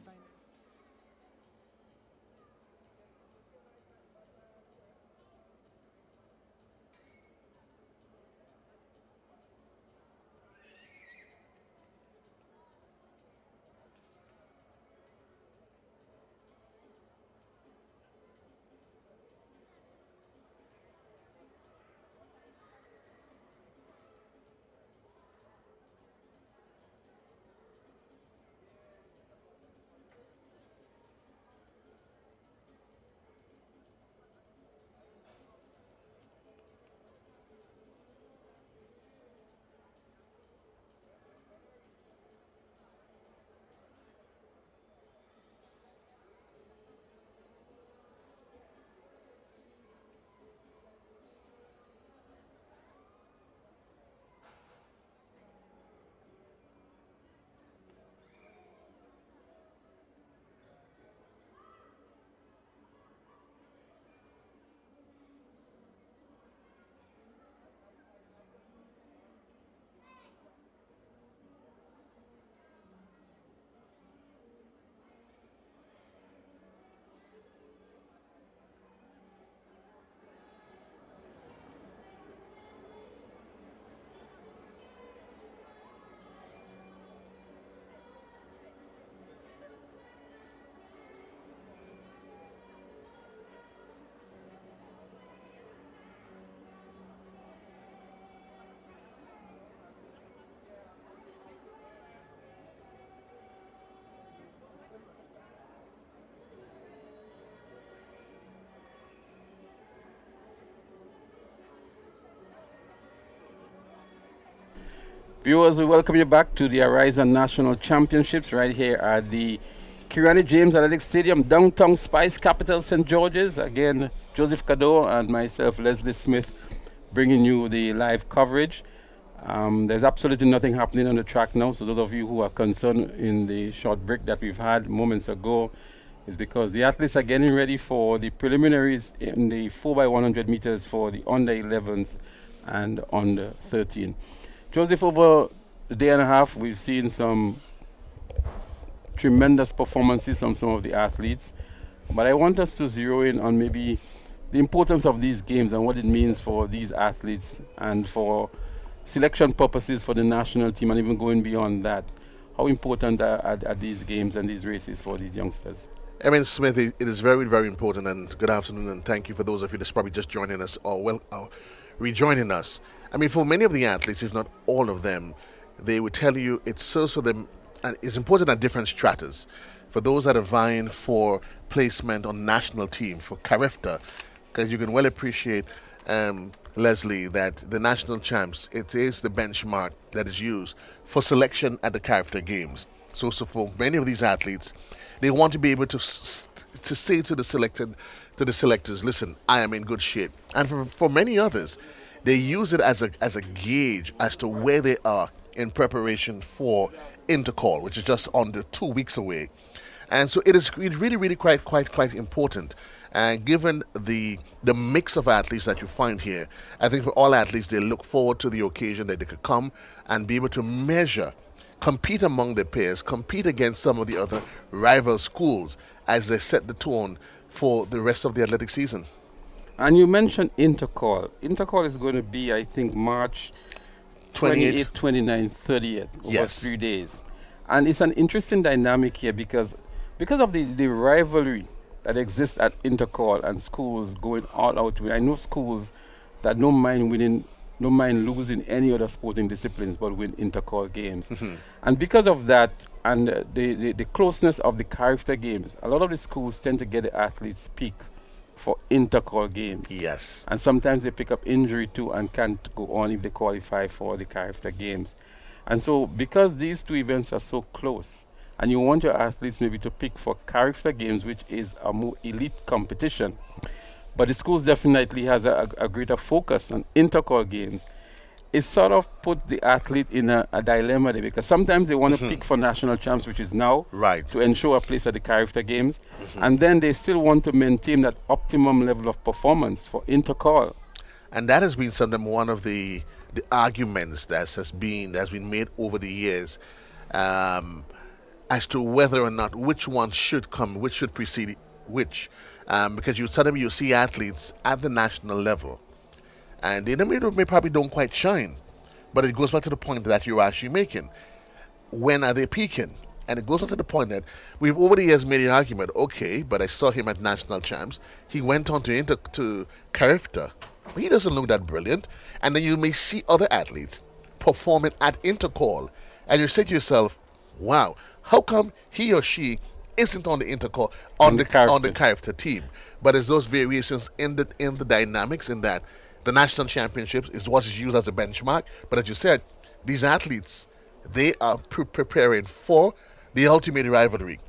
Viewers, we welcome you back to the Ariza National Championships right here at the Kirani James Athletic Stadium, downtown Spice Capital, St. George's. Again, Joseph Cado and myself, Leslie Smith, bringing you the live coverage. There's absolutely nothing happening on the track now, so those of you who are concerned in the short break that we've had moments ago is because the athletes are getting ready for the preliminaries in the 4x100 meters for the under 11s and under 13. Joseph, over the day and a half, we've seen some tremendous performances from some of the athletes, but I want us to zero in on maybe the importance of these games and what it means for these athletes and for selection purposes for the national team and even going beyond that. How important are these games and these races for these youngsters? I mean, Smith, it is very, very important. And good afternoon, and thank you for those of you that's probably just joining us or rejoining us. I mean, for many of the athletes, if not all of them, they would tell you it serves for them, and it's important at different stratas. For those that are vying for placement on national team for Carifta, because you can well appreciate, Leslie, that the national champs, it is the benchmark that is used for selection at the Carifta Games. So for many of these athletes, they want to be able to say to the selectors, listen, I am in good shape. And for many others, they use it as a gauge as to where they are in preparation for Intercall, which is just under 2 weeks away. And so it is really, really quite important. And given the mix of athletes that you find here, I think for all athletes, they look forward to the occasion that they could come and be able to measure, compete among their peers, compete against some of the other rival schools as they set the tone for the rest of the athletic season. And you mentioned Intercall. Intercall is going to be, I think, March 28th, 29th, 30th, over 3 days. And it's an interesting dynamic here because of the rivalry that exists at Intercall and schools going all out to win. I know schools that don't mind losing any other sporting disciplines but win Intercall games. And because of that and the closeness of the Carifta Games, a lot of the schools tend to get the athletes peak for Intercall games. Yes. And sometimes they pick up injury too and can't go on if they qualify for the Carifta Games. And so because these two events are so close, and you want your athletes maybe to pick for Carifta Games, which is a more elite competition, but the schools definitely has a greater focus on Intercall games, it sort of put the athlete in a dilemma there, because sometimes they want to pick for national champs, which is now, to ensure a place at the Carifta Games, and then they still want to maintain that optimum level of performance for Intercall. And that has been one of the arguments that has been made over the years, as to whether or not which one should come, which should precede which. Because suddenly you see athletes at the national level, and they may probably don't quite shine, but it goes back to the point that you're actually making. When are they peaking? And it goes back to the point that we've over the years made an argument, okay, but I saw him at national champs. He went on to Carifta. He doesn't look that brilliant. And then you may see other athletes performing at Intercall, and you say to yourself, wow, how come he or she isn't on the Intercall on the Carifta team? But there's those variations in the dynamics, in that the national championships is what is used as a benchmark. But as you said, these athletes, they are preparing for the ultimate rivalry,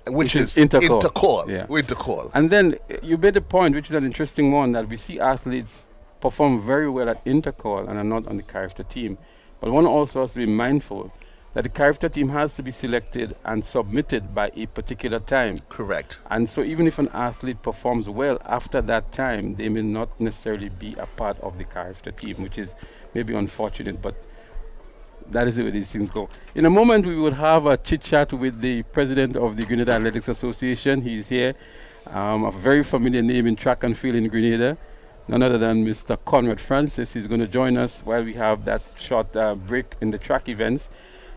which is Intercall. Intercall. And then you made a point, which is an interesting one, that we see athletes perform very well at Intercall and are not on the Carifta team. But one also has to be mindful that the Carifta team has to be selected and submitted by a particular time. Correct. And so even if an athlete performs well after that time, they may not necessarily be a part of the Carifta team, which is maybe unfortunate, but that is the way these things go. In a moment, we will have a chit-chat with the president of the Grenada Athletics Association. He's here, a very familiar name in track and field in Grenada, none other than Mr. Conrad Francis. He's going to join us while we have that short break in the track events,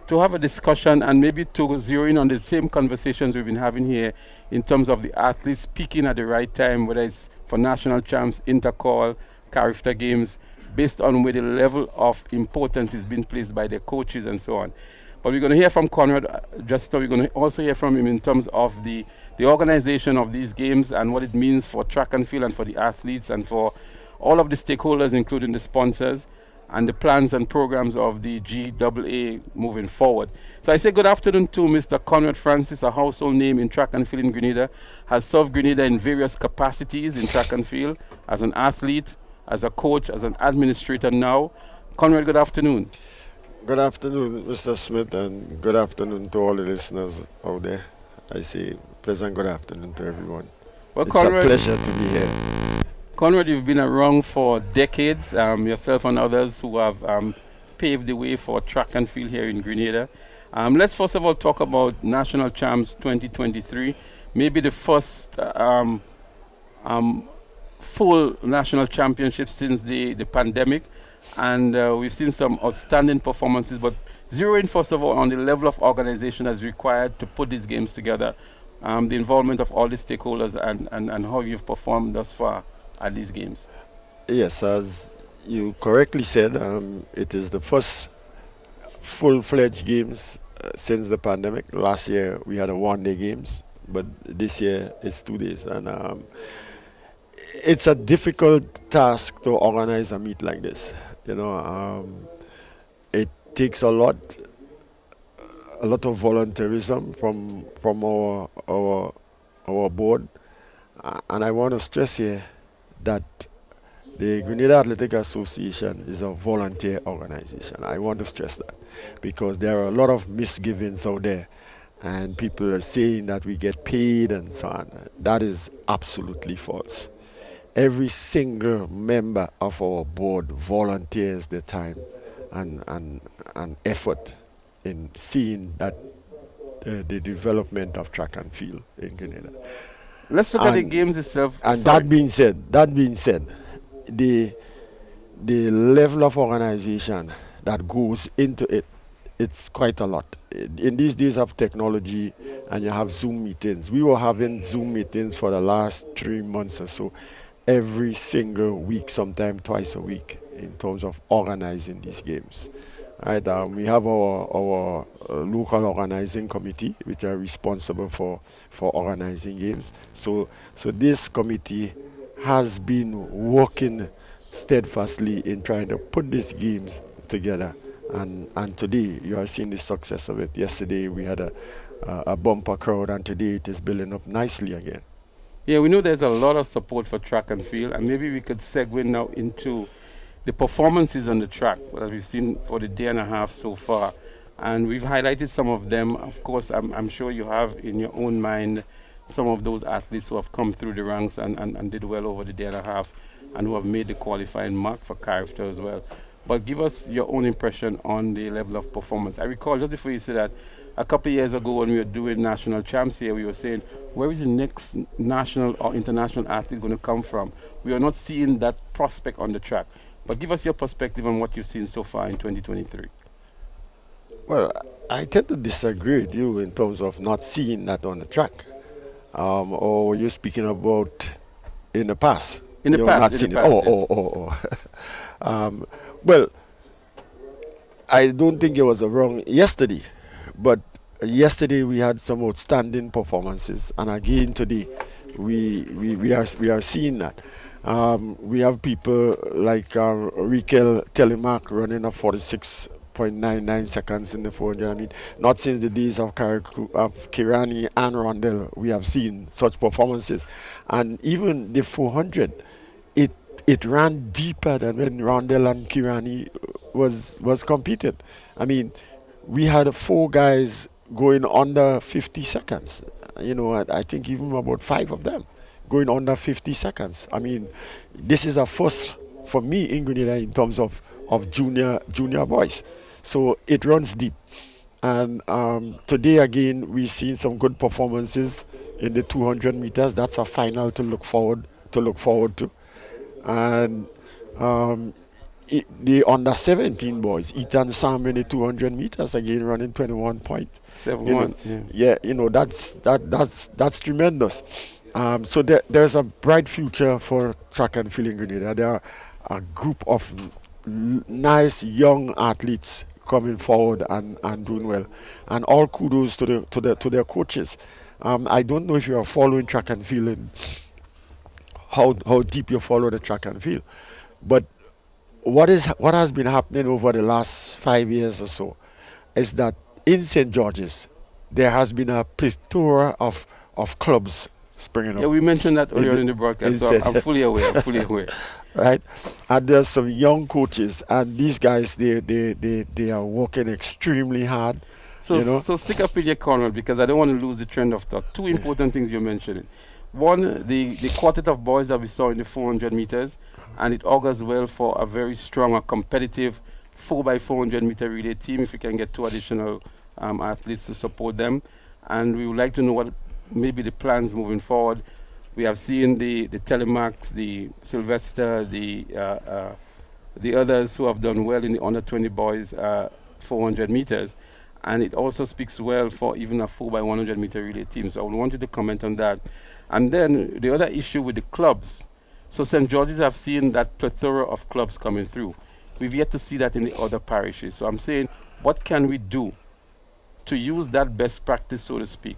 to have a discussion and maybe to zero in on the same conversations we've been having here in terms of the athletes peaking at the right time, whether it's for national champs, Intercall, Carifta Games, based on where the level of importance is being placed by their coaches and so on. But we're going to hear from Conrad just now. We're going to also hear from him in terms of the organization of these games and what it means for track and field and for the athletes and for all of the stakeholders, including the sponsors. and the plans and programs of the GAA moving forward. So I say good afternoon to Mr. Conrad Francis, a household name in track and field in Grenada, has served Grenada in various capacities in track and field, as an athlete, as a coach, as an administrator now. Conrad, good afternoon. Good afternoon, Mr. Smith, and good afternoon to all the listeners out there. I say pleasant good afternoon to everyone. Well, It's Conrad, a pleasure to be here. Conrad, you've been around for decades, yourself and others who have paved the way for track and field here in Grenada. Let's first of all talk about National Champs 2023, maybe the first full national championship since the pandemic. And we've seen some outstanding performances, but zero in first of all on the level of organization that's required to put these games together, the involvement of all the stakeholders and how you've performed thus far at these games. Yes, as you correctly said, it is the first full-fledged games since the pandemic. Last year we had a one-day games, but this year it's 2 days. And it's a difficult task to organize a meet like this. You know, it takes a lot of volunteerism from our board, and I want to stress here that the Grenada Athletic Association is a volunteer organization. I want to stress that because there are a lot of misgivings out there, and people are saying that we get paid and so on. That is absolutely false. Every single member of our board volunteers their time and effort in seeing that the development of track and field in Grenada. Let's look at the games itself. And Sorry. that being said, the level of organization that goes into it, it's quite a lot. In these days of technology, and you have Zoom meetings. We were having Zoom meetings for the last 3 months or so, every single week, sometimes twice a week, in terms of organizing these games. Right, we have our local organizing committee, which are responsible for organizing games. So this committee has been working steadfastly in trying to put these games together. And today you are seeing the success of it. Yesterday we had a bumper crowd, and today it is building up nicely again. Yeah, we know there's a lot of support for track and field, and maybe we could segue now into the performances on the track that we've seen for the day and a half so far. And we've highlighted some of them. Of course, I'm sure you have in your own mind some of those athletes who have come through the ranks and did well over the day and a half, and who have made the qualifying mark for character as well. But give us your own impression on the level of performance. I recall just before you said that, a couple of years ago when we were doing national champs here, we were saying, where is the next national or international athlete going to come from? We are not seeing that prospect on the track. But give us your perspective on what you've seen so far in 2023. Well, I tend to disagree with you in terms of not seeing that on the track. Or you're speaking about in the past. In the You're past, not in seeing the it. past, Well, I don't think it was wrong yesterday, but yesterday we had some outstanding performances, and again today we are seeing that. We have people like Rikel Telemark running a 46.99 seconds in the 400. I mean, not since the days of Kirani and Rondell we have seen such performances, and even the 400, it ran deeper than when Rondell and Kirani was competing. I mean, we had 4 guys going under 50 seconds. You know, I think even about 5 of them going under 50 seconds. I mean, this is a first for me in Grenada in terms of junior boys. So it runs deep. And today again, we've seen some good performances in the 200 meters. That's a final to look forward to. And the under 17 boys, Ethan Sam in the 200 meters again running 21.71. Yeah, you know, that's tremendous. So there's a bright future for track and field in Grenada. There are a group of nice young athletes coming forward and doing well, and all kudos to their coaches. I don't know if you are following track and field and how deep you follow the track and field, but what has been happening over the last 5 years or so is that in St. George's there has been a plethora of clubs springing Yeah, up we mentioned that in earlier in the broadcast, in so I'm St. fully aware. I'm fully aware. right? And there's some young coaches, and these guys they are working extremely hard, So, you know. so stick up in your corner because I don't want to lose the trend of thought. Two important things you're mentioning. One, the quartet of boys that we saw in the 400 meters, and it augurs well for a very strong, a competitive 4x400 meter relay team if we can get two additional athletes to support them. And we would like to know what maybe the plans moving forward. We have seen the Telemax, the Sylvester, the others who have done well in the under 20 boys 400 meters. And it also speaks well for even a 4x100 meter relay team. So I would want you to comment on that. And then the other issue with the clubs. So St. George's have seen that plethora of clubs coming through. We've yet to see that in the other parishes. So I'm saying, what can we do to use that best practice, so to speak,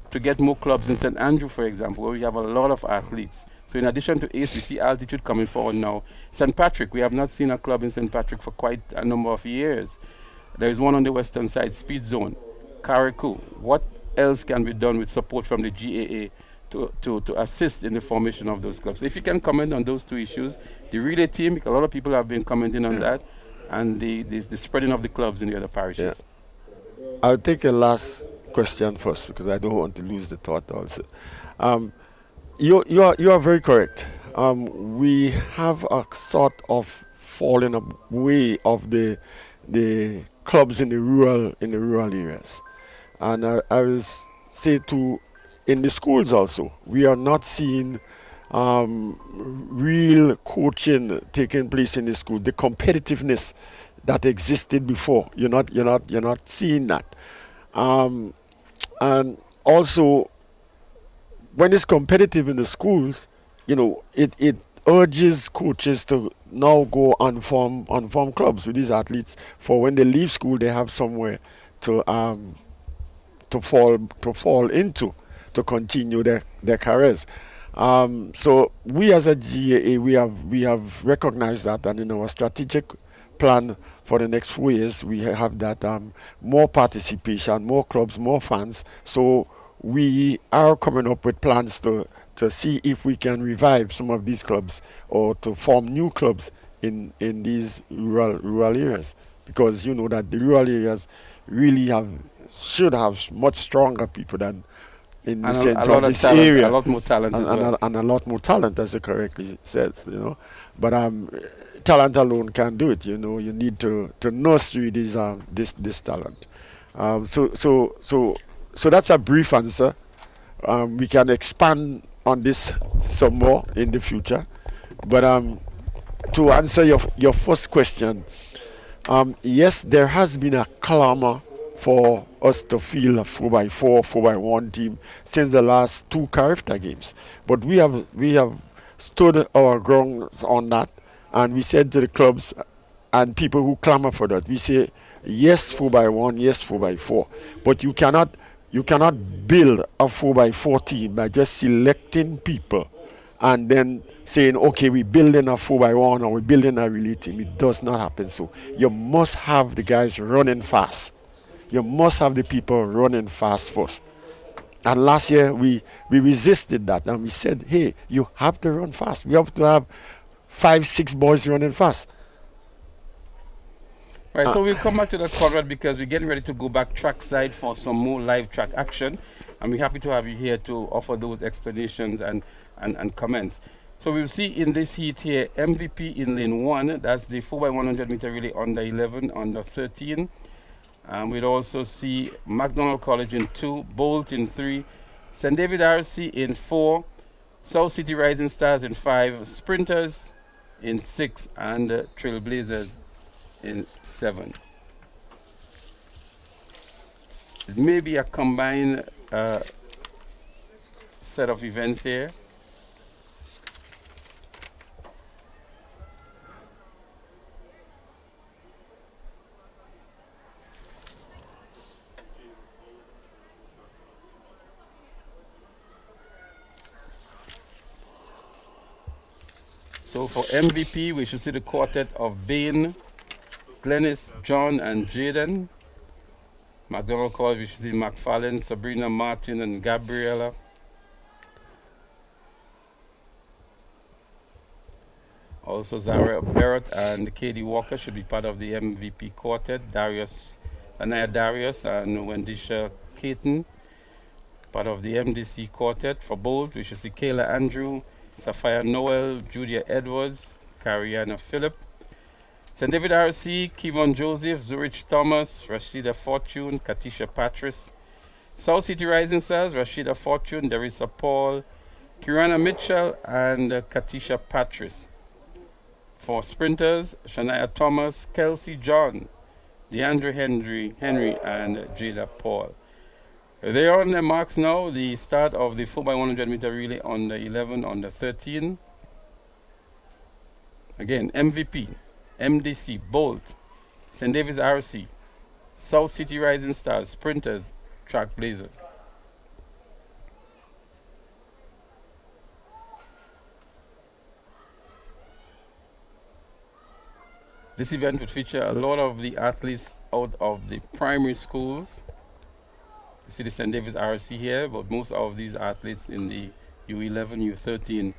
to get more clubs in St. Andrew, for example, where we have a lot of athletes. So in addition to ACE, we see altitude coming forward now. St. Patrick, we have not seen a club in St. Patrick for quite a number of years. There is one on the western side, Speed Zone, Carriacou. What else can be done with support from the GAA to assist in the formation of those clubs? So if you can comment on those two issues, the relay team, because a lot of people have been commenting on that, and the spreading of the clubs in the other parishes. I'll take a last question first because I don't want to lose the thought also. You are very correct. We have a sort of falling away of the clubs in the rural areas, and I will say to in the schools also we are not seeing real coaching taking place in the school. The competitiveness that existed before, you're not seeing that, and also when it's competitive in the schools, it urges coaches to now go and form clubs with these athletes for when they leave school they have somewhere to fall into to continue their careers. So we as a GAA we have recognized that, and in our strategic plan for the next 4 years we have that more participation, more clubs, more fans. So we are coming up with plans to see if we can revive some of these clubs or to form new clubs in these rural areas, because you know that the rural areas really should have much stronger people than in the And St. a lot of George's talent, area, a lot more talent as well. and a lot more talent, as it correctly says. But talent alone can't do it. You need to nurture this talent. So that's a brief answer. We can expand on this some more in the future. But to answer your first question, yes, there has been a clamor for us to field a 4x4, 4x1 team since the last two Carifta games. But we have stood our ground on that, and we said to the clubs and people who clamor for that, we say yes 4x1, yes 4x4, but you cannot build a 4x4 team by just selecting people and then saying, okay, we're building a 4x1 or we're building a relay team. It does not happen so. You must have the guys running fast. You must have the people running fast first. And last year we resisted that, and we said, hey, you have to run fast. We have to have 5-6 boys running fast. Right, so we'll come back to that, Conrad, because we're getting ready to go back trackside for some more live track action. And we're happy to have you here to offer those explanations and comments. So we'll see in this heat here, MVP in lane 1, that's the 4x100 meter relay under 11, under 13. We'll also see McDonald College in 2, Bolt in 3, St. David RC in 4, South City Rising Stars in 5, Sprinters in 6, and Trailblazers in 7. It may be a combined set of events here. So for MVP, we should see the quartet of Bain, Glennis, John, and Jaden. McDonald College, we should see McFarlane, Sabrina, Martin, and Gabriella. Also, Zara Barrett and Katie Walker should be part of the MVP quartet. Anaya Darius and Wendisha Caton, part of the MDC quartet. For bowls, we should see Kayla Andrew, Sapphire Noel, Julia Edwards, Cariana Phillip. St. David RC, Kevon Joseph, Zurich Thomas, Rashida Fortune, Katisha Patris. South City Rising Stars, Rashida Fortune, Derisa Paul, Kirana Mitchell, and Katisha Patris. For sprinters, Shania Thomas, Kelsey John, DeAndre Henry, and Jada Paul. They are on their marks now. The start of the 4x100 meter relay on the 11, on the 13. Again, MVP, MDC, Bolt, St. David's RC, South City Rising Stars, sprinters, track blazers. This event would feature a lot of the athletes out of the primary schools. You see the St. David's RC here, but most of these athletes in the U11, U13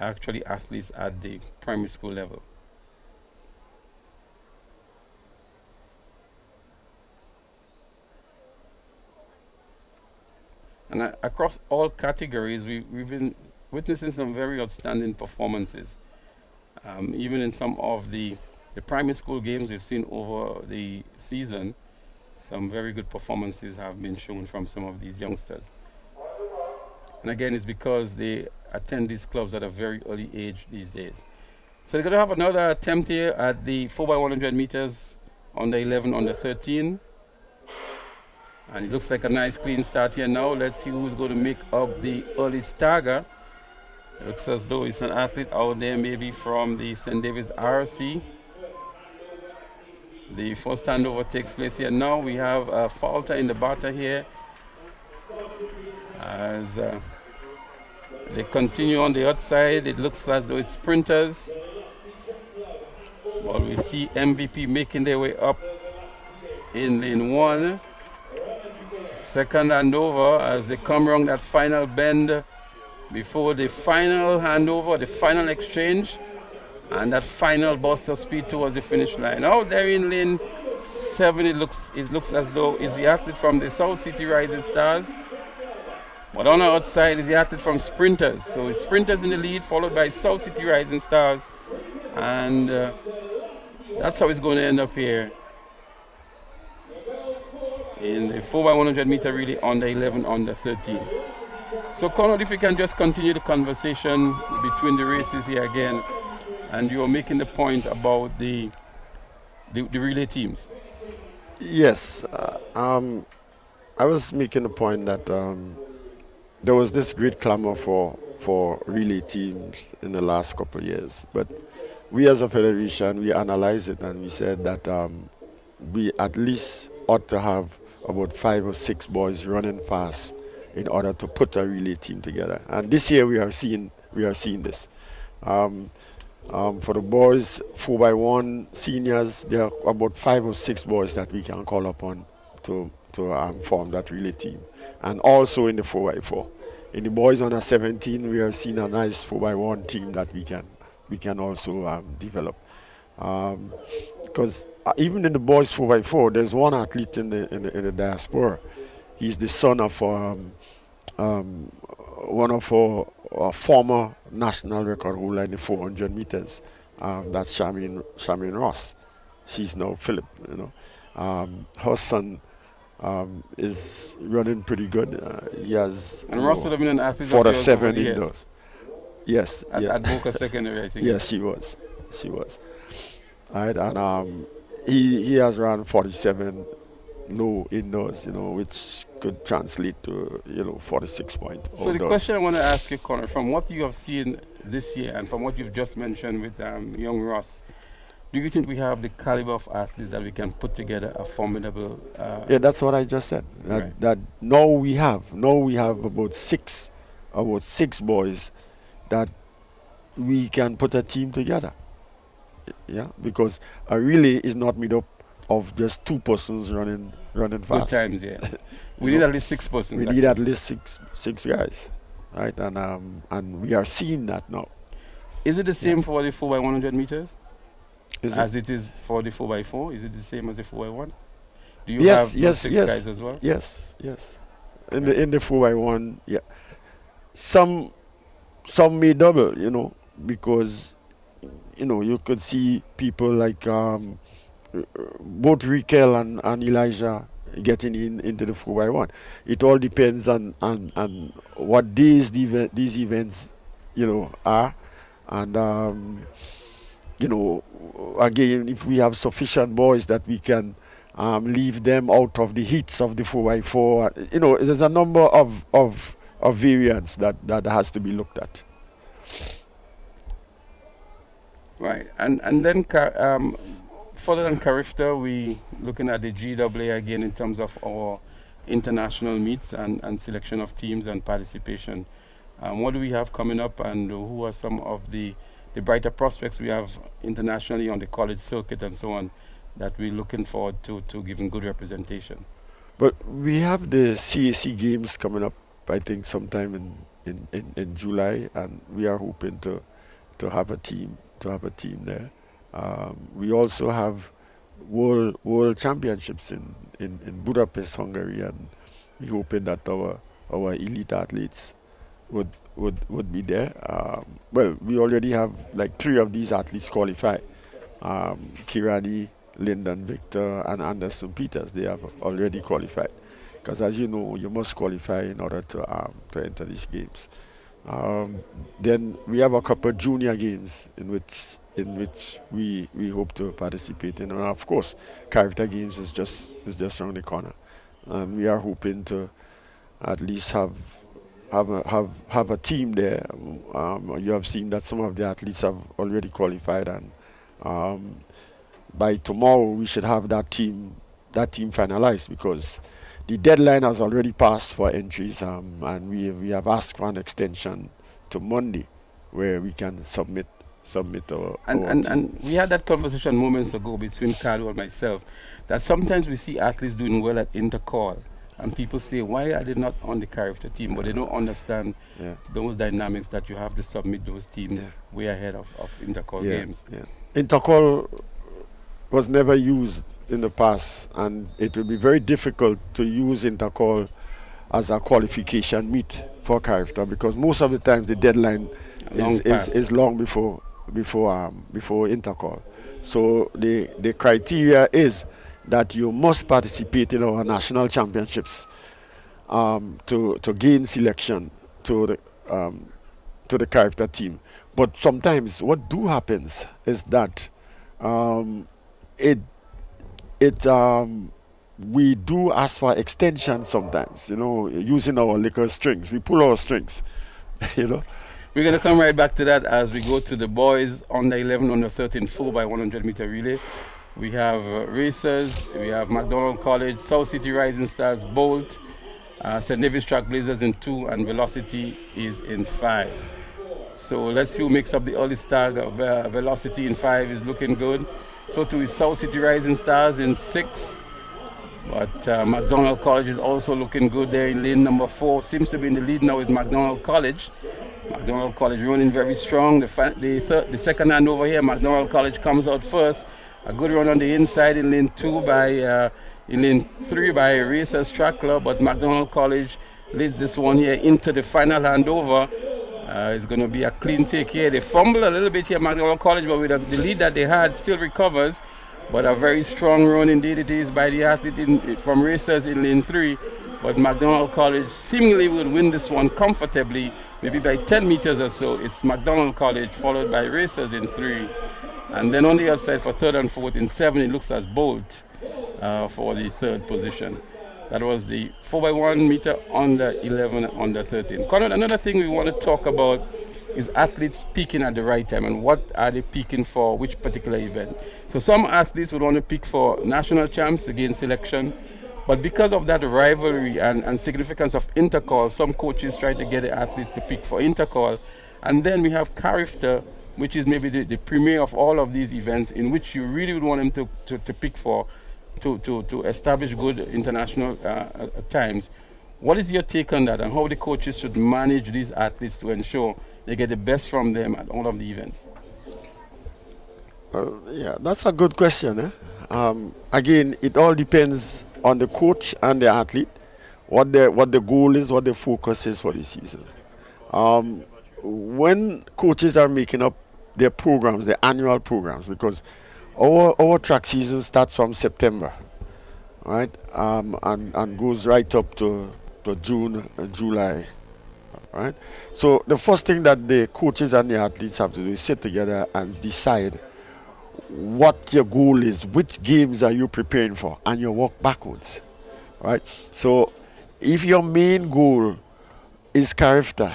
are actually athletes at the primary school level. And across all categories, we've been witnessing some very outstanding performances. Even in some of the primary school games we've seen over the season, some very good performances have been shown from some of these youngsters. And again, it's because they attend these clubs at a very early age these days. So they're going to have another attempt here at the 4x100 meters on the 11, on the 13. And it looks like a nice clean start here now. Let's see who's going to make up the early stagger. It looks as though it's an athlete out there, maybe from the St. David's RC. The first handover takes place here. Now we have a falter in the batter here as they continue on the outside. It looks as though it's sprinters. But we see MVP making their way up in lane 1. Second handover as they come around that final bend before the final handover, the final exchange, and that final burst of speed towards the finish line. Out there in lane 7, it looks as though it's the athlete from the South City Rising Stars. But on the outside is the athlete from Sprinters. So it's Sprinters in the lead, followed by South City Rising Stars. And that's how it's going to end up here in the 4x100 meter relay on the 11, on the 13. So Conrad, if you can just continue the conversation between the races here again. And you were making the point about the relay teams. Yes, I was making the point that there was this great clamor for relay teams in the last couple of years. But we as a federation, we analyzed it and we said that we at least ought to have about 5 or 6 boys running fast in order to put a relay team together. And this year we are seeing this. For the boys, 4x1 seniors, there are about 5 or 6 boys that we can call upon to form that relay team. And also in the 4x4. In the boys under 17, we are seeing a nice 4x1 team that we can also develop. Because even in the boys 4x4, there's one athlete in the diaspora. He's the son of one of our former national record holder in the 400 meters. That's Charmaine Ross. She's now Philip. Her son is running pretty good. He has and Ross would have been an athlete 47 indoors. Yes, at Boca Secondary, I think. Yes, she was. Right, and he has run 47 low indoors, which could translate to 46 points. So the question I want to ask you, Connor, from what you have seen this year and from what you've just mentioned with young Ross, do you think we have the caliber of athletes that we can put together a formidable? Yeah, that's what I just said. That now we have about six boys that we can put a team together. Yeah, because a relay is not made up of just two persons running Good fast. times, yeah. We You need know, at least 6 persons. We like need that. at least six guys, right? And we are seeing that now. Is it the same for the 4x100 meters Is as it? it is for the 4x4? Is it the same as the 4x1? Do you Yes, have those yes, 6 yes, guys as well? yes, yes. In the 4x1, yeah. Some may double, because you could see people like both Raquel and Elijah getting into the 4x1. It all depends on what days these events are, and again, if we have sufficient boys that we can leave them out of the heats of the 4x4, there's a number of variants that has to be looked at. Right. And then further than Carifta, we looking at the GAA again in terms of our international meets and selection of teams and participation. What do we have coming up, and who are some of the brighter prospects we have internationally on the college circuit and so on that we're looking forward to giving good representation? But we have the CAC games coming up, I think, sometime in July, and we are hoping to have a team there. We also have world championships in Budapest, Hungary, and we're hoping that our elite athletes would be there. Well, we already have like 3 of these athletes qualify. Kirani, Lyndon Victor, and Anderson Peters, they have already qualified. Because as you know, you must qualify in order to enter these games. Then we have a couple of junior games in which we hope to participate in, and of course, Character Games is just around the corner, and we are hoping to at least have a team there. You have seen that some of the athletes have already qualified, and by tomorrow we should have that team finalized, because the deadline has already passed for entries, and we have asked for an extension to Monday, where we can submit our team. And we had that conversation moments ago between Carlo and myself, that sometimes we see athletes doing well at intercall, and people say, why are they not on the Carifta team? But they don't understand those dynamics, that you have to submit those teams way ahead of intercall games. Yeah. Intercall was never used in the past, and it will be very difficult to use intercall as a qualification meet for Carifta, because most of the times the deadline is long before intercall. So the criteria is that you must participate in our national championships to gain selection to the Carifta team. But sometimes what happens is that we do ask for extension sometimes, using our liquor strings. We pull our strings, We're going to come right back to that as we go to the boys under 11, under 13, 4x100 meter relay. We have racers, we have McDonald College, South City Rising Stars, Bolt, St. David's Trailblazers in 2, and Velocity is in 5. So let's see who makes up the early star. Velocity in 5 is looking good. So too is South City Rising Stars in 6. But McDonald College is also looking good there in lane number 4. Seems to be in the lead now is McDonald College. McDonald College running very strong. The second hand over here, McDonald College comes out first. A good run on the inside in lane 2 in lane 3 by Racers Track Club, but McDonald College leads this one here into the final handover. It's going to be a clean take here. They fumble a little bit here, McDonald College, but with the lead that they had, still recovers. But a very strong run indeed it is by the athlete from Racers in lane 3. But McDonald College seemingly will win this one comfortably, maybe by 10 meters or so. It's McDonald College followed by Racers in 3. And then on the outside for 3rd and 4th in 7, it looks as Bolt for the 3rd position. That was the 4x1 meter under 11 and under 13. Conrad, another thing we want to talk about is athletes peaking at the right time, and what are they peaking for, which particular event. So some athletes would want to peak for national champs to gain selection, but because of that rivalry and significance of intercall, some coaches try to get the athletes to peak for intercall, And then we have character, which is maybe the premier of all of these events, in which you really would want them to pick for, to establish good international times. What is your take on that, and how the coaches should manage these athletes to ensure they get the best from them at all of the events? Yeah, that's a good question. Again, it all depends on the coach and the athlete, what the goal is, what the focus is for the season. When coaches are making up their programs, their annual programs, because our track season starts from September, right, and goes right up to June and July, right. So the first thing that the coaches and the athletes have to do is sit together and decide what your goal is, which games are you preparing for, and you work backwards, right? So if your main goal is character,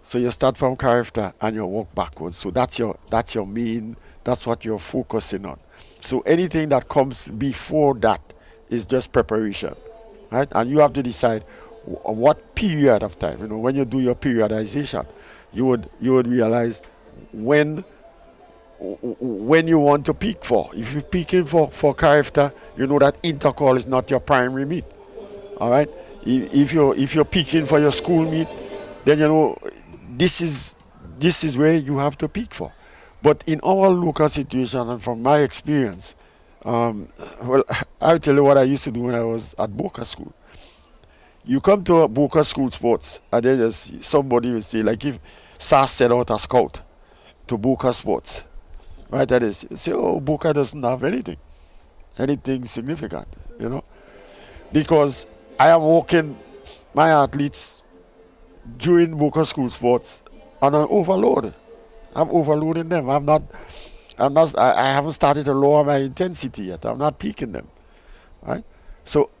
so you start from character and you work backwards. So that's your main, that's what you're focusing on. So anything that comes before that is just preparation, right? And you have to decide what period of time, when you do your periodization, you would realize when you want to peak for. If you're peaking for character, you know that intercall is not your primary meet. All right. If you're peaking for your school meet, then this is where you have to peak for. But in our local situation, and from my experience, well, I'll tell you what I used to do when I was at Boca School. You come to a Boca School sports, and then somebody will say, like if SAS sent out a scout to Boca Sports, right? That is, say, oh, Boca doesn't have anything significant, because I am working my athletes during Boca School sports on an overload. I'm overloading them. I haven't started to lower my intensity yet. I'm not peaking them, right? So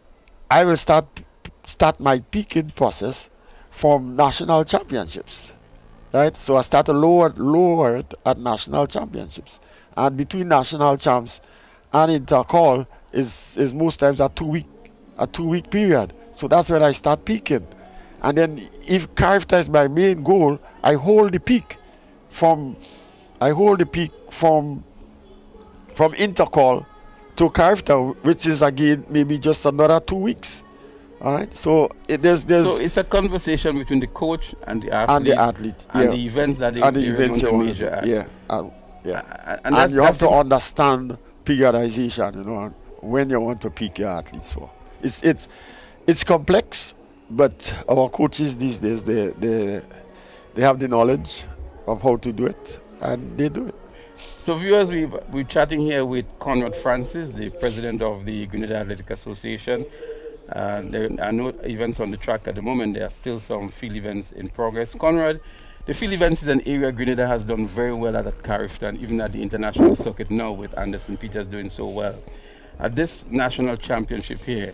I will start my peaking process from national championships. Right, so I start to lower it at national championships, and between national champs and intercall is most times a 2-week period. So that's when I start peaking, and then if character is my main goal, I hold the peak from intercall to character, which is again maybe just another 2 weeks. All right, so there's so it's a conversation between the coach and the athlete, and the events that they events want to major at. And you have to understand periodization, and when you want to pick your athletes for. It's complex, but our coaches these days they have the knowledge of how to do it, and they do it. So viewers, we're chatting here with Conrad Francis, the president of the Grenada Athletic Association. There are no events on the track at the moment. There are still some field events in progress. Conrad, the field events is an area Grenada has done very well at Carifta, and even at the international circuit now with Anderson Peters doing so well. At this national championship here,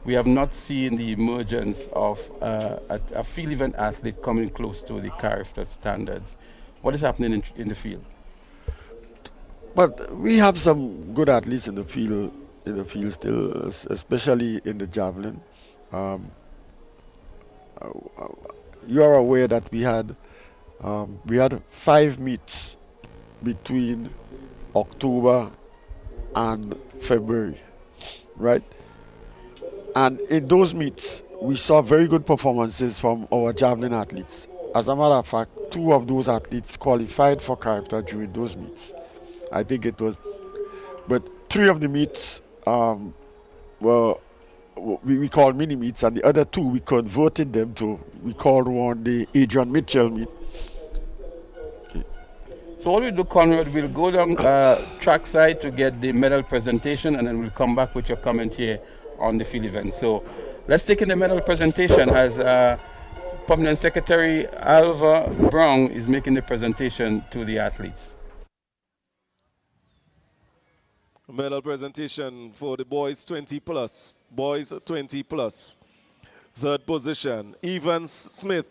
we have not seen the emergence of a field event athlete coming close to the Carifta standards. What is happening in the field? But we have some good athletes in the field still, especially in the javelin. You are aware that we had 5 meets between October and February, right? And in those meets, we saw very good performances from our javelin athletes. As a matter of fact, 2 of those athletes qualified for character during those meets. I think it was, but 3 of the meets were we call mini meets, and the other 2 we converted them to, we called one the Adrian Mitchell meet. Okay. So what we'll do, Conrad, we'll go down trackside to get the medal presentation, and then we'll come back with your comment here on the field event. So let's take in the medal presentation as Permanent Secretary Alva Brown is making the presentation to the athletes. Medal presentation for the boys 20 plus. Boys 20 plus. 3rd position, Evans Smith.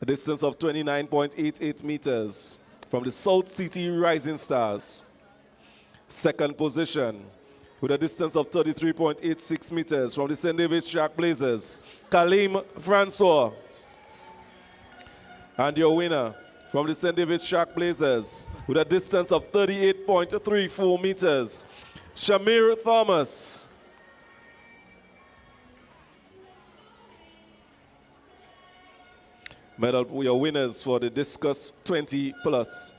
A distance of 29.88 meters from the South City Rising Stars. 2nd position, with a distance of 33.86 meters from the St. David's Track Blazers, Kalim Francois. And your winner from the St. David's Track Blazers with a distance of 38.34 meters, Shamir Thomas. Medal for your winners for the discus 20 plus.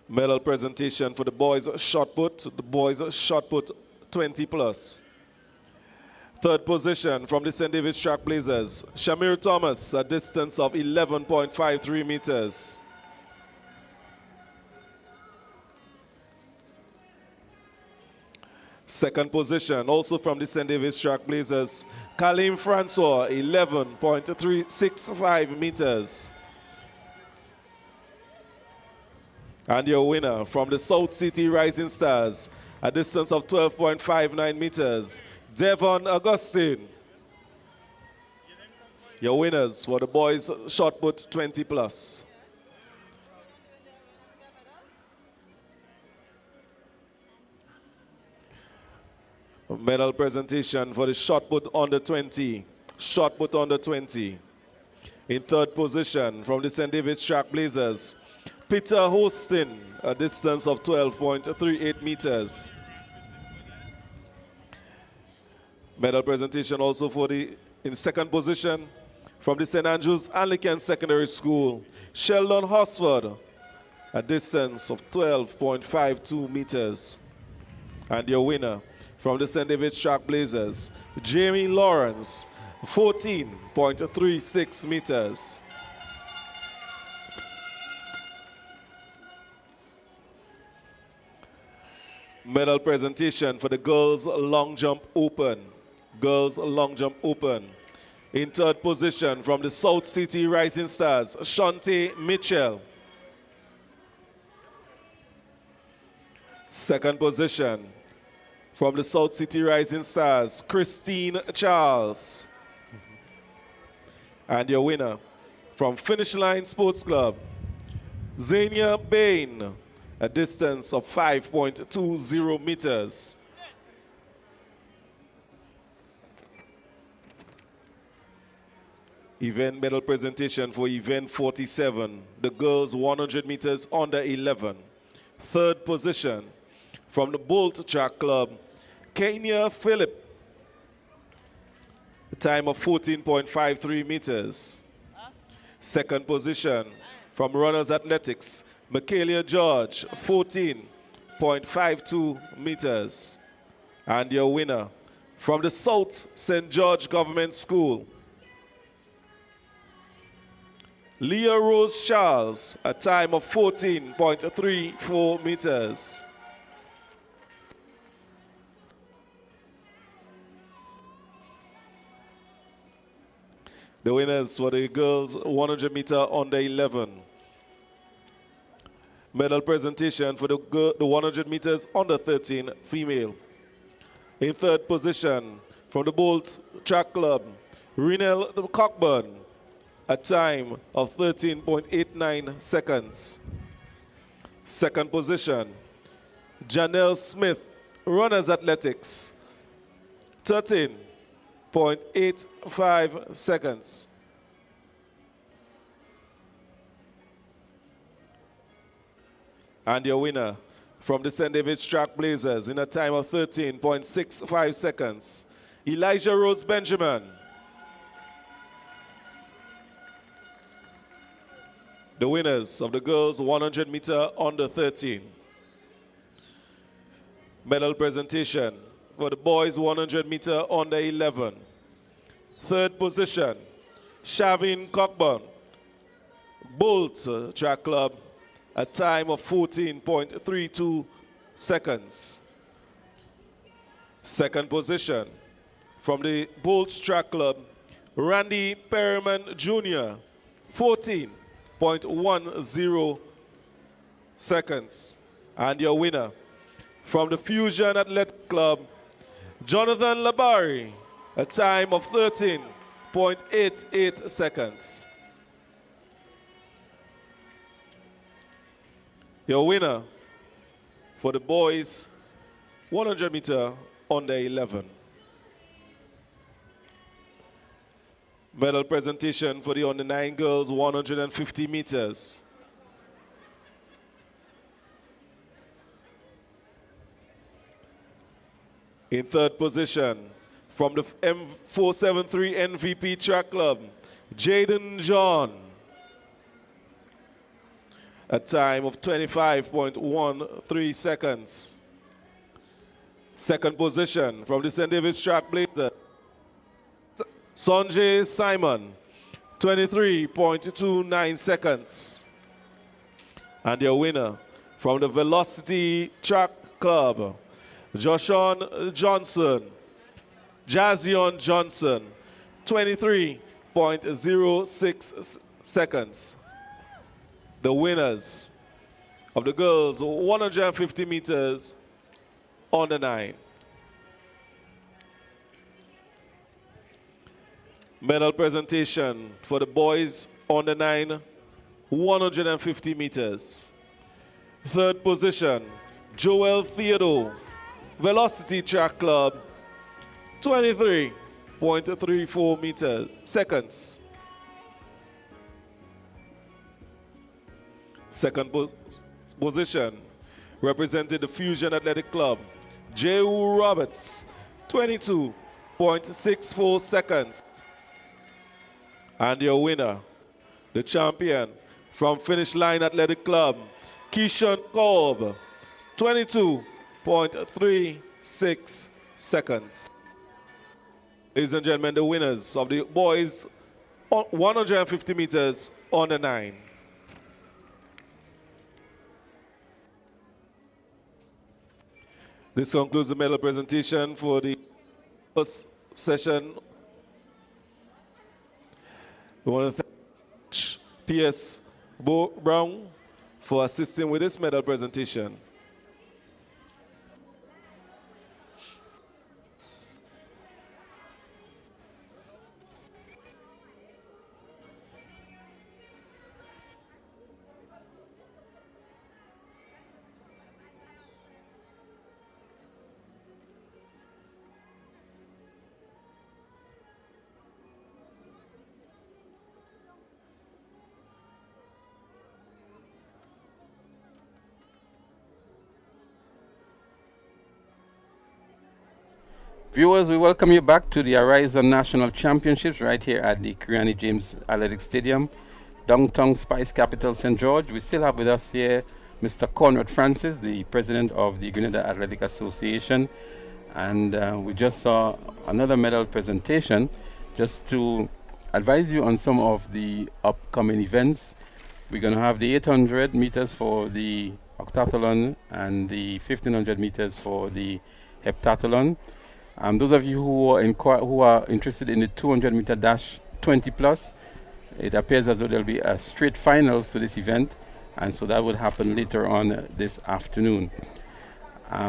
Medal presentation for the boys shot put, 20 plus. Third position from the St. David's Track Blazers, Shamir Thomas, a distance of 11.53 meters. Second position, also from the St. David's Track Blazers, Kalim Francois, 11.365 meters. And your winner from the South City Rising Stars, a distance of 12.59 meters, Devon Augustine. Your winners for the boys shot put 20 plus. Medal presentation for the shot put under 20. Shot put under 20. In third position from the St. David's Track Blazers, Peter Hostin, a distance of 12.38 meters. Medal presentation also for in second position from the St. Andrews Anglican Secondary School, Sheldon Hosford, a distance of 12.52 meters. And your winner from the St. David's Track Blazers, Jamie Lawrence, 14.36 meters. Medal presentation for the Girls Long Jump Open. Girls Long Jump Open. In third position from the South City Rising Stars, Shante Mitchell. Second position from the South City Rising Stars, Christine Charles. And your winner from Finish Line Sports Club, Zania Bain, a distance of 5.20 meters. Event medal presentation for event 47, the girls 100 meters under 11. Third position from the Bolt Track Club, Kenya Phillip, a time of 14.53 meters. Second position from Runners Athletics, Michaelia George, 14.52 meters. And your winner from the South St. George Government School, Leah Rose Charles, a time of 14.34 meters. The winners for the girls 100 meter under 11. Medal presentation for the 100 meters under 13 female. In third position from the Bolt Track Club, Renelle Cockburn, a time of 13.89 seconds. Second position, Janelle Smith, Runners Athletics, 13.85 seconds. And your winner from the St. David's Track Blazers in a time of 13.65 seconds, Elijah Rose Benjamin. The winners of the girls 100 meter under 13. Medal presentation for the boys 100 meter under 11. Third position, Shavin Cockburn, Bolt Track Club, a time of 14.32 seconds. Second position from the Bolt Track Club, Randy Perriman Jr., 14.10 seconds. And your winner from the Fusion Athletic Club, Jonathan Labari, a time of 13.88 seconds. Your winner for the boys 100 meter under 11. Medal presentation for the under 9 girls, 150 meters. In third position, from the M473 MVP Track Club, Jaden John. A time of 25.13 seconds. Second position, from the St. David's Track Blazer, Sanjay Simon, 23.29 seconds. And your winner, from the Velocity Track Club, Joshawn Johnson, Jazion Johnson, 23.06 seconds. The winners of the girls 150 meters on the 9. Medal presentation for the boys on the 9, 150 meters. Third position, Joel Theodore, Velocity Track Club, 23.34 seconds. Second position, represented the Fusion Athletic Club, J.U. Roberts, 22.64 seconds. And your winner, the champion from Finish Line Athletic Club, Keishon Korb, 22.36 seconds. Ladies and gentlemen, the winners of the boys 150 meters on the 9. This concludes the medal presentation for the first session. We want to thank P.S. Brown for assisting with this medal presentation. Viewers, we welcome you back to the Ariza National Championships right here at the Kiani James Athletic Stadium, downtown Spice Capital, St. George. We still have with us here Mr. Conrad Francis, the president of the Grenada Athletic Association. And we just saw another medal presentation. Just to advise you on some of the upcoming events, we're going to have the 800 meters for the octathlon and the 1500 meters for the heptathlon. Those of you who are interested in the 200 meter dash 20 plus, it appears as though there'll be a straight finals to this event, and so that will happen later on this afternoon.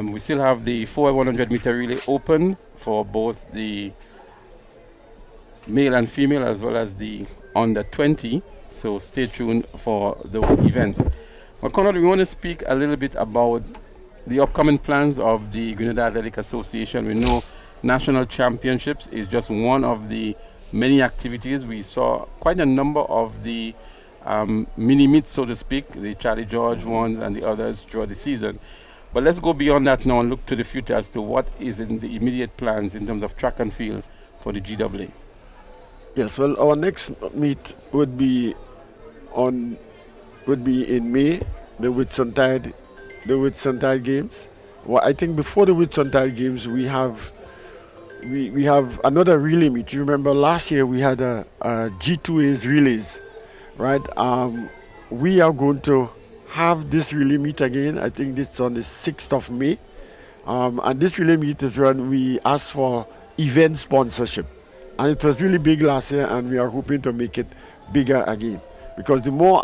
We still have the 4x100 meter relay open for both the male and female as well as the under 20, so stay tuned for those events. But Conrad, we want to speak a little bit about the upcoming plans of the Grenada Athletic Association. We know National Championships is just one of the many activities. We saw quite a number of the mini meets, so to speak, the Charlie George ones and the others throughout the season. But let's go beyond that now and look to the future as to what is in the immediate plans in terms of track and field for the GAA. Yes, well, our next meet would be in May, the Whitsuntide Games. Well, I think before the Whitsuntide Games, we have another relay meet. You remember last year we had a G2A's relays, right? We are going to have this relay meet again. I think it's on the 6th of May. And this relay meet is when we asked for event sponsorship. And it was really big last year, and we are hoping to make it bigger again. Because the more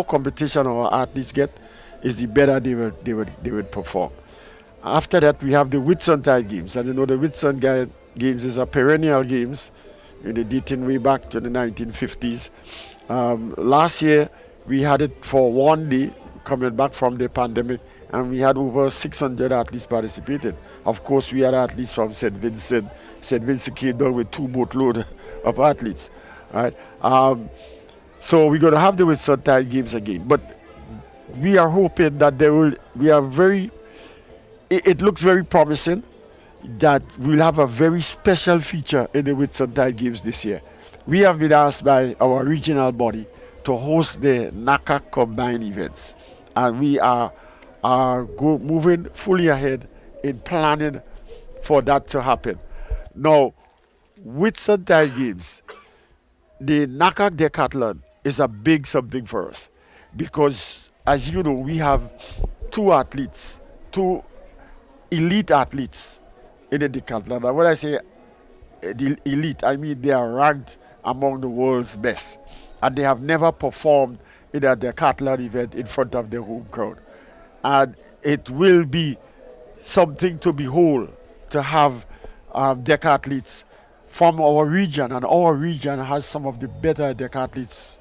competition our athletes get, is the better they would perform. After that, we have the Whitsuntide Games. And you know, the Whitsuntide Games is a perennial games, dating way back to the 1950s. Last year, we had it for one day, coming back from the pandemic, and we had over 600 athletes participating. Of course, we had athletes from St. Vincent. St. Vincent came down with 2 boatload of athletes, right? So we're going to have the Whitsuntide Games again, but we are hoping that there will. We are very. It looks very promising that we'll have a very special feature in the Whitsuntide Games this year. We have been asked by our regional body to host the NACA combined events, and we are moving fully ahead in planning for that to happen. Now, Whitsuntide Games, the NACA Decathlon is a big something for us because, as you know, we have two elite athletes in the decathlon. And when I say the elite, I mean they are ranked among the world's best, and they have never performed in a decathlon event in front of their home crowd. And it will be something to behold to have decathletes from our region, and our region has some of the better decathletes.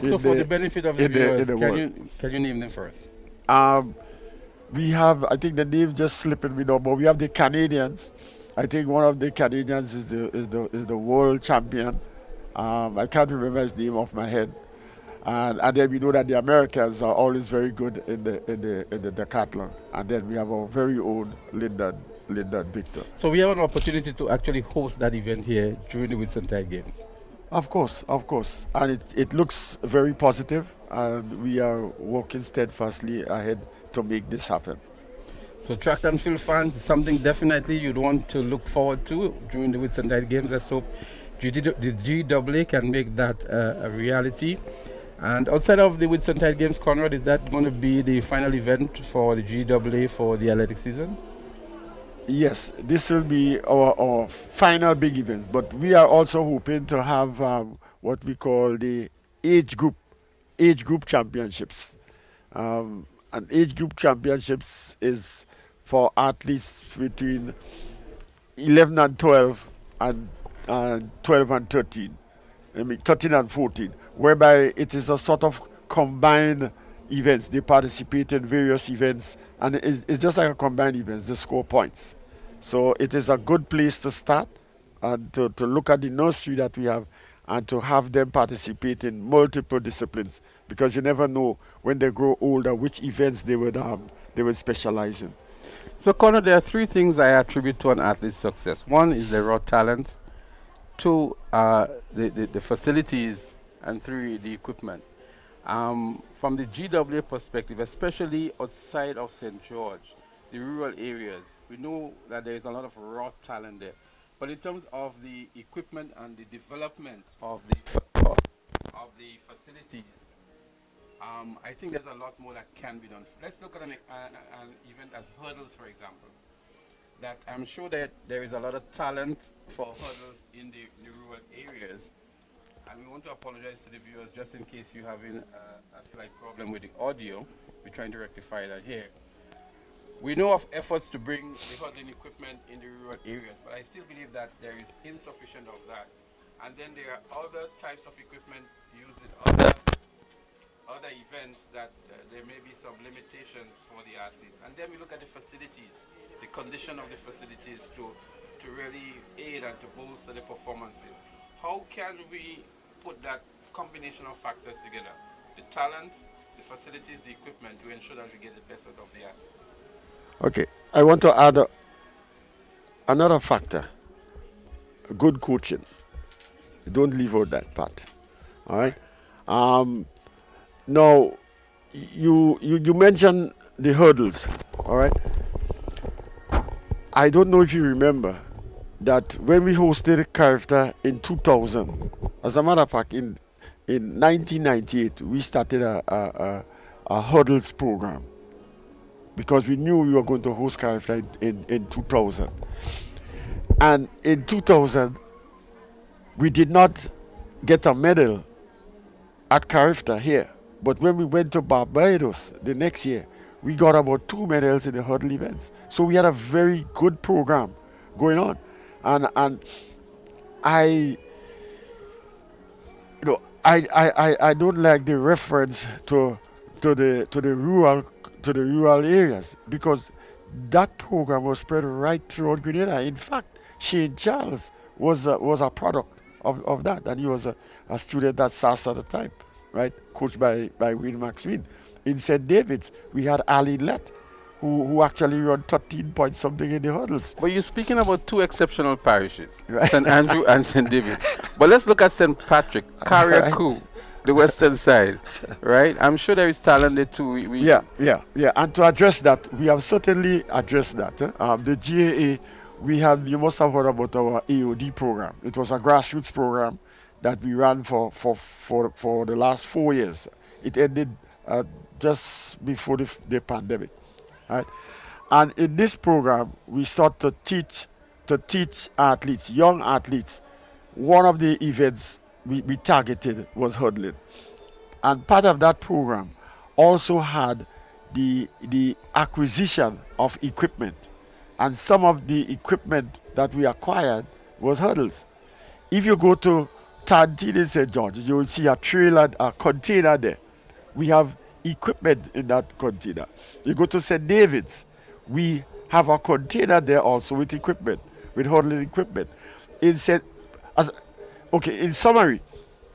So for the benefit of the viewers, in the world. can you name them for us? We have, I think the name just slipping me now, but we have the Canadians. I think one of the Canadians is the world champion. I can't remember his name off my head. And then we know that the Americans are always very good in the decathlon. And then we have our very own Lyndon Victor. So we have an opportunity to actually host that event here during the Whitsuntide Games. Of course. And it looks very positive, and we are working steadfastly ahead to make this happen. So track and field fans is something definitely you'd want to look forward to during the Whitsuntide Games. Let's hope the GAA can make that a reality. And outside of the Whitsuntide Games, Conrad, is that going to be the final event for the GAA for the athletic season? Yes, this will be our final big event, but we are also hoping to have what we call the age group championships. And age group championships is for athletes between 11 and 12 and 12 and 13. I mean 13 and 14, whereby it is a sort of combined events. They participate in various events, and it's just like a combined event. They score points. So it is a good place to start and to look at the nursery that we have and to have them participate in multiple disciplines, because you never know when they grow older which events they would specialize in. So Conrad, there are three things I attribute to an athlete's success. One is the raw talent, two, the facilities, and three, the equipment. From the GAA perspective, especially outside of St. George, the rural areas, we know that there is a lot of raw talent there. But in terms of the equipment and the development of the facilities, I think there's a lot more that can be done. Let's look at an event as hurdles, for example. That I'm sure that there is a lot of talent for hurdles in the rural areas. And we want to apologize to the viewers just in case you're having a slight problem with the audio. We're trying to rectify that here. We know of efforts to bring the hurdling equipment in the rural areas, but I still believe that there is insufficient of that. And then there are other types of equipment used in other events that there may be some limitations for the athletes. And then we look at the facilities, the condition of the facilities to really aid and to bolster the performances. How can we put that combination of factors together? The talent, the facilities, the equipment, to ensure that we get the best out of the athletes. Okay, I want to add another factor: good coaching. Don't leave out that part. All right. Now, you mentioned the hurdles. All right. I don't know if you remember that when we hosted Carifta in 2000, as a matter of fact, in 1998, we started a hurdles program, because we knew we were going to host Carifta in 2000. And in 2000, we did not get a medal at Carifta here. But when we went to Barbados the next year, we got about 2 medals in the hurdle events. So we had a very good program going on. And I don't like the reference to the rural areas, because that program was spread right throughout Grenada. In fact, Shane Charles was a product of that. And he was a student at SAS at the time, right? Coached by Wayne Maxwell. In St. David's, we had Ali Lett, who actually run 13 point something in the hurdles. But you're speaking about two exceptional parishes, St. Andrew and St. David. But let's look at St. Patrick, Carriacou, the western side, right? I'm sure there is talent there too. Yeah. And to address that, we have certainly addressed that. The GAA, you must have heard about our AOD program. It was a grassroots program that we ran for the last 4 years. It ended just before the pandemic, right? And in this program, we sought to teach athletes, young athletes. One of the events we targeted was hurdling, and part of that program also had the acquisition of equipment, and some of the equipment that we acquired was hurdles. If you go to Tantine in St. George's, you will see a trailer, a container there. We have equipment in that container. You go to St. David's, we have a container there also with equipment, with hurdling equipment. In summary,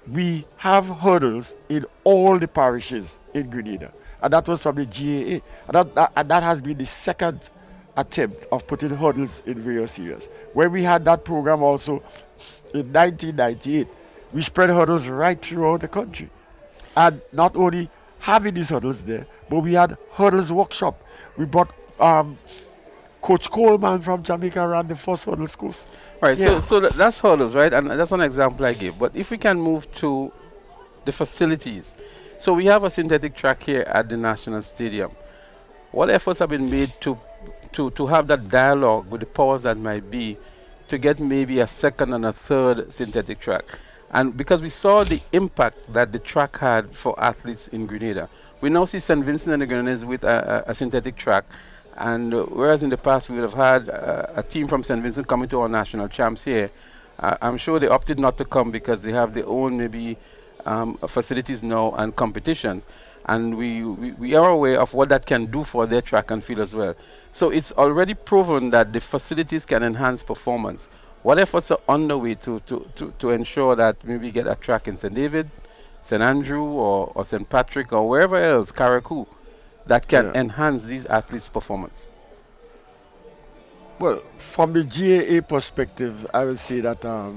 we have hurdles in all the parishes in Grenada, and that was from the GAA. And that has been the second attempt of putting hurdles in various areas. When we had that program also in 1998, we spread hurdles right throughout the country. And not only having these hurdles there, but we had hurdles workshop. We brought Coach Coleman from Jamaica ran the first hurdle schools. Right, Yeah. so that's hurdles, right? And that's one example I gave. But if we can move to the facilities. So we have a synthetic track here at the National Stadium. What efforts have been made to have that dialogue with the powers that might be to get maybe a second and a third synthetic track? And because we saw the impact that the track had for athletes in Grenada, we now see St. Vincent and the Grenadines with a synthetic track. And whereas in the past we would have had a team from St. Vincent coming to our national champs here, I'm sure they opted not to come because they have their own maybe facilities now and competitions. And we are aware of what that can do for their track and field as well. So it's already proven that the facilities can enhance performance. What efforts are underway to ensure that maybe get a track in St. David, St. Andrew, or St. Patrick, or wherever else, Carriacou, that can enhance these athletes' performance? Well, from the GAA perspective, I will say that the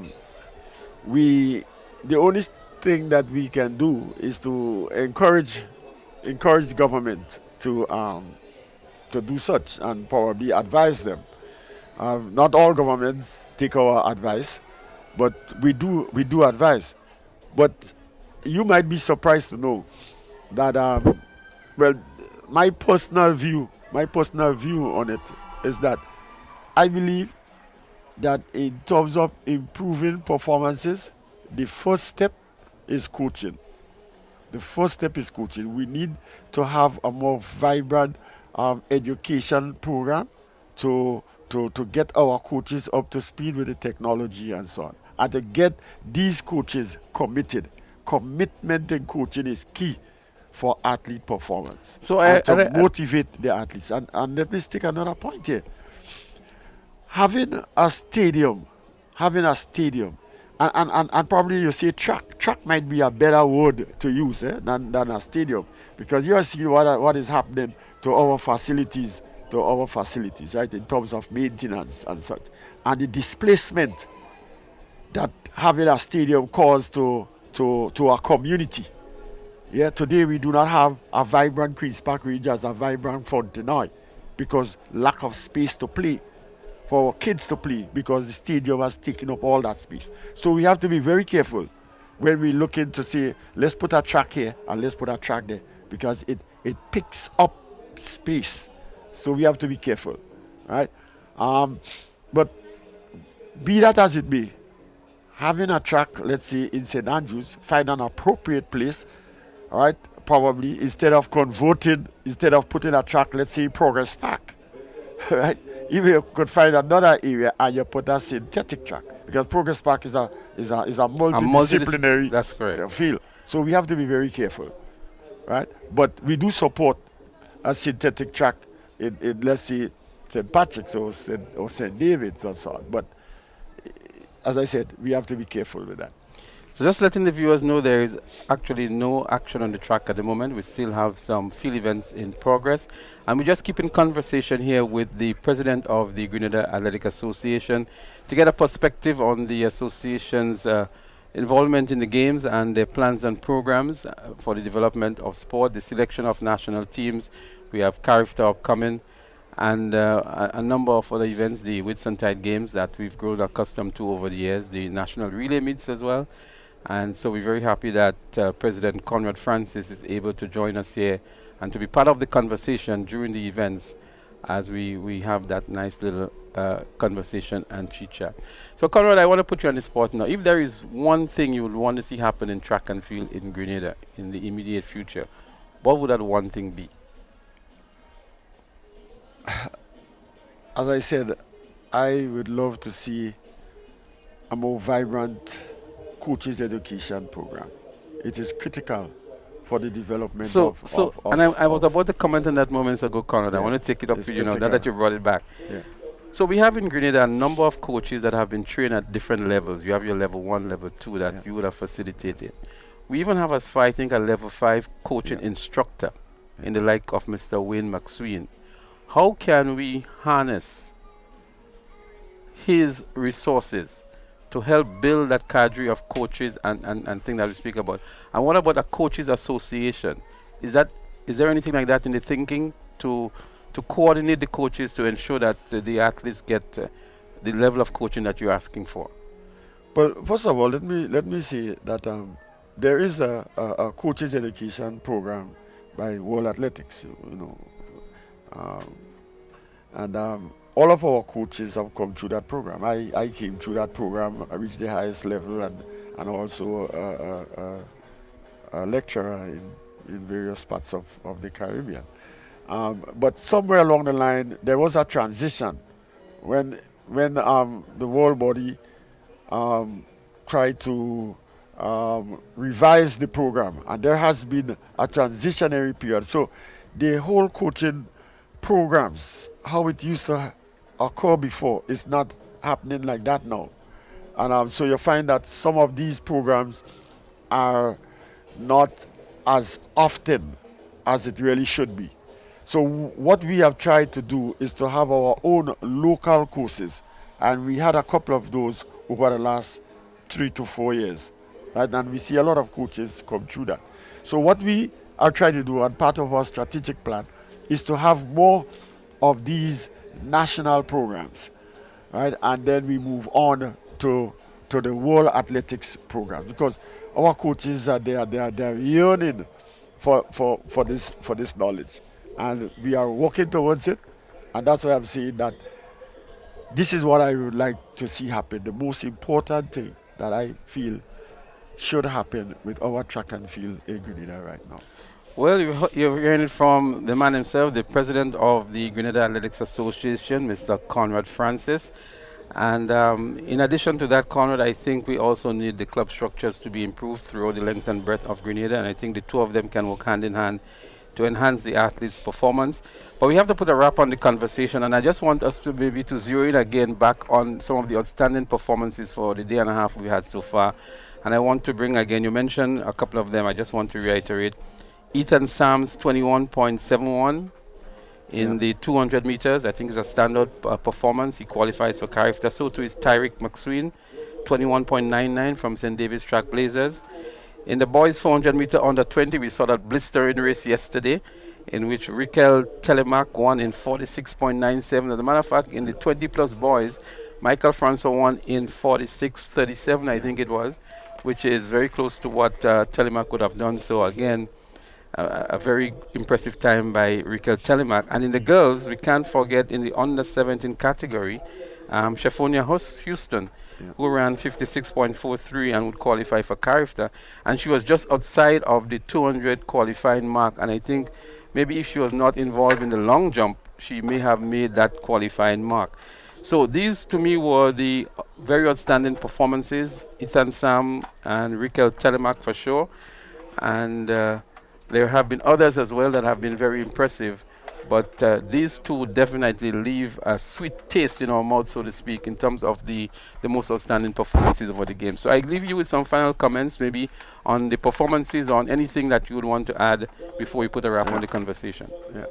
only thing that we can do is to encourage the government to do such and probably advise them. Not all governments take our advice, but we do advise. But you might be surprised to know that my personal view on it is that I believe that in terms of improving performances, the first step is coaching. We need to have a more vibrant education program to get our coaches up to speed with the technology and so on, and to get these coaches committed. Commitment in coaching is key for athlete performance. So to motivate the athletes. And let me stick another point here. Having a stadium, and probably you say track. Track might be a better word to use than a stadium, because you see what is happening to our facilities, right, in terms of maintenance and such, and the displacement that having a stadium caused to our community. Yeah, today we do not have a vibrant Queen's Park region as a vibrant Fontenoy because lack of space to play for our kids to play, because the stadium has taken up all that space. So we have to be very careful when we look into say, let's put a track here and let's put a track there, because it picks up space. So we have to be careful, right? But be that as it may, having a track, let's say in St. Andrews, find an appropriate place, all right, probably instead of putting a track, let's say Progress Park, right? If you could find another area and you put a synthetic track, because Progress Park is a multidisciplinary that's correct. field. So we have to be very careful, right? But we do support a synthetic track in let's say St. Patrick's or St. David's and so on. But as I said, we have to be careful with that. So just letting the viewers know there is actually no action on the track at the moment. We still have some field events in progress. And we're just keeping conversation here with the president of the Grenada Athletic Association to get a perspective on the association's involvement in the games and their plans and programs for the development of sport, the selection of national teams. We have Carifta upcoming and a number of other events, the Whitsuntide Games that we've grown accustomed to over the years, the national relay meets as well. And so we're very happy that President Conrad Francis is able to join us here and to be part of the conversation during the events as we have that nice little conversation and chit-chat. So Conrad, I want to put you on the spot now. If there is one thing you would want to see happen in track and field in Grenada in the immediate future, what would that one thing be? As I said, I would love to see a more vibrant coaches education program. It is critical for the development I was about to comment on that moments ago, Conrad. I want to take it up with you now that you brought it back. Yeah. So we have in Grenada a number of coaches that have been trained at different levels. You have your level 1, level 2 that you would have facilitated. We even have as far, I think, a level 5 coaching instructor in the like of Mr. Wayne McSween. How can we harness his resources to help build that cadre of coaches and things that we speak about? And what about a coaches association? Is there anything like that in the thinking to coordinate the coaches to ensure that the athletes get the level of coaching that you're asking for? Well, first of all, let me say that there is a coaches education program by World Athletics, and all of our coaches have come through that program. I came through that program. I reached the highest level and also a lecturer in various parts of the Caribbean. But somewhere along the line, there was a transition when the world body tried to revise the program, and there has been a transitionary period. So the whole coaching programs, how it used to occur before, is not happening like that now. And so you find that some of these programs are not as often as it really should be. So what we have tried to do is to have our own local courses, and we had a couple of those over the last 3 to 4 years, right? And we see a lot of coaches come through that. So what we are trying to do, and part of our strategic plan, is to have more of these national programs, right? And then we move on to the World Athletics program, because our coaches are they're yearning for this knowledge, and we are working towards it. And that's why I'm saying that this is what I would like to see happen. The most important thing that I feel should happen with our track and field in Grenada right now. Well, you're hearing it from the man himself, the president of the Grenada Athletics Association, Mr. Conrad Francis. And in addition to that, Conrad, I think we also need the club structures to be improved throughout the length and breadth of Grenada. And I think the two of them can work hand in hand to enhance the athletes' performance. But we have to put a wrap on the conversation. And I just want us to maybe to zero in again back on some of the outstanding performances for the day and a half we had so far. And I want to bring again, you mentioned a couple of them. I just want to reiterate. Ethan Sam's 21.71 in the 200 meters. I think it's a standard performance. He qualifies for Carifta. So too is Tyrick McSween, 21.99 from St. David's Track Blazers. In the boys 400 meter under 20, we saw that blistering race yesterday in which Rikel Telemac won in 46.97. As a matter of fact, in the 20 plus boys, Michael Francois won in 46.37, I think it was, which is very close to what Telemac would have done. So again, a very impressive time by Rikel Telemac. And in the girls, we can't forget in the under 17 category, Shephonia Houston, who ran 56.43 and would qualify for Carifta. And she was just outside of the 200 qualifying mark. And I think maybe if she was not involved in the long jump, she may have made that qualifying mark. So these to me were the very outstanding performances, Ethan Sam and Rikel Telemac for sure. And there have been others as well that have been very impressive. But these two definitely leave a sweet taste in our mouth, so to speak, in terms of the most outstanding performances over the game. So I leave you with some final comments, maybe on the performances, on anything that you would want to add before we put a wrap on the conversation. Yeah.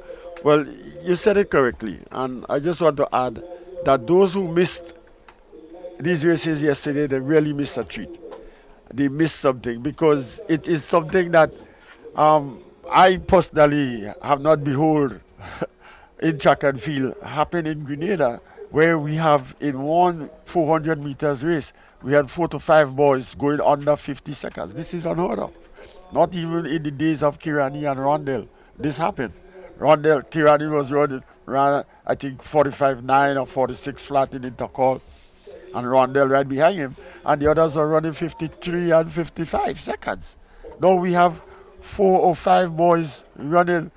Well, you said it correctly, and I just want to add that those who missed these races yesterday, they really missed a treat. They missed something because it is something that I personally have not behold in track and field happen in Grenada, where we have in one 400 meters race, we had 4 to 5 boys going under 50 seconds. This is unheard of. Not even in the days of Kirani and Rondell, this happened. Kirani was ran I think 45.9 or 46 flat in intercall, and Rondell right behind him, and the others were running 53 and 55 seconds. Now we have 4 or 5 boys running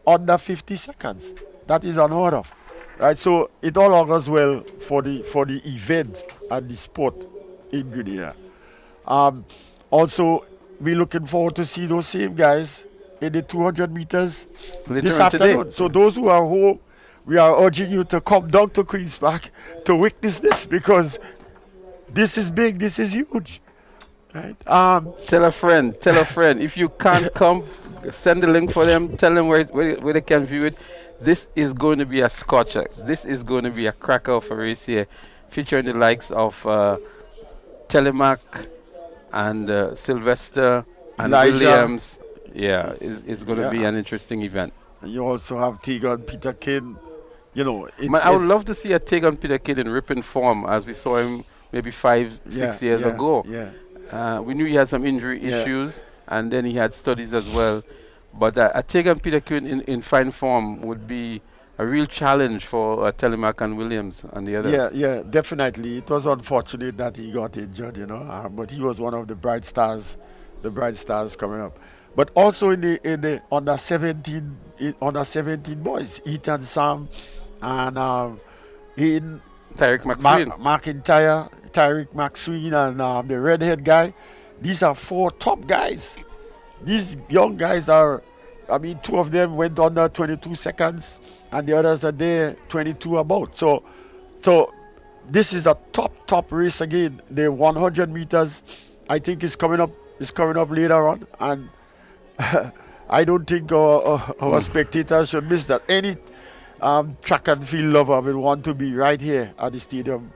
under 50 seconds. That is unheard of, right? So it all augurs well for the event and the sport in Grenada. Also, we're looking forward to see those same guys in the 200 meters Later this on afternoon. today. So those who are home, we are urging you to come down to Queen's Park to witness this, because this is big, this is huge. Right? Tell a friend. If you can't come, send the link for them. Tell them where they can view it. This is going to be a scorcher. This is going to be a cracker of a race here, featuring the likes of Telemac and Sylvester and Elijah. Williams. Yeah, it's going to be an interesting event. And you also have Tegan Peter King. You know, Man, I would love to see a Tegan Peter Kidd in ripping form as we saw him maybe 5-6 years ago. Yeah. We knew he had some injury issues, and then he had studies as well. But a Tegan Peter Kidd in fine form would be a real challenge for Telemac and Williams and the others. Yeah, definitely. It was unfortunate that he got injured, but he was one of the bright stars coming up. But also in the under 17 boys, Ethan Sam and in Tyrick McSween. McIntyre, Tyrick McSween, and the redhead guy. These are 4 top guys. These young guys are, 2 of them went under 22 seconds, and the others are there 22 about. So this is a top race again. The 100 meters, I think, is coming up later on, and I don't think our spectators should miss that. Any track and field lover will want to be right here at the stadium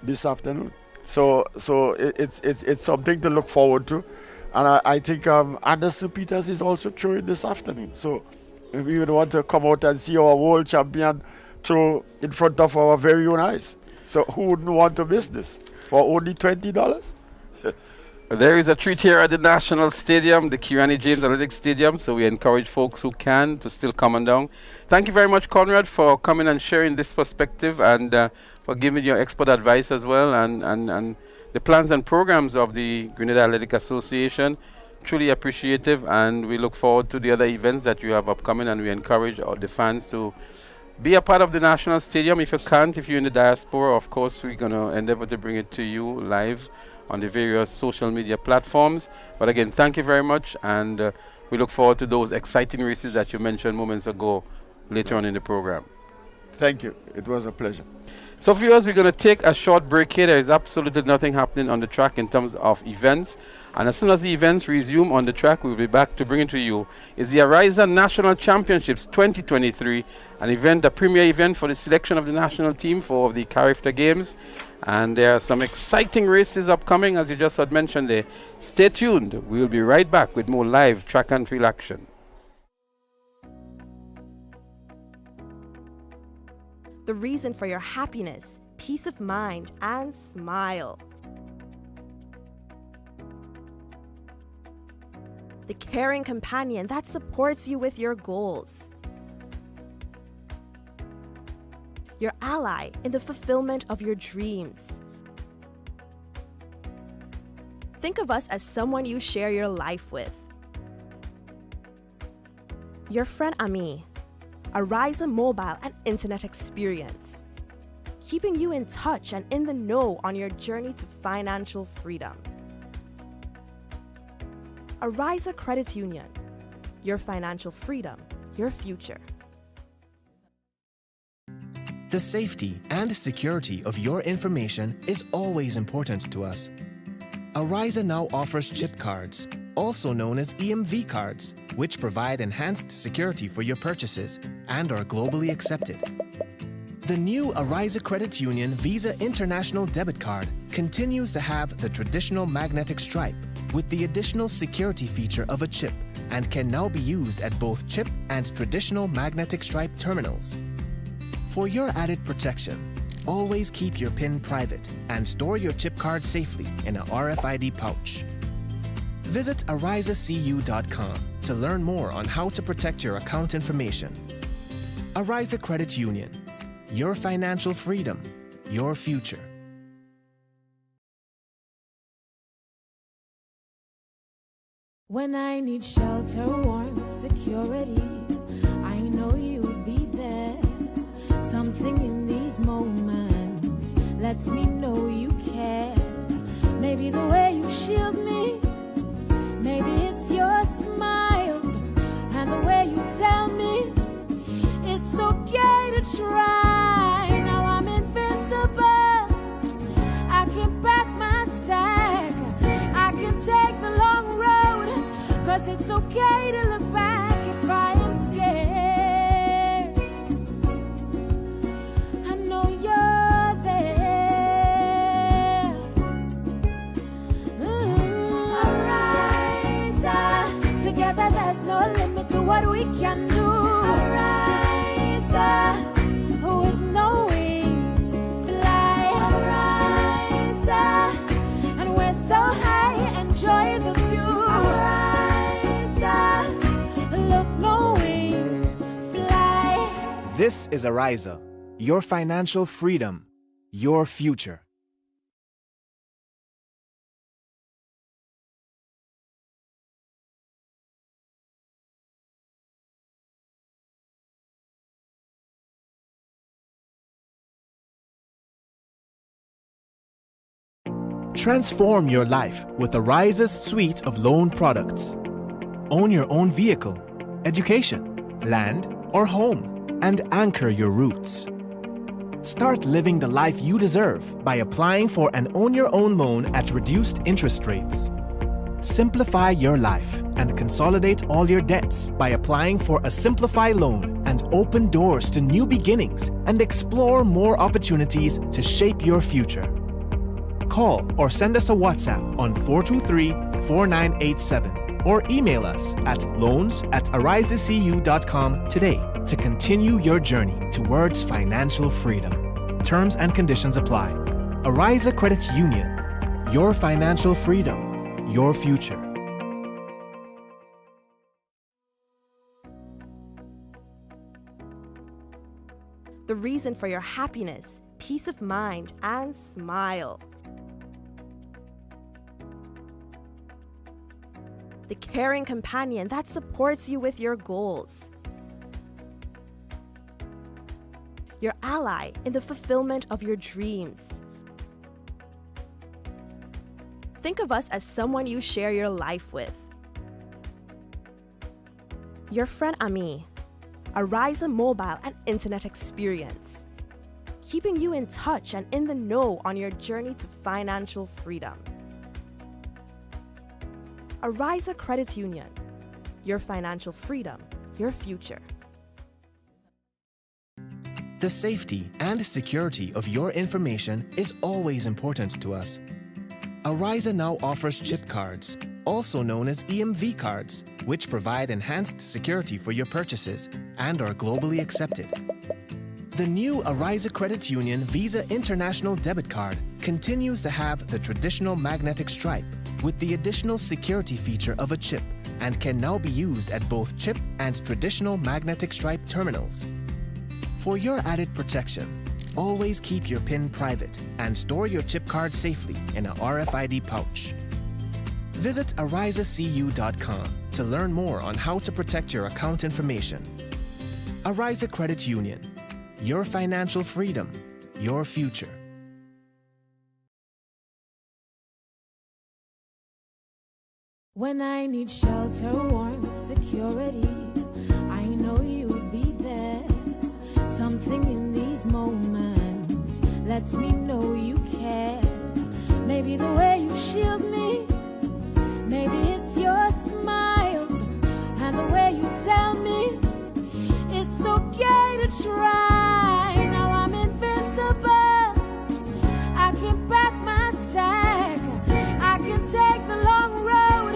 this afternoon. So it's something to look forward to, and I think Anderson Peters is also throwing this afternoon. So if we would want to come out and see our world champion throw in front of our very own eyes, so who wouldn't want to miss this for only $20? There is a treat here at the National Stadium, the Kirani James Athletic Stadium, so we encourage folks who can to still come on down. Thank you very much, Conrad, for coming and sharing this perspective, and for giving your expert advice as well, and the plans and programs of the Grenada Athletic Association. Truly appreciative, and we look forward to the other events that you have upcoming, and we encourage all the fans to be a part of the National Stadium. If you can't, if you're in the diaspora, of course, we're going to endeavor to bring it to you live on the various social media platforms. But again, thank you very much, and we look forward to those exciting races that you mentioned moments ago later on in the program. Thank you. It was a pleasure. So viewers, we're going to take a short break here. There is absolutely nothing happening on the track in terms of events. And as soon as the events resume on the track, we'll be back to bring it to you. It's the Ariza National Championships 2023, an event, a premier event for the selection of the national team for the Carifta Games. And there are some exciting races upcoming, as you just had mentioned there. Stay tuned. We'll be right back with more live track and field action. The reason for your happiness, peace of mind, and smile. The caring companion that supports you with your goals. Your ally in the fulfillment of your dreams. Think of us as someone you share your life with. Your friend Ami, Ariza mobile and internet experience, keeping you in touch and in the know on your journey to financial freedom. Ariza Credit Union, your financial freedom, your future. The safety and security of your information is always important to us. Ariza now offers chip cards, also known as EMV cards, which provide enhanced security for your purchases and are globally accepted. The new Ariza Credit Union Visa International Debit Card continues to have the traditional magnetic stripe with the additional security feature of a chip and can now be used at both chip and traditional magnetic stripe terminals. For your added protection, always keep your PIN private and store your chip card safely in a RFID pouch. Visit arizacu.com to learn more on how to protect your account information. Ariza Credit Union. Your financial freedom, your future. When I need shelter, warmth, security, I know you'll be there. Something in these moments lets me know you care. Maybe the way you shield me, maybe it's your smiles and the way you tell me it's okay to try. Now I'm invincible. I can pack my sack. I can take the long road. 'Cause it's okay to look back if I am scared. I know you're there. Ariza. Together there's no limit to what we can do. Ariza. With no wings, fly. Ariza. And we're so high, enjoy the view. Look, no wings, fly. This is Ariza, your financial freedom, your future. Transform your life with Ariza's suite of loan products. Own your own vehicle, education, land, or home, and anchor your roots. Start living the life you deserve by applying for an Own Your Own loan at reduced interest rates. Simplify your life and consolidate all your debts by applying for a Simplify loan and open doors to new beginnings and explore more opportunities to shape your future. Call or send us a WhatsApp on 423-4987 or email us at loans@arizacu.com today to continue your journey towards financial freedom. Terms and conditions apply. Ariza Credit Union. Your financial freedom, your future. The reason for your happiness, peace of mind, and smile. The caring companion that supports you with your goals. Your ally in the fulfillment of your dreams. Think of us as someone you share your life with. Your friend Ami, Ariza mobile and internet experience, keeping you in touch and in the know on your journey to financial freedom. Ariza Credit Union. Your financial freedom, your future. The safety and security of your information is always important to us. Ariza now offers chip cards, also known as EMV cards, which provide enhanced security for your purchases and are globally accepted. The new Ariza Credit Union Visa International Debit Card continues to have the traditional magnetic stripe with the additional security feature of a chip and can now be used at both chip and traditional magnetic stripe terminals. For your added protection, always keep your PIN private and store your chip card safely in a RFID pouch. Visit arizacu.com to learn more on how to protect your account information. Ariza Credit Union. Your financial freedom, your future. When I need shelter, warmth, security, I know you'll be there. Something in these moments lets me know you care. Maybe the way you shield me, maybe it's your smiles and the way you tell me it's okay to try. Now I'm invincible, I can pack my sack, I can take the long road,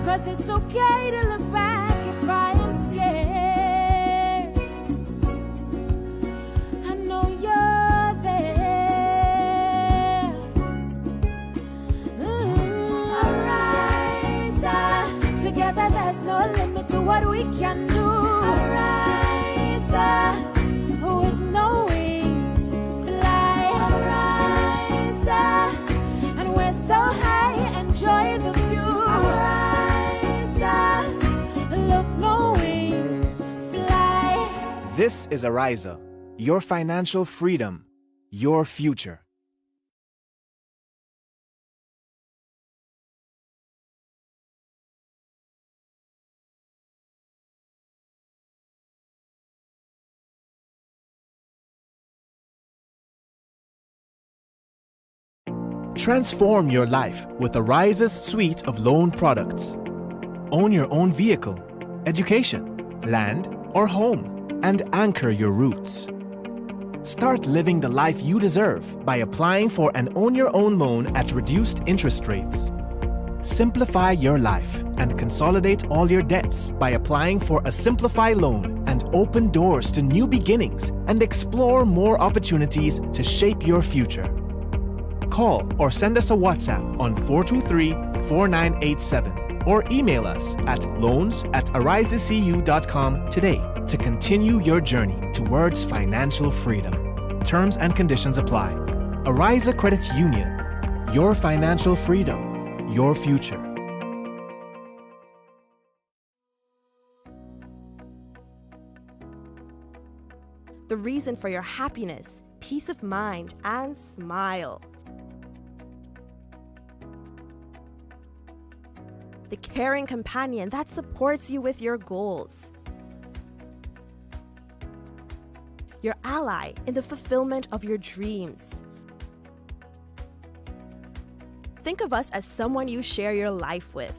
'cause it's okay to look back if I am scared. I know you're there. Ariza, together there's no limit to what we can do. Ariza, with no wings, fly. Ariza, and we're so high, enjoy the view. Ariza, look, no wings, fly. This is Ariza, your financial freedom, your future. Transform your life with Ariza's suite of loan products. Own your own vehicle, education, land, or home, and anchor your roots. Start living the life you deserve by applying for an Own Your Own loan at reduced interest rates. Simplify your life and consolidate all your debts by applying for a Simplify loan and open doors to new beginnings and explore more opportunities to shape your future. Call or send us a WhatsApp on 423-4987 or email us at loans@arizacu.com today to continue your journey towards financial freedom. Terms and conditions apply. Ariza Credit Union. Your financial freedom. Your future. The reason for your happiness, peace of mind, and smile. The caring companion that supports you with your goals. Your ally in the fulfillment of your dreams. Think of us as someone you share your life with.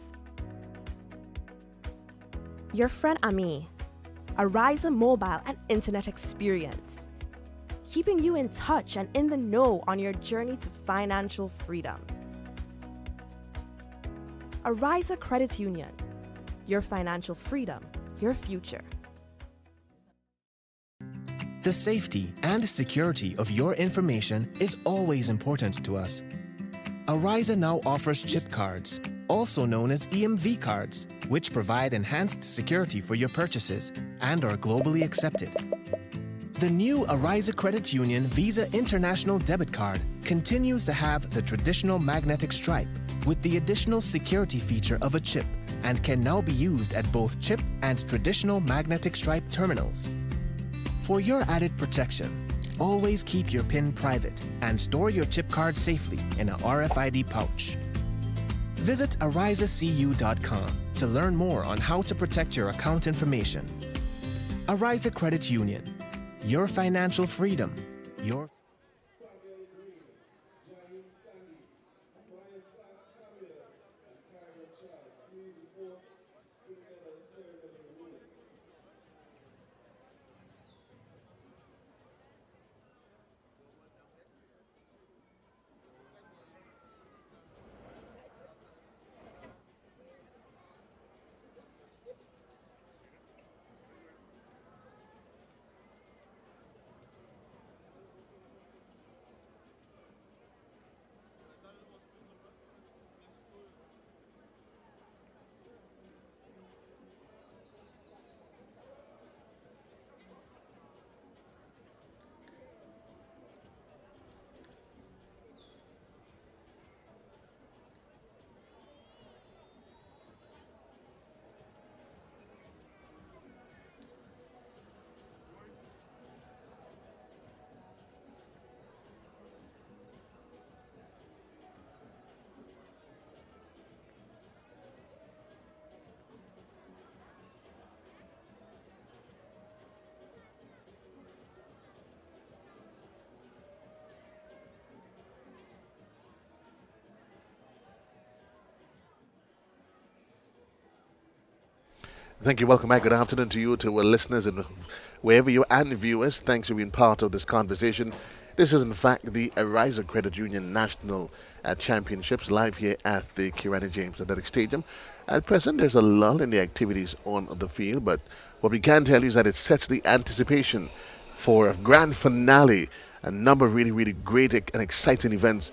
Your friend Ami, Ariza mobile and internet experience, keeping you in touch and in the know on your journey to financial freedom. Ariza Credit Union, your financial freedom, your future. The safety and security of your information is always important to us. Ariza now offers chip cards, also known as EMV cards, which provide enhanced security for your purchases and are globally accepted. The new Ariza Credit Union Visa International Debit Card continues to have the traditional magnetic stripe with the additional security feature of a chip and can now be used at both chip and traditional magnetic stripe terminals. For your added protection, always keep your PIN private and store your chip card safely in a RFID pouch. Visit arizacu.com to learn more on how to protect your account information. Ariza Credit Union. Your financial freedom. Your Thank you. Welcome back. Good afternoon to you, to our listeners, and wherever you are, and viewers. Thanks for being part of this conversation. This is, in fact, the Ariza Credit Union National Championships live here at the Kirani James Athletic Stadium. At present, there's a lull in the activities on the field, but what we can tell you is that it sets the anticipation for a grand finale. A number of really, really great and exciting events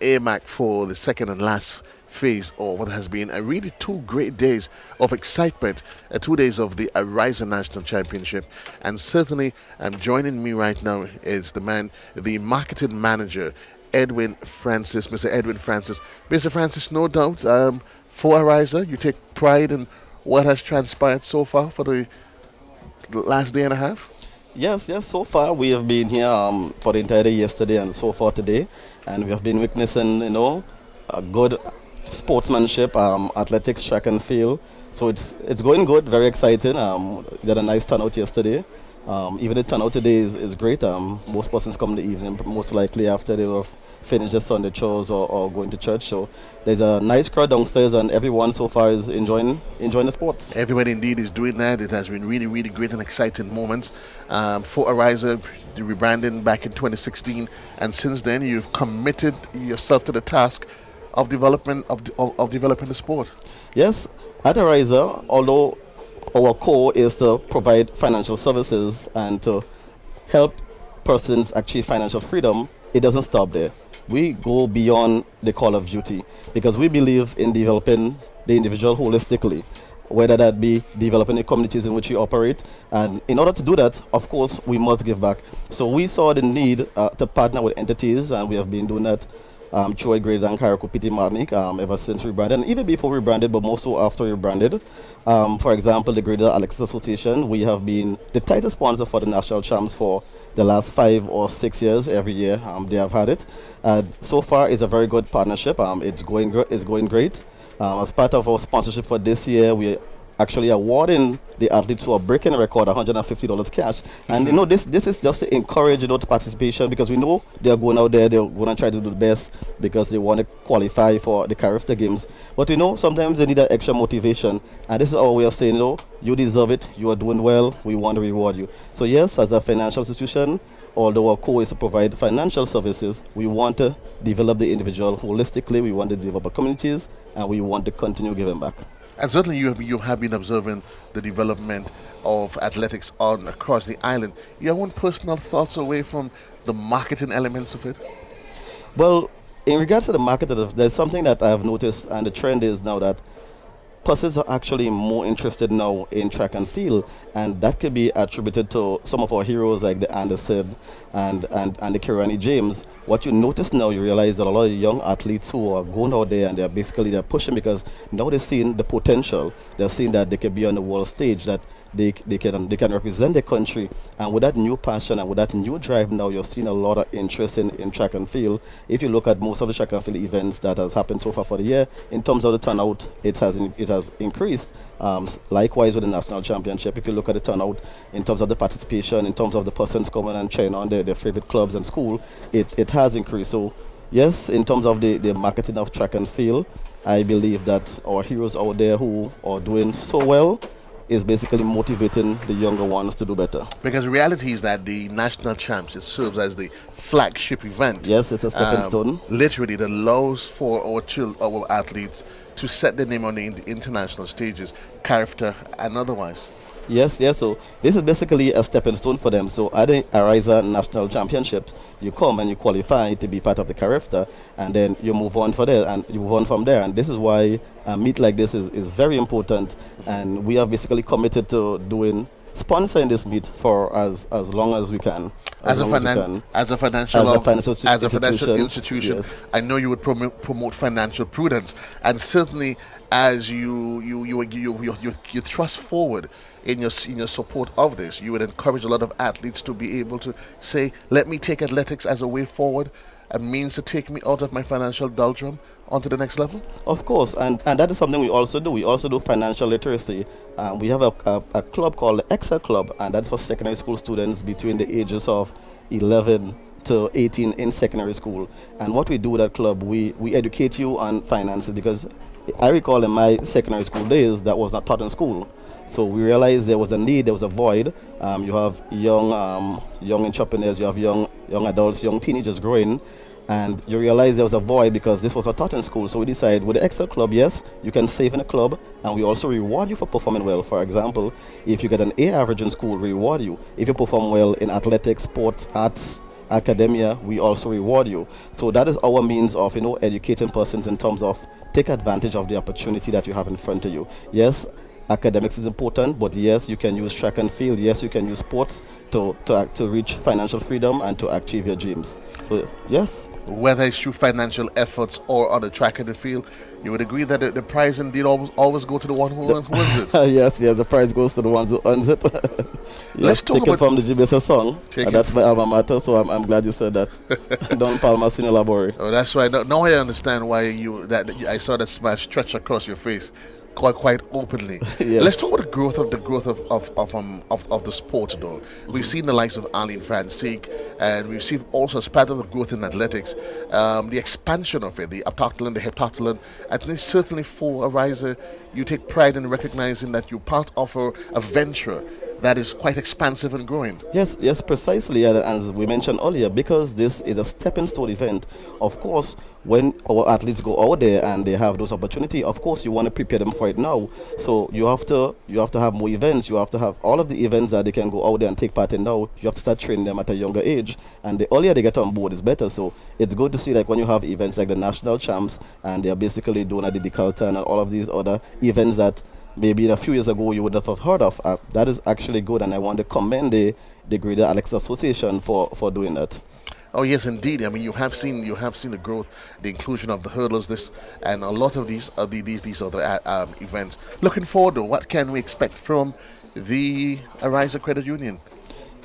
earmarked for the second and last phase of what has been a really 2 great days of excitement, 2 days of the Ariza National Championship. And certainly joining me right now is the marketing manager, Edwin Francis, Mr. Edwin Francis. Mr. Francis, no doubt for Ariza, you take pride in what has transpired so far for the last day and a half? Yes, so far we have been here for the entire day yesterday and so far today, and we have been witnessing, a good sportsmanship, athletics, track and field. So it's going good, very exciting. We had a nice turnout yesterday. Even the turnout today is great. Most persons come in the evening, most likely after they have finished the Sunday chores or going to church. So there's a nice crowd downstairs, and everyone so far is enjoying the sports. Everyone indeed is doing that. It has been really, really great and exciting moments for Ariza. The rebranding back in 2016, and since then you've committed yourself to the task of developing the sport. Yes, at Ariza, although our core is to provide financial services and to help persons achieve financial freedom, it doesn't stop there. We go beyond the call of duty because we believe in developing the individual holistically, whether that be developing the communities in which we operate. And in order to do that, of course, we must give back. So we saw the need to partner with entities, and we have been doing that through Grenada and Karakupiti Marnik ever since we branded, and even before we branded, but more so after we branded. For example, the Grenada Athletics Association, we have been the title sponsor for the national champs for the last 5 or 6 years. Every year they have had it. So far, it's a very good partnership. It's going great. As part of our sponsorship for this year, we actually awarding the athletes who are breaking a record $150 cash. And this is just to encourage the participation, because we know they are going out there, they're going to try to do the best because they want to qualify for the Carifta Games. But sometimes they need that extra motivation, and this is our way of saying, you deserve it, you are doing well, we want to reward you. So yes, as a financial institution, although our core is to provide financial services, we want to develop the individual holistically, we want to develop our communities, and we want to continue giving back. And certainly you have been observing the development of athletics across the island. Your own personal thoughts away from the marketing elements of it? Well, in regards to the market, there's something that I have noticed, and the trend is now that persons are actually more interested now in track and field, and that could be attributed to some of our heroes like the Anderson and the Kirani James. What you notice now, you realize that a lot of young athletes who are going out there and they're pushing, because now they're seeing the potential. They're seeing that they can be on the world stage, that they can represent the country, and with that new passion and with that new drive now, you're seeing a lot of interest in track and field. If you look at most of the track and field events that has happened so far for the year, in terms of the turnout, it has increased. Likewise with the national championship, if you look at the turnout in terms of the participation, in terms of the persons coming and cheering on their favorite clubs and school, it has increased. So yes, in terms of the marketing of track and field, I believe that our heroes out there who are doing so well is basically motivating the younger ones to do better. Because the reality is that the national champs, it serves as the flagship event. Yes, it's a stepping stone. Literally, that allows for our athletes to set their name on the international stages, Carifta and otherwise. Yes, so this is basically a stepping stone for them. So at the Ariza National Championship, you come and you qualify to be part of the Carifta, and then you move on from there, and this is why a meet like this is very important, and we are basically committed to sponsoring this meet for as long as we can. As a financial institution, yes. I know you would promote financial prudence, and certainly as you thrust forward in your support of this, you would encourage a lot of athletes to be able to say, let me take athletics as a way forward, a means to take me out of my financial doldrum onto the next level? Of course, and that is something we also do. We also do financial literacy. We have a club called the Excel Club, and that's for secondary school students between the ages of 11 to 18 in secondary school. And what we do with that club, we educate you on finances, because I recall in my secondary school days that was not taught in school. So we realized there was a need, there was a void. You have young entrepreneurs, you have young adults, young teenagers growing, and you realize there was a void because this was not taught in school. So we decided with the Excel Club, yes, you can save in a club, and we also reward you for performing well. For example, if you get an A average in school, we reward you. If you perform well in athletics, sports, arts, academia, we also reward you. So that is our means of educating persons in terms of take advantage of the opportunity that you have in front of you. Yes, academics is important, but yes, you can use track and field. Yes, you can use sports to reach financial freedom and to achieve your dreams. So yes. Whether it's through financial efforts or on the track and the field, you would agree that the prize indeed always go to the one who wins it. Yes, the prize goes to the ones who earns it. Let's talk about from the GBSS song. That's my alma mater, so I'm glad you said that. Don Palma Senior Laboratory. Oh, that's right. Now I understand why I saw that smile stretch across your face quite openly. Yes. Let's talk about the growth of the sport, though. We've seen the likes of Arlene Francique, and we've seen also as part of the growth in athletics, the expansion of it, the heptathlon, and this certainly for Ariza, you take pride in recognizing that you're part of a venture that is quite expansive and growing. Yes, precisely. And as we mentioned earlier, because this is a stepping stone event, of course, when our athletes go out there and they have those opportunities, of course, you want to prepare them for it now. So you have to have more events. You have to have all of the events that they can go out there and take part in now. You have to start training them at a younger age, and the earlier they get on board is better. So it's good to see like when you have events like the national champs, and they are basically doing at the Decalton and all of these other events that maybe a few years ago you would have heard of. That is actually good, and I want to commend the Grenada Athletics Association for doing that. Oh yes, indeed. I mean, you have seen the growth, the inclusion of the hurdlers, and a lot of these other events. Looking forward, though, what can we expect from the Ariza Credit Union?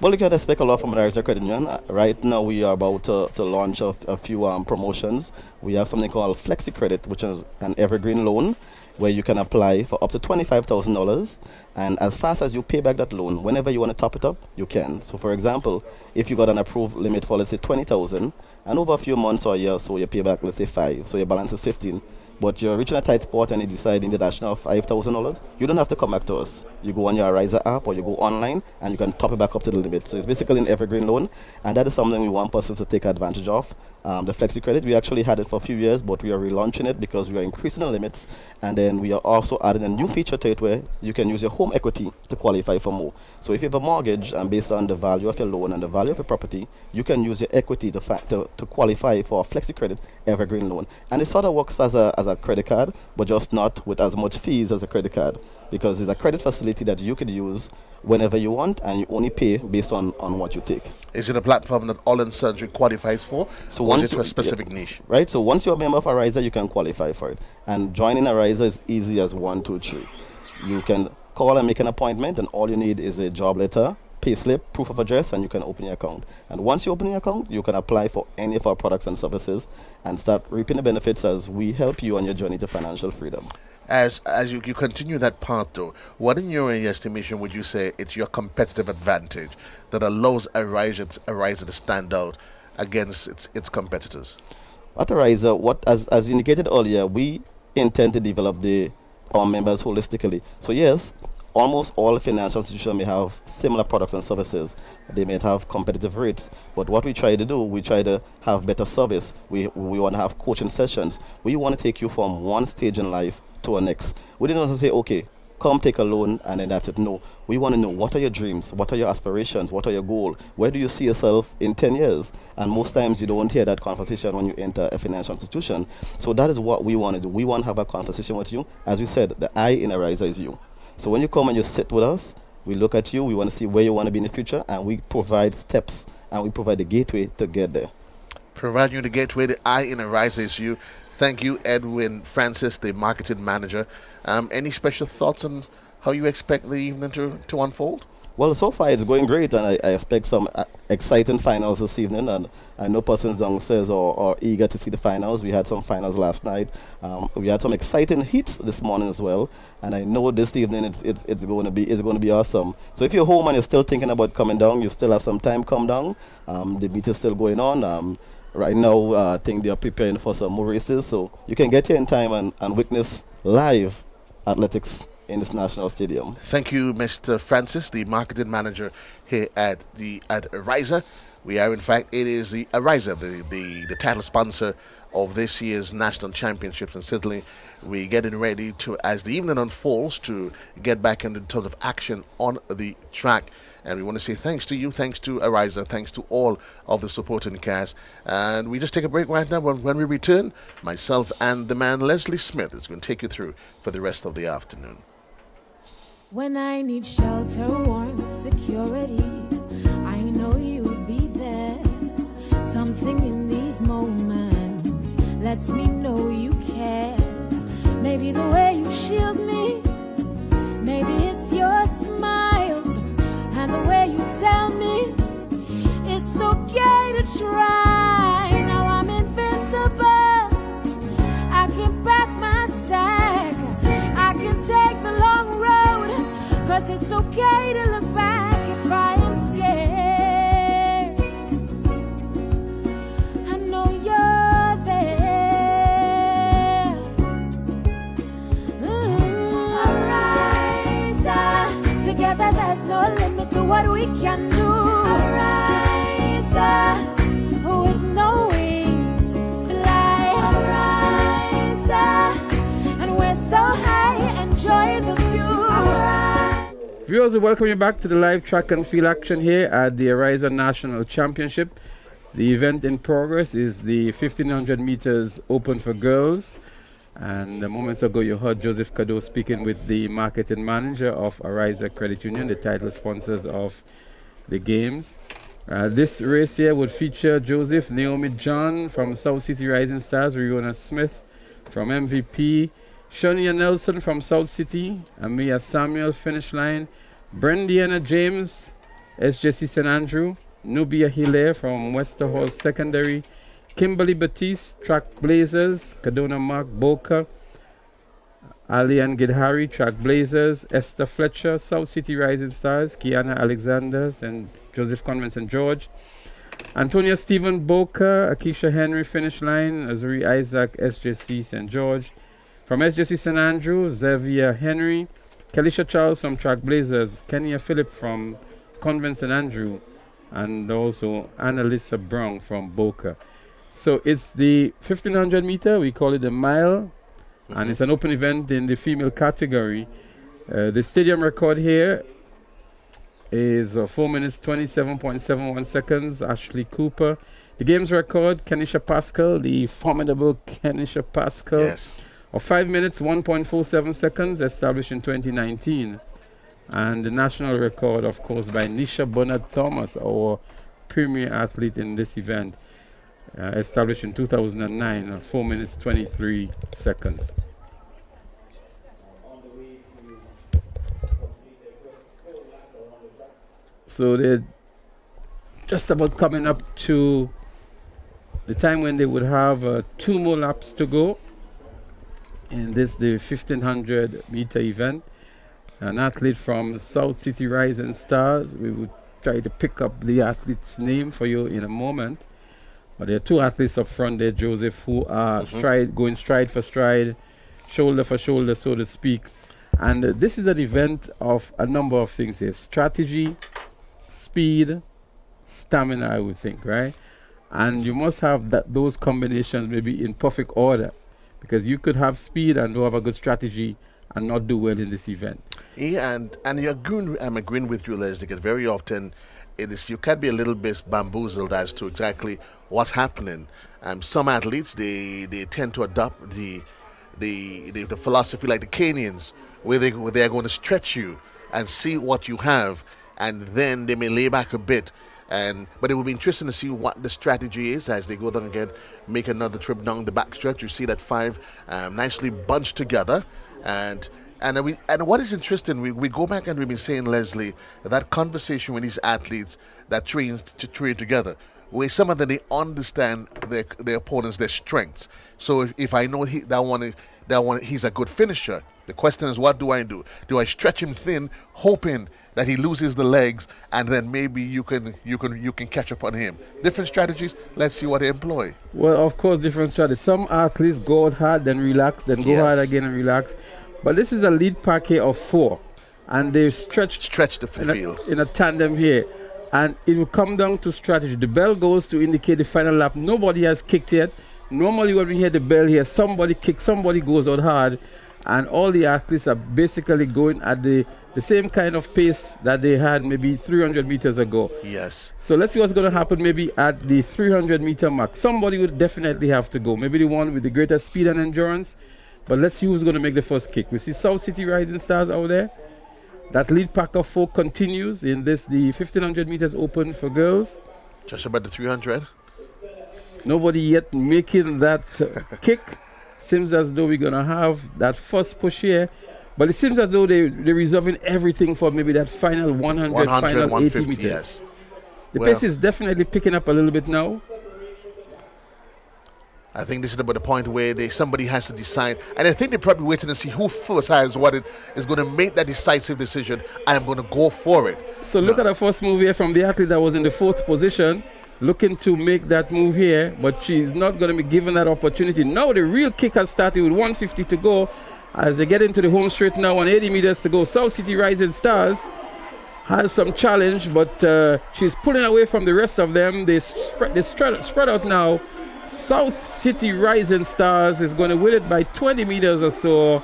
Well, you can expect a lot from the Ariza Credit Union. Right now, we are about to launch a few promotions. We have something called Flexi Credit, which is an evergreen loan, where you can apply for up to $25,000, and as fast as you pay back that loan, whenever you want to top it up, you can. So for example, if you got an approved limit for, let's say, 20,000, and over a few months or a year, so you pay back, let's say, 5, so your balance is 15, but you're reaching a tight spot and you decide in the additional $5,000, you don't have to come back to us. You go on your Ariza app or you go online and you can top it back up to the limit. So it's basically an evergreen loan, and that is something we want persons to take advantage of. The Flexi Credit, we actually had it for a few years, but we are relaunching it because we are increasing the limits, and then we are also adding a new feature to it where you can use your home equity to qualify for more. So if you have a mortgage, and based on the value of your loan and the value of your property, you can use your equity to qualify for a Flexi Credit evergreen loan. And it sort of works as a credit card, but just not with as much fees as a credit card, because it's a credit facility that you could use whenever you want, and you only pay based on what you take. Is it a platform that all in surgery qualifies for? So or is it to a specific niche? Right, so once you're a member of Ariza, you can qualify for it. And joining Ariza is easy as 1, 2, 3. You can call and make an appointment, and all you need is a job letter, payslip, proof of address, and you can open your account. And once you open your account, you can apply for any of our products and services and start reaping the benefits as we help you on your journey to financial freedom. As you continue that path, though, what in your estimation would you say it's your competitive advantage that allows Ariza to stand out against its competitors? At Ariza, as indicated earlier, we intend to develop our members holistically. So yes, almost all financial institutions may have similar products and services. They may have competitive rates, but what we try to do, we try to have better service. We want to have coaching sessions. We want to take you from one stage in life to a next. We didn't want to say, okay, come take a loan and then that's it. No, we want to know, what are your dreams? What are your aspirations? What are your goals? Where do you see yourself in 10 years? And most times you don't hear that conversation when you enter a financial institution. So that is what we want to do. We want to have a conversation with you. As we said, the I in Ariza is you. So when you come and you sit with us, we look at you, we want to see where you want to be in the future, and we provide steps and we provide the gateway to get there. Provide you the gateway, the I in Ariza is you. Thank you, Edwin Francis, the marketing manager. Any special thoughts on how you expect the evening to unfold? Well, so far it's going great, and I expect some exciting finals this evening, and I know persons downstairs are eager to see the finals. We had some finals last night. We had some exciting heats this morning as well, and I know this evening it's going to be awesome. So if you're home and you're still thinking about coming down, you still have some time. Come down. The meet is still going on. Right now, I think they are preparing for some more races, so you can get here in time and witness live athletics in this national stadium. Thank you, Mr. Francis, the marketing manager here at Ariza. We are, in fact, it is the Ariza, the title sponsor of this year's national championships, and certainly we're getting ready to, as the evening unfolds, to get back into terms of action on the track. And we want to say thanks to you, thanks to Ariza, thanks to all of the supporting cast. And we just take a break right now. When we return, myself and the man Leslie Smith is going to take you through for the rest of the afternoon. When I need shelter, warmth, security, I know you'll be there. Something in these moments lets me know you care. Maybe the way you shield me, maybe it's your smiles and the way you tell me it's okay to try. Now I'm invincible. I can pack my sack. I can take the long road, 'cause it's okay to look back if I am scared. I know you're there. Arise, together there's no limit to what we can do. Arise, with no wings, fly. Arise, and we're so high, enjoy the view. Arise. Viewers, we welcome you back to the live track and field action here at the Ariza National Championship. The event in progress is the 1500 meters open for girls. And moments ago, you heard Joseph Cadeau speaking with the marketing manager of Ariza Credit Union, the title sponsors of the games. This race here would feature Joseph, Naomi John from South City Rising Stars, Riona Smith from MVP, Shania Nelson from South City, Amia Samuel, finish line, Brendiana James, SJC St. Andrew, Nubia Hilaire from Wester Hall Secondary, Kimberly Batiste, Track Blazers, Kadona Mark Boca, Alian Gidhari, Track Blazers, Esther Fletcher, South City Rising Stars, Kiana Alexander, and Joseph Convent St. George, Antonia Stephen Boca, Akisha Henry, finish line, Azuri Isaac, SJC St. George, from SJC St. Andrew, Xavier Henry, Kelisha Charles from Track Blazers, Kenya Phillip from Convent St. Andrew, and also Annalisa Brown from Boca. So it's the 1500 meter, we call it a mile, and it's an open event in the female category. The stadium record here is 4 minutes 27.71 seconds, Ashley Cooper. The games record, Kenisha Pascal, the formidable Kenisha Pascal, Yes. of 5 minutes 1.47 seconds, established in 2019. And the national record, of course, by Nisha Bernard Thomas, our premier athlete in this event, established in 2009, 4 minutes 23 seconds. So they're just about coming up to the time when they would have 2 more laps to go in this, the 1500 meter event. An athlete from South City Rising Stars. We would try to pick up the athlete's name for you in a moment. But there are 2 athletes up front there, Joseph, who are going stride for stride, shoulder for shoulder, so to speak. And this is an event of a number of things here: strategy, speed, stamina, I would think, right? And you must have those combinations maybe in perfect order, because you could have speed and don't have a good strategy and not do well in this event. Yeah, and I'm agreeing with you, Leslie, because very often you can be a little bit bamboozled as to exactly what's happening. Some athletes they tend to adopt the philosophy like the Kenyans, where they are going to stretch you and see what you have, and then they may lay back a bit. But it will be interesting to see what the strategy is as they go down again, make another trip down the back stretch. You see that 5 nicely bunched together, and what is interesting, we go back and we've been saying, Leslie, that conversation with these athletes that train together, where some of them, they understand their opponents, their strengths. So if I know that one he's a good finisher, the question is, what do I do? Do I stretch him thin, hoping that he loses the legs, and then maybe you can catch up on him? Different strategies. Let's see what they employ. Well, of course, different strategies. Some athletes go out hard, then relax, then go hard again and relax. But this is a lead pack here of 4, and they've stretched the field in a tandem here, and it will come down to strategy. The bell goes to indicate the final lap. Nobody has kicked yet. Normally when we hear the bell here, somebody kicks, somebody goes out hard, and all the athletes are basically going at the same kind of pace that they had maybe 300 meters ago. Yes. So let's see what's going to happen maybe at the 300 meter mark. Somebody will definitely have to go. Maybe the one with the greatest speed and endurance. But let's see who's going to make the first kick. We see South City Rising Stars out there. That lead pack of 4 continues in this, the 1500 meters open for girls. Just about the 300. Nobody yet making that kick. Seems as though we're going to have that first push here. But it seems as though they're reserving everything for maybe that final 100 final 80 meters. Yes. The pace is definitely picking up a little bit now. I think this is about the point where somebody has to decide. And I think they're probably waiting to see who first has what it is going to make that decisive decision. I am going to go for it. So look at the first move here from the athlete that was in the 4th position, looking to make that move here, but she's not going to be given that opportunity. Now the real kick has started with 150 to go. As they get into the home straight now and 80 meters to go, South City Rising Stars has some challenge, but she's pulling away from the rest of them. They spread out now. South City Rising Stars is going to win it by 20 meters or so,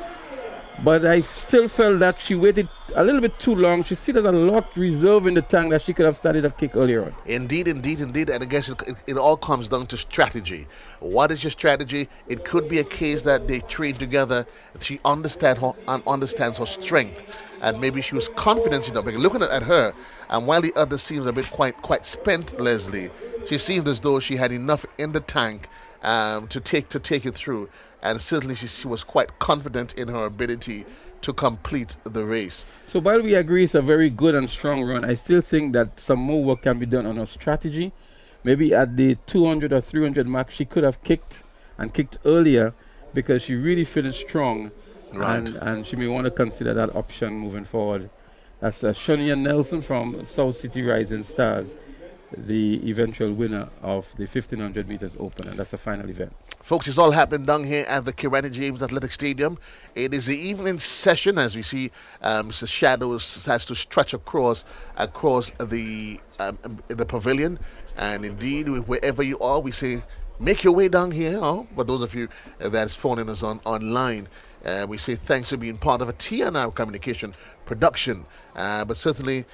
but I still felt that she waited a little bit too long. She still has a lot reserved in the tank that she could have started that kick earlier on. Indeed. And I guess it all comes down to strategy. What is your strategy? It could be a case that they train together. She understands her strength, and maybe she was confident enough. Because looking at her, and while the other seems a bit quite spent, Leslie, she seemed as though she had enough in the tank to take it through. And certainly she was quite confident in her ability to complete the race. So while we agree it's a very good and strong run, I still think that some more work can be done on her strategy. Maybe at the 200 or 300 mark, she could have kicked earlier, because she really finished strong. Right. And she may want to consider that option moving forward. That's Shania Nelson from South City Rising Stars, the eventual winner of the 1500 meters open, and that's the final event. Folks, it's all happening down here at the Kirani James Athletic Stadium. It is the evening session, as we see Mr. Shadows has to stretch across the pavilion. And indeed, wherever you are, we say, make your way down here. For those of you that's phoning us online, we say thanks for being part of a TNR Communication production. But certainly,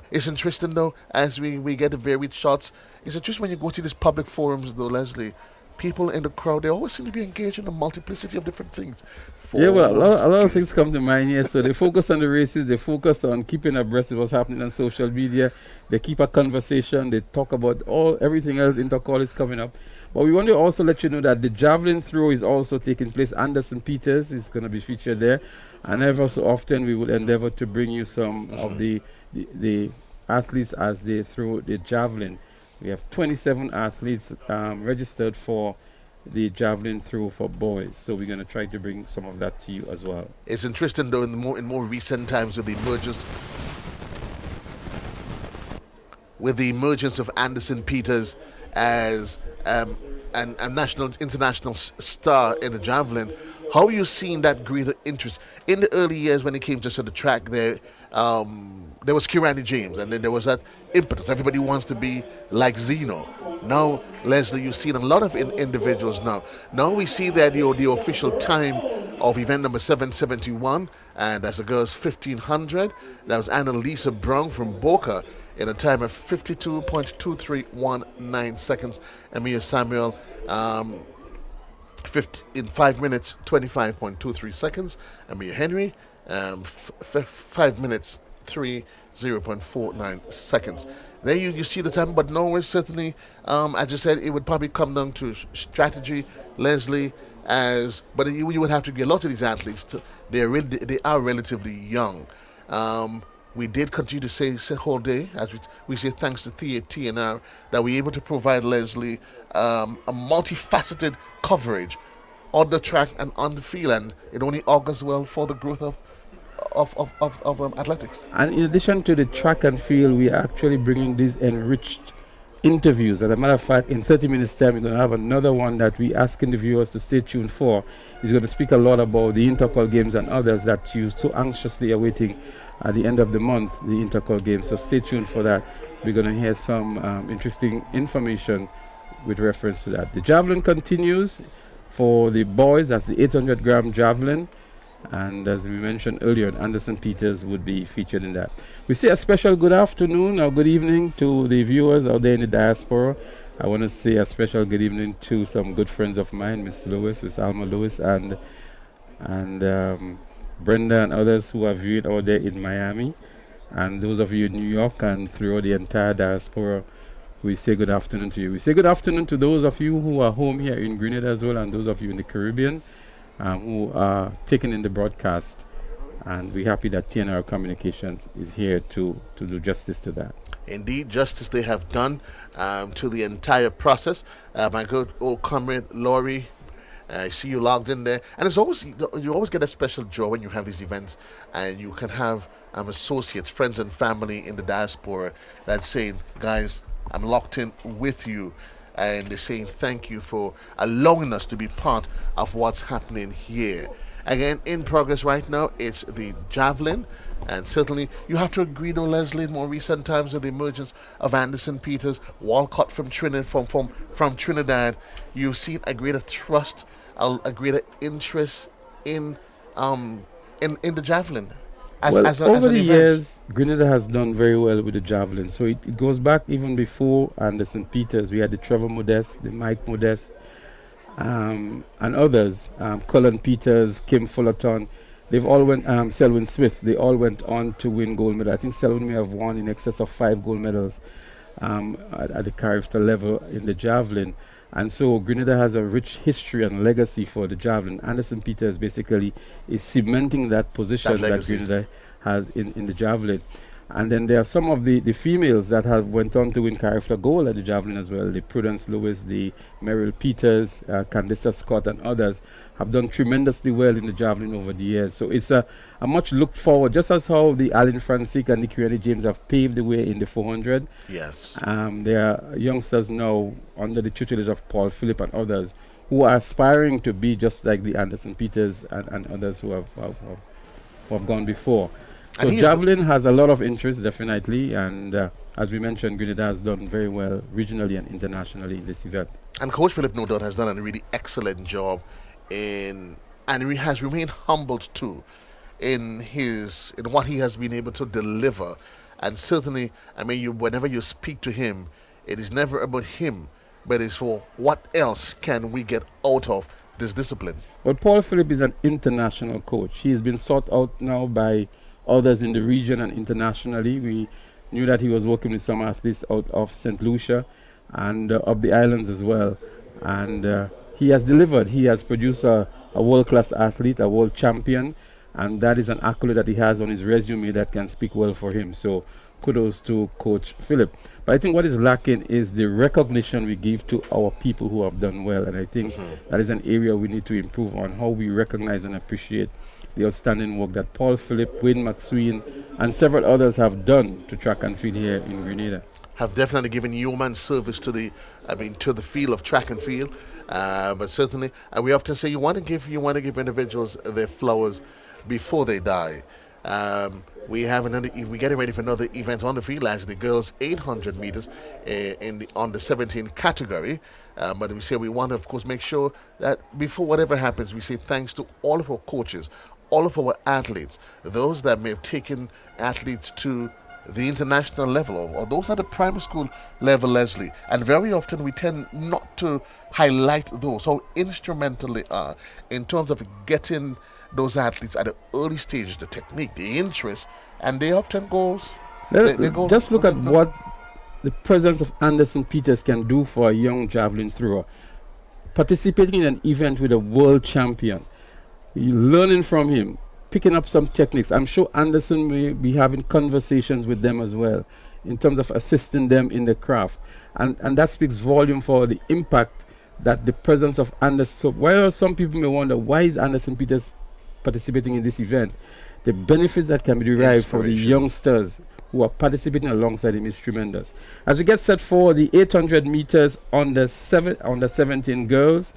it's interesting, though, as we get the varied shots. It's interesting when you go to these public forums, though, Leslie. People in the crowd, they always seem to be engaged in a multiplicity of different things. Yeah, well, a lot of things come to mind here. So they focus on the races, they focus on keeping abreast of what's happening on social media. They keep a conversation, they talk about everything else. Intercall is coming up. But we want to also let you know that the javelin throw is also taking place. Anderson Peters is going to be featured there. And ever so often, we will endeavor to bring you some of the athletes as they throw the javelin. We have 27 athletes registered for the javelin throw for boys, so we're going to try to bring some of that to you as well. It's interesting, though, in more recent times with the emergence of Anderson Peters as a international star in the javelin. How are you seeing that greater interest? In the early years when it came just to the track, there was Kirani James, and then there was that impetus. Everybody wants to be like Zeno. Now, Leslie, you've seen a lot of individuals now. Now we see that the official time of event number 771, and that's the girls 1500. That was Annalisa Brown from Boca in a time of 52.2319 seconds. Amia Samuel in 5 minutes 25.23 seconds. Amia Henry 5 minutes 0.49 seconds. There you see the time, but no, it's certainly, as you said, it would probably come down to strategy, Leslie. But you would have to get a lot of these athletes. They are relatively young. We did continue to say whole day, as we say thanks to TNR, that we're able to provide Leslie a multifaceted coverage on the track and on the field, and it only augurs well for the growth of athletics. And in addition to the track and field, we are actually bringing these enriched interviews. As a matter of fact, in 30 minutes time, we're going to have another one that we asking the viewers to stay tuned for. He's going to speak a lot about the intercall games and others that you so anxiously awaiting at the end of the month, the intercall games. So stay tuned for that. We're going to hear some interesting information with reference to that. The javelin continues for the boys. That's the 800-gram javelin. And as we mentioned earlier, Anderson Peters would be featured in that. We say a special good afternoon or good evening to the viewers out there in the diaspora. I want to say a special good evening to some good friends of mine, Miss Lewis, Miss Alma Lewis, and Brenda and others who are viewing out there in Miami. And those of you in New York and throughout the entire diaspora, we say good afternoon to you. We say good afternoon to those of you who are home here in Grenada as well, and those of you in the Caribbean. Who are taking in the broadcast, and we're happy that TNR Communications is here to do justice to that. Indeed, justice they have done to the entire process. My good old comrade Laurie, I see you logged in there, and it's always you always get a special joy when you have these events, and you can have associates, friends, and family in the diaspora that's saying, "Guys, I'm locked in with you." And they're saying thank you for allowing us to be part of what's happening here. Again, in progress right now, it's the javelin. And certainly, you have to agree, though, Leslie, in more recent times with the emergence of Anderson Peters, Walcott from Trinidad, you've seen a greater trust, a greater interest in the javelin. Over the years, Grenada has done very well with the javelin. So it goes back even before Anderson Peters. We had the Trevor Modest, the Mike Modest, and others. Cullen Peters, Kim Fullerton. They've all went, Selwyn Smith, they all went on to win gold medal. I think Selwyn may have won in excess of 5 gold medals at the Carifta level in the javelin. And so Grenada has a rich history and legacy for the javelin. Anderson Peters basically is cementing that position that Grenada has in the javelin. And then there are some of the females that have went on to win Carifta gold at the javelin as well. The Prudence Lewis, the Merrill Peters, Candice Scott, and others have done tremendously well in the javelin over the years. So it's a much looked forward, just as how the Alan Francis and the Kiani James have paved the way in the 400. Yes. There are youngsters now under the tutelage of Paul Phillip and others who are aspiring to be just like the Anderson Peters and others who have gone before. So javelin has a lot of interest, definitely, and as we mentioned, Grenada has done very well regionally and internationally in this event. And Coach Philip, no doubt, has done a really excellent job and he has remained humbled too in what he has been able to deliver. And certainly, I mean, whenever you speak to him, it is never about him, but it's for what else can we get out of this discipline. Well, Paul Phillip is an international coach. He has been sought out now by others in the region and internationally. We knew that he was working with some athletes out of St. Lucia and of the islands as well. And he has delivered. He has produced a world-class athlete, a world champion, and that is an accolade that he has on his resume that can speak well for him. So kudos to Coach Phillip. But I think what is lacking is the recognition we give to our people who have done well, and I think that is an area we need to improve on, how we recognize and appreciate the outstanding work that Paul Phillip, Wayne McSween, and several others have done to track and field here in Grenada. Have definitely given yeoman service to the field of track and field. But certainly, we often say you want to give individuals their flowers before they die. We getting ready for another event on the field as the girls 800 meters on the 17 category. But we say we want to, of course, make sure that before whatever happens, we say thanks to all of our coaches, all of our athletes, those that may have taken athletes to the international level, or those at the primary school level, Leslie. And very often we tend not to highlight those, how instrumental they are in terms of getting those athletes at the early stage, the technique, the interest, and they often just look at what the presence of Anderson Peters can do for a young javelin thrower. Participating in an event with a world champion, learning from him, picking up some techniques. I'm sure Anderson may be having conversations with them as well in terms of assisting them in the craft. And that speaks volume for the impact that the presence of Anderson. So while some people may wonder, why is Anderson Peters participating in this event? The benefits that can be derived for the youngsters who are participating alongside him is tremendous. As we get set for the 800 meters on the 17 girls,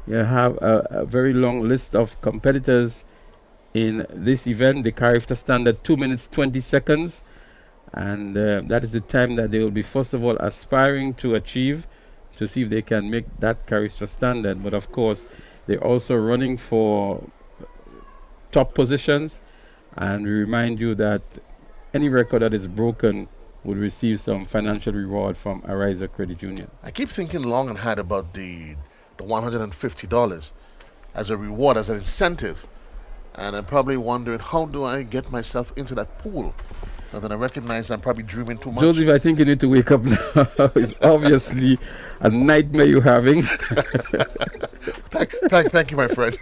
you have a very long list of competitors in this event. They carry after standard 2 minutes 20 seconds, and that is the time that they will be first of all aspiring to achieve, to see if they can make that Carista standard. But of course, they're also running for top positions, and we remind you that any record that is broken would receive some financial reward from Ariza Credit Union. I keep thinking long and hard about the $150 as a reward, as an incentive. And I'm probably wondering, how do I get myself into that pool? And then I recognize I'm probably dreaming too much. Joseph, I think you need to wake up now. It's obviously a nightmare you're having. Thank you, my friend.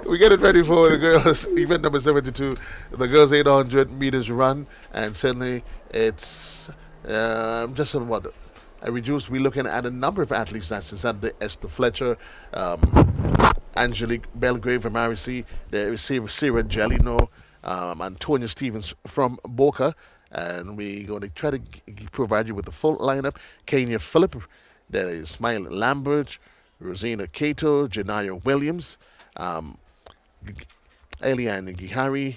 We get it ready for the girls, event number 72, the girls 800 meters run. And certainly it's just what I reduced. We're looking at a number of athletes. That's the Esther Fletcher, Angelique Belgrave from RC, there is Sarah Jelino, Antonia Stevens from Boca, and we're going to try to provide you with the full lineup. Kenya Phillip, there is Smile Lambert, Rosina Cato, Janaya Williams, Eliane Gihari,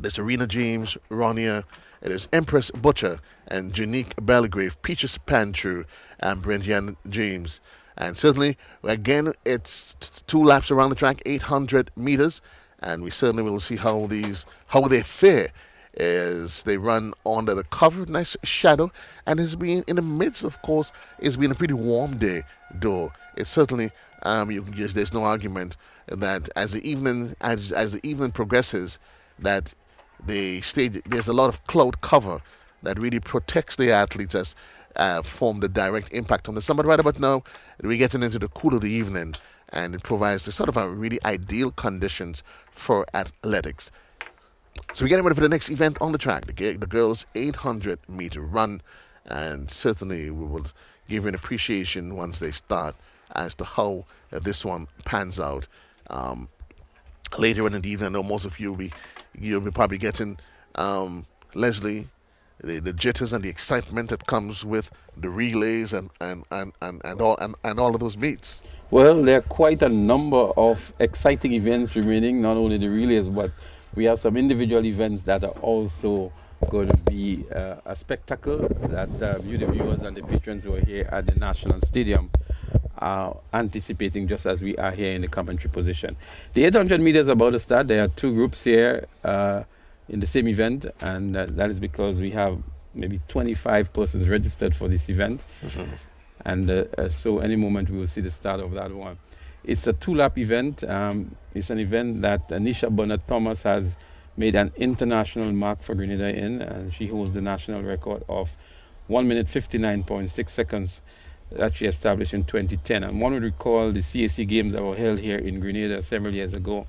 there's Serena James, Ronia, there's Empress Butcher, and Janique Belgrave, Peaches Pantru, and Brendan James. And certainly, again, it's 2 laps around the track, 800 meters, and we certainly will see how they fare as they run under the cover, nice shadow, and it's been in the midst, of course, it's been a pretty warm day, though. It's certainly, there's no argument that as the evening progresses, that there's a lot of cloud cover that really protects the athletes as form the direct impact on the sun. But right about now, we're getting into the cool of the evening, and it provides the sort of a really ideal conditions for athletics. So we're getting ready for the next event on the track, the girls' 800-meter run, and certainly we will give you an appreciation once they start as to how this one pans out. Later in the evening, I know most of you'll be probably getting Leslie, the jitters and the excitement that comes with the relays and all of those meets. Well, there are quite a number of exciting events remaining, not only the relays, but we have some individual events that are also going to be a spectacle that you, the viewers and the patrons who are here at the National Stadium, are anticipating, just as we are here in the commentary position. The 800 meters are about to start. There are 2 groups here in the same event, and that is because we have maybe 25 persons registered for this event. Mm-hmm. And so any moment we will see the start of that one. It's a 2-lap event. It's an event that Anisha Bonner Thomas has made an international mark for Grenada in, and she holds the national record of 1 minute 59.6 seconds that she established in 2010. And one would recall the CAC games that were held here in Grenada several years ago,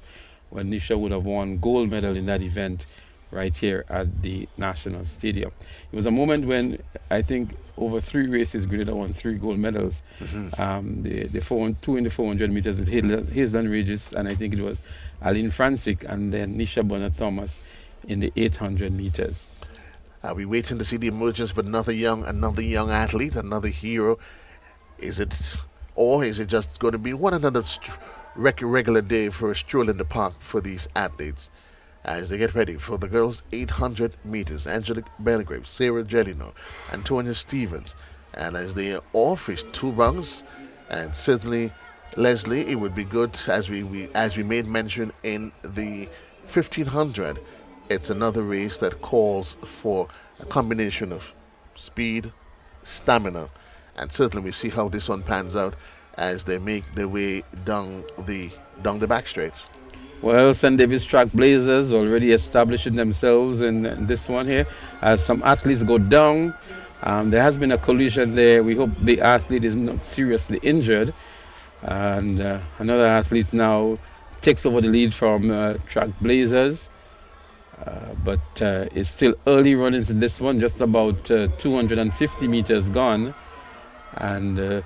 when Nisha would have won gold medal in that event right here at the National Stadium. It was a moment when I think over 3 races Grenada won 3 gold medals. Mm-hmm. 2 in the 400 meters with Hazelden Regis, and I think it was Aline Francic, and then Nisha Bonner Thomas in the 800 meters. Are we waiting to see the emergence of another young athlete, another hero? Is it just going to be one another regular day for a stroll in the park for these athletes as they get ready for the girls' 800 meters? Angelique Belgrave, Sarah Jelino, Antonia Stevens, and as they all fish 2 rungs, and certainly Leslie, it would be good as we made mention in the 1500. It's another race that calls for a combination of speed, stamina, and certainly we see how this one pans out as they make their way down the back straight. Well, St. David's Track Blazers already establishing themselves in this one here. As some athletes go down, there has been a collision there. We hope the athlete is not seriously injured. And another athlete now takes over the lead from Track Blazers. But it's still early runnings in this one, just about 250 meters gone. And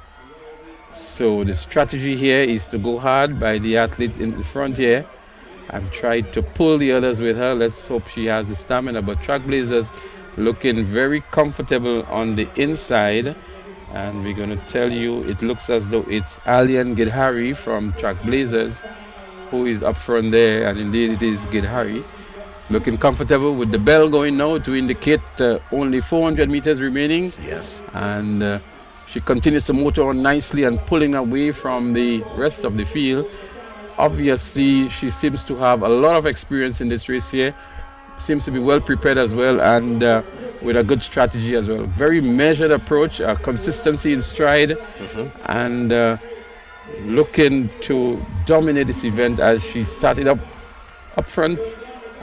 so the strategy here is to go hard by the athlete in the front here and tried to pull the others with her. Let's hope she has the stamina. But Trailblazers looking very comfortable on the inside. And we're going to tell you, it looks as though it's Alian Gidhari from Trailblazers who is up front there. And indeed it is Gidhari. Looking comfortable with the bell going now to indicate only 400 meters remaining. Yes. And she continues to motor on nicely and pulling away from the rest of the field. Obviously, she seems to have a lot of experience in this race here. Seems to be well prepared as well, and with a good strategy as well. Very measured approach, consistency in stride, and looking to dominate this event as she started up front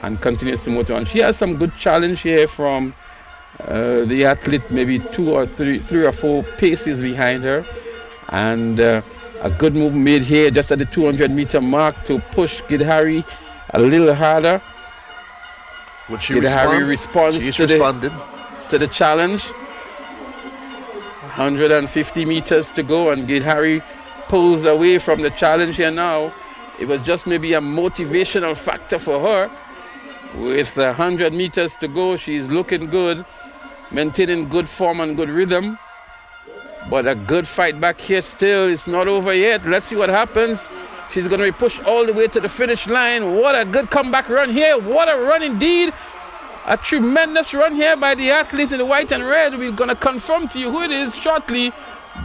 and continues to motor on. She has some good challenge here from the athlete, maybe three or four paces behind her, and a good move made here just at the 200-meter mark to push Gidhari a little harder. Would she Gidhari respond? responds She's to responded. the challenge. 150 meters to go, and Gidhari pulls away from the challenge here now. It was just maybe a motivational factor for her. With 100 meters to go, she's looking good, maintaining good form and good rhythm. But a good fight back here still. It's not over yet. Let's see what happens. She's going to be pushed all the way to the finish line. What a good comeback run here. What a run indeed. A tremendous run here by the athlete in the white and red. We're going to confirm to you who it is shortly.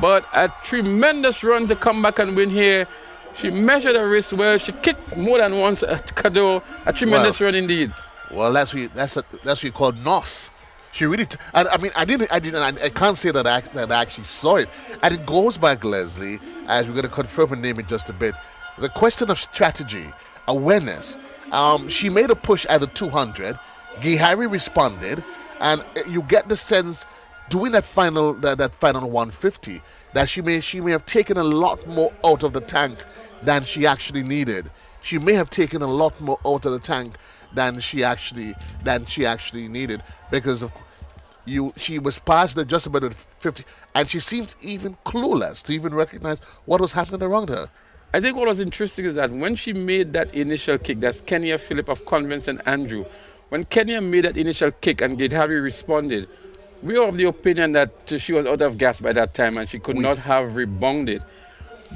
But a tremendous run to come back and win here. She measured her wrist well. She kicked more than once at Kado. A tremendous run indeed. Well, that's what you call NOS. She really, I can't say that I actually saw it. And it goes back, Leslie, as we're going to confirm her name in just a bit. The question of strategy, awareness. She made a push at the 200. Gihari responded, and you get the sense doing that final 150 that she may have taken a lot more out of the tank than she actually needed. She may have taken a lot more out of the tank than she actually needed, because of she was past the just about 50, and she seemed even clueless to even recognize what was happening around her. I think what was interesting is that when she made that initial kick, that's Kenya Phillip of Convent and Andrew, when Kenya made that initial kick and Gidhari responded, we were of the opinion that she was out of gas by that time and she could not have rebounded.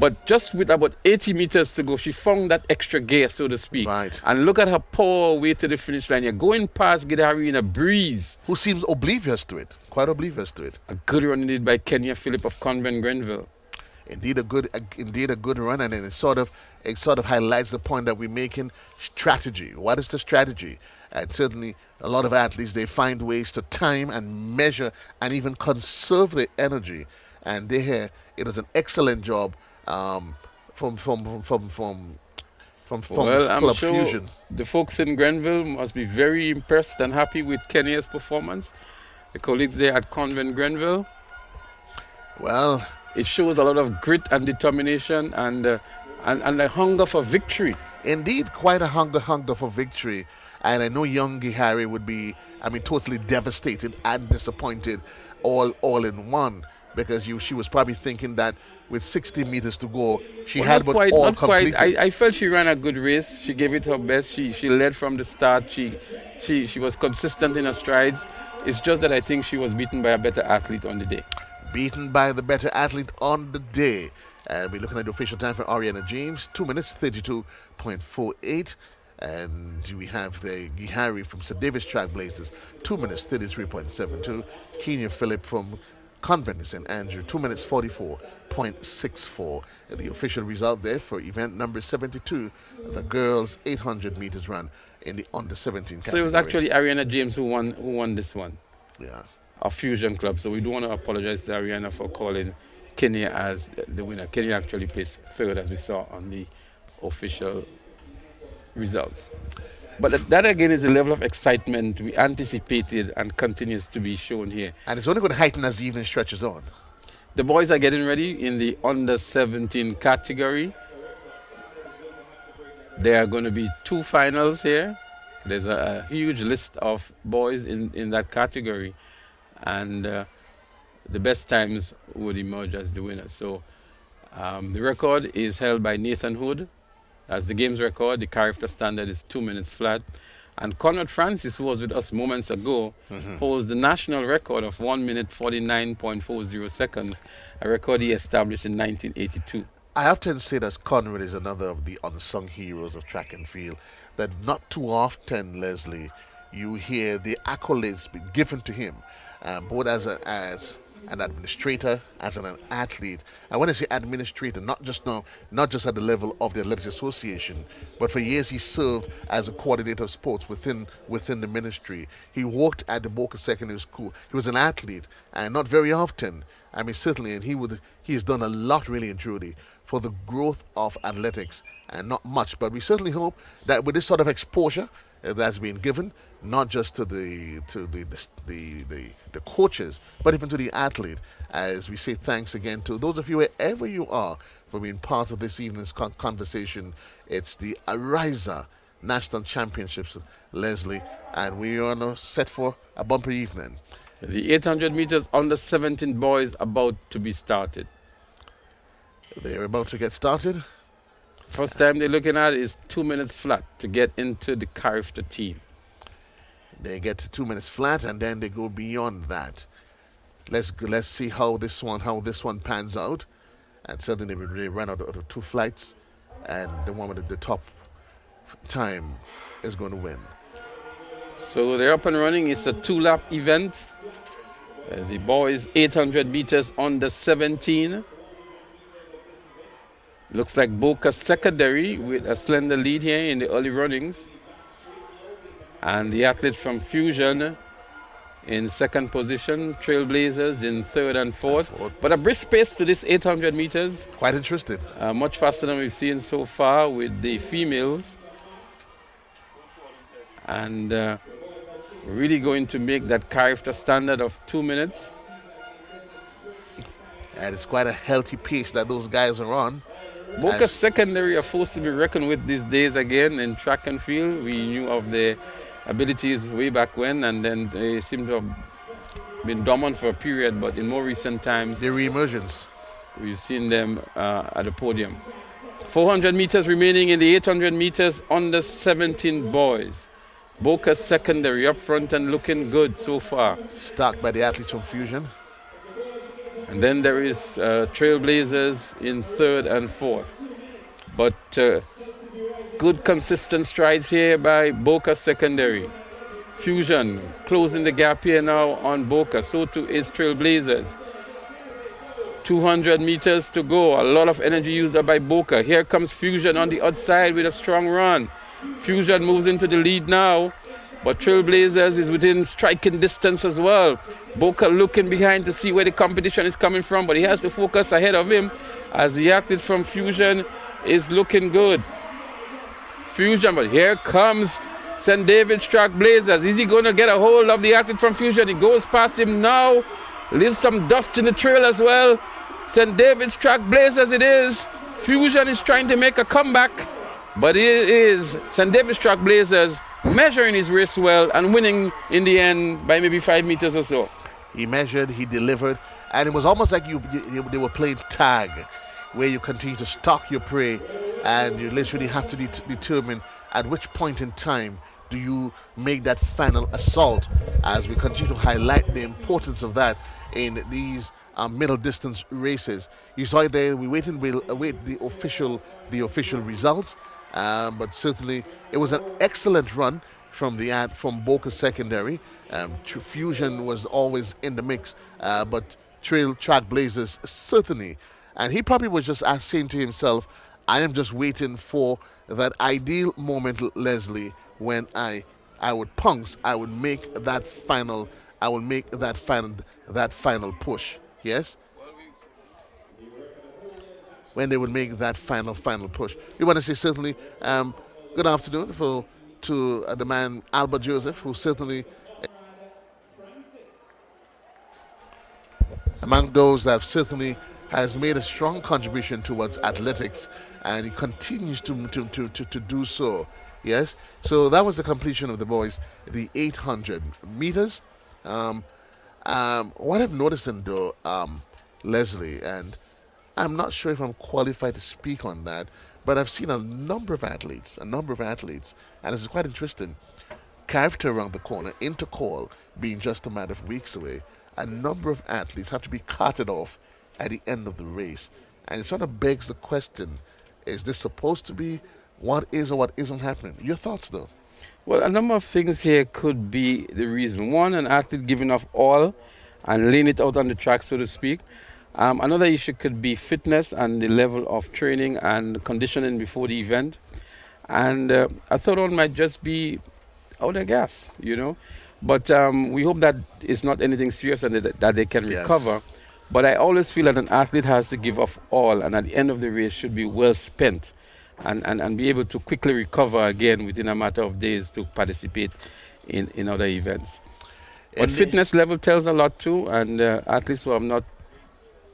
But just with about 80 meters to go, she found that extra gear, so to speak. Right. And look at her power way to the finish line. You're going past Gidhari in a breeze. Who seems oblivious to it, quite oblivious to it. A good run indeed by Kenya Phillip of Convent Grenville. Indeed a good run, and it sort of highlights the point that we're making. Strategy. What is the strategy? And certainly a lot of athletes, they find ways to time and measure and even conserve their energy. And it was an excellent job from well, I'm Club sure Fusion. The folks in Grenville must be very impressed and happy with Kenya's performance. The colleagues there at Convent Grenville. Well, it shows a lot of grit and determination and a hunger for victory. Indeed, quite a hunger for victory. And I know young Gihari would be, totally devastated and disappointed all in one, because she was probably thinking that with 60 meters to go, she had but all not completed. Quite. I felt she ran a good race. She gave it her best. She led from the start. She was consistent in her strides. It's just that I think she was beaten by a better athlete on the day. Beaten by the better athlete on the day. And we're looking at the official time for Ariana James, 2 minutes 32.48. And we have the Gihari from St. David's Trailblazers, 2 minutes 33.72. Kenya Phillip from Convent St. Andrew, 2 minutes 44.64. The official result there for event number 72, the girls 800 meters run in the under 17 category. So it was actually Ariana James who won this one. Yeah. Our Fusion Club. So we do want to apologize to Ariana for calling Kenya as the winner. Kenya actually placed third, as we saw on the official results. But that again is a level of excitement we anticipated and continues to be shown here. And it's only going to heighten as the evening stretches on. The boys are getting ready in the under 17 category. There are going to be 2 finals here. There's a huge list of boys in that category. And the best times would emerge as the winners. So the record is held by Nathan Hood, As the game's record, the character standard is 2 minutes flat. And Conrad Francis, who was with us moments ago, holds the national record of 1 minute 49.40 seconds, a record he established in 1982. I often say that Conrad is another of the unsung heroes of track and field. That not too often, Leslie, you hear the accolades being given to him, both as an administrator, as an athlete. And when I say administrator, not just at the level of the Athletics Association, but for years he served as a coordinator of sports within the ministry. He worked at the Boca Secondary School. He was an athlete, and not very often. I mean, certainly, and he has done a lot, really and truly, for the growth of athletics, and not much. But we certainly hope that with this sort of exposure that's been given, not just to the coaches, but even to the athlete, as we say thanks again to those of you wherever you are for being part of this evening's conversation. It's the Ariza National Championships, Leslie, and we are now set for a bumper evening. The 800 meters under 17 boys about to be started. They're about to get started. First time they're looking at is 2 minutes flat to get into the character team. They get to 2 minutes flat, and then they go beyond that. Let's see how this one pans out. And certainly they ran out of 2 flights, and the one with the top time is going to win. So they're up and running. It's a 2-lap event. The boys 800 meters under 17. Looks like Boca Secondary with a slender lead here in the early runnings. And the athlete from Fusion in second position, Trailblazers in third and fourth. But a brisk pace to this 800 meters. Quite interesting. Much faster than we've seen so far with the females. And really going to make that character standard of 2 minutes. And it's quite a healthy pace that those guys are on. Boca Secondary are forced to be reckoned with these days again in track and field. We knew of their abilities way back when, and then they seem to have been dormant for a period, but in more recent times, their re-emergence, we've seen them at the podium. 400 meters remaining in the 800 meters under 17 boys. Boca Secondary up front and looking good so far. Stuck by the athletes from Fusion. And then there is Trailblazers in third and fourth. But good consistent strides here by Boca Secondary. Fusion closing the gap here now on Boca. So too is Trailblazers. 200 meters to go. A lot of energy used up by Boca. Here comes Fusion on the outside with a strong run. Fusion moves into the lead now, but Trailblazers is within striking distance as well. Boca looking behind to see where the competition is coming from, but he has to focus ahead of him as the athlete from Fusion is looking good. Fusion, but here comes St. David's Trailblazers. Is he going to get a hold of the athlete from Fusion? He goes past him now, leaves some dust in the trail as well. St. David's Trailblazers it is. Fusion is trying to make a comeback, but it is St. David's Trailblazers measuring his race well and winning in the end by maybe 5 meters or so. He measured, he delivered, and it was almost like they were playing tag, where you continue to stalk your prey, and you literally have to determine at which point in time do you make that final assault, as we continue to highlight the importance of that in these middle distance races. You saw it there. We'll await the official results, but certainly it was an excellent run from Boca Secondary. Fusion was always in the mix, but Trailblazers certainly, and he probably was just saying to himself, I am just waiting for that ideal moment, Leslie, when I would punch, I would make that final push. Yes? When they would make that final push. We want to say certainly good afternoon to the man Albert Joseph, who certainly among those that certainly has made a strong contribution towards athletics, and he continues to do so. Yes? So that was the completion of the boys, the 800 meters. What I'm noticing though, Leslie, and I'm not sure if I'm qualified to speak on that, But I've seen a number of athletes, and this is quite interesting. Character around the corner, Intercall being just a matter of weeks away, a number of athletes have to be carted off at the end of the race. And it sort of begs the question, is this supposed to be what is or what isn't happening? Your thoughts, though? Well, a number of things here could be the reason. One, an athlete giving off all and laying it out on the track, so to speak. Another issue could be fitness and the level of training and conditioning before the event. And a third one might just be out of gas, you know. But we hope that it's not anything serious and that they can recover. But I always feel that an athlete has to give off all, and at the end of the race should be well spent and be able to quickly recover again within a matter of days to participate in other events. But fitness level tells a lot too, and athletes who have not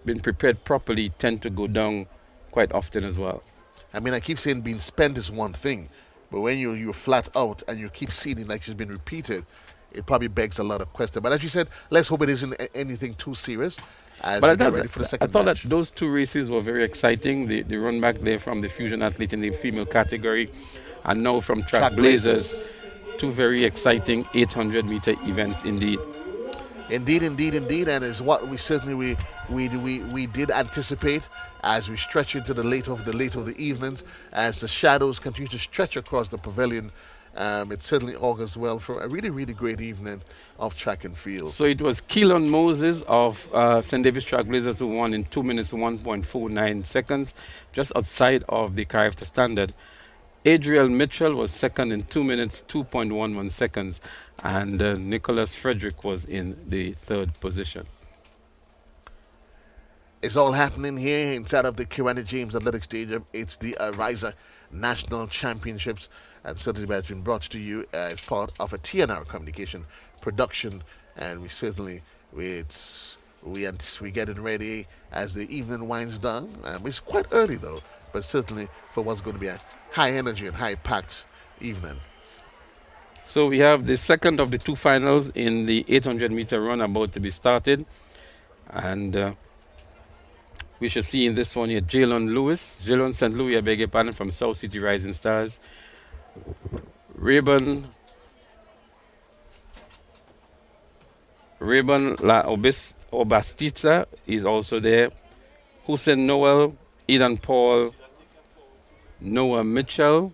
been prepared properly tend to go down quite often as well. I mean, I keep saying being spent is one thing, but when you're flat out and you keep seeing it like it's been repeated, it probably begs a lot of questions. But as you said, let's hope it isn't anything too serious. But I thought that those two races were very exciting. The run back there from the fusion athlete in the female category, and now from track blazers. Two very exciting 800-meter events indeed. Indeed, and is what we certainly we did anticipate as we stretch into the late of the evenings, as the shadows continue to stretch across the pavilion. It certainly augurs well for a really, really great evening of track and field. So it was Keelan Moses of St. David's Track Blazers who won in 2 minutes 1.49 seconds, just outside of the character standard. Adriel Mitchell was second in 2 minutes 2.11 seconds, and Nicholas Frederick was in the third position. It's all happening here inside of the Kirani James Athletic Stadium. It's the Ariza National Championships, and certainly has been brought to you as part of a TNR Communication production. And we certainly we getting ready as the evening winds down. It's quite early though, but certainly for what's going to be a high energy and high packed evening. So we have the second of the two finals in the 800-meter run about to be started, and we shall see in this one here Jalen St. Louis, I beg your pardon, from South City Rising Stars. Rayburn La Obastita is also there. Hussein Noel, Eden Paul, Noah Mitchell,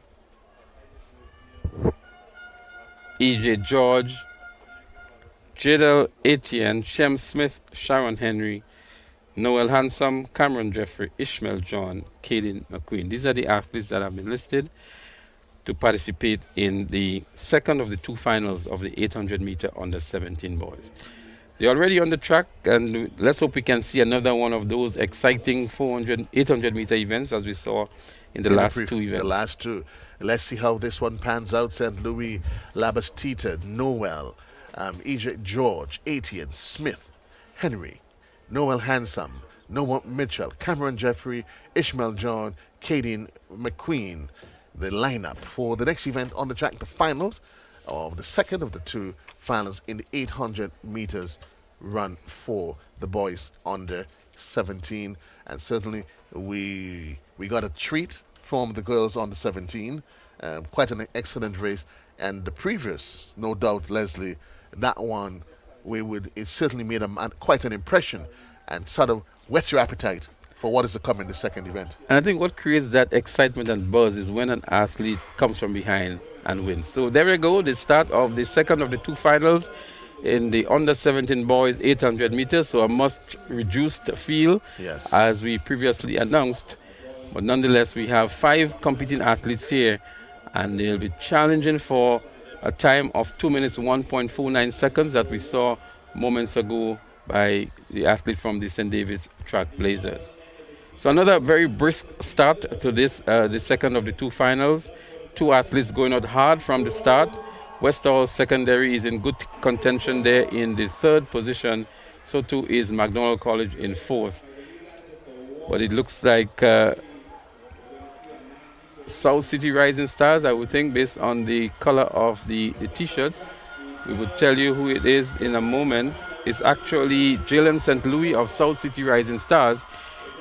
E.J. George, Jadel Etienne, Shem Smith, Sharon Henry, Noel Handsome, Cameron Jeffrey, Ishmael John, Kaden McQueen. These are the athletes that have been listed to participate in the second of the two finals of the 800-meter under 17 boys. They're already on the track, and let's hope we can see another one of those exciting 800-meter events as we saw in the last two events. The last two. Let's see how this one pans out. St. Louis, Labastita, Noel, E.J. George, Etienne, Smith, Henry, Noel Handsome, Noah Mitchell, Cameron Jeffrey, Ishmael John, Kaden McQueen. The lineup for the next event on the track, the finals of the second of the two finals in the 800 meters run for the boys under 17. And certainly we got a treat from the girls under 17. Quite an excellent race. And the previous, no doubt, Leslie, that one it certainly made quite an impression and sort of whets your appetite for what is to come in the second event. And I think what creates that excitement and buzz is when an athlete comes from behind and wins. So there we go, the start of the second of the two finals in the under 17 boys 800 meters. So a much reduced field, as we previously announced. But nonetheless, we have 5 competing athletes here, and they'll be challenging for a time of 2 minutes 1.49 seconds that we saw moments ago by the athlete from the St. David's Track Blazers. So another very brisk start to this, the second of the two finals. 2 athletes going out hard from the start. Westall Secondary is in good contention there in the 3rd position. So too is McDonald College in 4th. But it looks like South City Rising Stars, I would think, based on the color of the T-shirt. We will tell you who it is in a moment. It's actually Jalen St. Louis of South City Rising Stars.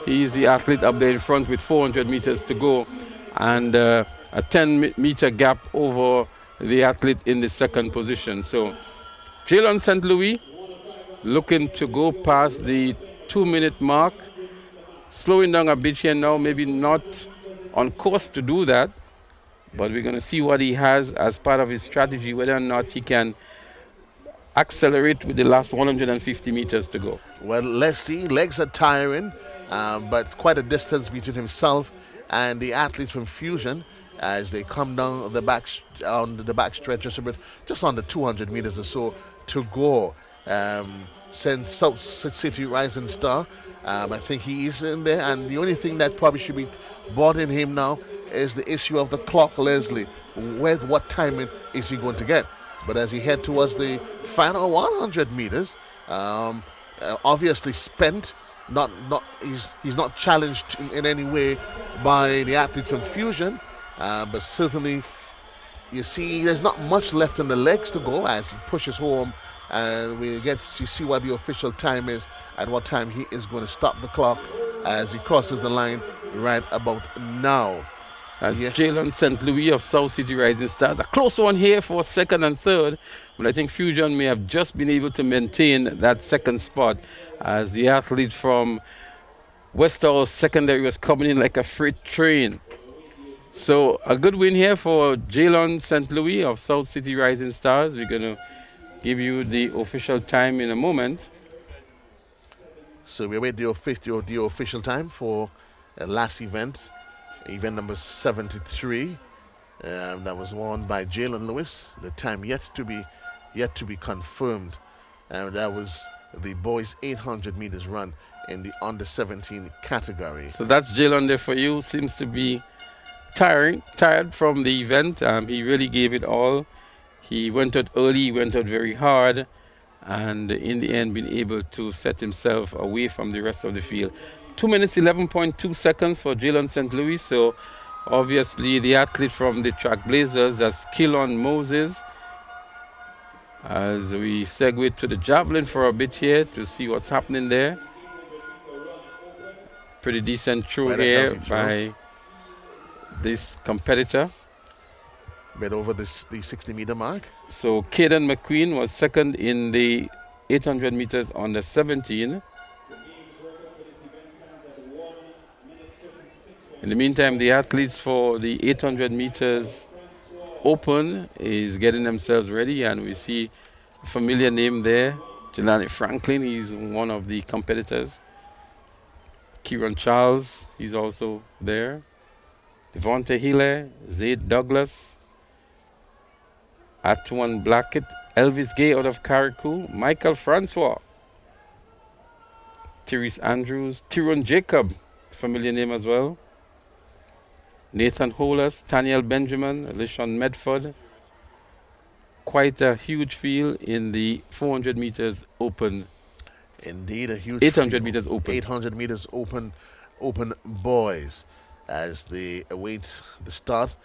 He is the athlete up there in front with 400 meters to go. and a 10-meter gap over the athlete in the second position. So Jalen St. Louis looking to go past the 2-minute mark, slowing down a bit here now, maybe not on course to do that, but we're going to see what he has as part of his strategy, whether or not he can accelerate with the last 150 meters to go. Well, let's see. Legs are tiring, but quite a distance between himself and the athletes from Fusion as they come down the back on the back stretch, just under 200 meters or so to go. South City Rising Star, I think he is in there, and the only thing that probably should be bothering him now is the issue of the clock, Leslie. What timing is he going to get? But as he head towards the final 100 meters, obviously spent, he's not challenged in any way by the athletes from Fusion, but certainly you see there's not much left in the legs to go as he pushes home, and we get to see what the official time is and what time he is going to stop the clock as he crosses the line right about now. As Jalen St. Louis of South City Rising Stars. A close one here for second and third, but I think Fusion may have just been able to maintain that second spot as the athlete from Westall Secondary was coming in like a freight train. So a good win here for Jalen St. Louis of South City Rising Stars. We're going to give you the official time in a moment. So we await the official time for the last event number 73. That was won by Jalen Lewis. The time yet to be confirmed. That was the boys 800 meters run in the under 17 category. So that's Jalen there for you. Seems to be tired from the event. He really gave it all. He went out early, he went out very hard, and in the end been able to set himself away from the rest of the field. 2 minutes 11.2 seconds for Jalen St. Louis. So obviously the athlete from the Track Blazers, that's Keelan Moses. As we segue to the javelin for a bit here to see what's happening there. Pretty decent throw here by this competitor. Bit over the 60-meter mark. So Caden McQueen was second in the 800 meters on the 17. In the meantime, the athletes for the 800 meters open is getting themselves ready, and we see a familiar name there, Jelani Franklin. He's one of the competitors. Kieran Charles, he's also there. Devonta Healy, Zaid Douglas, Atuan Blackett, Elvis Gay out of Carriacou, Michael Francois, Therese Andrews, Tyrone Jacob, familiar name as well. Nathan Hollis, Daniel Benjamin, Lishon Medford. Quite a huge field in the 400 meters open. Indeed, a huge 800 field. meters open. 800 meters open boys as they await the start.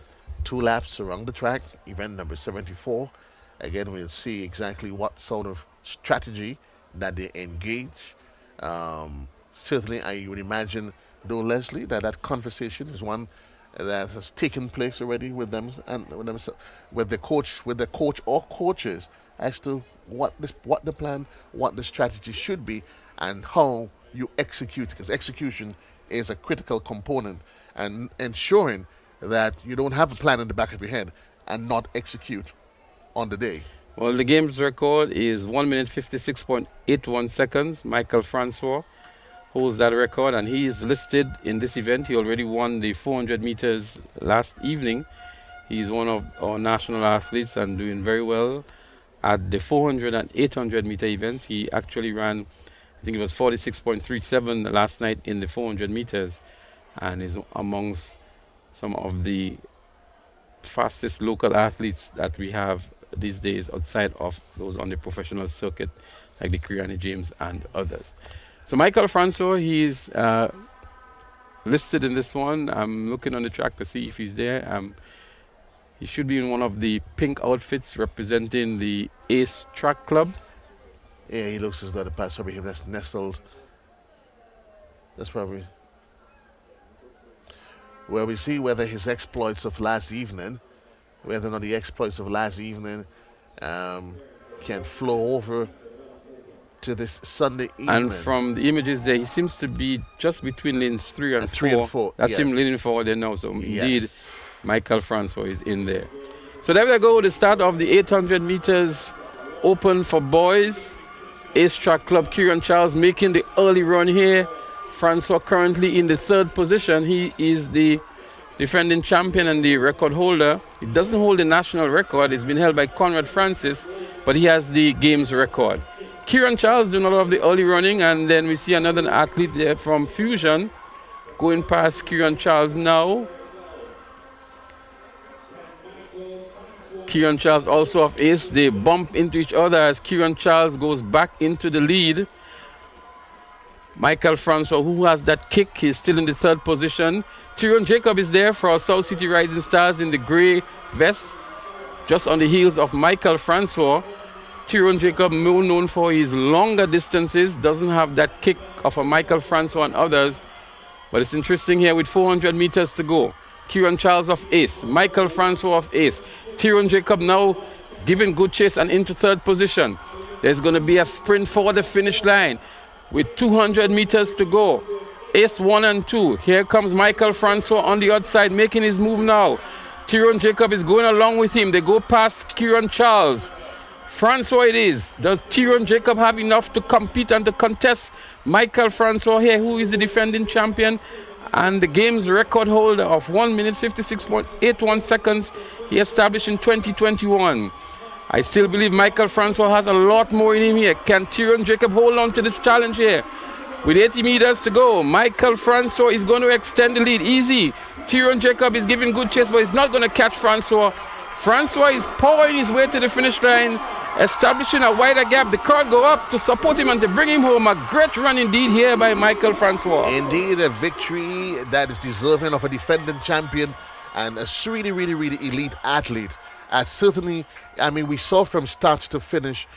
2 laps around the track, event number 74. Again, we'll see exactly what sort of strategy that they engage. Certainly, I would imagine, though, Leslie, that conversation is one that has taken place already with them and with the coach or coaches as to what the plan, what the strategy should be, and how you execute, because execution is a critical component, and ensuring that you don't have a plan in the back of your head and not execute on the day. Well, the game's record is 1 minute 56.81 seconds. Michael Francois holds that record, and he is listed in this event. He already won the 400 meters last evening. He's one of our national athletes and doing very well at the 400 and 800 meter events. He actually ran, I think it was 46.37 last night in the 400 meters, and is amongst some of the fastest local athletes that we have these days outside of those on the professional circuit, like the Kriani James and others. So Michael Francois, he's listed in this one. I'm looking on the track to see if he's there. He should be in one of the pink outfits representing the Ace Track Club. Yeah, he looks as though the pass probably him that's nestled. That's probably. where we see whether his exploits of last evening, whether or not the exploits of last evening can flow over to this Sunday evening. And from the images there, he seems to be just between lanes 3 and 4. 3 and 4. That's yes. him leaning forward there now. So Yes. indeed, Michael Francois is in there. So there we go, the start of the 800 meters open for boys. Ace Track Club, Kieran Charles making the early run here. Francois currently in the 3rd position. He is the defending champion and the record holder. He doesn't hold the national record. It's been held by Conrad Francis, but he has the games record. Kieran Charles doing a lot of the early running, and then we see another athlete there from Fusion going past Kieran Charles now. Kieran Charles also of Ace. They bump into each other as Kieran Charles goes back into the lead. Michael Francois, who has that kick, he's still in the 3rd position. Tyrone Jacob is there for South City Rising Stars in the grey vest, just on the heels of Michael Francois. Tyrone Jacob, more known for his longer distances, doesn't have that kick of a Michael Francois and others. But it's interesting here with 400 meters to go. Kieran Charles of Ace, Michael Francois of Ace. Tyrone Jacob now giving good chase and into 3rd position. There's going to be a sprint for the finish line with 200 meters to go. Ace 1 and 2. Here comes Michael Francois on the outside making his move now. Tyrone Jacob is going along with him. They go past Kieran Charles. Francois it is. Does Tyrone Jacob have enough to compete and to contest Michael Francois here, who is the defending champion and the game's record holder of 1 minute 56.81 seconds he established in 2021. I still believe Michael Francois has a lot more in him here. Can Tyrone Jacob hold on to this challenge here? With 80 meters to go, Michael Francois is going to extend the lead. Easy. Tyrone Jacob is giving good chase, but he's not going to catch Francois. Francois is powering his way to the finish line, establishing a wider gap. The crowd go up to support him and to bring him home. A great run indeed here by Michael Francois. Indeed, a victory that is deserving of a defending champion and a really, really, really elite athlete. Certainly, I mean, we saw from start to finish,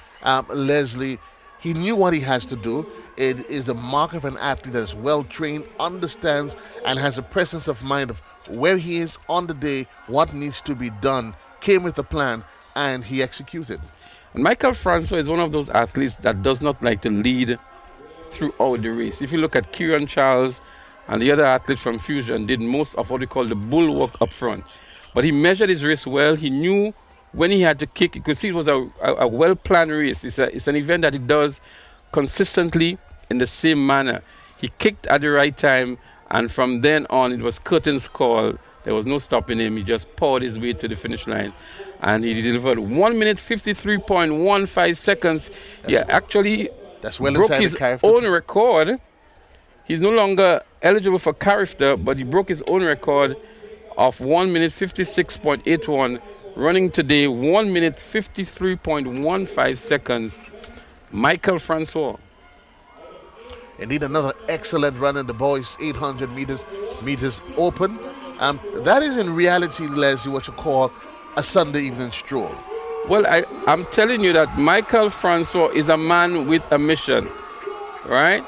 Leslie, he knew what he has to do. It is the mark of an athlete that is well trained, understands, and has a presence of mind of where he is on the day, what needs to be done, came with a plan, and he executed. And Michael Francois is one of those athletes that does not like to lead throughout the race. If you look at Kieran Charles and the other athlete from Fusion, did most of what we call the bulwark up front. But he measured his race well. He knew when he had to kick. You could see it was a well-planned race. It's an event that he does consistently in the same manner. He kicked at the right time, and from then on, it was curtains call. There was no stopping him. He just poured his way to the finish line, and he delivered 1 minute 53.15 seconds. He actually well broke his own record. He's no longer eligible for character, but he broke his own record of 1 minute 56.81, running today 1 minute 53.15 seconds. Michael Francois. Indeed, another excellent run in the boys' 800 meters open. That is in reality, Leslie, what you call a Sunday evening stroll. Well, I'm telling you that Michael Francois is a man with a mission, right?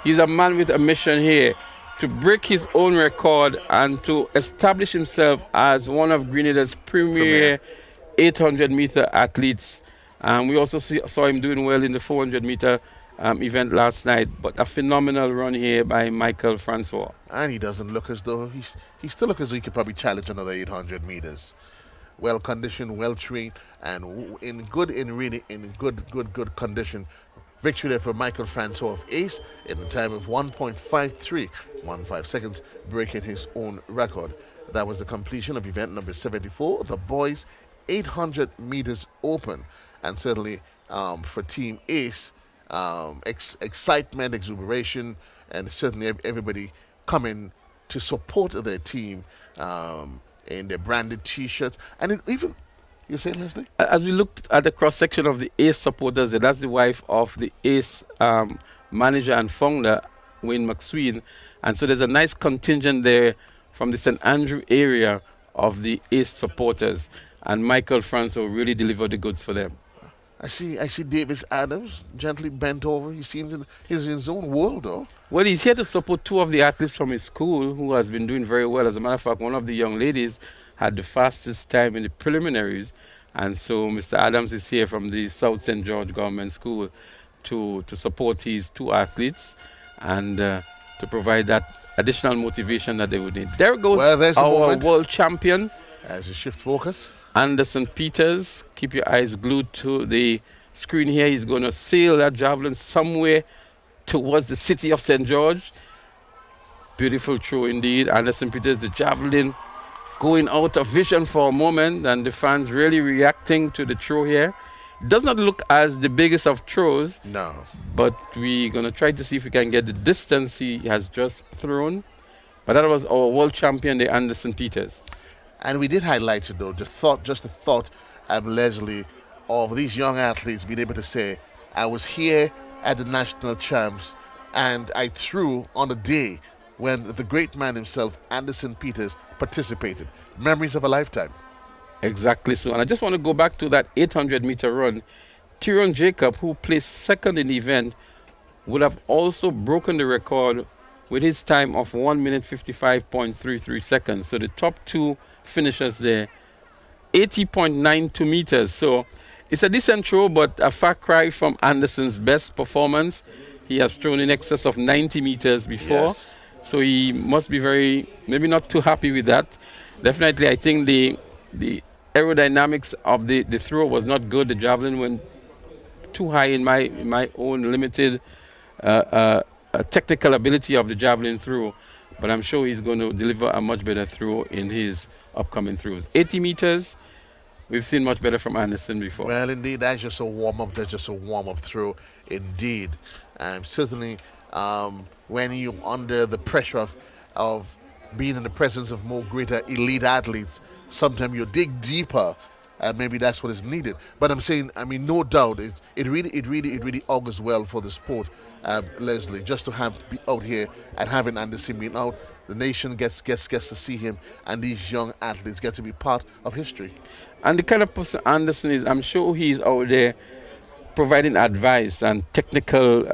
He's a man with a mission here to break his own record and to establish himself as one of Grenada's premier 800-meter athletes. We also saw him doing well in the 400-meter event last night, but a phenomenal run here by Michael Francois. And he doesn't look as though he still looks as though he could probably challenge another 800 meters. Well conditioned, well trained, and in good condition. Victory there for Michael Francois of Ace in the time of 1.5315 seconds, breaking his own record. That was the completion of event number 74, the boys 800 meters open, and certainly for Team Ace, excitement, exuberation, and certainly everybody coming to support their team in their branded T-shirts. And even, you say, Leslie? As we looked at the cross-section of the Ace supporters, that's the wife of the Ace manager and founder, Wayne McSween. And so there's a nice contingent there from the St. Andrew area of the Ace supporters. And Michael Francois really delivered the goods for them. I see Davis Adams gently bent over. He seems he's in his own world, though. Well, he's here to support two of the athletes from his school who has been doing very well. As a matter of fact, one of the young ladies had the fastest time in the preliminaries. And so Mr. Adams is here from the South St. George Government School to support his two athletes and to provide that additional motivation that they would need. There goes Well, there's the our moment. world champion, As you shift focus. Anderson Peters. Keep your eyes glued to the screen here. He's going to sail that javelin somewhere towards the city of St. George. Beautiful throw indeed. Anderson Peters, the javelin going out of vision for a moment, and the fans really reacting to the throw here. Does not look as the biggest of throws. No. But we're going to try to see if we can get the distance he has just thrown. But that was our world champion, the Anderson Peters. And we did highlight it, though. Just the thought, Leslie, of these young athletes being able to say, I was here at the national champs and I threw on a day when the great man himself, Anderson Peters, participated. Memories of a lifetime. Exactly so. And I just want to go back to that 800-meter run. Tyrone Jacob, who placed second in the event, would have also broken the record with his time of 1 minute 55.33 seconds. So the top two finishers there, 80.92 meters. So it's a decent throw, but a far cry from Anderson's best performance. He has thrown in excess of 90 meters before. Yes. So he must be maybe not too happy with that. Definitely, I think the aerodynamics of the throw was not good. The javelin went too high in my own limited technical ability of the javelin throw. But I'm sure he's going to deliver a much better throw in his upcoming throws. 80 meters, we've seen much better from Anderson before. Well, indeed, that's just a warm-up. That's just a warm-up throw, indeed. Certainly, when you're under the pressure of being in the presence of more greater elite athletes, sometimes you dig deeper, and maybe that's what is needed. But I'm saying, I mean, no doubt, it really augurs well for the sport, Leslie, just to be out here and having Anderson being out. The nation gets to see him, and these young athletes get to be part of history. And the kind of person Anderson is, I'm sure he's out there providing advice and technical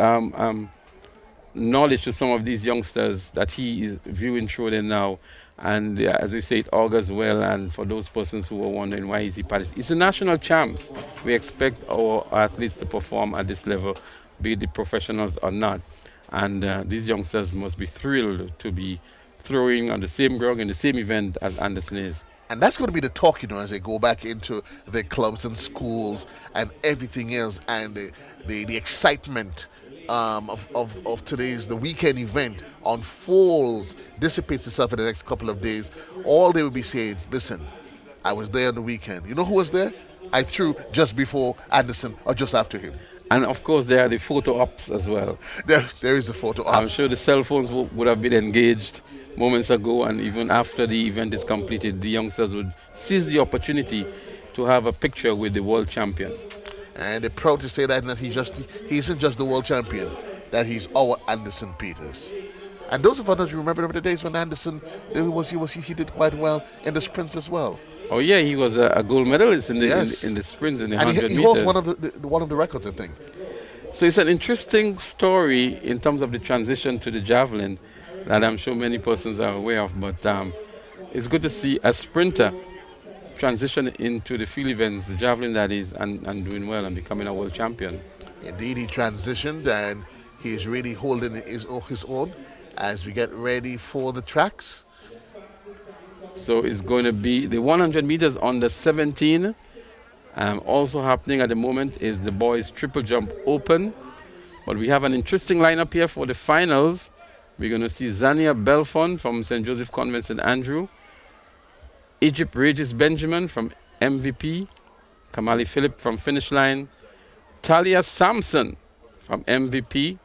knowledge to some of these youngsters that he is viewing through them now. And as we say, it augurs well. And for those persons who are wondering why is he participating, it's the national champs. We expect our athletes to perform at this level, be it the professionals or not. And these youngsters must be thrilled to be throwing on the same ground in the same event as Anderson is. And that's going to be the talk, as they go back into their clubs and schools and everything else, and the excitement of today's, the weekend event unfolds, dissipates itself in the next couple of days. All they will be saying, listen, I was there on the weekend. You know who was there? I threw just before Anderson or just after him. And of course, there are the photo ops as well. There is a photo op. I'm sure the cell phones would have been engaged moments ago, and even after the event is completed, the youngsters would seize the opportunity to have a picture with the world champion. And they're proud to say that he isn't just the world champion, that he's our Anderson Peters. And those of us who remember the days when Anderson he did quite well in the sprints as well. Oh yeah, he was a gold medalist in the Yes. in the sprints in the And 100 he meters. holds one of the records, I think. So it's an interesting story in terms of the transition to the javelin that I'm sure many persons are aware of. But it's good to see a sprinter transition into the field events, the javelin that is, and doing well and becoming a world champion. Indeed, he transitioned and he's really holding his own as we get ready for the tracks. So it's going to be the 100 meters under 17. Also happening at the moment is the boys triple jump open. But we have an interesting lineup here for the finals. We're going to see Zania Belfon from St. Joseph Convent St. Andrew, Egypt Regis Benjamin from MVP, Kamali Philip from Finish Line, Talia Sampson from MVP,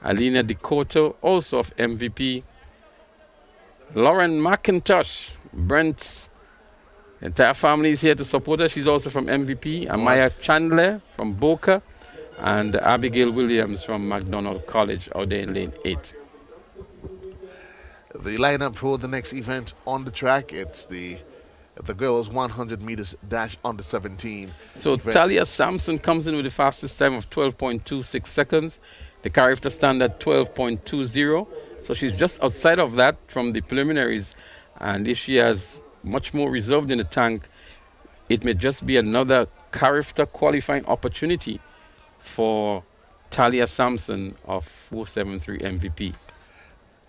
Alina Dikoto also of MVP, Lauren McIntosh, Brent's entire family is here to support her. She's also from MVP, Amaya Chandler from Boca, and Abigail Williams from McDonald College out there in lane 8. The lineup for the next event on the track, it's the at the girls 100 meters dash under 17. So event. Talia Sampson comes in with the fastest time of 12.26 seconds. The character standard 12.20. So she's just outside of that from the preliminaries. And if she has much more reserved in the tank, it may just be another character qualifying opportunity for Talia Sampson of 473 MVP.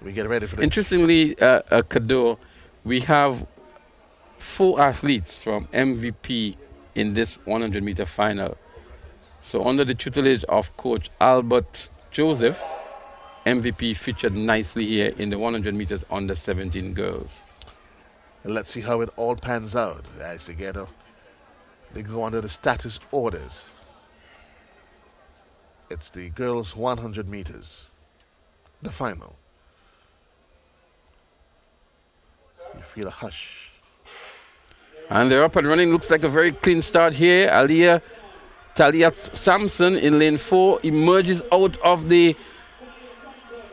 We get ready for the Interestingly, Kado, we have 4 athletes from MVP in this 100-meter final. So under the tutelage of Coach Albert Joseph, MVP featured nicely here in the 100 meters under 17 girls. And let's see how it all pans out as they go under the status orders. It's the girls 100 meters, the final. You feel a hush. And they're up and running. Looks like a very clean start here. Talia Sampson in lane 4 emerges out of the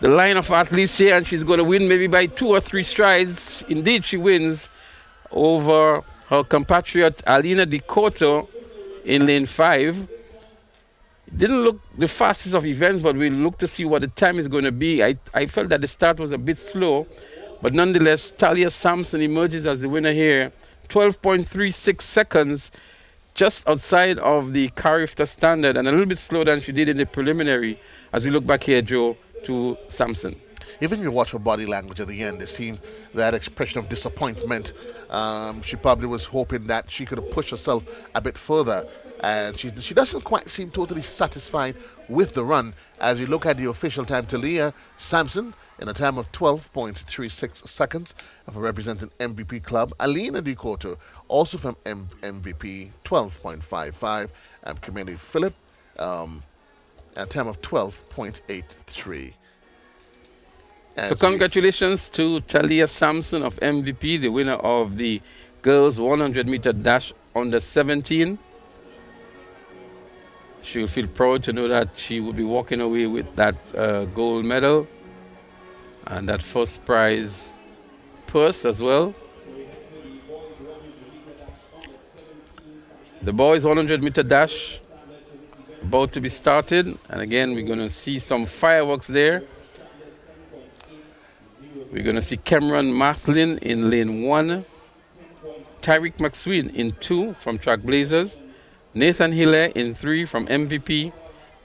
line of athletes here, and she's going to win maybe by 2 or 3 strides. Indeed, she wins over her compatriot Alina Di Corto in lane 5. Didn't look the fastest of events, but we'll look to see what the time is going to be. I felt that the start was a bit slow, but nonetheless, Talia Sampson emerges as the winner here. 12.36 seconds, just outside of the character standard, and a little bit slower than she did in the preliminary. As we look back here, Joe, to Sampson. Even you watch her body language at the end, it seemed that expression of disappointment. She probably was hoping that she could have pushed herself a bit further, and she doesn't quite seem totally satisfied with the run. As you look at the official time, Talia Sampson in a time of 12.36 seconds for representing MVP club. Alina Di Corto, also from MVP, 12.55, and Community Phillip, a time of 12.83. So congratulations to Talia Sampson of MVP, the winner of the girls 100-meter dash under 17. She'll feel proud to know that she will be walking away with that gold medal and that first prize purse as well. The boys 100-meter dash about to be started, and again we're going to see some fireworks there. We're going to see Cameron Mathlin in lane 1, Tyreek McSween in 2 from Track Blazers, Nathan Hillaire in 3 from MVP,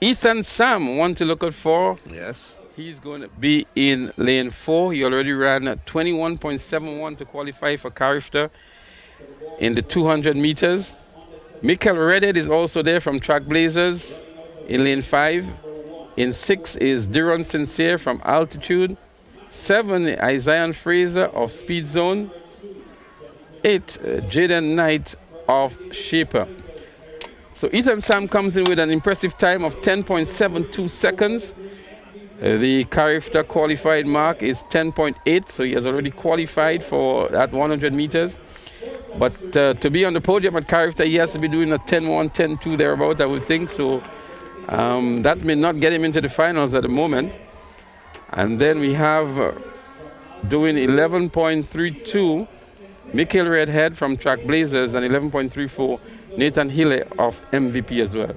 Ethan Sam, one to look out for. Yes. He's going to be in lane 4. He already ran at 21.71 to qualify for character in the 200 meters. Michael Redhead is also there from Track Blazers in lane 5. In 6 is Diron Sincere from Altitude. 7, Isaiah Fraser of Speed Zone. 8, Jaden Knight of Shaper. So Ethan Sam comes in with an impressive time of 10.72 seconds. The character qualified mark is 10.8, so he has already qualified for that 100 meters. But to be on the podium at character, he has to be doing a 10.1, 10.2 thereabout, I would think. So that may not get him into the finals at the moment. And then we have doing 11.32, Michael Redhead from Track Blazers, and 11.34, Nathan Hillaire of MVP as well.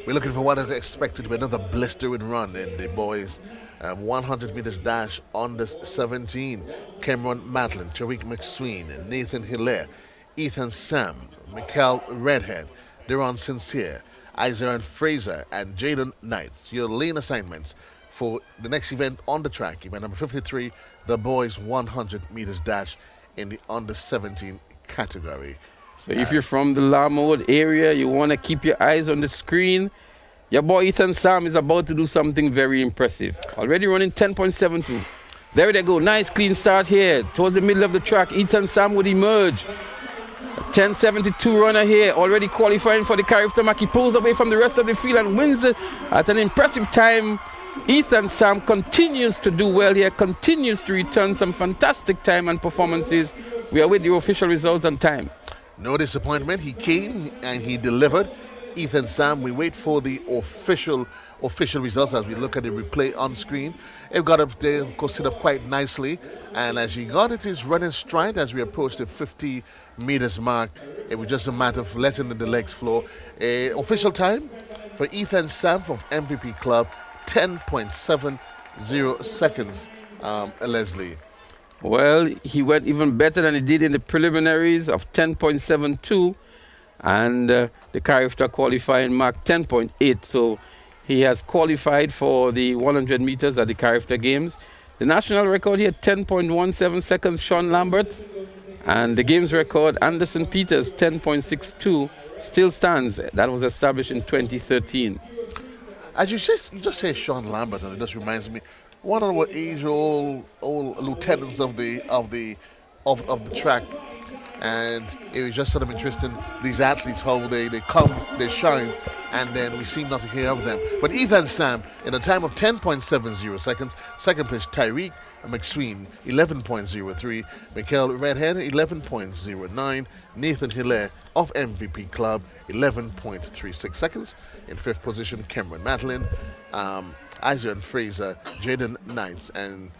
We're looking for what is expected to be another blistering run in the boys' 100 meters dash under 17. Cameron Matlin, Tariq McSween, Nathan Hillaire, Ethan Sam, Michael Redhead, Deron Sincere, Isaiah Fraser, and Jaden Knight. Your lane assignments for the next event on the track, event number 53, the boys' 100 meters dash in the under 17 category. So if you're from the La Mode area, you want to keep your eyes on the screen, your boy Ethan Sam is about to do something very impressive. Already running 10.72. There they go. Nice clean start here. Towards the middle of the track, Ethan Sam would emerge. 10.72 runner here, already qualifying for the character mark. He pulls away from the rest of the field and wins it at an impressive time. Ethan Sam continues to do well here, continues to return some fantastic time and performances. We are with the official results on time. No disappointment. He came and he delivered. Ethan Sam, we wait for the official official results as we look at the replay on screen. It got up there, of course, sit up quite nicely. And as he got it, his running stride as we approached the 50 meters mark. It was just a matter of letting the legs flow. Official time for Ethan Sam from MVP Club, 10.70 seconds, Leslie. Well, he went even better than he did in the preliminaries of 10.72, and the Carifta qualifying mark 10.8. So he has qualified for the 100 meters at the Carifta Games. The national record here, 10.17 seconds, Sean Lambert. And the games record, Anderson Peters, 10.62, still stands. That was established in 2013. As you just say Sean Lambert, and it just reminds me, one of our age-old lieutenants of the track, and it was just sort of interesting. These athletes, how they come, they shine, and then we seem not to hear of them. But Ethan Sam, in a time of 10.70 seconds, second place Tyreek McSween, 11.03, Michael Redhead, 11.09, Nathan Hilaire of MVP Club, 11.36 seconds. In fifth position, Cameron Madeline, Isaiah Fraser, Jaden Knights, and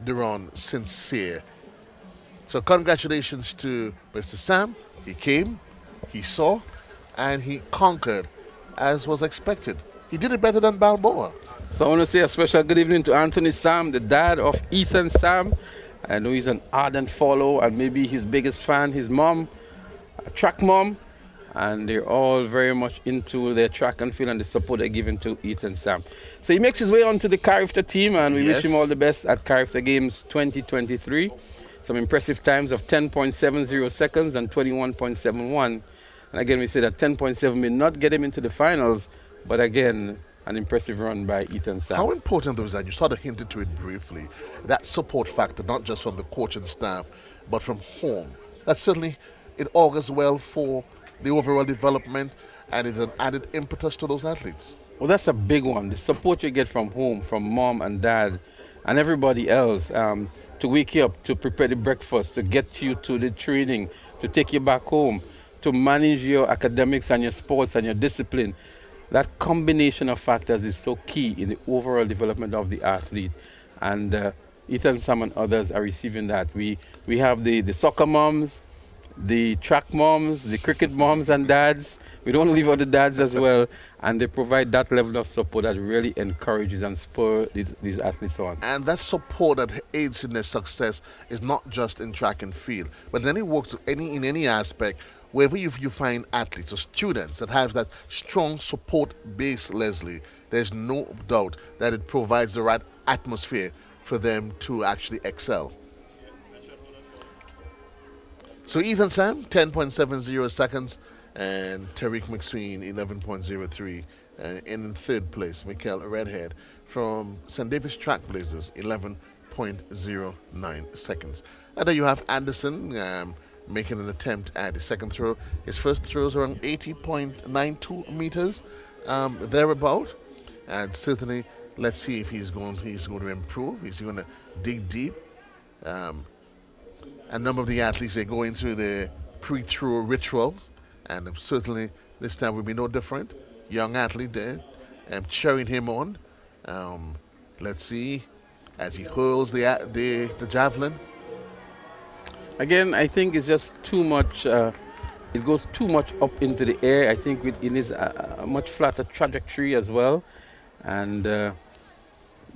Duron Sincere. So congratulations to Mr. Sam. He came, he saw, and he conquered as was expected. He did it better than Balboa. So I want to say a special good evening to Anthony Sam, the dad of Ethan Sam. I know he's an ardent follower and maybe his biggest fan, his mom, a track mom. And they're all very much into their track and field and the support they're giving to Ethan Sam. So he makes his way onto the Carifta team, and we wish him all the best at Carifta Games 2023. Some impressive times of 10.70 seconds and 21.71. And again, we say that 10.7 may not get him into the finals, but again, an impressive run by Ethan Sam. How important was that? You sort of hinted to it briefly. That support factor, not just from the coach and staff, but from home. That certainly, it augurs well for the overall development, and it's an added impetus to those athletes. Well, that's a big one. The support you get from home, from mom and dad, and everybody else, to wake you up, to prepare the breakfast, to get you to the training, to take you back home, to manage your academics and your sports and your discipline. That combination of factors is so key in the overall development of the athlete. And Ethan Sam and others are receiving that. We have the soccer moms, the track moms, the cricket moms and dads. We don't leave out the dads as well. And they provide that level of support that really encourages and spurs these athletes on. And that support that aids in their success is not just in track and field, but then it works in any aspect. Wherever you find athletes or students that have that strong support base, Leslie, there's no doubt that it provides the right atmosphere for them to actually excel. So Ethan Sam, 10.70 seconds, and Tariq McSween, 11.03. In third place, Michael Redhead from St. David's Trackblazers, 11.09 seconds. And then you have Anderson making an attempt at the second throw. His first throw is around 80.92 meters, thereabout. And certainly, let's see if he's going to improve. He's going to dig deep. A number of the athletes, they go into the pre-throw rituals, and certainly this time will be no different. Young athlete there, cheering him on. Let's see as he hurls the javelin. Again, I think it's just too much. It goes too much up into the air. I think it is a much flatter trajectory as well, and the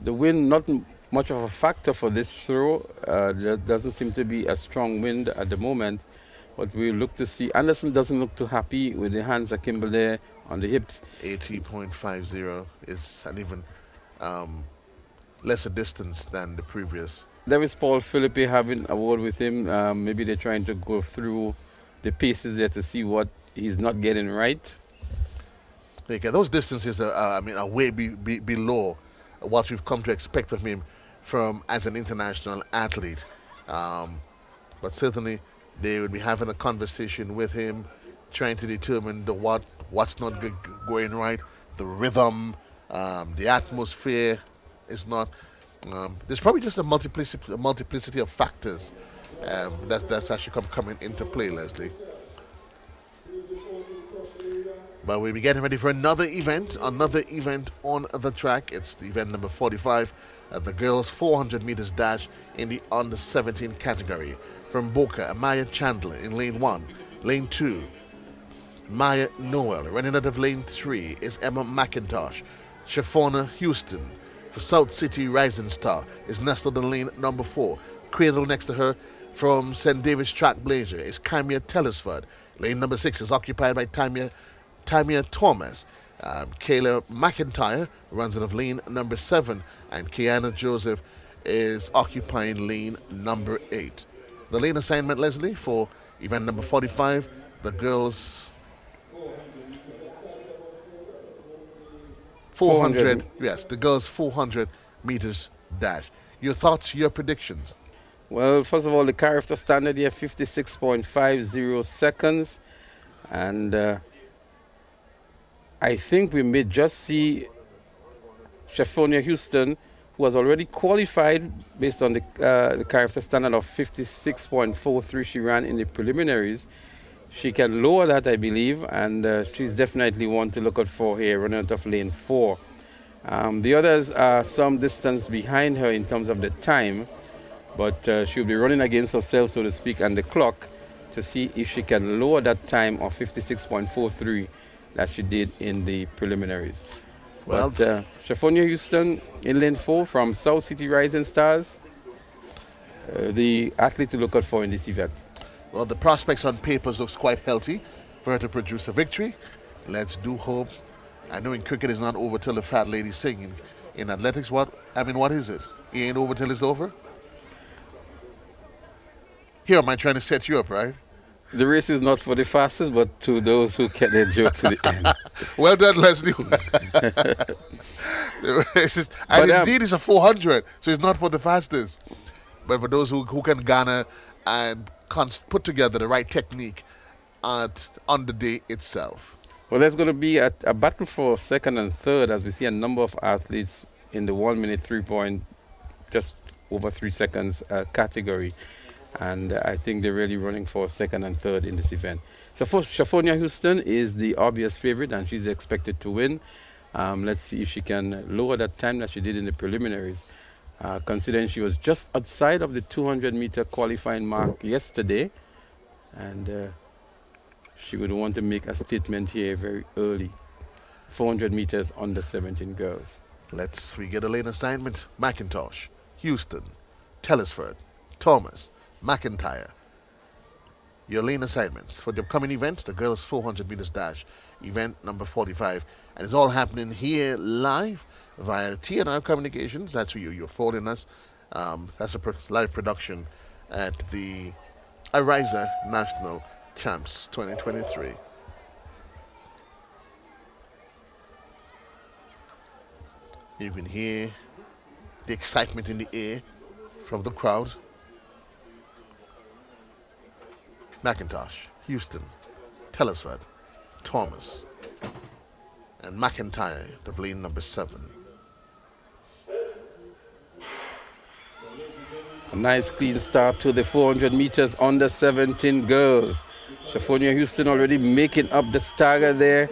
wind not much of a factor for this throw. There doesn't seem to be a strong wind at the moment, but we look to see. Anderson doesn't look too happy with the hands akimbo there on the hips. 80.50 is an even lesser distance than the previous. There is Paul Philippi having a word with him. Maybe they're trying to go through the paces there to see what he's not getting right. Okay, those distances are way below what we've come to expect from him as an international athlete. But certainly they will be having a conversation with him, trying to determine what's not going right, the rhythm, the atmosphere is not. There's probably just a multiplicity of factors that's actually coming into play, Leslie. But we'll be getting ready for another event on the track. It's the event number 45 at the girls 400 meters dash in the under 17 category. From Boca, Amaya Chandler in lane 1. Lane 2, Maya Noel. Running out of lane 3 is Emma McIntosh. Shafona Houston for South City Rising Star is nestled in lane number 4. Cradle next to her from St. David's Trackblazer is Camia Telesford. Lane number 6 is occupied by Tamia Thomas. Kayla McIntyre runs out of lane number 7, and Kiana Joseph is occupying lane number 8. The lane assignment, Leslie, for event number 45, the girls 400, yes, the girls 400 meters dash. Your thoughts, your predictions? Well, first of all, the character standard here, 56.50 seconds. And I think we may just see Shaffonia Houston, who has already qualified based on the character standard of 56.43 she ran in the preliminaries. She can lower that, I believe, and she's definitely one to look out for here, running out of lane 4. The others are some distance behind her in terms of the time, but she'll be running against herself, so to speak, and the clock to see if she can lower that time of 56.43 that she did in the preliminaries. Well, but Shaffonia Houston in lane 4 from South City Rising Stars, the athlete to look out for in this event. Well, the prospects on papers looks quite healthy for her to produce a victory. Let's do hope. I know in cricket it's not over till the fat lady sing. In athletics, what is it? It ain't over till it's over? Here am I trying to set you up, right? The race is not for the fastest, but to those who can enjoy to the end. Well done, Leslie. The race is, and indeed it's a 400, so it's not for the fastest. But for those who can garner and put together the right technique on the day itself. Well, there's going to be a battle for second and third as we see a number of athletes in the 1 minute 3 point, just over 3 seconds category. And I think they're really running for second and third in this event. So first, Shaffonia Houston is the obvious favorite, and she's expected to win. Let's see if she can lower that time that she did in the preliminaries. Considering she was just outside of the 200-meter qualifying mark yesterday, and she would want to make a statement here very early. 400 meters under 17 girls. We get a lane assignment. McIntosh, Houston, Telesford, Thomas, McIntyre. Your lane assignments for the upcoming event, the girls 400 meters dash, event number 45. And it's all happening here live via TNR Communications. That's who you're following us. That's a live production at the Ariza National Champs 2023. You can hear the excitement in the air from the crowd. McIntosh, Houston, Telesford, Thomas, and McIntyre, the lane number 7. A nice clean start to the 400 meters under 17 girls. Shaffonia Houston already making up the stagger there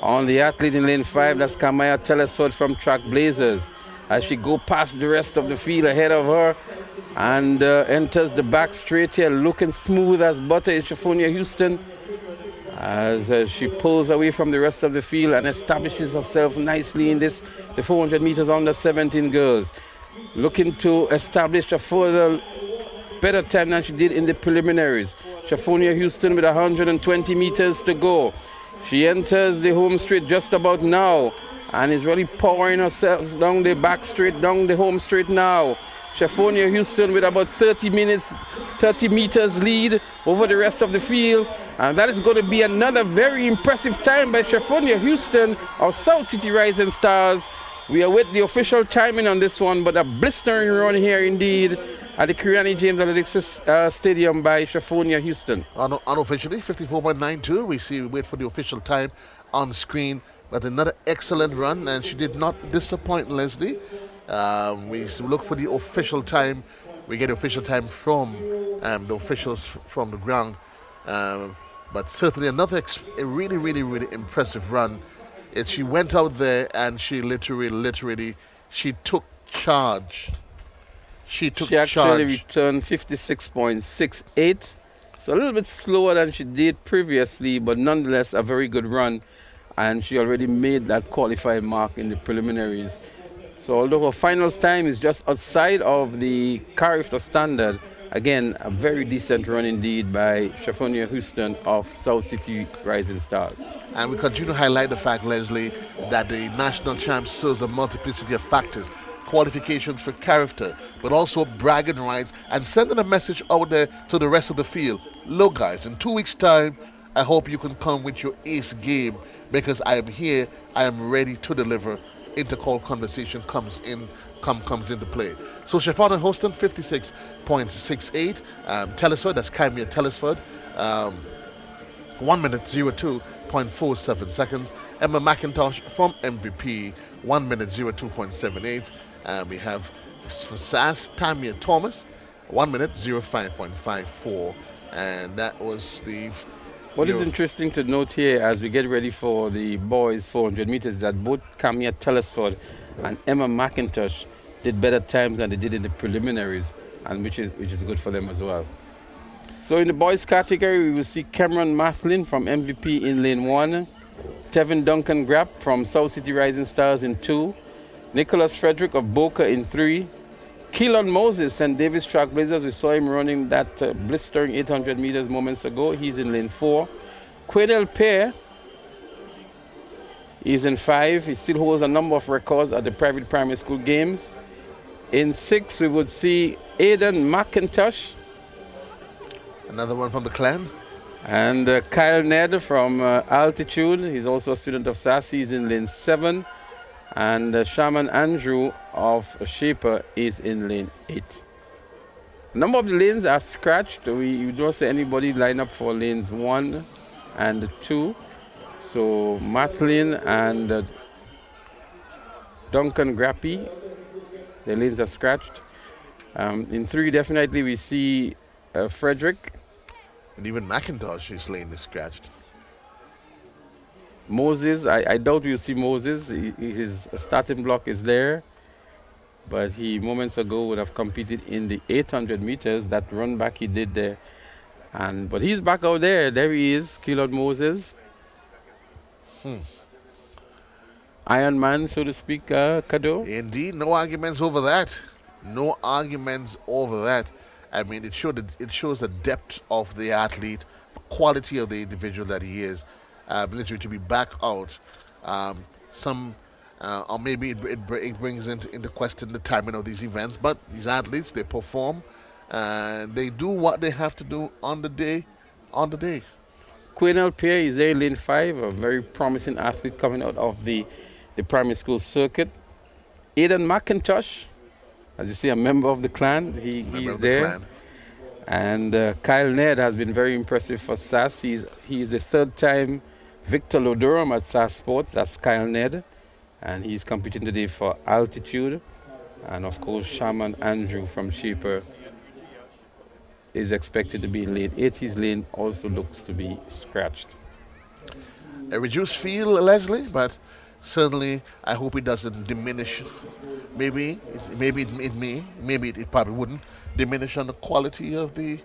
on the athlete in lane 5. That's Kamaya Telesford from Trackblazers. As she go past the rest of the field ahead of her and enters the back straight here, looking smooth as butter is Shaffonia Houston as she pulls away from the rest of the field and establishes herself nicely in the 400 meters under 17 girls. Looking to establish a further better time than she did in the preliminaries. Shaffonia Houston with 120 meters to go. She enters the home straight just about now and is really powering herself down the back straight, down the home straight now. Shaffonia Houston with about 30 meters lead over the rest of the field. And that is going to be another very impressive time by Shaffonia Houston of South City Rising Stars. We await the official timing on this one, but a blistering run here indeed at the Kriani James Athletics Stadium by Shaffonia Houston. Unofficially, 54.92. We wait for the official time on screen. But another excellent run, and she did not disappoint, Leslie. We look for the official time. We get the official time from the officials from the ground. But certainly another a really, really, really impressive run. She went out there and she literally, she took charge. She actually charge. returned 56.68. So a little bit slower than she did previously, but nonetheless a very good run. And she already made that qualified mark in the preliminaries. So although her finals time is just outside of the character standard, again, a very decent run indeed by Shaffonia Houston of South City Rising Stars. And we continue to highlight the fact, Leslie, that the national champ serves a multiplicity of factors, qualifications for character, but also bragging rights, and sending a message out there to the rest of the field. Look, guys, in 2 weeks' time, I hope you can come with your ace game, because I am here, I am ready to deliver. Intercall conversation comes into play. So Shaffonia Houston 56.68. Telesford, that's Kymia Telesford, 1 minute 02.47 seconds. Emma McIntosh from MVP, 1 minute 02.78. We have for SAS Tamia Thomas, 1 minute 05.54, and that was the. What is interesting to note here as we get ready for the boys 400 meters is that both Kymia Telesford and Emma McIntosh did better times than they did in the preliminaries, and which is good for them as well. So in the boys category, we will see Cameron Mathlin from MVP in lane 1, Tevin Duncan Grapp from South City Rising Stars in 2, Nicholas Frederick of Boca in 3, Keelan Moses, St. Davis Trailblazers, we saw him running that blistering 800 meters moments ago. He's in lane 4. Quaynell Pear is in 5. He still holds a number of records at the private primary school games. In 6, we would see Aidan McIntosh. Another one from the clan. And Kyle Ned from Altitude. He's also a student of SAS. He's in lane 7. And Shaman Andrew of Shaper is in lane 8. A number of the lanes are scratched. We don't see anybody line up for lanes 1 and 2. So Mathlin and Duncan Grappy, the lanes are scratched. In 3, definitely we see Frederick. And even McIntosh's lane is scratched. Moses, I doubt we'll see Moses. His starting block is there. But he moments ago would have competed in the 800 meters, that run back he did there. But he's back out there. There he is, Keelan Moses. Iron Man, so to speak, Kado. Indeed, no arguments over that. No arguments over that. I mean, it shows the depth of the athlete, the quality of the individual that he is. Literally to be back out, or maybe it brings into question the timing of these events. But these athletes, they perform, and they do what they have to do on the day. Quaynell Pear is there in lane 5, a very promising athlete coming out of the primary school circuit. Aidan McIntosh, as you see, a member of the clan, he's there. And Kyle Ned has been very impressive for SAS. He's the 3rd time Victor Lodorum at SAS Sports. That's Kyle Ned. And he's competing today for Altitude. And of course, Shaman Andrew from Shaper is expected to be in lane 8. His lane also looks to be scratched. A reduced field, Leslie, but certainly I hope it doesn't diminish. Maybe it probably wouldn't diminish on the quality of the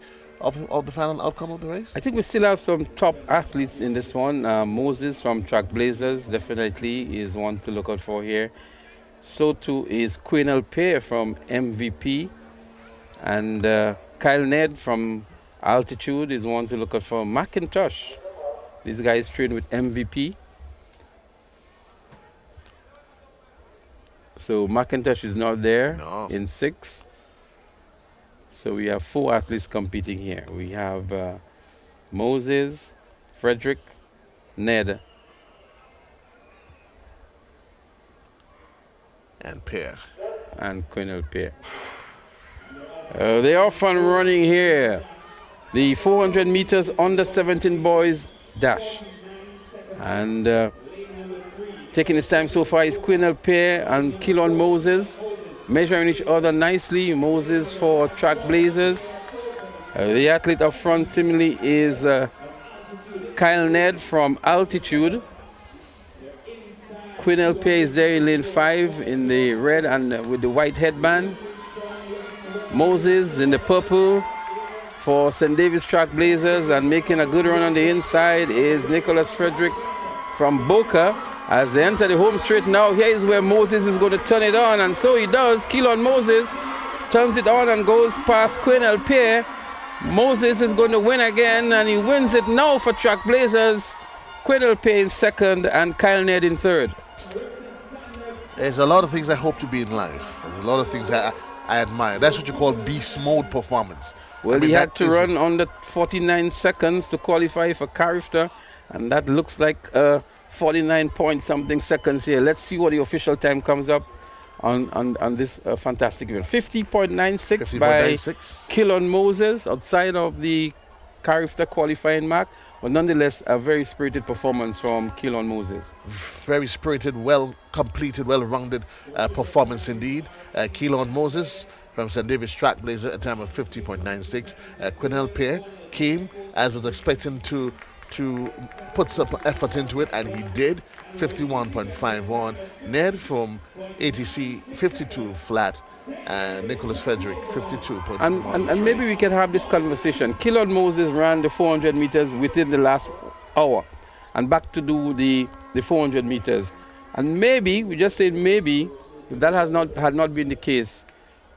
final outcome of the race. I think we still have some top athletes in this one. Moses from Trailblazers definitely is one to look out for here. So too is Quaynell Pear from MVP. And Kyle Ned from Altitude is one to look out for. McIntosh, this guy is trained with MVP. So McIntosh is not there in 6. So we have 4 athletes competing here. We have Moses, Frederick, Ned, and Pear. And Quaynell Pear. They are fun running here. The 400 meters under 17 boys dash. And taking his time so far is Quaynell Pear and Keelan Moses, measuring each other nicely. Moses for Trailblazers. The athlete up front similarly is Kyle Ned from altitude. Quinel Pay is there in lane 5 in the red and with the white headband. Moses in the purple for St. David's Trailblazers, and making a good run on the inside is Nicholas Frederick from Boca. As they enter the home straight now, here is where Moses is going to turn it on, and so he does. Keelan Moses turns it on and goes past Quinel Pay. Moses is going to win again, and he wins it now for Trailblazers. Quinel Pay in second and Kyle Ned in third. There's a lot of things I hope to be in life. There's a lot of things I admire. That's what you call beast mode performance. Well, I mean, he had that to is- run under 49 seconds to qualify for Carifta, and that looks like 49 point something seconds here. Let's see what the official time comes up on this fantastic event. 50.96 by 50.96. Keelan Moses outside of the Carifta qualifying mark, but nonetheless a very spirited performance from Keelan Moses. Very spirited, well completed, well-rounded performance indeed. Keelan Moses from St. David's Trailblazer, a time of 50.96. Quinel Pay came, as was expecting, to put some effort into it, and he did. 51.51. Ned from ATC 52 flat, and Nicholas Frederick 52.1. And maybe we can have this conversation. Keelan Moses ran the 400 meters within the last hour and back to do the 400 meters. And maybe, we just said maybe, if that had not been the case,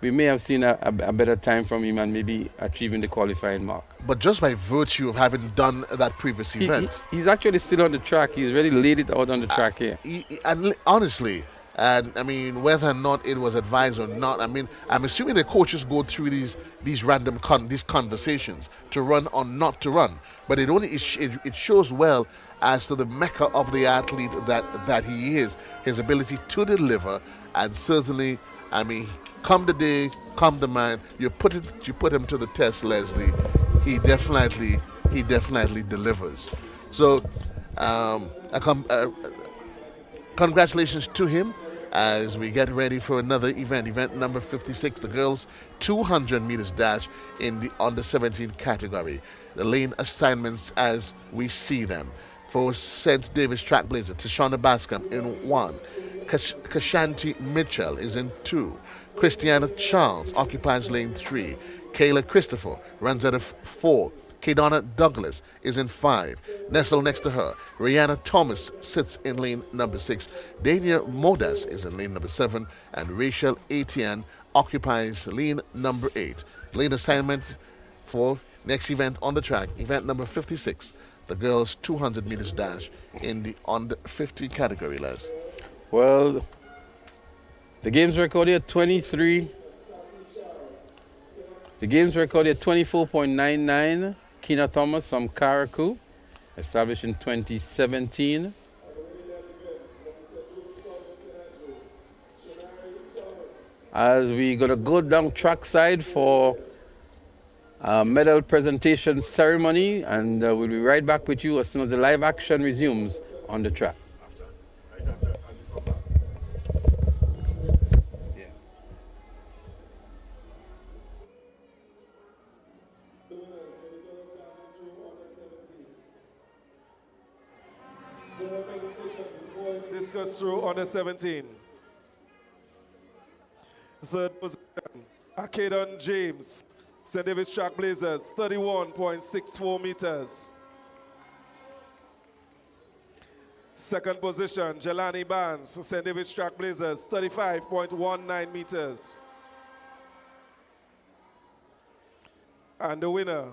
we may have seen a better time from him and maybe achieving the qualifying mark. But just by virtue of having done that previous event, He's actually still on the track. He's already laid it out on the track here. and honestly, and I mean, whether or not it was advised or not, I mean, I'm assuming the coaches go through these random these conversations to run or not to run. But it shows well as to the mecca of the athlete that he is, his ability to deliver, and certainly, I mean, come the day, come the man, you put him to the test, Leslie. He definitely delivers. So, congratulations to him as we get ready for another event number 56, the girls 200 meters dash in the under 17 category. The lane assignments as we see them. For St. David's Trailblazer, Tashana Bascom in 1. Kashanti Mitchell is in 2. Christiana Charles occupies lane 3. Kayla Christopher runs at a 4. Kadonna Douglas is in 5. Nestled next to her, Rihanna Thomas sits in lane number 6. Dania Modas is in lane number 7. And Rachel Etienne occupies lane number 8. Lane assignment for next event on the track, event number 56, the girls 200 meters dash in the under 50 category, Les. Well, the games record here 23. The games record here 24.99. Keena Thomas from Karaku, established in 2017. As we gonna go down trackside for medal presentation ceremony, and we'll be right back with you as soon as the live action resumes on the track. Discuss through under 17. Third position, Acadon James, St. David's Trailblazers, 31.64 meters. Second position, Jelani Barnes, St. David's Trailblazers, 35.19 meters. And the winner,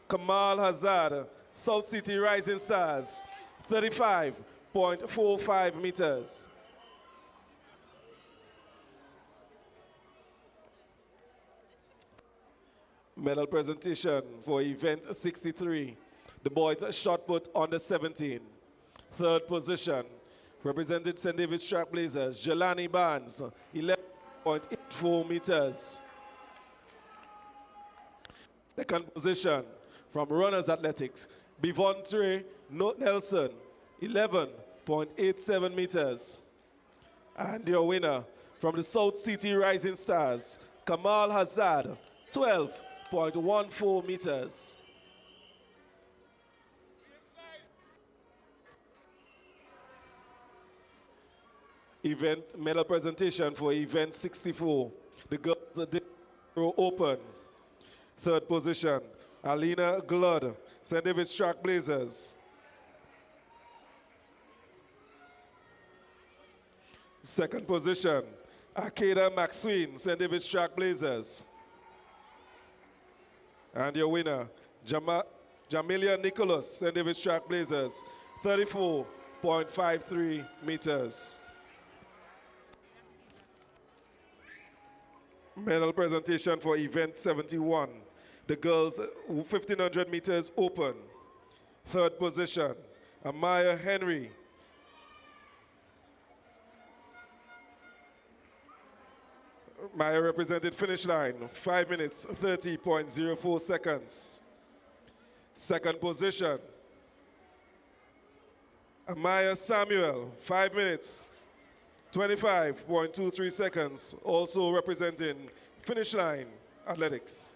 Kamal Hazard, South City Rising Stars, 35.45 meters. Medal presentation for event 63. The boys shot put under 17. Third position, represented St. David's Trailblazers, Jelani Barnes, 11.84 meters. Second position, from Runners Athletics, Bivontre Nelson, 11.87 meters. And your winner, from the South City Rising Stars, Kamal Hazard, 12.14 meters. Event medal presentation for event 64. The girls row open. Third position, Alina Glood, St. David's Track Blazers. Second position, Akeda Maxwin, St. David's Track Blazers. And your winner, Jamilia Nicholas, St. David's Track Blazers, 34.53 meters. Medal presentation for event 71. The girls 1500 meters open. Third position, Amaya Henry. Maya represented finish line, 5 minutes, 30.04 seconds. Second position, Amaya Samuel, 5 minutes, 25.23 seconds, also representing finish line athletics.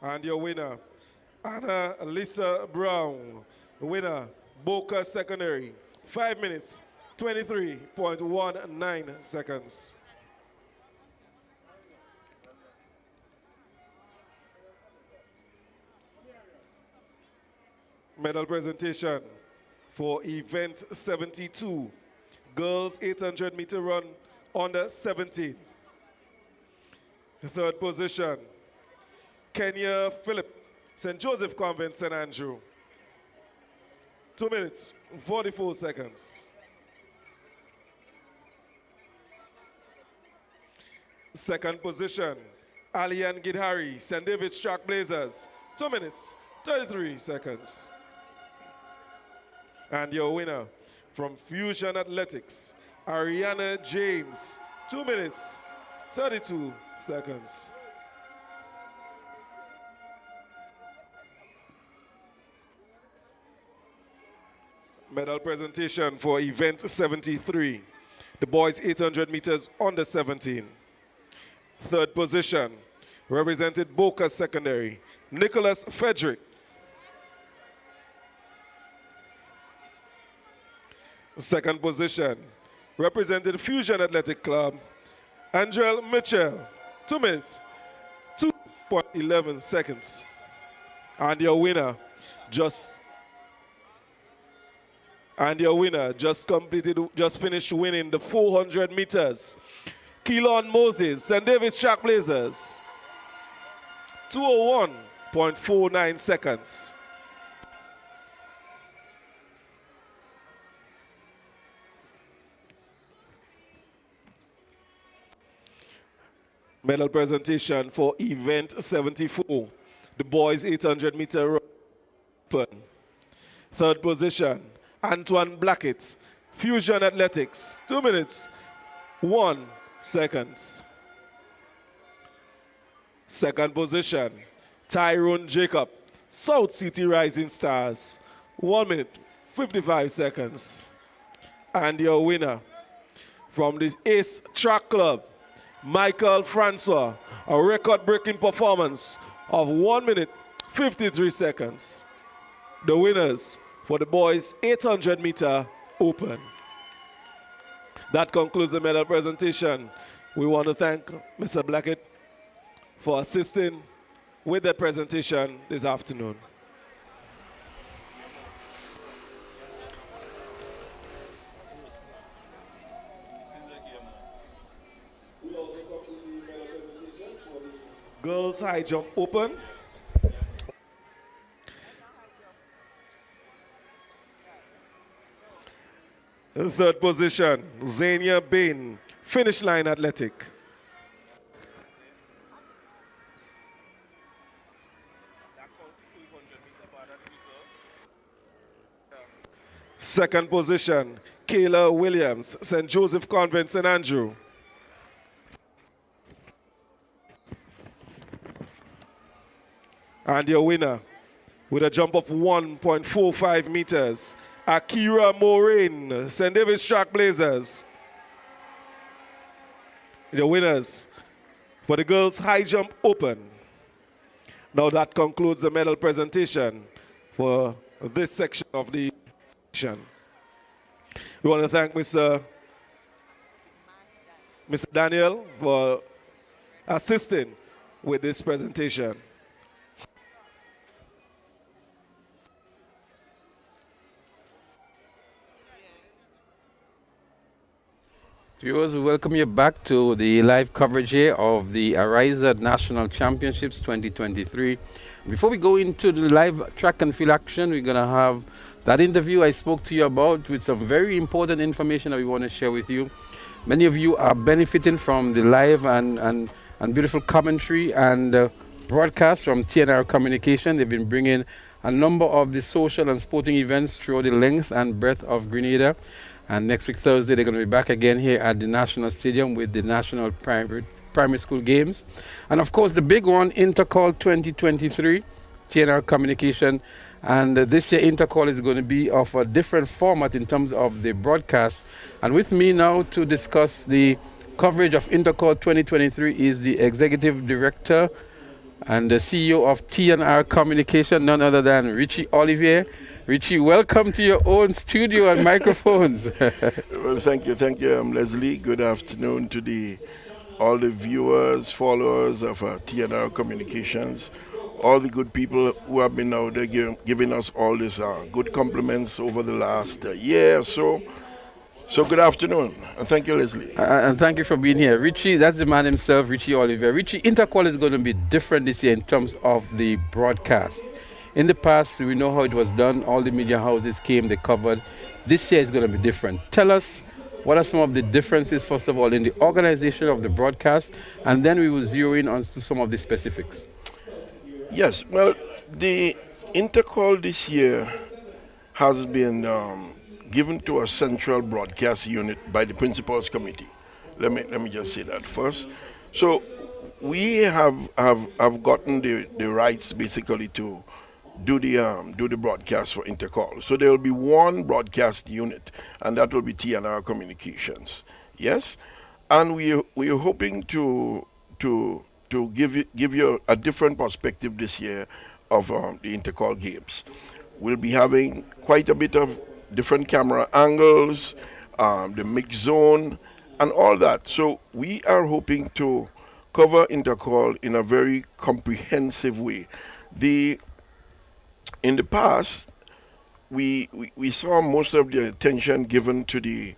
And your winner, Anna Lisa Brown, winner, Boca Secondary, 5 minutes, 23.19 seconds. Medal presentation for event 72, girls 800 meter run under 17. The third position, Kenya Philip, St. Joseph Convent, St. Andrew. 2 minutes, 44 seconds. Second position, Alian Gidhari, St. David's Track Blazers. 2 minutes, 33 seconds. And your winner from Fusion Athletics, Ariana James, 2 minutes, 32 seconds. Medal presentation for event 73, the boys 800 meters under 17. Third position, represented Boca Secondary, Nicholas Frederick. Second position, represented Fusion Athletic Club, Andrel Mitchell, 2 minutes, 2.11 seconds. And your winner just finished winning the 400 meters. Keelan Moses, St. David's Track Blazers, 2:01.49 seconds. Medal presentation for event 74, the boys 800 meter open. Third position, Antoine Blackett, Fusion Athletics, 2 minutes, 1 seconds. Second position, Tyrone Jacob, South City Rising Stars, 1 minute, 55 seconds. And your winner from the Ace Track Club, Michael Francois, a record-breaking performance of 1 minute, 53 seconds. The winners for the boys 800 meter open. That concludes the medal presentation. We want to thank Mr. Blackett for assisting with the presentation this afternoon. Girls high jump open. Third position, Zania Bain, finish line athletic. Second position, Kayla Williams, St. Joseph Convent, St. Andrew. And your winner with a jump of 1.45 meters, Akira Morain, St. David's Track Blazers. The winners for the girls high jump open. Now that concludes the medal presentation for this section of the session. We want to thank Mr. Mr. Daniel, for assisting with this presentation. Viewers, we welcome you back to the live coverage here of the Ariza National Championships 2023. Before we go into the live track and field action, we're going to have that interview I spoke to you about with some very important information that we want to share with you. Many of you are benefiting from the live and beautiful commentary and broadcast from TNR Communication. They've been bringing a number of the social and sporting events through the length and breadth of Grenada. And next week, Thursday, they're going to be back again here at the National Stadium with the National Primary School Games. And of course, the big one, Intercall 2023, TNR Communication. And this year, Intercall is going to be of a different format in terms of the broadcast. And with me now to discuss the coverage of Intercall 2023 is the Executive Director and the CEO of TNR Communication, none other than Richie Olivier. Richie, welcome to your own studio and microphones. Well, thank you, Leslie. Good afternoon to all the viewers, followers of TNR Communications, all the good people who have been out there giving us all these good compliments over the last year or so. So good afternoon, and thank you, Leslie. And thank you for being here. Richie, that's the man himself, Richie Olivier. Richie, Intercall is going to be different this year in terms of the broadcast. In the past, we know how it was done. All the media houses came, they covered. This year is going to be different. Tell us, what are some of the differences, first of all, in the organization of the broadcast, and then we will zero in on to some of the specifics. Yes, well, the Intercall this year has been given to a central broadcast unit by the Principals Committee. Let me just say that first. So we have gotten the rights basically to do the broadcast for Intercall. So there will be one broadcast unit, and that will be TNR Communications. Yes, and we are hoping to give you a different perspective this year of the Intercall games. We'll be having quite a bit of different camera angles, the mix zone, and all that. So we are hoping to cover Intercall in a very comprehensive way. In the past, we saw most of the attention given to the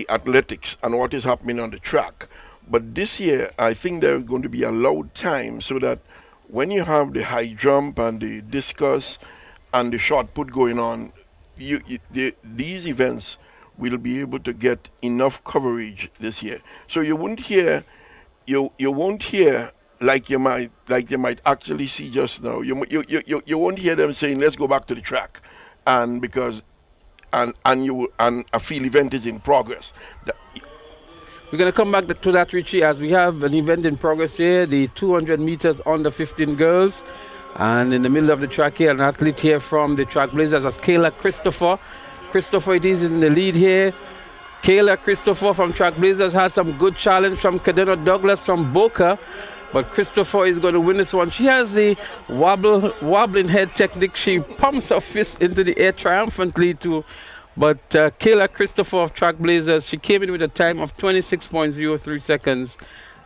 athletics and what is happening on the track. But this year, I think there's going to be allowed time so that when you have the high jump and the discus and the shot put going on, these events will be able to get enough coverage this year. So you won't hear like you might actually see just now. You won't hear them saying, "Let's go back to the track," and a field event is in progress. We're going to come back to that, Richie, as we have an event in progress here, the 200 meters under 15 girls. And in the middle of the track here, an athlete here from the Track Blazers, that's Kayla Christopher. Christopher, it is in the lead here. Kayla Christopher from Track Blazers had some good challenge from Cadena Douglas from Boca. But Christopher is going to win this one. She has the wobbling head technique. She pumps her fist into the air triumphantly too. But Kayla Christopher of Track Blazers, she came in with a time of 26.03 seconds.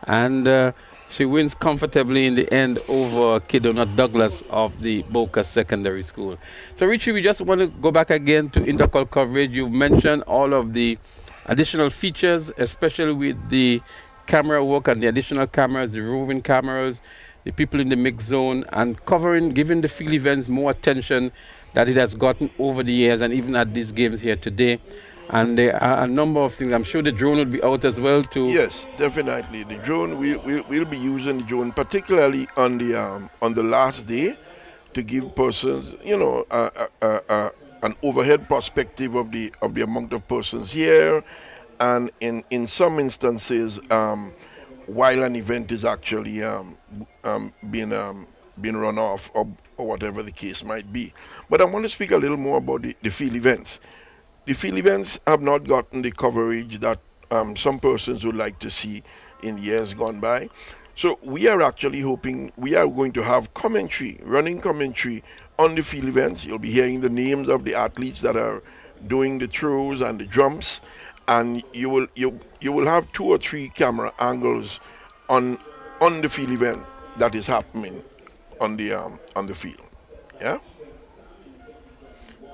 And she wins comfortably in the end over Cadena Douglas of the Boca Secondary School. So Richie, we just want to go back again to Intercall coverage. You mentioned all of the additional features, especially with the camera work and the additional cameras, the roving cameras, the people in the mix zone, and giving the field events more attention that it has gotten over the years, and even at these games here today. And there are a number of things. I'm sure the drone will be out as well too. Yes, definitely. The drone, we'll be using the drone, particularly on the last day, to give persons, an overhead perspective of the amount of persons here. And in some instances, while an event is actually being run off or whatever the case might be. But I want to speak a little more about the field events. The field events have not gotten the coverage that some persons would like to see in years gone by. So we are actually hoping we are going to have running commentary on the field events. You'll be hearing the names of the athletes that are doing the throws and the jumps. and you will have 2 or 3 camera angles on the field event that is happening on the field. Yeah.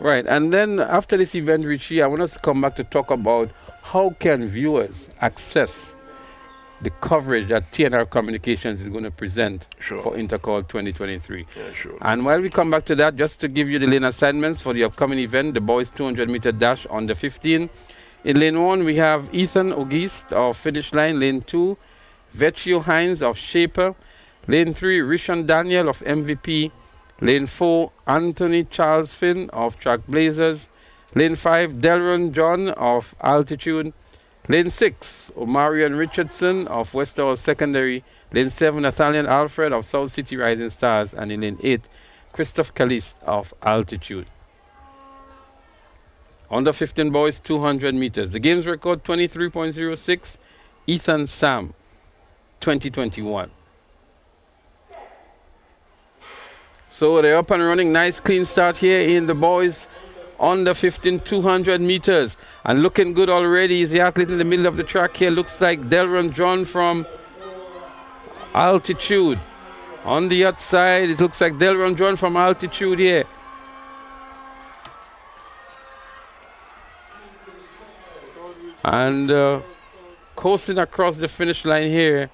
Right, and then after this event, Richie, I want us to come back to talk about how can viewers access the coverage that TNR Communications is going to present for Intercall 2023. Yeah, sure. And while we come back to that, just to give you the lane assignments for the upcoming event, the boys 200-meter dash on the 15. In lane 1, we have Ethan Auguste of Finish Line. Lane 2, Vecchio Hines of Shaper. Lane 3, Rishon Daniel of MVP. Lane 4, Anthony Charles Finn of Track Blazers. Lane 5, Delron John of Altitude. Lane 6, Omarion Richardson of Westerhall Secondary. Lane 7, Nathaniel Alfred of South City Rising Stars. And in lane 8, Christoph Caliste of Altitude. Under 15 boys, 200 meters. The game's record, 23.06. Ethan Sam, 2021. So they're up and running. Nice clean start here in the boys under 15, 200 meters. And looking good already is the athlete in the middle of the track here. Looks like Delron John from Altitude. On the outside, it looks like Delron John from Altitude here. And coasting across the finish line here.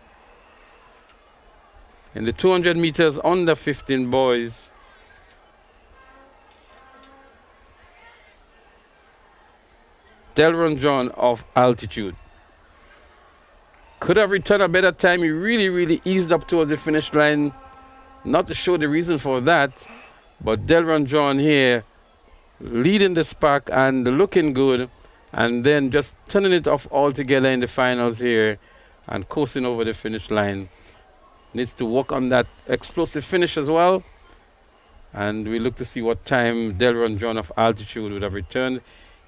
In the 200 meters under 15 boys. Delron John of Altitude. Could have returned a better time. He really eased up towards the finish line. Not to show the reason for that. But Delron John here leading this pack and looking good. And then just turning it off altogether in the finals here. And coasting over the finish line. Needs to work on that explosive finish as well. And we look to see what time Delron John of Altitude would have returned.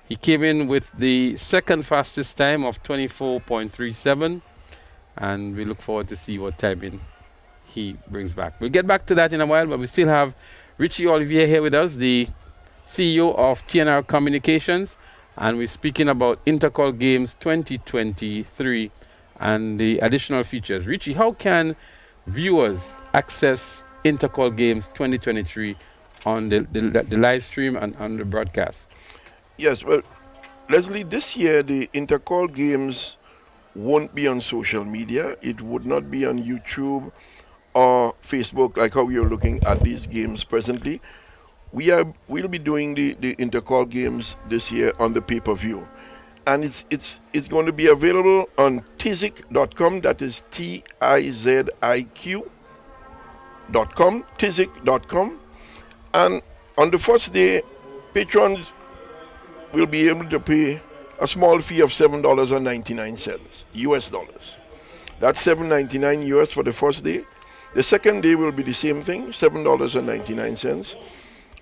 He came in with the second fastest time of 24.37. And we look forward to see what timing he brings back. We'll get back to that in a while, but we still have Richie Olivier here with us, the CEO of TNR Communications. And we're speaking about Intercall Games 2023 and the additional features. Richie, how can viewers access Intercall Games 2023 on the live stream and on the broadcast? Yes, well, Leslie, this year the Intercall Games won't be on social media. It would not be on YouTube or Facebook like how you're looking at these games presently. We'll be doing the Intercall Games this year on the pay-per-view. And it's going to be available on tizik.com, that is TIZIQ.com, tizik.com. And on the first day, patrons will be able to pay a small fee of $7.99 US dollars. That's $7.99 US for the first day. The second day will be the same thing, $7.99.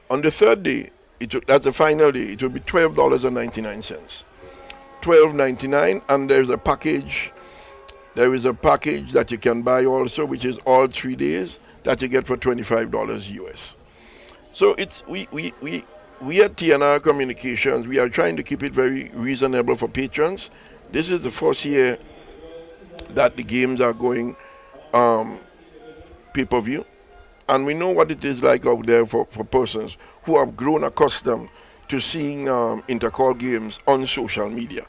On the third day, that's the final day, it will be $12.99. $12.99, and there's a package. There is a package that you can buy also, which is all 3 days that you get for $25 US. So we at TNR Communications, we are trying to keep it very reasonable for patrons. This is the first year that the games are going pay-per-view, and we know what it is like out there for persons who have grown accustomed to seeing Intercall Games on social media.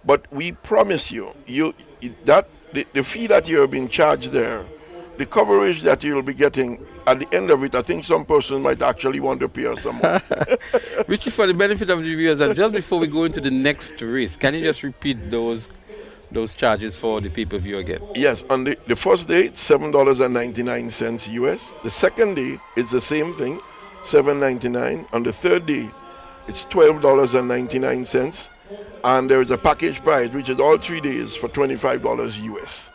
But we promise you, that the fee that you have been charged there, the coverage that you'll be getting at the end of it, I think some person might actually want to pay us some more. Richie, for the benefit of the viewers, just before we go into the next race, can you just repeat those charges for the pay-per-view again? Yes, on the first day, it's $7.99 US. The second day, it's the same thing, $7.99. On the third day, it's $12.99. And there is a package price, which is all 3 days for $25 US.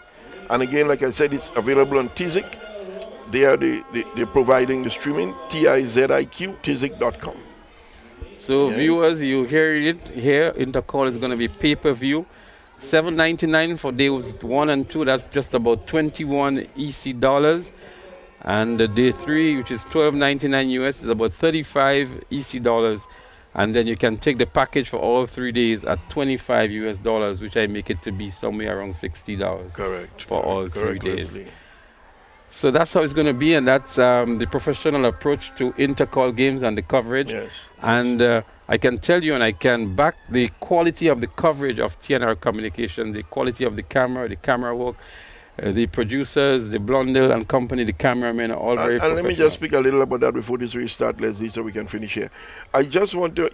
And again, like I said, it's available on Tizik. They're providing the streaming, TIZIQ, tizik.com. So yes. Viewers, you hear it here. Intercall is going to be pay-per-view. $7.99 for days 1 and 2. That's just about 21 EC dollars. And day 3, which is $12.99 US, is about 35 EC dollars. And then you can take the package for all 3 days at $25 US, which I make it to be somewhere around $60. Correct. For all 3 correct, days. Leslie. So that's how it's going to be, and that's the professional approach to intercall games and the coverage. Yes. And I can tell you, and I can back the quality of the coverage of TNR Communication, the quality of the camera work, the producers, the Blondell and company, the cameramen are all very professional. And let me just speak a little about that before this restart, Leslie, so we can finish here. I just want to,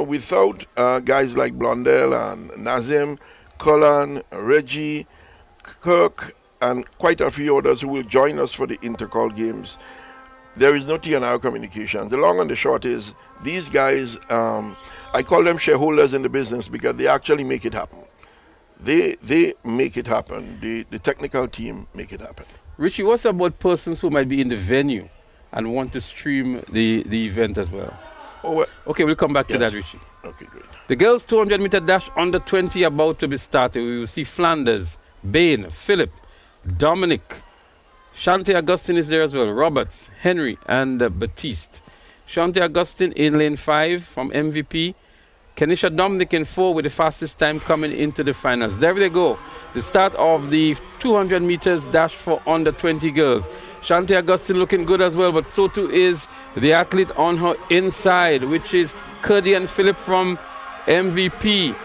without guys like Blondell and Nazim, Colin, Reggie, Kirk, and quite a few others who will join us for the intercall games, there is no TNR Communications. The long and the short is, these guys, I call them shareholders in the business because they actually make it happen. They make it happen. The technical team make it happen. Richie, what's about persons who might be in the venue and want to stream the event as well? Oh, well, okay, we'll come back to yes. that, Richie. Okay, great. The girls' 200-meter dash under 20 about to be started. We will see Flanders, Bain, Philip, Dominic, Shante Augustine is there as well, Roberts, Henry, and Batiste. Shante Augustine in lane 5 from MVP. Kenisha Dominic in 4 with the fastest time coming into the finals. There they go. The start of the 200 meters dash for under 20 girls. Shante Augustine looking good as well, but so too is the athlete on her inside, which is Cuddy and Philip from MVP.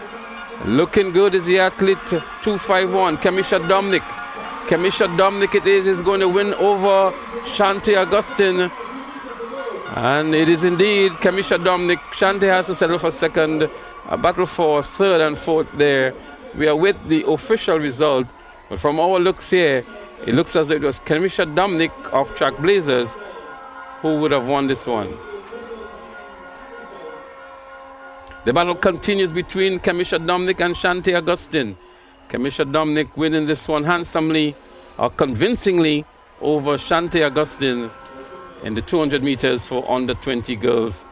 Looking good is the athlete 251, Kemisha Dominic. Kemisha Dominic it is going to win over Shante Augustine. And it is indeed Kemisha Dominic. Shante has to settle for second. A battle for third and fourth there. We are with the official result. But from our looks here, it looks as though it was Kemisha Dominic of Track Blazers who would have won this one. The battle continues between Kemisha Dominic and Shante Augustine. Kemisha Dominic winning this one handsomely or convincingly over Shante Augustine in the 200 meters for under 20 girls.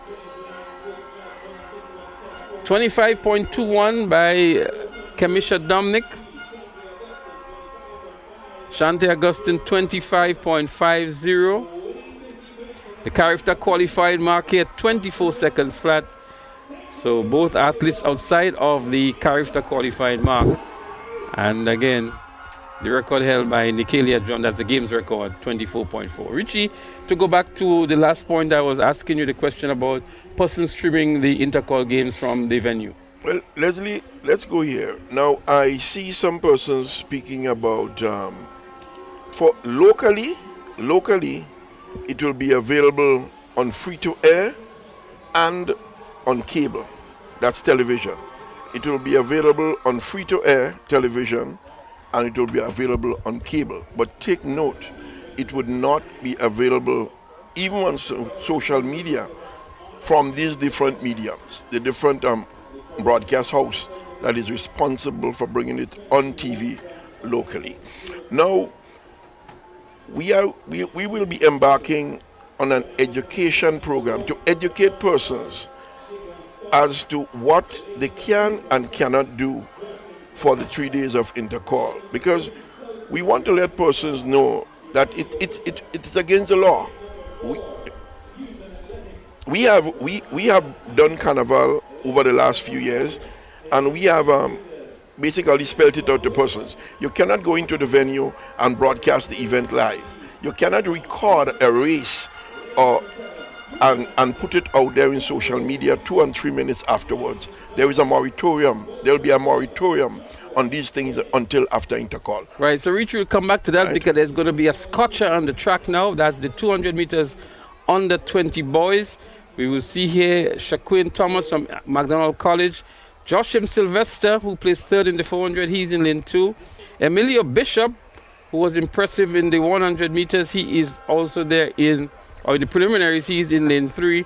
25.21 by Kemisha Dominic. Shante Augustine 25.50. The character qualified mark here 24 seconds flat. So both athletes outside of the character qualified mark. And again, the record held by Nikelia John, that's the game's record, 24.4. Richie, to go back to the last point, I was asking you the question about persons streaming the intercall games from the venue. Well, Leslie, let's go here. Now, I see some persons speaking about, for locally, it will be available on free-to-air and on cable. That's television. It will be available on free-to-air television and it will be available on cable. But take note, it would not be available even on social media from these different mediums, the different broadcast house that is responsible for bringing it on TV locally. Now, we will be embarking on an education program to educate persons as to what they can and cannot do for the 3 days of intercall, because we want to let persons know that it is against the law. We have done carnival over the last few years, and we have basically spelled it out to persons. You cannot go into the venue and broadcast the event live. You cannot record a race and put it out there in social media 2 and 3 minutes afterwards. There is a moratorium. There will be a moratorium on these things until after intercall. Right, so Richie will come back to that, right, because there's going to be a scotcher on the track now. That's the 200 meters under 20 boys. We will see here Shaquin Thomas from McDonald College. Joshim Sylvester, who placed third in the 400, he's in lane 2. Emilio Bishop, who was impressive in the 100 meters, he is also there in the preliminaries, he's in lane 3.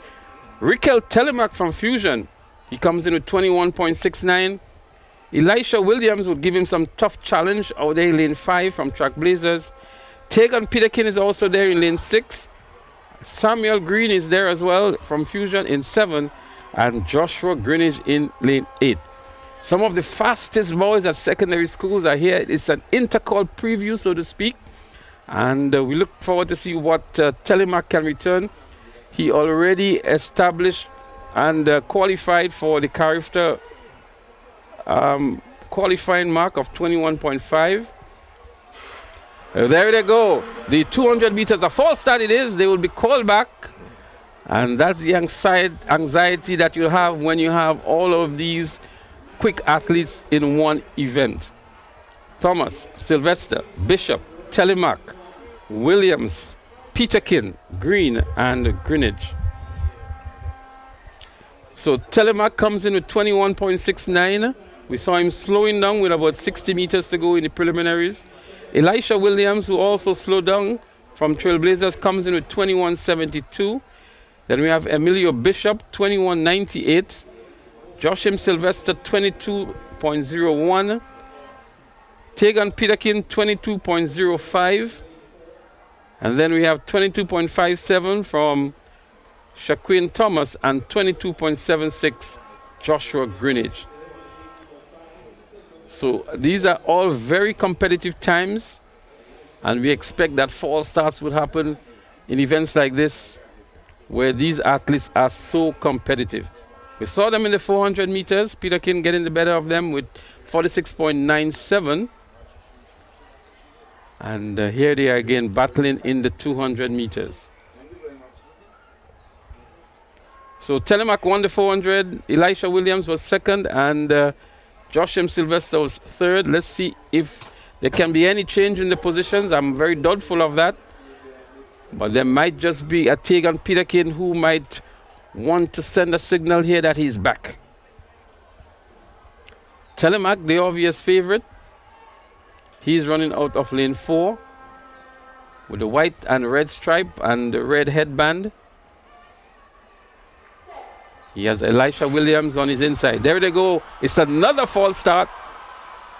Rikel Telemac from Fusion, he comes in with 21.69. Elisha Williams would give him some tough challenge out there in lane 5 from Track Blazers. Tegan Peterkin is also there in lane 6. Samuel Green is there as well from Fusion in 7. And Joshua Greenwich in lane 8. Some of the fastest boys at secondary schools are here. It's an intercall preview, so to speak. And we look forward to see what Telemac can return. He already established and qualified for the character qualifying mark of 21.5. There they go. The 200 meters, a false start it is. They will be called back. And that's the anxiety that you have when you have all of these quick athletes in one event. Thomas, Sylvester, Bishop, Telemac, Williams, Peterkin, Green, and Greenwich. So Telemac comes in with 21.69. We saw him slowing down with about 60 meters to go in the preliminaries. Elisha Williams, who also slowed down from Trailblazers, comes in with 21.72. Then we have Emilio Bishop, 21.98. Joshim Sylvester, 22.01. Tegan Peterkin, 22.05. And then we have 22.57 from Shaquin Thomas and 22.76 Joshua Greenwich. So these are all very competitive times, and we expect that false starts would happen in events like this, where these athletes are so competitive. We saw them in the 400 meters, Peterkin getting the better of them with 46.97. And here they are again battling in the 200 meters. So Telemac won the 400, Elisha Williams was second, and Joshim Sylvester was third. Let's see if there can be any change in the positions. I'm very doubtful of that. But there might just be a Tegan Peterkin who might want to send a signal here that he's back. Telemac, the obvious favorite. He's running out of lane 4 with the white and red stripe and the red headband. He has Elisha Williams on his inside. There they go. It's another false start.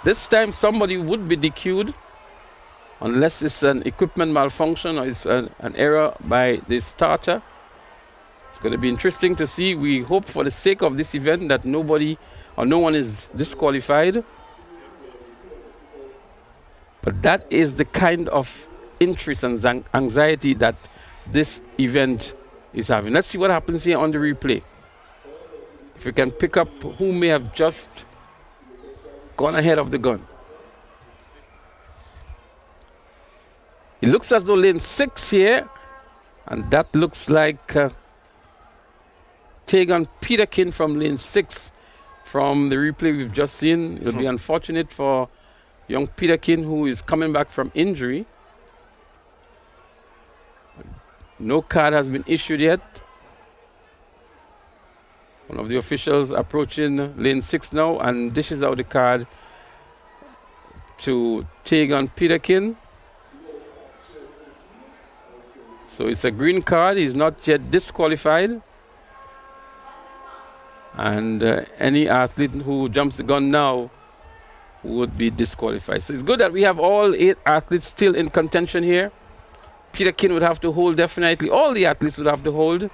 This time somebody would be DQ'd, unless it's an equipment malfunction or it's an error by the starter. It's going to be interesting to see. We hope for the sake of this event that nobody or no one is disqualified. But that is the kind of interest and anxiety that this event is having. Let's see what happens here on the replay. If we can pick up who may have just gone ahead of the gun. It looks as though lane 6 here, and that looks like Tegan Peterkin from lane 6 from the replay we've just seen. It'll be unfortunate for young Peterkin, who is coming back from injury. No card has been issued yet. One of the officials approaching lane 6 now and dishes out the card to Tegan Peterkin. So it's a green card. He's not yet disqualified. And any athlete who jumps the gun now would be disqualified. So it's good that we have all 8 athletes still in contention here. Peterkin would have to hold definitely. All the athletes would have to hold.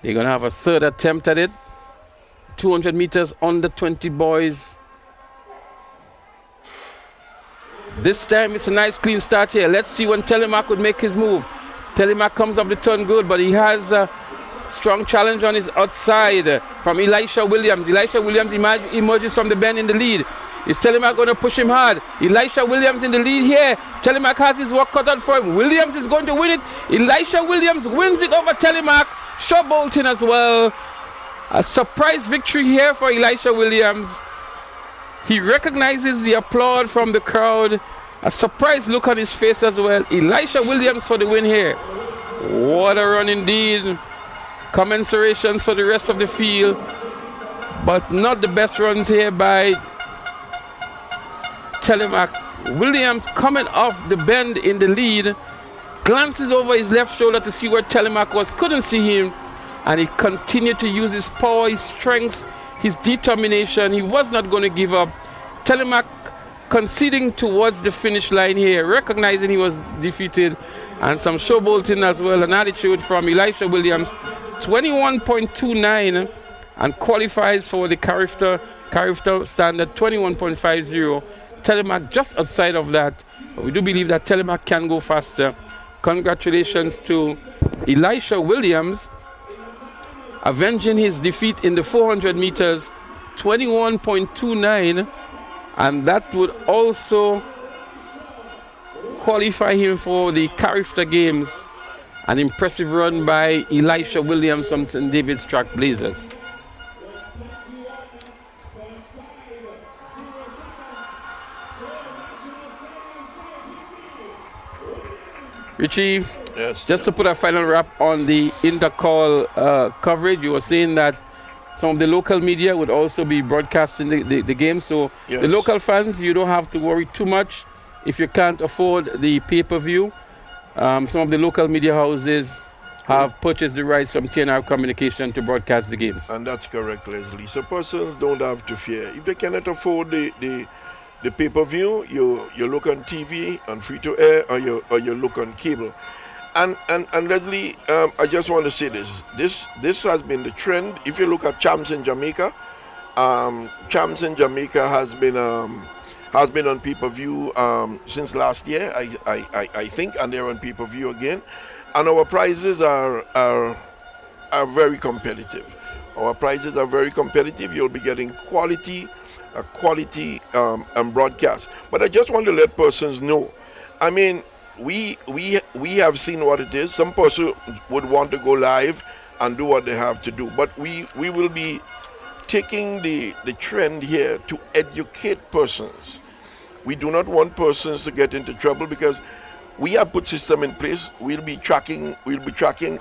They're going to have a third attempt at it. 200 meters under 20 boys. This time it's a nice clean start here. Let's see when Telemac would make his move. Telemac comes up the turn good, but he has a strong challenge on his outside from Elisha Williams. Elisha Williams emerges from the bend in the lead. Is Telemac going to push him hard? Elisha Williams in the lead here. Telemac has his work cut out for him. Williams is going to win it. Elisha Williams wins it over Telemac. Showbolting as well. A surprise victory here for Elisha Williams. He recognizes the applaud from the crowd. A surprised look on his face as well. Elisha Williams for the win here. What a run indeed. Commensurations for the rest of the field, but not the best runs here by Telemac. Williams coming off the bend in the lead, glances over his left shoulder to see where Telemac was, couldn't see him, and he continued to use his power, his strength, his determination. He was not going to give up. Telemac conceding towards the finish line here, recognizing he was defeated, and some showbolting as well, an attitude from Elisha Williams. 21.29 and qualifies for the character standard 21.50. Telemac just outside of that, but we do believe that Telemac can go faster. Congratulations to Elisha Williams avenging his defeat in the 400 meters, 21.29, and that would also qualify him for the Carifta Games. An impressive run by Elisha Williams from St. David's Track Blazers. Richie, Yes. just to put a final wrap on the intercall coverage, you were saying that some of the local media would also be broadcasting the game. So Yes. the local fans, you don't have to worry too much if you can't afford the pay-per-view. Some of the local media houses have purchased the rights from TNR Communication to broadcast the games. And that's correct, Leslie. So persons don't have to fear. If they cannot afford the pay-per-view, you look on TV, on free-to-air, or you look on cable. And Leslie, I just want to say this. This has been the trend. If you look at Champs in Jamaica, Champs in Jamaica has been on pay-per-view since last year, I think, and they're on pay-per-view again. And our prices are very competitive. Our prices are very competitive. You'll be getting quality broadcast. But I just want to let persons know. I mean, we have seen what it is. Some person would want to go live and do what they have to do. But we will be taking the trend here to educate persons. We do not want persons to get into trouble because we have put system in place. We'll be tracking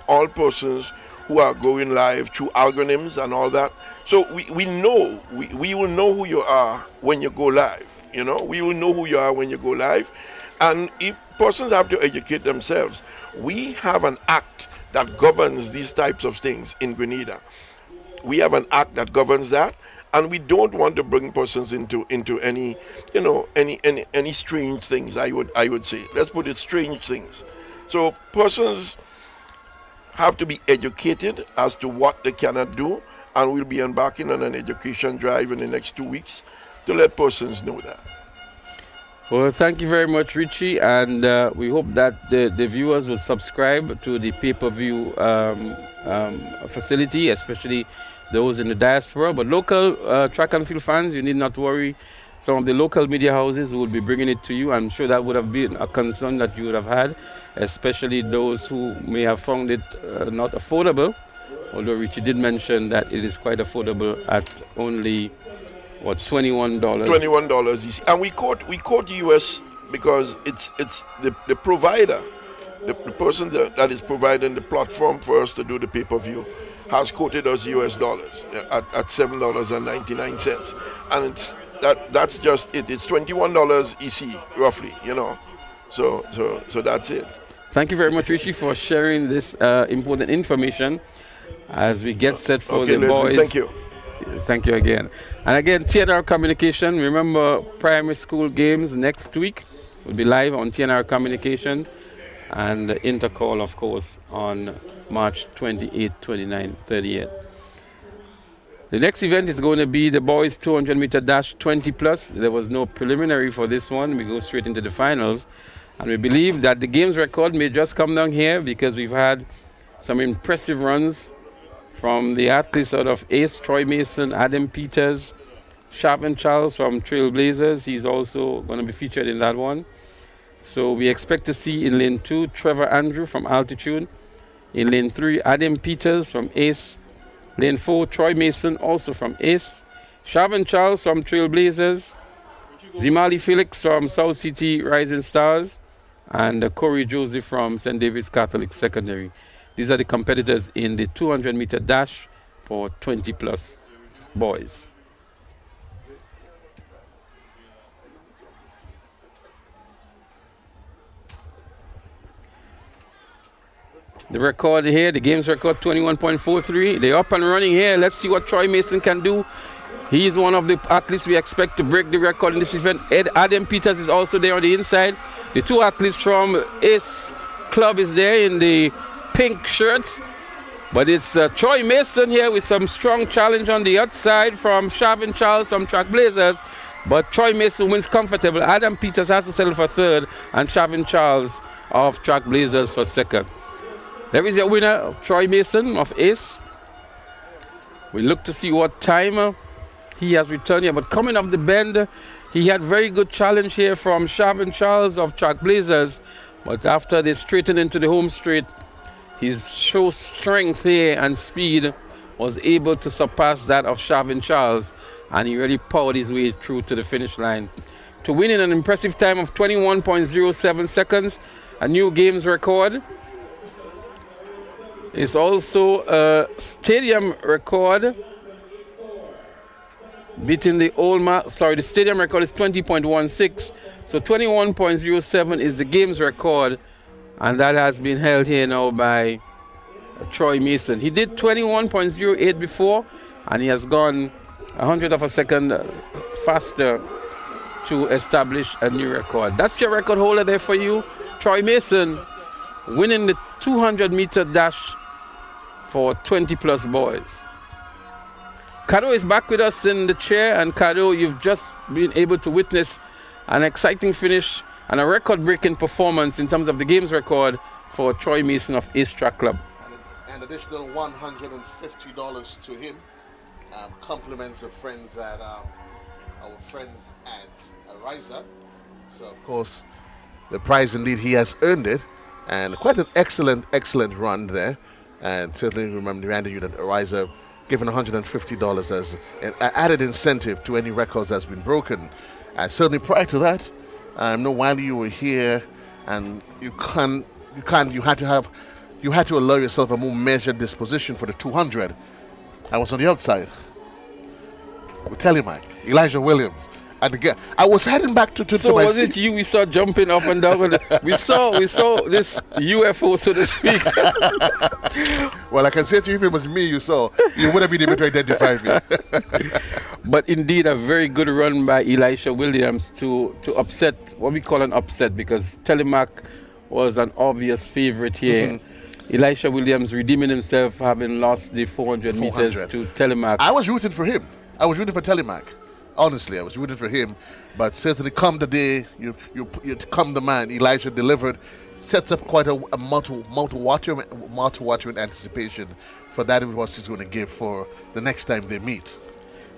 all persons who are going live through algorithms and all that. So we know, we will know who you are when you go live. You know, we will know who you are when you go live. And if persons have to educate themselves, we have an act that governs these types of things in Grenada. We have an act that governs that, and we don't want to bring persons into any, you know, any strange things. I would say, let's put it, strange things. So persons have to be educated as to what they cannot do, and we'll be embarking on an education drive in the next 2 weeks to let persons know that. Well, thank you very much, Richie, and we hope that the viewers will subscribe to the pay-per-view facility, especially those in the diaspora. But local track and field fans, you need not worry. Some of the local media houses will be bringing it to you. I'm sure that would have been a concern that you would have had, especially those who may have found it not affordable, although Richie did mention that it is quite affordable at only $21. $21 easy. And we quote US because it's the provider, the person that is providing the platform for us to do the pay-per-view has quoted us US dollars at $7.99. And it's that's just it. It's $21 EC roughly, you know. So that's it. Thank you very much, Richie, for sharing this important information as we get set for the boys. Thank you. Thank you again. And again, TNR Communication, remember primary school games next week will be live on TNR Communication, and the intercall, of course, on March 28, 29, 38. The next event is going to be the boys 200 meter dash 20 plus. There was no preliminary for this one. We go straight into the finals. And we believe that the games record may just come down here because we've had some impressive runs from the athletes out of Ace, Troy Mason, Adam Peters, Sharpen Charles from Trailblazers. He's also going to be featured in that one. So we expect to see in lane 2, Trevor Andrew from Altitude. In lane 3, Adam Peters from Ace. Lane 4, Troy Mason, also from Ace. Sharpen Charles from Trailblazers. Zimali Felix from South City Rising Stars. And Corey Joseph from St. David's Catholic Secondary. These are the competitors in the 200 meter dash for 20 plus boys. The record here, the game's record 21.43. They're up and running here. Let's see what Troy Mason can do. He is one of the athletes we expect to break the record in this event. Adam Peters is also there on the inside. The two athletes from Ace Club is there in the pink shirts. But it's Troy Mason here with some strong challenge on the outside from Shavin Charles from Track Blazers. But Troy Mason wins comfortable. Adam Peters has to settle for third, and Shavin Charles of Track Blazers for second. There is your winner, Troy Mason of Ace. We look to see what time he has returned here. But coming up the bend, he had very good challenge here from Shavin Charles of Trailblazers. But after they straightened into the home straight, his show strength here and speed was able to surpass that of Shavin Charles, and he really powered his way through to the finish line to win in an impressive time of 21.07 seconds, a new games record. It's also a stadium record, beating the the stadium record is 20.16, so 21.07 is the games record, and that has been held here now by Troy Mason. He did 21.08 before, and he has gone 100th of a second faster to establish a new record. That's your record holder there for you, Troy Mason, winning the 200-meter dash for 20-plus boys. Kado is back with us in the chair, and Kado, you've just been able to witness an exciting finish and a record-breaking performance in terms of the games record for Troy Mason of Ace Track Club. An additional $150 to him. Compliments of friends at our friends at Ariza. So of course, the prize indeed, he has earned it, and quite an excellent run there. And certainly remember you that Ariza given $150 as an added incentive to any records that's been broken. And certainly prior to that, I know while you were here, and you had to allow yourself a more measured disposition for the 200. I was on the outside. We'll tell you, Mike, Elijah Williams. And again, I was heading back to So my was seat. it you we saw jumping up and down? We saw this UFO, so to speak. Well, I can say to you, if it was me you saw, you would have been able to identify me. But indeed, a very good run by Elisha Williams to upset, what we call an upset, because Telemac was an obvious favorite here. Elisha Williams redeeming himself, having lost the 400 meters to Telemac. I was rooting for him. I was rooting for Telemac. Honestly, I was rooting for him. But certainly come the day, you come the man, Elisha delivered, sets up quite a multi-watcher in anticipation for that what he's going to give for the next time they meet.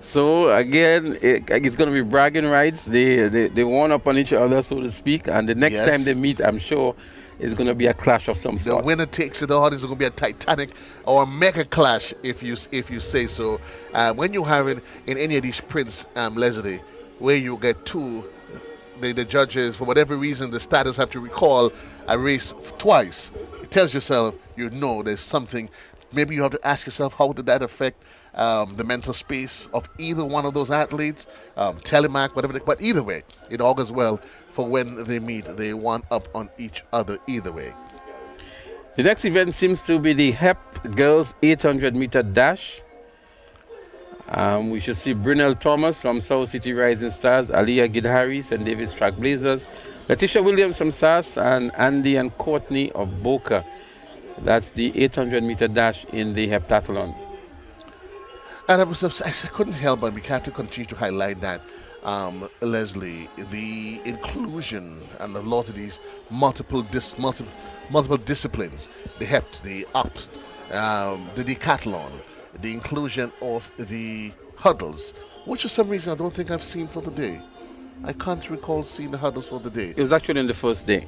So again, it's going to be bragging rights. They one up on each other, so to speak, and the next time they meet, I'm sure it's going to be a clash of some sort. The winner takes it all. It's going to be a titanic or a mega clash, if you say so. When you have it in any of these sprints, Leslie, where you get two, the judges, for whatever reason, the starters have to recall a race twice. It tells yourself, there's something. Maybe you have to ask yourself, how did that affect the mental space of either one of those athletes, Telemac, whatever. But either way, it all goes well for when they meet. They one up on each other either way. The next event seems to be the HEP Girls 800-meter dash. We should see Brynell Thomas from South City Rising Stars, Aliyah Gidhari, St. David's Trailblazers, Letitia Williams from SAS, and Andy and Courtney of Boca. That's the 800-meter dash in the heptathlon. And I couldn't help but we have to continue to highlight that, Leslie, the inclusion and a lot of these multiple disciplines, the HEPT, the OCT, the decathlon, the inclusion of the hurdles, which for some reason I don't think I've seen for the day. I can't recall seeing the hurdles for the day. It was actually in the first day.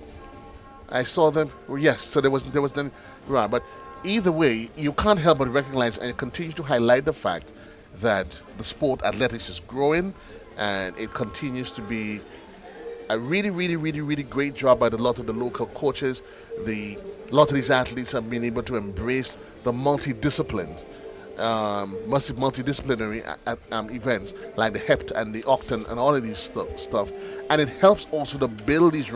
I saw them, yes, so there was then, right, but either way, you can't help but recognize and continue to highlight the fact that the sport athletics is growing, and it continues to be a really, really, really, really great job by a lot of the local coaches. A lot of these athletes have been able to embrace the multidisciplinary events like the HEPT and the OCTAN and all of these stuff, and it helps also to build these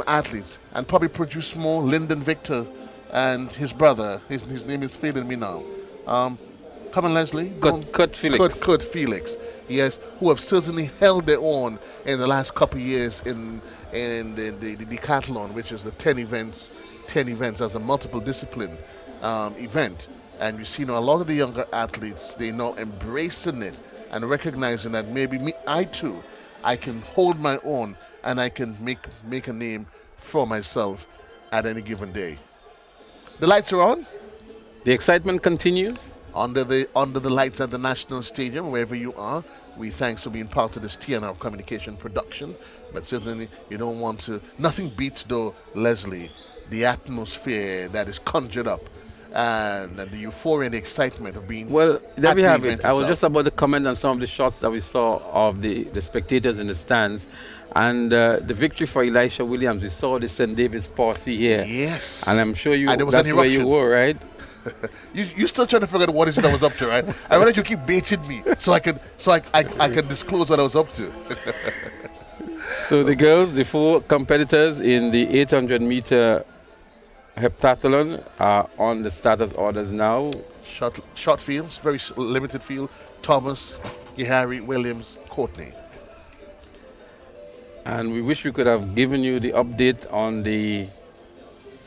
athletes and probably produce more. Lyndon Victor and his brother, his name is failing me now. Come on, Leslie. Kurt Felix. Kurt Felix. Yes, who have certainly held their own in the last couple of years in the decathlon, which is the 10 events as a multiple discipline event. And you see a lot of the younger athletes, they now embracing it and recognizing that maybe I too, I can hold my own and I can make a name for myself at any given day. The lights are on. The excitement continues. under the lights at the National Stadium, wherever you are. We thanks for being part of this TNR communication production. But certainly you don't want to. Nothing beats though, Leslie, the atmosphere that is conjured up, and the euphoria and the excitement of being. Well, there at we the have event it. I was itself. just about to comment on some of the shots that we saw of the spectators in the stands. And the victory for Elisha Williams, we saw the St. David's posse here. Yes. And I'm sure And there was that's an where you eruption. were, right? You still trying to figure out what is it I was up to, right? I realize you keep baiting me so I can disclose what I was up to. So the girls, the 4 competitors in the 800-meter heptathlon are on the starters orders now. Short fields, very limited field. Thomas, Gihari, Williams, Courtney. And we wish we could have given you the update on the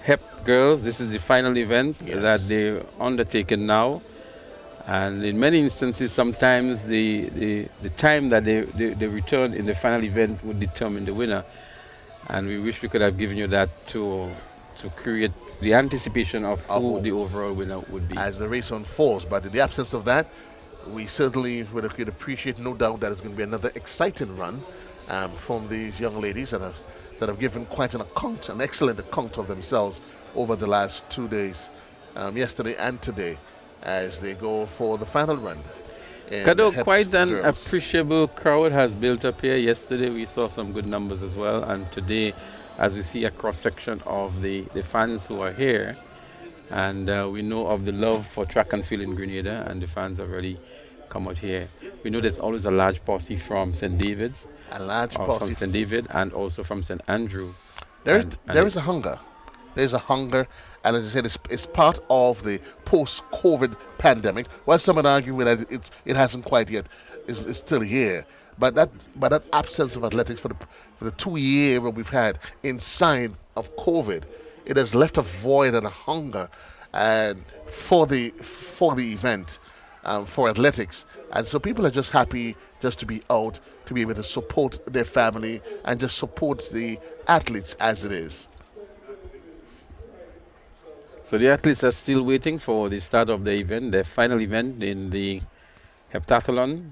HEP girls. This is the final event that they're undertaking now. And in many instances, sometimes the time that they return in the final event would determine the winner. And we wish we could have given you that to create the anticipation of who the overall winner would be. As the race unfolds, but in the absence of that, we certainly would appreciate, no doubt, that it's going to be another exciting run from these young ladies that have given quite an excellent account of themselves over the last 2 days, yesterday and today, as they go for the final run. Kado, quite an appreciable crowd has built up here. Yesterday we saw some good numbers as well, and today, as we see a cross-section of the fans who are here, and we know of the love for track and field in Grenada, and the fans have really come out here. We know there's always a large posse from St. David's, from St. David, and also from St. Andrew. There is a hunger. There's a hunger, and as I said, it's part of the post-COVID pandemic. While some would argue that it hasn't quite yet, it's still here. But that absence of athletics for the 2 years that we've had inside of COVID, it has left a void and a hunger, and for the event, for athletics, and so people are just happy just to be out, to be able to support their family and just support the athletes as it is. So the athletes are still waiting for the start of the event, their final event in the heptathlon.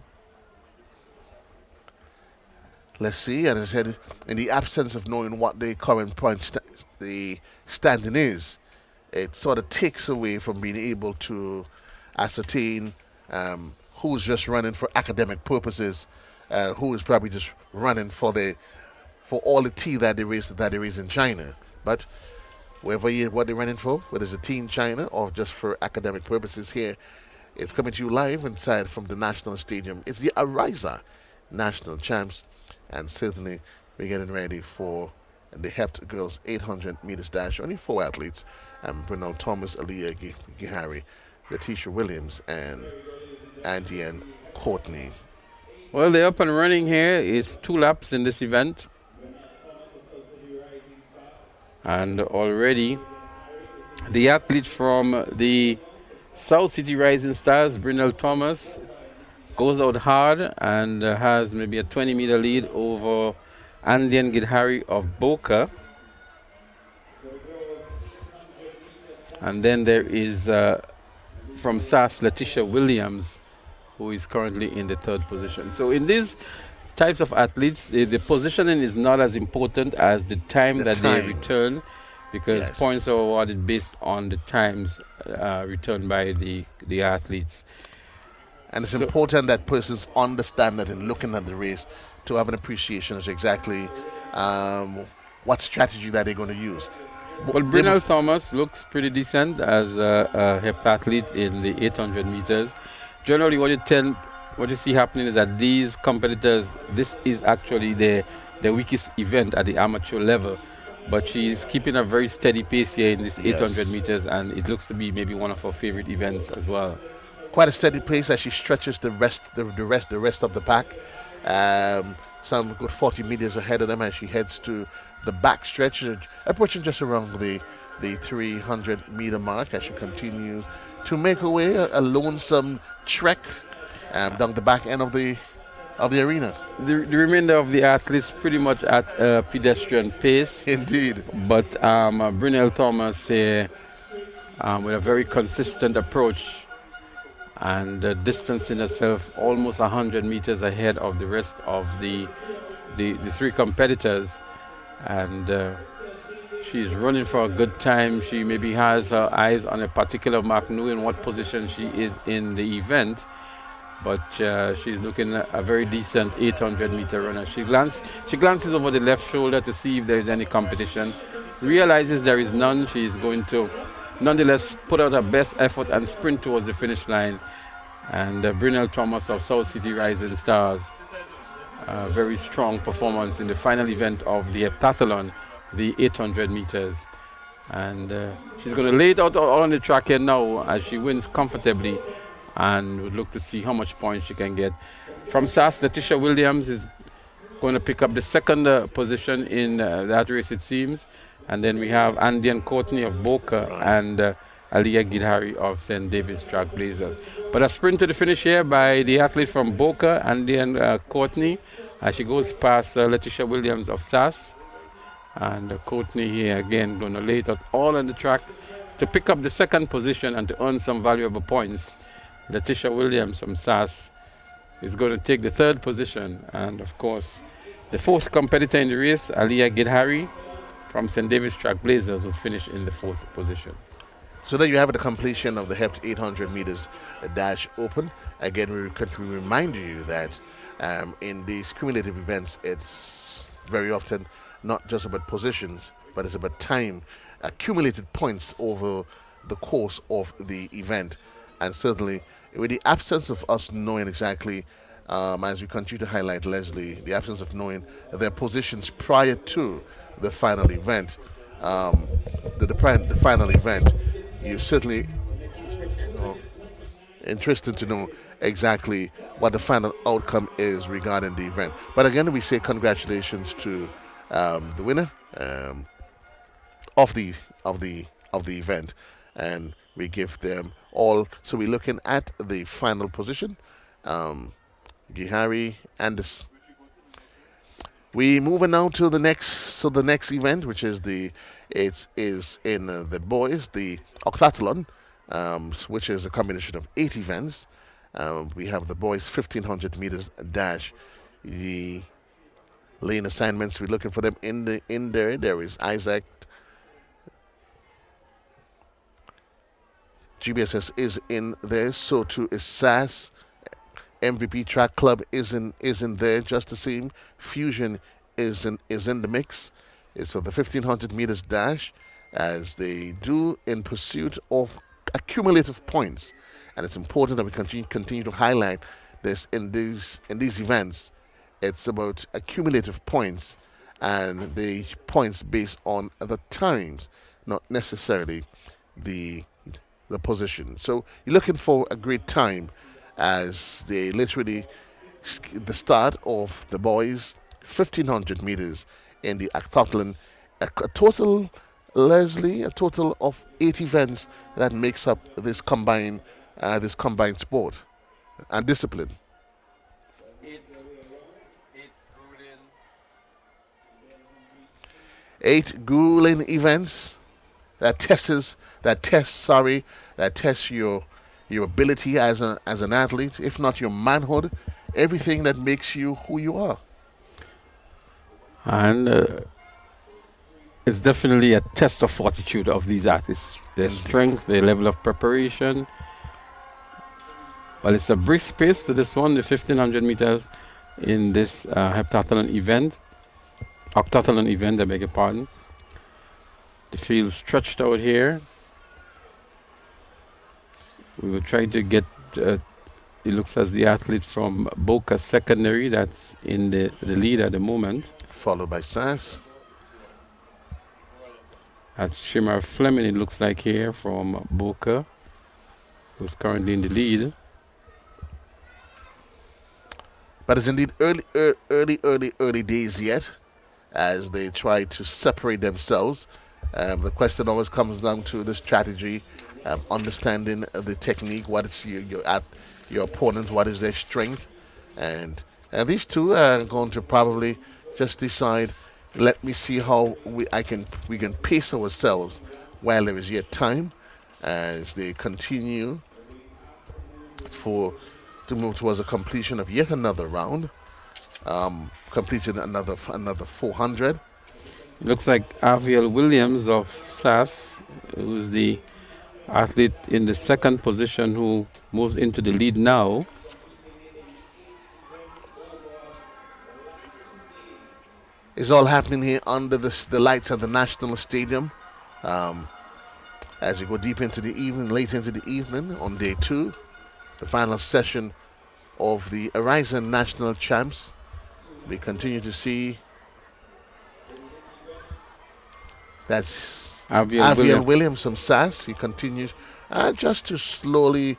Let's see, and as I said, in the absence of knowing what the current point the standing is, it sort of takes away from being able to ascertain who's just running for academic purposes, who is probably just running for all the tea that there is in China. But what they're running for, whether it's a tea in China or just for academic purposes here, it's coming to you live inside from the National Stadium. It's the Ariza National Champs, and certainly we're getting ready for the HEPT Girls 800 meters dash. Only 4 athletes, Brunel Thomas, Aliyah Gihari, Letitia Williams, and Angie and Courtney. Well, they're up and running here. It's 2 laps in this event. And already the athlete from the South City Rising Stars, Brunel Thomas, goes out hard and has maybe a 20-meter lead over Andian Gidhari of Boca. And then there is from SAS, Letitia Williams, who is currently in the 3rd position. So in these types of athletes, the positioning is not as important as the time they return, because points are awarded based on the times returned by the athletes. And it's important that persons understand that in looking at the race to have an appreciation of exactly what strategy that they're going to use. Well, Brunel Thomas looks pretty decent as a heptathlete in the 800 meters. Generally, what you see happening is that these competitors, this is actually the weakest event at the amateur level. But she's keeping a very steady pace here in this 800 meters, and it looks to be maybe one of her favorite events as well. Quite a steady pace as she stretches the rest of the pack. Some good 40 meters ahead of them as she heads to the back stretch, approaching just around the 300 meter mark as she continues to make her way a lonesome trek down the back end of the arena. The remainder of the athletes pretty much at pedestrian pace. Indeed. But Brunel Thomas with a very consistent approach and distancing herself almost 100 meters ahead of the rest of the three competitors. And she's running for a good time. She maybe has her eyes on a particular mark, knowing what position she is in the event. But she's looking at a very decent 800-meter runner. She glances over the left shoulder to see if there is any competition. Realizes there is none. She's going to nonetheless put out her best effort and sprint towards the finish line. And Brynell Thomas of South City Rising Stars, a very strong performance in the final event of the heptathlon, the 800 meters. And she's going to lay it out all on the track here now as she wins comfortably, and would look to see how much points she can get. From SAS, Letitia Williams is going to pick up the second position in that race, it seems. And then we have Andy and Courtney of Boca and Aliyah Gidhari of St. David's Trailblazers. But a sprint to the finish here by the athlete from Boca, Andy and Courtney, as she goes past Letitia Williams of SAS. And Courtney here again going to lay it out all on the track to pick up the second position and to earn some valuable points. Letitia Williams from SAS is going to take the third position. And of course, the fourth competitor in the race, Aliyah Gidhari from St. David's Trailblazers, will finish in the fourth position. So there you have it, the completion of the HEPT 800 meters dash open. Again, we remind you that in these cumulative events, it's very often not just about positions, but it's about time, accumulated points over the course of the event. And certainly, with the absence of us knowing exactly, as we continue to highlight, Leslie, the absence of knowing their positions prior to the final event, the final event, you certainly interested to know exactly what the final outcome is regarding the event. But again, we say congratulations to the winner of the event, and we give them all. So we're looking at the final position, Gihari and this. We moving now to the next event, which is in the boys, the octathlon, which is a combination of 8 events. We have the boys 1500 meters dash. The lane assignments, we're looking for them in there. There is Isaac. GBSS is in there. So too is SAS. MVP Track Club is in there just the same. Fusion is in the mix. It's for the 1500 meters dash, as they do in pursuit of accumulative points. And it's important that we continue to highlight this in these events. It's about accumulative points, and the points based on the times, not necessarily the position. So you're looking for a great time, as they literally the start of the boys 1500 meters in the octathlon, a total of 8 events that makes up this combined sport and discipline. 8 grueling events that test your ability as an athlete, if not your manhood, everything that makes you who you are. And it's definitely a test of fortitude of these athletes, their strength, their level of preparation. Well, it's a brisk pace to this one, the 1500 meters in this octathlon event, I beg your pardon. The field stretched out here. We will try to get, it looks as the athlete from Boca Secondary that's in the lead at the moment. Followed by SAS. At Shimmer Fleming, it looks like here from Boca, who's currently in the lead. But it's indeed early days yet, as they try to separate themselves. The question always comes down to the strategy, understanding the technique, what is your opponent, what is their strength, and these two are going to probably just decide, let me see how we can pace ourselves while there is yet time, as they continue to move towards the completion of yet another round. Completed another 400. Looks like Aviel Williams of SAS, who's the athlete in the second position who moves into the lead now. It's all happening here under the lights at the National Stadium. As you go deep into the evening, late into the evening on day 2, the final session of the Ariza National Champs. We continue to see that's Aviel Williams from SAS. He continues just to slowly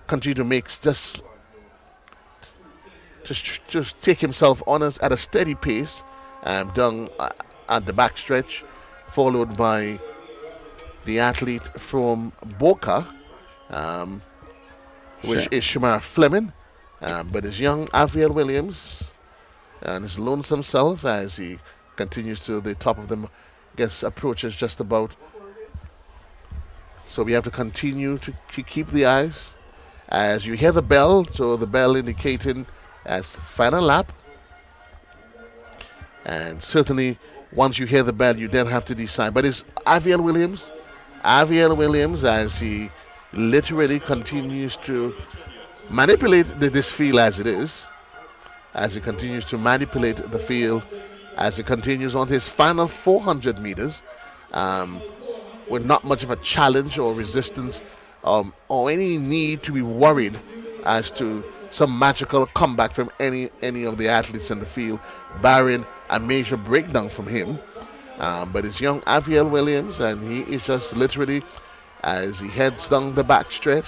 continue to make just take himself on at a steady pace down at the backstretch, followed by the athlete from Boca, which is Shamar Fleming. But his young Aviel Williams and his lonesome self as he continues to the top of them, approaches just about. So we have to continue to keep the eyes as you hear the bell. So the bell indicating as final lap. And certainly once you hear the bell, you then have to decide. But it's Aviel Williams as he literally continues to manipulate this field as it is, as he continues to manipulate the field, as he continues on his final 400 meters with not much of a challenge or resistance or any need to be worried as to some magical comeback from any of the athletes in the field, barring a major breakdown from him. But it's young Aviel Williams, and he is just literally, as he heads down the backstretch,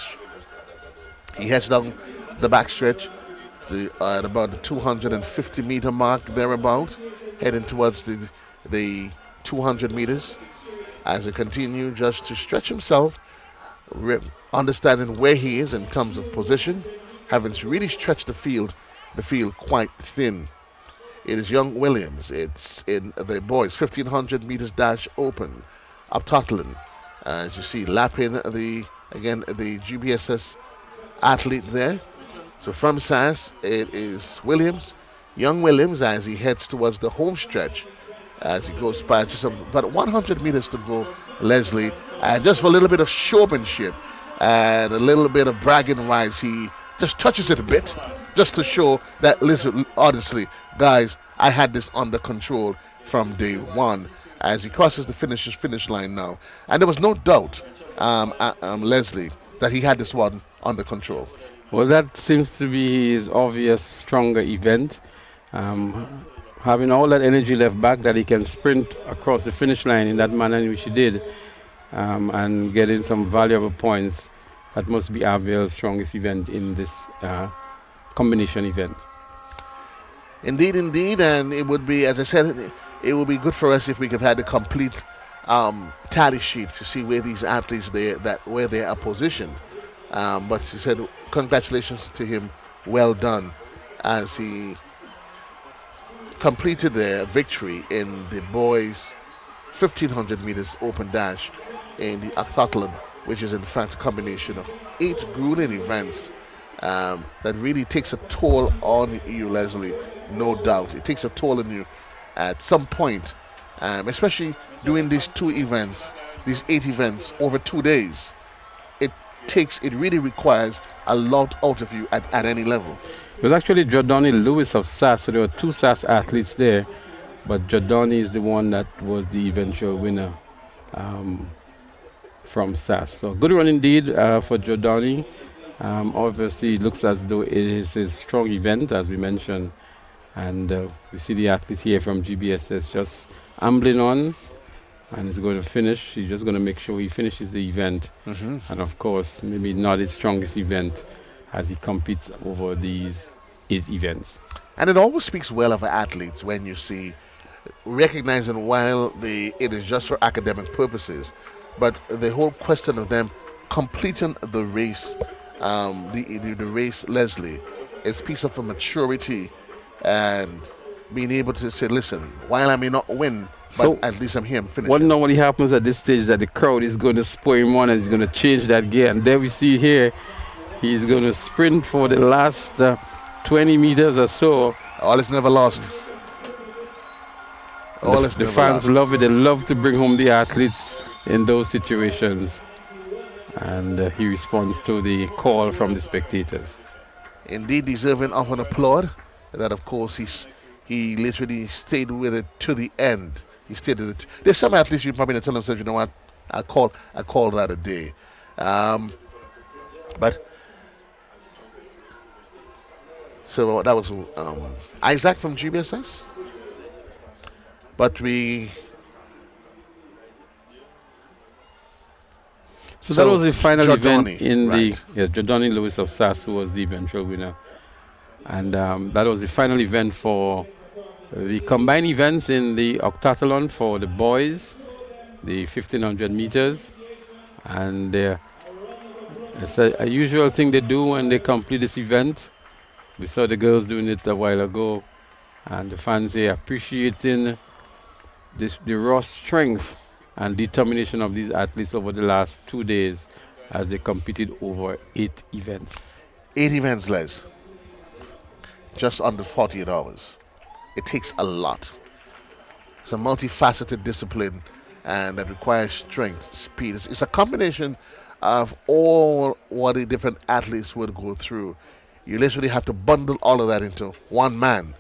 at about the 250 meter mark thereabout, heading towards the 200 meters, as he continues just to stretch himself, understanding where he is in terms of position, having really stretched the field quite thin. It is young Williams. It's in the boys 1500 meters dash open up Totland, as you see lapping the GBSS athlete there. So from SAS, it is Williams, young Williams, as he heads towards the home stretch, as he goes by just about 100 meters to go, Leslie, and just for a little bit of showmanship and a little bit of bragging rights, he just touches it a bit just to show that, listen, honestly, guys, I had this under control from day one, as he crosses the finish line now. And there was no doubt, Leslie, that he had this one under control. Well, that seems to be his obvious stronger event. Having all that energy left back that he can sprint across the finish line in that manner in which he did, and getting some valuable points, that must be Aviel's strongest event in this combination event. Indeed, and it would be, as I said, it would be good for us if we could have had a complete tally sheet to see where these athletes where they are positioned. But she said, congratulations to him, well done, as he completed their victory in the boys 1500 meters open dash in the Athlon, which is in fact a combination of 8 grueling events that really takes a toll on you, Leslie. No doubt, it takes a toll on you at some point, especially doing these 2 events, these 8 events over 2 days. It really requires a lot out of you at any level. It was actually Jordani Lewis of SAS, so there were 2 SAS athletes there, but Jordani is the one that was the eventual winner from SAS. So good run indeed for Jordani. Obviously, it looks as though it is a strong event, as we mentioned, and we see the athlete here from GBSS just ambling on, and he's going to finish. He's just going to make sure he finishes the event. And of course, maybe not his strongest event as he competes over these 8 events. And it always speaks well of athletes when you see, recognizing while it is just for academic purposes, but the whole question of them completing the race, the race, Leslie, it speaks of a maturity and being able to say, listen, while I may not win So But at least I'm here, I'm finished. what normally happens at this stage is that the crowd is going to spur him on and he's going to change that gear. And there we see here, he's going to sprint for the last 20 meters or so. All is never lost. All is The never fans lost. love it. They love to bring home the athletes in those situations. And he responds to the call from the spectators. Indeed deserving of an applaud. That, of course, he literally stayed with it to the end. He stayed with it. There's some athletes you probably tell themselves, you know what, I call that a day. But so that was Isaac from GBSS. But So that was the final Jordani, event in right. Jordani Lewis of SAS, who was the eventual winner. And that was the final event for the combined events in the octathlon for the boys, the 1500 meters. And it's a usual thing they do when they complete this event. We saw the girls doing it a while ago. And the fans here appreciating the raw strength and determination of these athletes over the last 2 days as they competed over 8 events. 8 events, Les. Just under 48 hours. It takes a lot. It's a multifaceted discipline and that requires strength, speed. It's a combination of all what the different athletes would go through. You literally have to bundle all of that into one man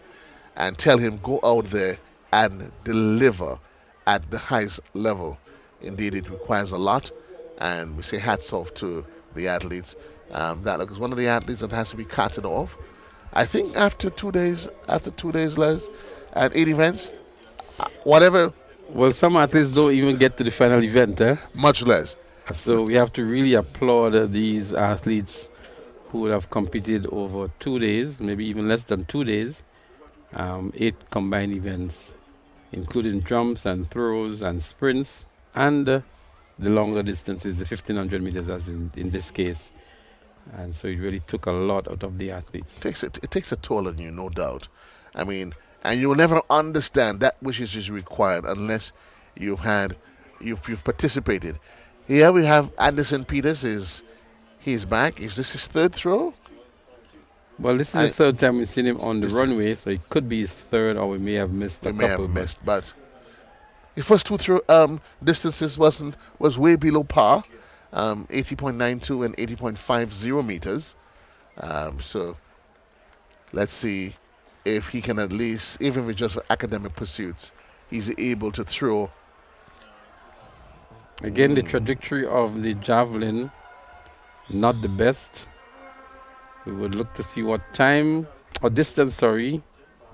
and tell him, go out there and deliver at the highest level. Indeed, it requires a lot, and we say hats off to the athletes. That is one of the athletes that has to be carted off. I think after 2 days, Les, and 8 events, whatever. Well, some athletes don't even get to the final event, Much less. So we have to really applaud these athletes who would have competed over 2 days, maybe even less than 2 days, 8 combined events, including jumps and throws and sprints, and the longer distances, the 1500 meters as in this case. And so it really took a lot out of the athletes. It takes a toll on you, no doubt. I mean, and you'll never understand that which is required unless you've participated. Here we have Anderson Peters. He's back. Is this his 3rd throw? Well, this is the 3rd time we've seen him on the runway, so it could be his 3rd, or we may have missed a couple. But his first 2 distances was way below par, 80.92 and 80.50 meters. So let's see if he can at least, even if it's just for academic pursuits, he's able to throw. Again, the trajectory of the javelin, not the best. We would look to see what time or distance,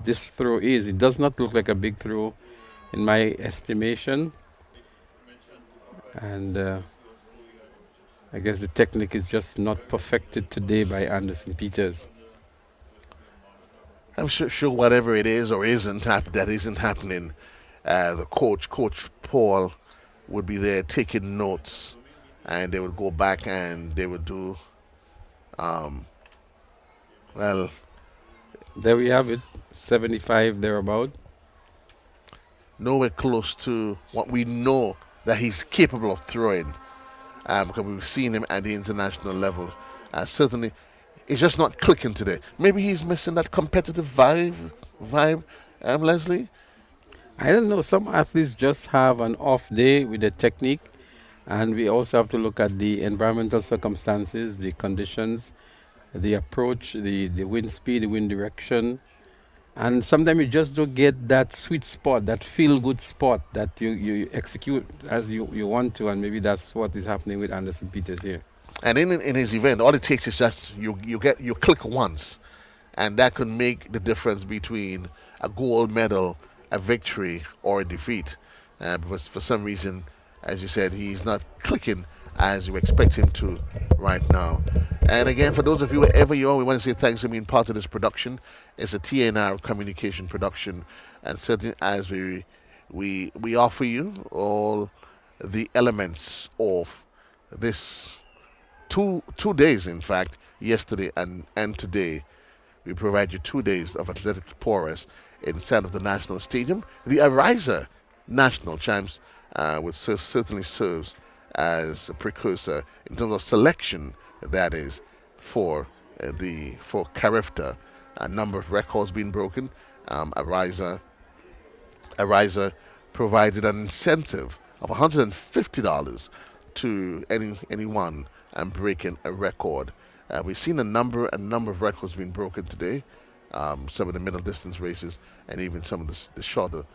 this throw is. It does not look like a big throw in my estimation. And I guess the technique is just not perfected today by Anderson Peters. I'm sure whatever it is or that isn't happening, the Coach Paul, would be there taking notes, and they would go back and they would do, well. There we have it, 75 thereabout. Nowhere close to what we know that he's capable of throwing, because we've seen him at the international levels. Certainly, it's just not clicking today. Maybe he's missing that competitive vibe, Leslie? I don't know. Some athletes just have an off day with the technique, and we also have to look at the environmental circumstances, the conditions, the approach, the wind speed, the wind direction. And sometimes you just don't get that sweet spot, that feel-good spot that you execute as you want to, and maybe that's what is happening with Anderson Peters here. And in his event, all it takes is just you click once, and that could make the difference between a gold medal, a victory, or a defeat. Because for some reason, as you said, he's not clicking as you expect him to right now. And again, for those of you wherever you are, we want to say thanks for being part of this production. It's a TNR communication production, and certainly as we offer you all the elements of this two days, in fact, yesterday and today. We provide you 2 days of athletic prowess inside of the National Stadium, the Ariza national champs, which certainly serves as a precursor in terms of selection, that is, for for Carifta. A number of records being broken. Ariza provided an incentive of $150 to anyone and breaking a record. We've seen a number of records being broken today. Some of the middle distance races and even some of the shorter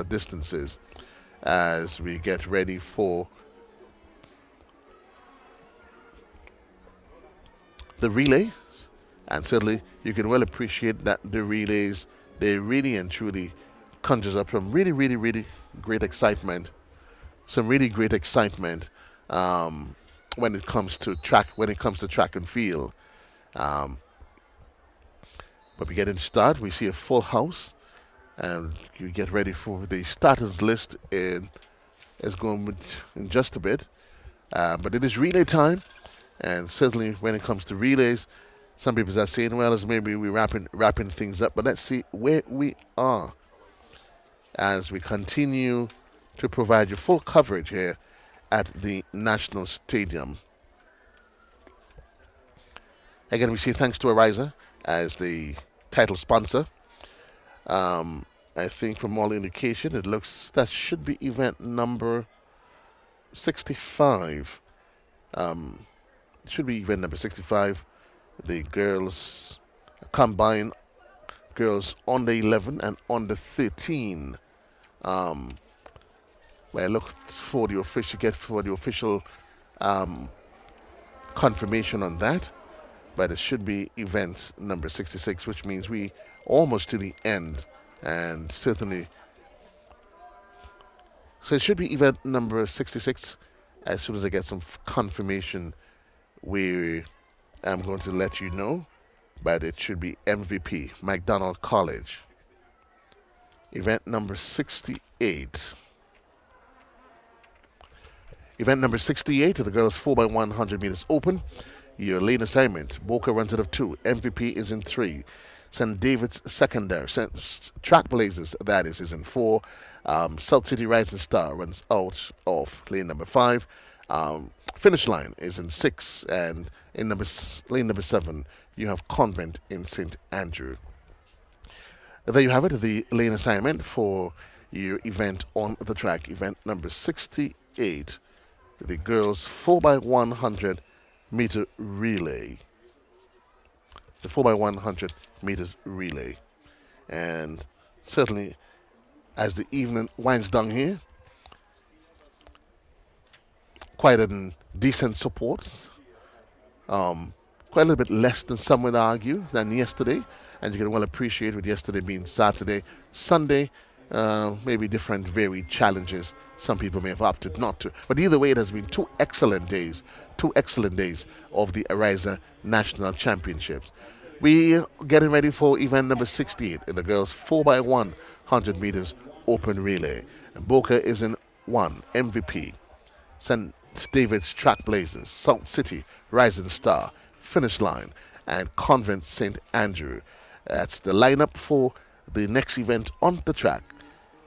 distances, as we get ready for the relay. And certainly you can well appreciate that the relays, they really and truly conjures up some really great excitement, some really great excitement when it comes to track and field. But we get into start, we see a full house, and you get ready for the starters list is going in just a bit. But it is relay time, and certainly when it comes to relays, some people are saying, well, as maybe we're wrapping things up, but let's see where we are as we continue to provide you full coverage here at the National Stadium. Again, we say thanks to Ariza as the title sponsor. I think from all indication, it looks that should be event number 65. Should be event number 65. The girls combine girls under 11 and under 13. Where I look for the official confirmation on that, but it should be event number 66, which means we almost to the end, and certainly so it should be event number 66. As soon as I get some confirmation, I'm going to let you know, but it should be MVP, McDonald College. Event number 68. Event number 68, the girls 4x100 meters open. Your lane assignment, Boca runs it of 2. MVP is in 3. St. David's Secondary, Track Blazers, that is in 4. South City Rising Star runs out of lane number 5. Finish line is in 6, and in lane number 7, you have Convent in St. Andrew. There you have it, the lane assignment for your event on the track. Event number 68, the girls 4x100 meter relay. The 4x100 meters relay. And certainly, as the evening winds down here, quite a decent support. Quite a little bit less than some would argue than yesterday, and you can well appreciate with yesterday being Saturday, Sunday, maybe different varied challenges. Some people may have opted not to, but either way, it has been two excellent days of the Ariza National Championships. We getting ready for event number 68 in the girls 4x100 meters open relay. And Boca is in 1, MVP. St. David's Track Blazers, South City Rising Star, Finish Line, and Convent St. Andrew. That's the lineup for the next event on the track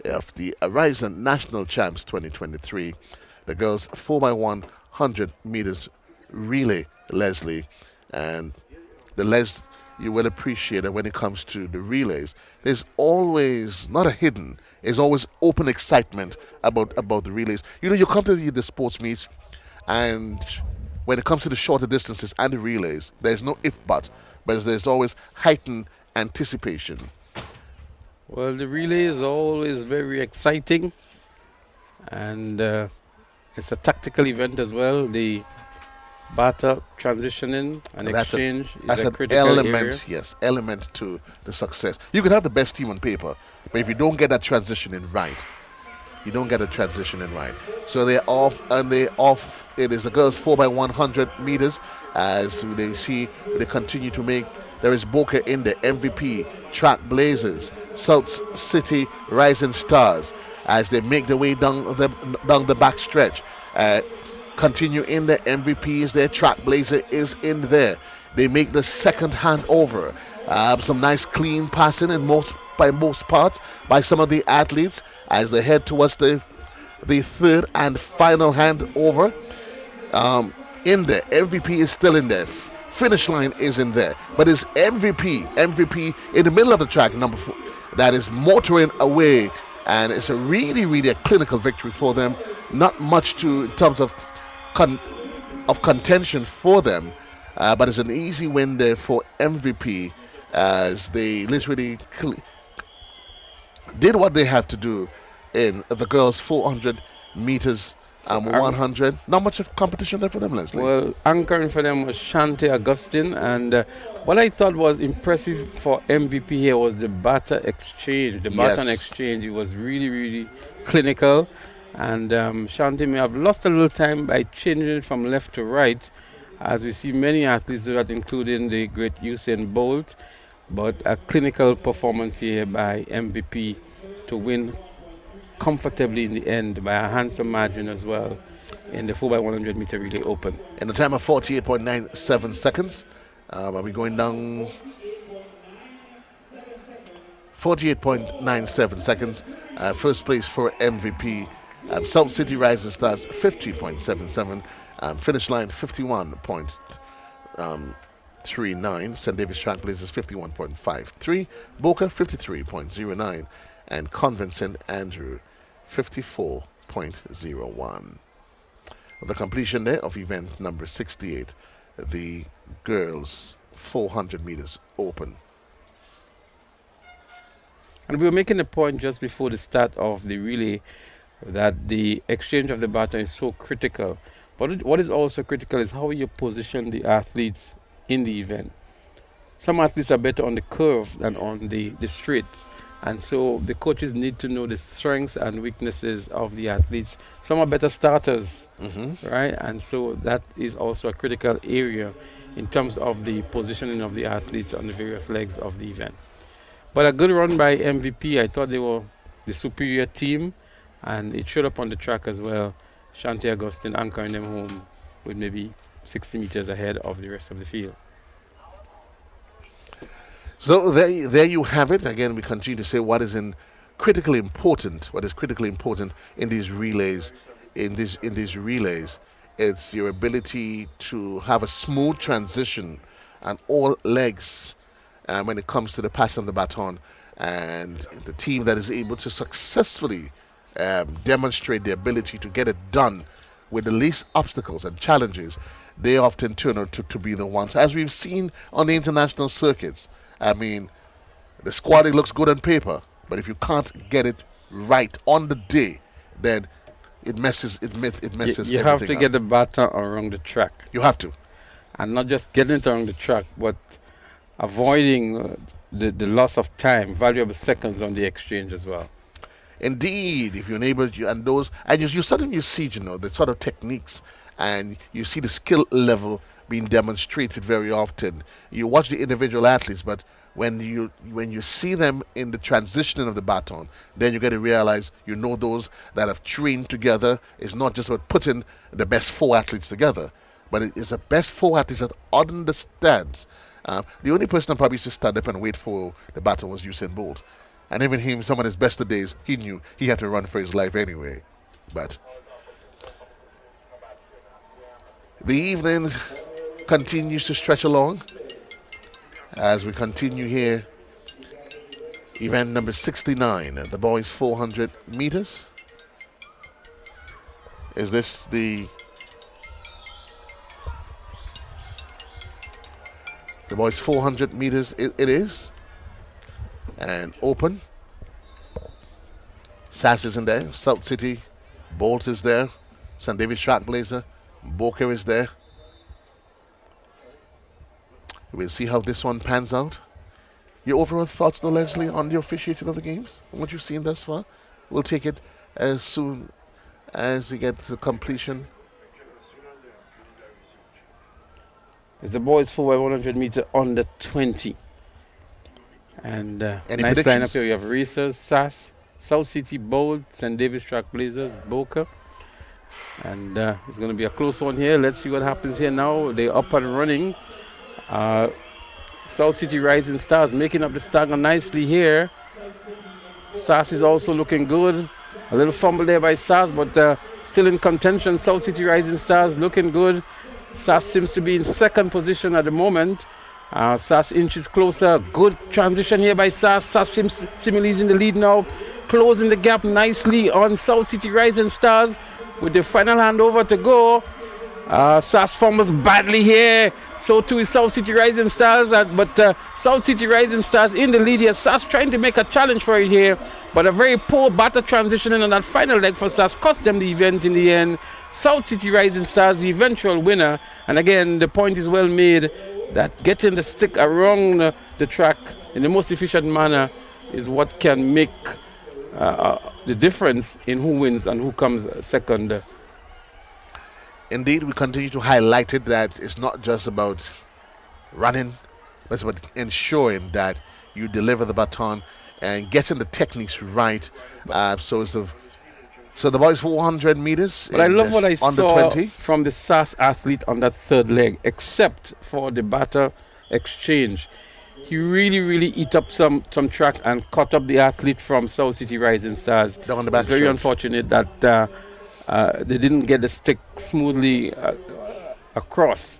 of the Ariza National Champs 2023. The girls 4x100 meters relay, Leslie. And you will appreciate that when it comes to the relays, there's always not a hidden, there's always open excitement about the relays. You know, you come to the sports meets, and when it comes to the shorter distances and the relays, there's no if but there's always heightened anticipation. Well, the relay is always very exciting, and it's a tactical event as well. The batter transitioning and exchange is a critical element, area. yes, element to the success. You can have the best team on paper, but if you don't get that transitioning right, So they're off, It is the girls 4x100 meters. As they continue to make. There is Boca in the MVP, Track Blazers, South City Rising Stars, as they make their way down the back stretch. Continue in the MVPs. Their Track Blazer is in there. They make the second hand over. Some nice clean passing by most parts by some of the athletes, as they head towards the third and final handover. In there, MVP is still in there. Finish line is in there, but it's MVP in the middle of the track, number 4, that is motoring away, and it's a really a clinical victory for them. Not much in terms of contention for them, but it's an easy win there for MVP, as they literally did what they have to do in the girls' 400 meters. 100. Not much of competition there for them, Leslie. Well, anchoring for them was Shante Augustine, and what I thought was impressive for MVP here was the baton exchange. The baton exchange, it was really clinical, and Shante may have lost a little time by changing from left to right, as we see many athletes do that, including the great Usain Bolt, but a clinical performance here by MVP to win comfortably in the end by a handsome margin as well in the 4x100 meter relay open. In the time of 48.97 seconds, are we going down? 48.97 seconds. First place for MVP. South City Rising Stars 50.77. Finish line 51.39. St. David's Trailblazers 51.53. Boca 53.09. And Convent St. Andrew 54.01. The completion there of event number 68, the girls 400 meters open. And we were making a point just before the start of the relay that the exchange of the baton is so critical. But what is also critical is how you position the athletes in the event. Some athletes are better on the curve than on the straight. And so the coaches need to know the strengths and weaknesses of the athletes. Some are better starters, right? And so that is also a critical area in terms of the positioning of the athletes on the various legs of the event. But a good run by MVP. I thought they were the superior team, and it showed up on the track as well. Shante Augustine anchoring them home with maybe 60 meters ahead of the rest of the field. So there you have it. Again, we continue to say what is critically important in these relays. In these relays, it's your ability to have a smooth transition on all legs when it comes to the pass of the baton, and the team that is able to successfully demonstrate the ability to get it done with the least obstacles and challenges, they often turn out to be the ones, as we've seen on the international circuits. I mean, the squad, it looks good on paper, but if you can't get it right on the day, then it messes everything You have to up. get the baton around the track. You have to. And not just getting it around the track, but avoiding the loss of time, valuable seconds on the exchange as well. Indeed, if you're able to, and you suddenly see, the sort of techniques, and you see the skill level being demonstrated very often. You watch the individual athletes, but when you see them in the transitioning of the baton, then you get to realize, those that have trained together. It's not just about putting the best 4 athletes together, but it is the best 4 athletes that understands. The only person that probably used to stand up and wait for the baton was Usain Bolt. And even him, some of his best days, he knew he had to run for his life anyway. But the evening continues to stretch along as we continue here. Event number 69, the boys 400 meters. Is this the boys 400 meters? It is. And open. Sass is in there. South City. Bolt is there. St. David's Trailblazer. Boca is there. We'll see how this one pans out. Your overall thoughts, though, Leslie, on the officiating of the games? What you've seen thus far? We'll take it as soon as we get to completion. It's the boys 4x100 meter under 20. And nice predictions? lineup here. We have Ariza, Sass, South City, Bold, St. David's Trailblazers, Boca. And it's going to be a close one here. Let's see what happens here now. They're up and running. South City Rising Stars making up the stagger nicely here. SAS is also looking good. A little fumble there by SAS, but still in contention. South City Rising Stars looking good. SAS seems to be in second position at the moment. SAS inches closer. Good transition here by SAS. SAS seemingly is in the lead now. Closing the gap nicely on South City Rising Stars with the final handover to go. SAS fumbles badly here. So too is South City Rising Stars. But South City Rising Stars in the lead here. SAS trying to make a challenge for it here. But a very poor batter transitioning on that final leg for SAS cost them the event in the end. South City Rising Stars, the eventual winner. And again, the point is well made that getting the stick around the track in the most efficient manner is what can make the difference in who wins and who comes second. Indeed, we continue to highlight it that it's not just about running, but it's about ensuring that you deliver the baton and getting the techniques right. So the boys 400 meters. But I love what I under saw 20 from the SAS athlete on that third leg, except for the batter exchange. He really eat up some track and caught up the athlete from South City Rising Stars. Down on the back It's very stretch. unfortunate that they didn't get the stick smoothly across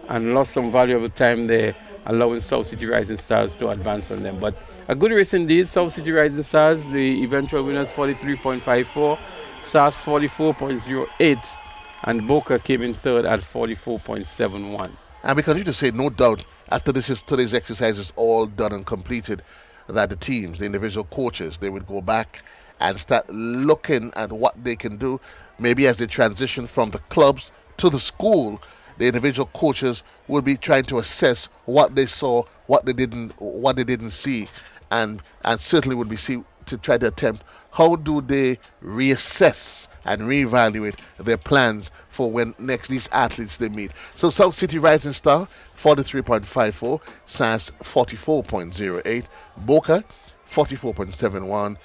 and lost some valuable time there, allowing South City Rising Stars to advance on them. But a good race indeed. South City Rising Stars, the eventual winners, 43.54, SAS 44.08, and Boca came in third at 44.71. And we continue to say, no doubt, after today's exercise is all done and completed, that the teams, the individual coaches, they would go back and start looking at what they can do. Maybe as they transition from the clubs to the school, the individual coaches will be trying to assess what they saw, what they didn't see, and certainly would be to try to attempt how do they reassess and reevaluate their plans for when next these athletes they meet. So South City Rising Star 43.54, SAS 44.08, Boca 44.71,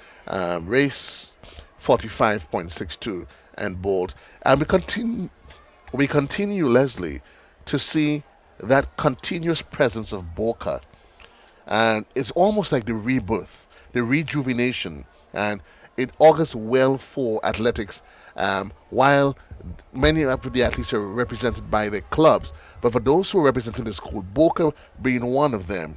Race 45.62, and Bolt. And we continue, Leslie, to see that continuous presence of Boca, and it's almost like the rebirth, the rejuvenation, and it augurs well for athletics. While many of the athletes are represented by their clubs, but for those who are representing the school, Boca being one of them,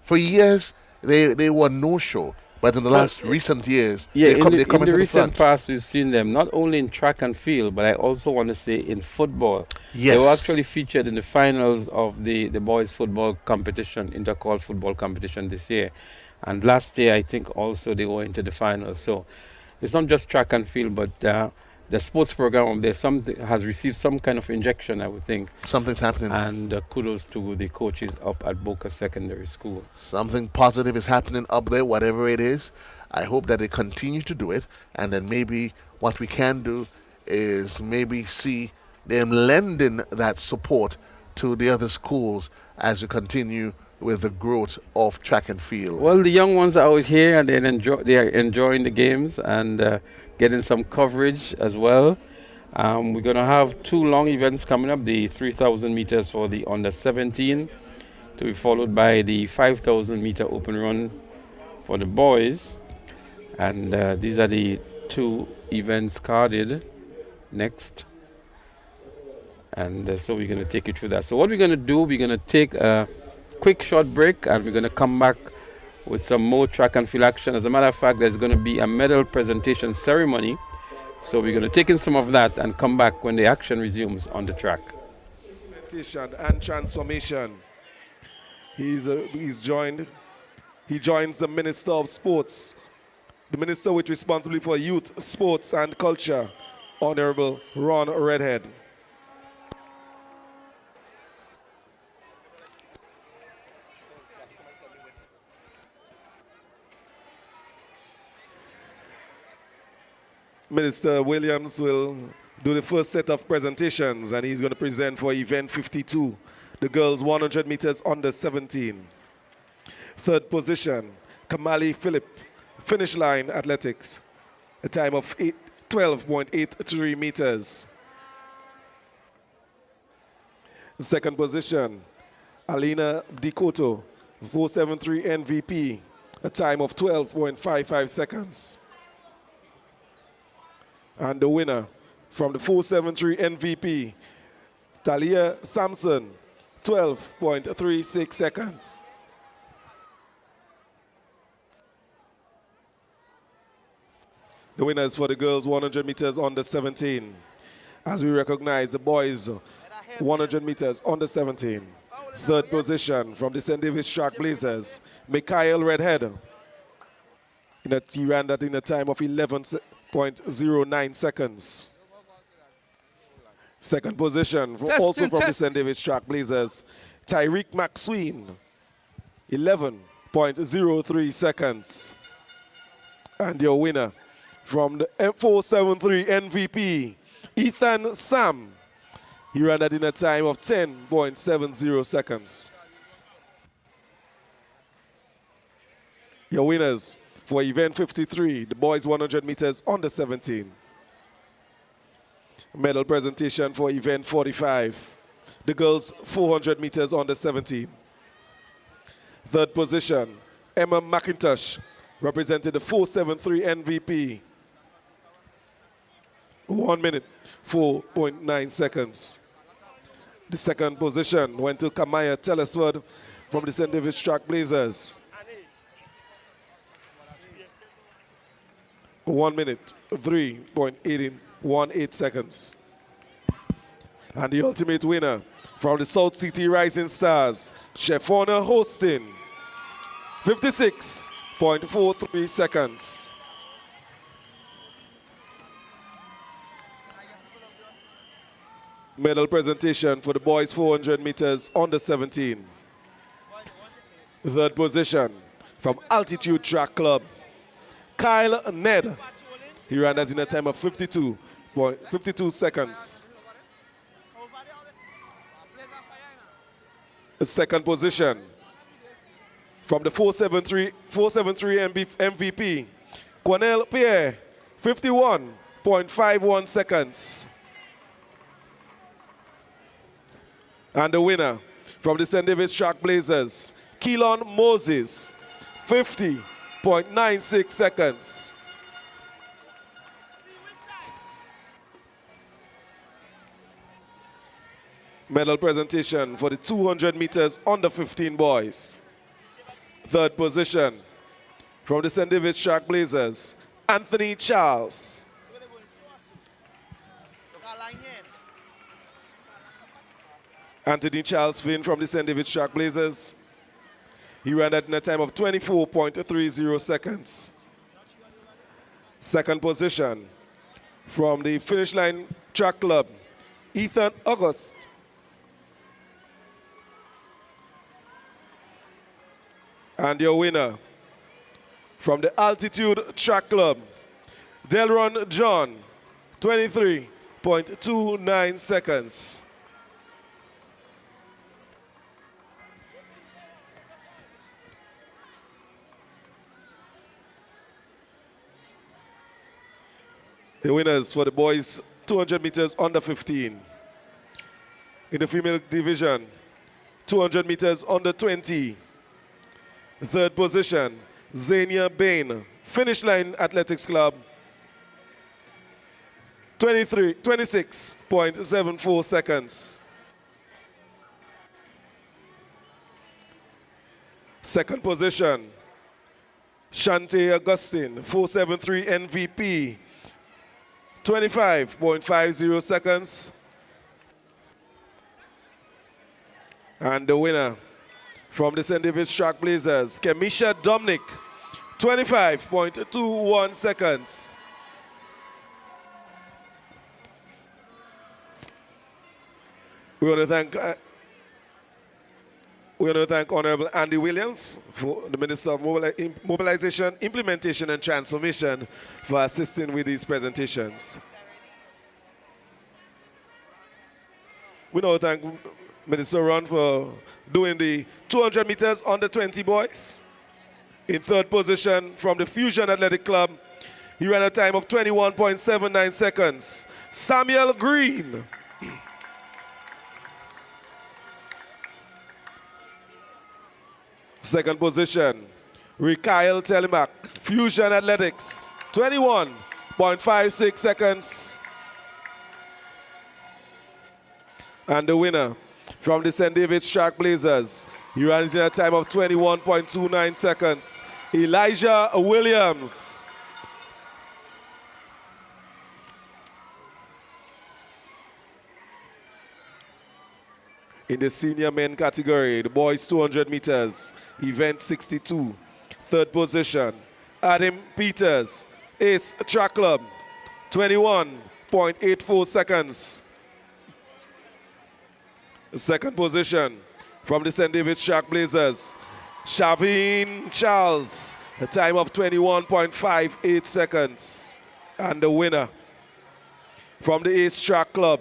for years they were no show. But in the last recent years, they come in into the the recent front. past, we've seen them not only in track and field, but I also want to say in football. Yes. They were actually featured in the finals of the boys' football competition, intercall football competition this year. And last year, I think also they were into the finals. So it's not just track and field, but the sports program there has received some kind of injection, I would think. Something's happening. And kudos to the coaches up at Boca Secondary School. Something positive is happening up there, whatever it is. I hope that they continue to do it, and then maybe what we can do is maybe see them lending that support to the other schools as we continue with the growth of track and field. Well, the young ones are out here and they are enjoying the games and getting some coverage as well. We're going to have two long events coming up, the 3,000 meters for the under 17, to be followed by the 5,000 meter open run for the boys. And these are the two events carded next. And so we're going to take you through that. So what we're going to do, we're going to take a quick short break and we're going to come back with some more track and field action. As a matter of fact, there's going to be a medal presentation ceremony. So we're going to take in some of that and come back when the action resumes on the track. And transformation. He joins the Minister of Sports, the Minister with responsibility for youth, sports and culture, Honorable Ron Redhead. Minister Williams will do the first set of presentations, and he's going to present for event 52, the girls 100 meters under 17. Third position, Kamali Philip, finish line athletics, a time of 12.83 meters. Second position, Alina Dikoto, 473 MVP, a time of 12.55 seconds. And the winner from the 473 MVP, Talia Sampson, 12.36 seconds. The winners for the girls 100 meters under 17. As we recognize the boys 100 meters under 17. Third position from the St. David's Track Blazers, Mikhail Redhead. He ran that in a time of 11.09 seconds. Second position, also from the St. David's Track Blazers, Tyreek McSween, 11.03 seconds. And your winner from the M473 MVP, Ethan Sam. He ran that in a time of 10.70 seconds. Your winners for event 53, the boys 100 meters under 17. Medal presentation for event 45, the girls 400 meters under 17. Third position, Emma McIntosh, represented the 473 MVP. 1 minute, 4.9 seconds. The second position went to Kamaya Telesford from the St. David's Track Blazers. 1 minute, 3.18 seconds. And the ultimate winner from the South City Rising Stars, Shefona Hostin, 56.43 seconds. Medal presentation for the boys 400 meters under 17. Third position from Altitude Track Club, Kyle Ned. He ran that in a time of 52 seconds. The second position from the 473 MVP, Cornel Pierre, 51.51 seconds. And the winner from the St. David's Track Blazers, Keelan Moses, 50.96 seconds. Medal presentation for the 200 meters under 15 boys. Third position from the St. David's Track Blazers, Anthony Charles. Anthony Charles Finn from the St. David's Track Blazers. He ran that in a time of 24.30 seconds. Second position from the Finish Line Track Club, Ethan August. And your winner from the Altitude Track Club, Delron John, 23.29 seconds. The winners for the boys 200 meters under 15. In the female division, 200 meters under 20. Third position, Zania Bain, Finish Line Athletics Club, 26.74 seconds. Second position, Shante Augustine, 473 MVP, 25.50 seconds. And the winner from the St. David's Track Blazers, Kemisha Dominic, 25.21 seconds. We want to thank Honorable Andy Williams, for the Minister of Mobilization, Implementation and Transformation, for assisting with these presentations. We want to thank Minister Ron for doing the 200 meters under 20 boys. In third position from the Fusion Athletic Club, he ran a time of 21.79 seconds. Samuel Green. Second position Rikael Telemak, Fusion Athletics, 21.56 seconds. And the winner from the St. David's Track Blazers, he runs in a time of 21.29 seconds, Elijah Williams. In the senior men category, the boys 200 meters, event 62, third position, Adam Peters, Ace Track Club, 21.84 seconds. Second position from the St. David's Track Blazers, Shavin Charles, a time of 21.58 seconds. And the winner from the Ace Track Club,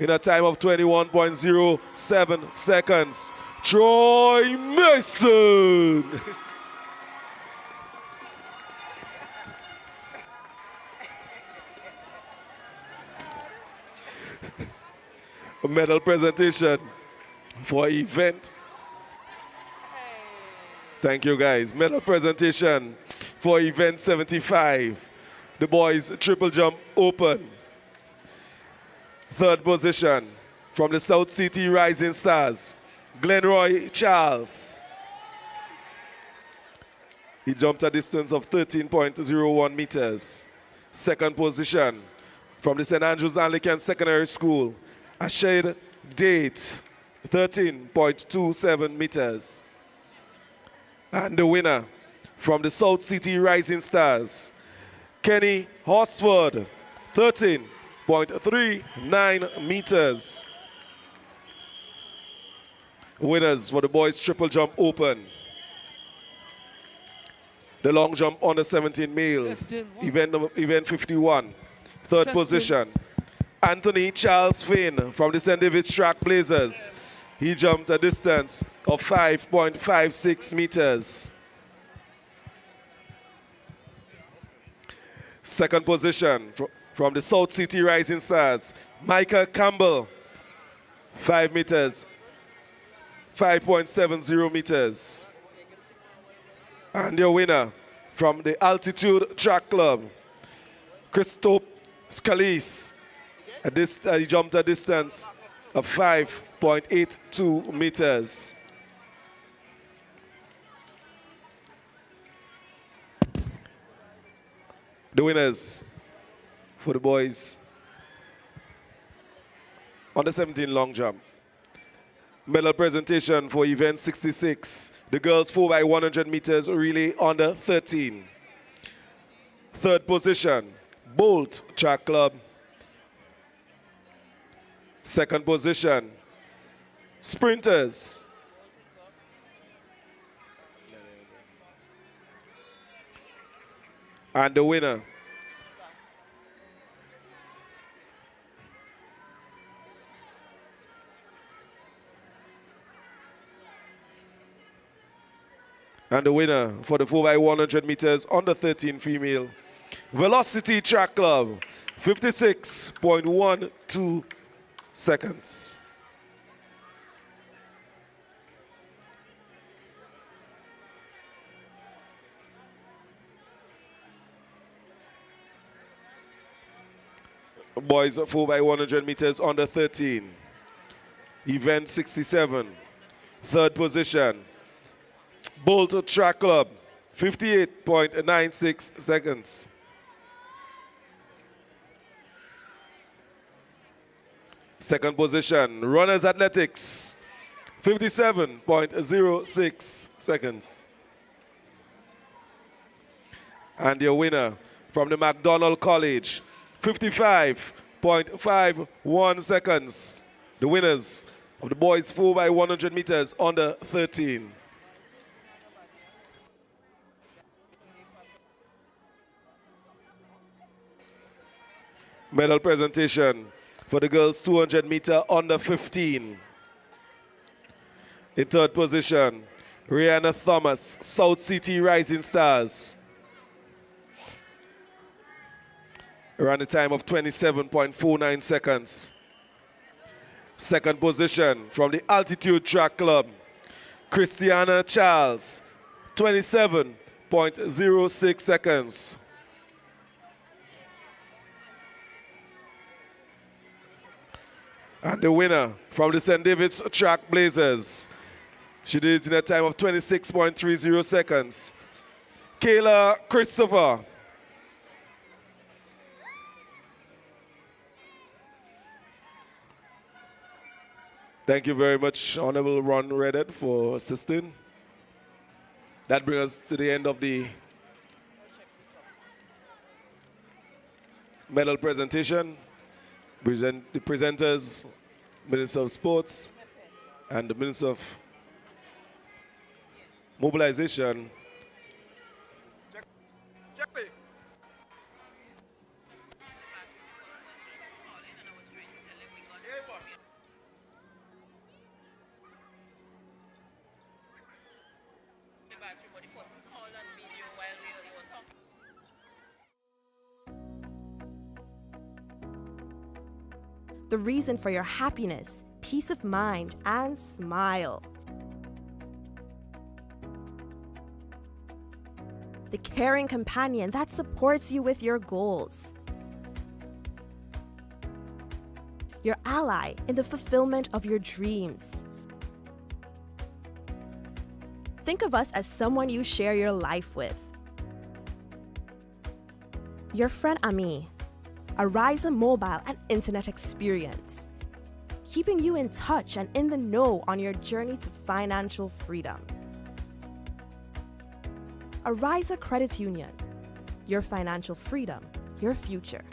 in a time of 21.07 seconds, Troy Mason. A medal presentation for event. Thank you guys. Medal presentation for event 75. The boys triple jump open. Third position from the South City Rising Stars, Glenroy Charles. He jumped a distance of 13.01 meters. Second position from the St. Andrews Anglican Secondary School, Ashed Date, 13.27 meters. And the winner from the South City Rising Stars, Kenny Horsford, 13.39 meters. Winners for the boys triple jump open. The long jump under 17 males, event 51. Third position, Anthony Charles Finn from the St. David's Track Blazers. He jumped a distance of 5.56 meters. Second position from the South City Rising Stars, Micah Campbell, 5 meters, 5.70 meters. And your winner from the Altitude Track Club, Christophe Scalise. He jumped a distance of 5.82 meters. The winners for the boys on the 17 long jump. Medal presentation for event 66. The girls 4x100 meters relay under 13. Third position, Bolt Track Club. Second position, sprinters. And the winner for the 4x100 meters under 13 female, Velocity Track Club, 56.12 seconds. Boys 4x100 meters under 13. Event 67. Third position, Bolt Track Club, 58.96 seconds. Second position, Runners Athletics, 57.06 seconds. And your winner from the McDonald College, 55.51 seconds. The winners of the boys 4x100 meters under 13. Medal presentation for the girls 200 meter under 15. In third position, Rihanna Thomas, South City Rising Stars. Around a time of 27.49 seconds. Second position from the Altitude Track Club, Christiana Charles, 27.06 seconds. And the winner from the St. David's Track Blazers, she did it in a time of 26.30 seconds. Kayla Christopher. Thank you very much, Honorable Ron Reddett, for assisting. That brings us to the end of the medal presentation. The presenters, Minister of Sports and the Minister of Mobilization. The reason for your happiness, peace of mind, and smile. The caring companion that supports you with your goals. Your ally in the fulfillment of your dreams. Think of us as someone you share your life with. Your friend Ami. Ariza mobile and internet experience, keeping you in touch and in the know on your journey to financial freedom. Ariza Credit Union, your financial freedom, your future.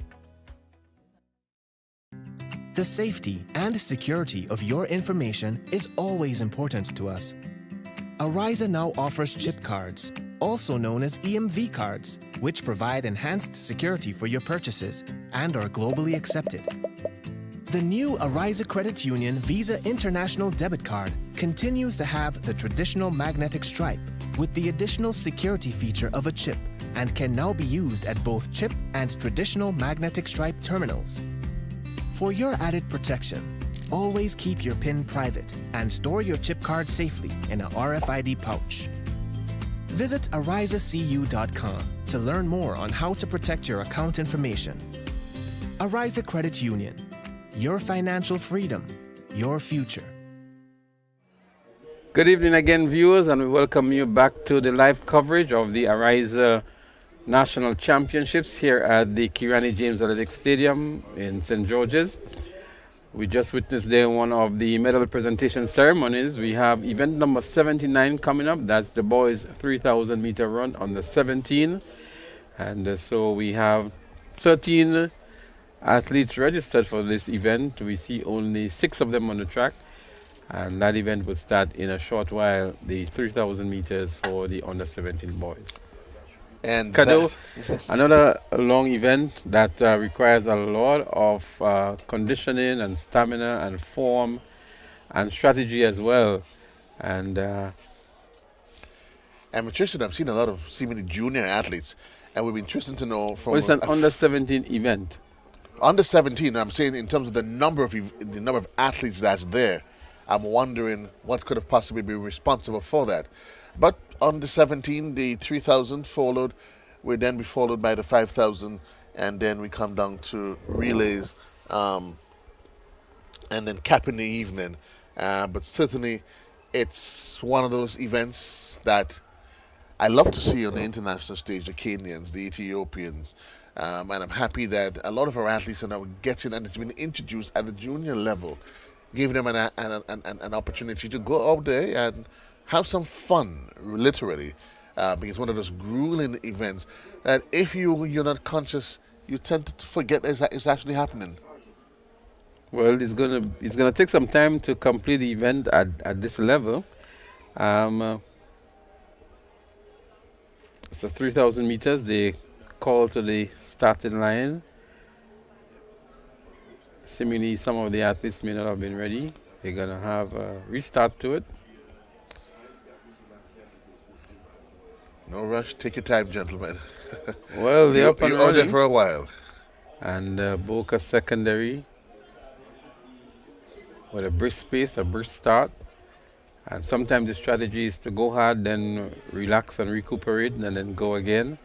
The safety and security of your information is always important to us. Ariza now offers chip cards, also known as EMV cards, which provide enhanced security for your purchases and are globally accepted. The new Ariza Credit Union Visa International Debit Card continues to have the traditional magnetic stripe with the additional security feature of a chip and can now be used at both chip and traditional magnetic stripe terminals. For your added protection, always keep your PIN private and store your chip card safely in a RFID pouch. Visit arizacu.com to learn more on how to protect your account information. Ariza Credit Union, your financial freedom, your future. Good evening again, viewers, and we welcome you back to the live coverage of the Ariza National Championships here at the Kirani James Athletic Stadium in St. George's. We just witnessed there one of the medal presentation ceremonies. We have event number 79 coming up. That's the boys 3,000 meter run on the 17th. And so we have 13 athletes registered for this event. We see only 6 of them on the track. And that event will start in a short while, the 3,000 meters for the under 17 boys. And Kado, another long event that requires a lot of conditioning and stamina and form and strategy as well. And I'm interested. I've seen a lot of seemingly junior athletes, and we've been interested to know from. Well, it's an under 17 event. Under 17, I'm saying in terms of the number of athletes that's there, I'm wondering what could have possibly been responsible for that. But on the 17, the 3,000 followed, will then be followed by the 5,000, and then we come down to relays, and then capping the evening. But certainly, it's one of those events that I love to see on the international stage, the Kenyans, the Ethiopians, and I'm happy that a lot of our athletes are now getting, and it's been introduced at the junior level, giving them an opportunity to go out there and have some fun, literally, because one of those grueling events that if you're not conscious, you tend to forget it's actually happening. Well, it's gonna take some time to complete the event at this level. So 3,000 meters, they call to the starting line. Seemingly, some of the athletes may not have been ready. They're gonna have a restart to it. No rush. Take your time, gentlemen. Well, they're up and you're out there running. for a while. And Boca Secondary with a brisk pace, a brisk start. And sometimes the strategy is to go hard, then relax and recuperate, and then go again.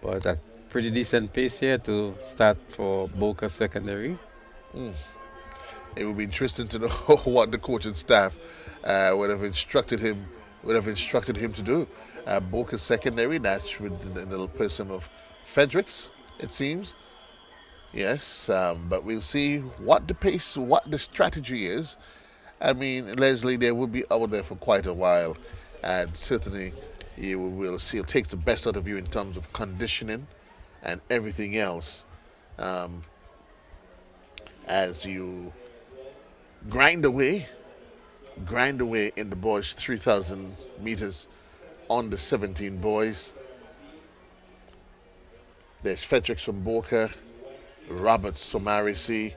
But at pretty decent pace here to start for Boca Secondary. It would be interesting to know what the coaching staff would have instructed him to do. Boca Secondary, that's with the person of Fredericks, it seems. Yes, but we'll see what the pace, what the strategy is. I mean, Leslie, they will be out there for quite a while, and certainly you will see it takes the best out of you in terms of conditioning and everything else as you grind away in the boys 3,000 meters on the 17 boys. There's Fredericks from Boca, Roberts from Ariza,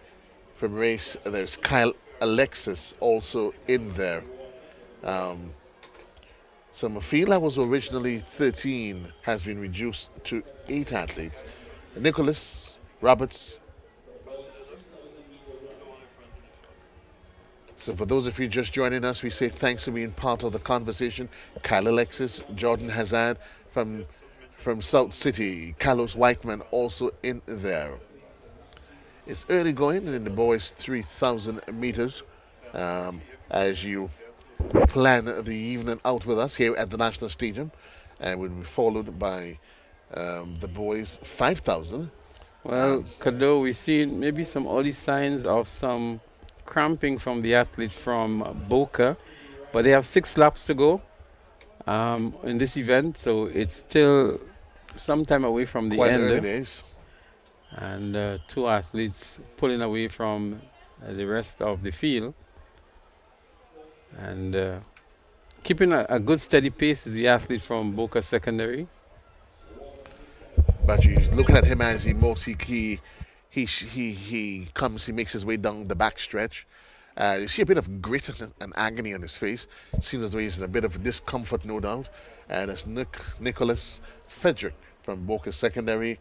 from Race. There's Kyle Alexis also in there. So my field that was originally 13 has been reduced to 8 athletes. Nicholas, Roberts. So for those of you just joining us, we say thanks for being part of the conversation. Kyle Alexis, Jordan Hazard from South City, Carlos Weichman also in there. It's early going in the boys 3,000 meters as you plan the evening out with us here at the National Stadium, and will be followed by the boys 5,000. Well, Kado, we see maybe some early signs of some cramping from the athletes from Boca, but they have 6 laps to go in this event, so it's still some time away from the Quite end. early days. And 2 athletes pulling away from the rest of the field. And keeping a good steady pace is the athlete from Boca Secondary. But you looking at him as he makes his way down the back stretch. You see a bit of grit and agony on his face. Seems as though he's in a bit of discomfort, no doubt. And it's Nicholas Frederick from Boca Secondary.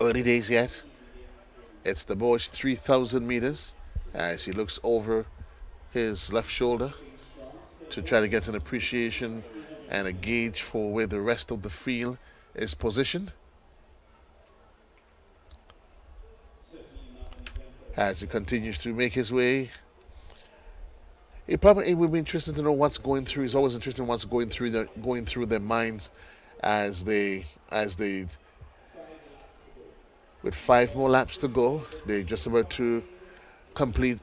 Early days yet. It's the boys 3,000 meters as he looks over his left shoulder to try to get an appreciation and a gauge for where the rest of the field is positioned. As he continues to make his way, it would be interesting to know what's going through. It's always interesting what's going through their minds as they with 5 more laps to go. They're just about to complete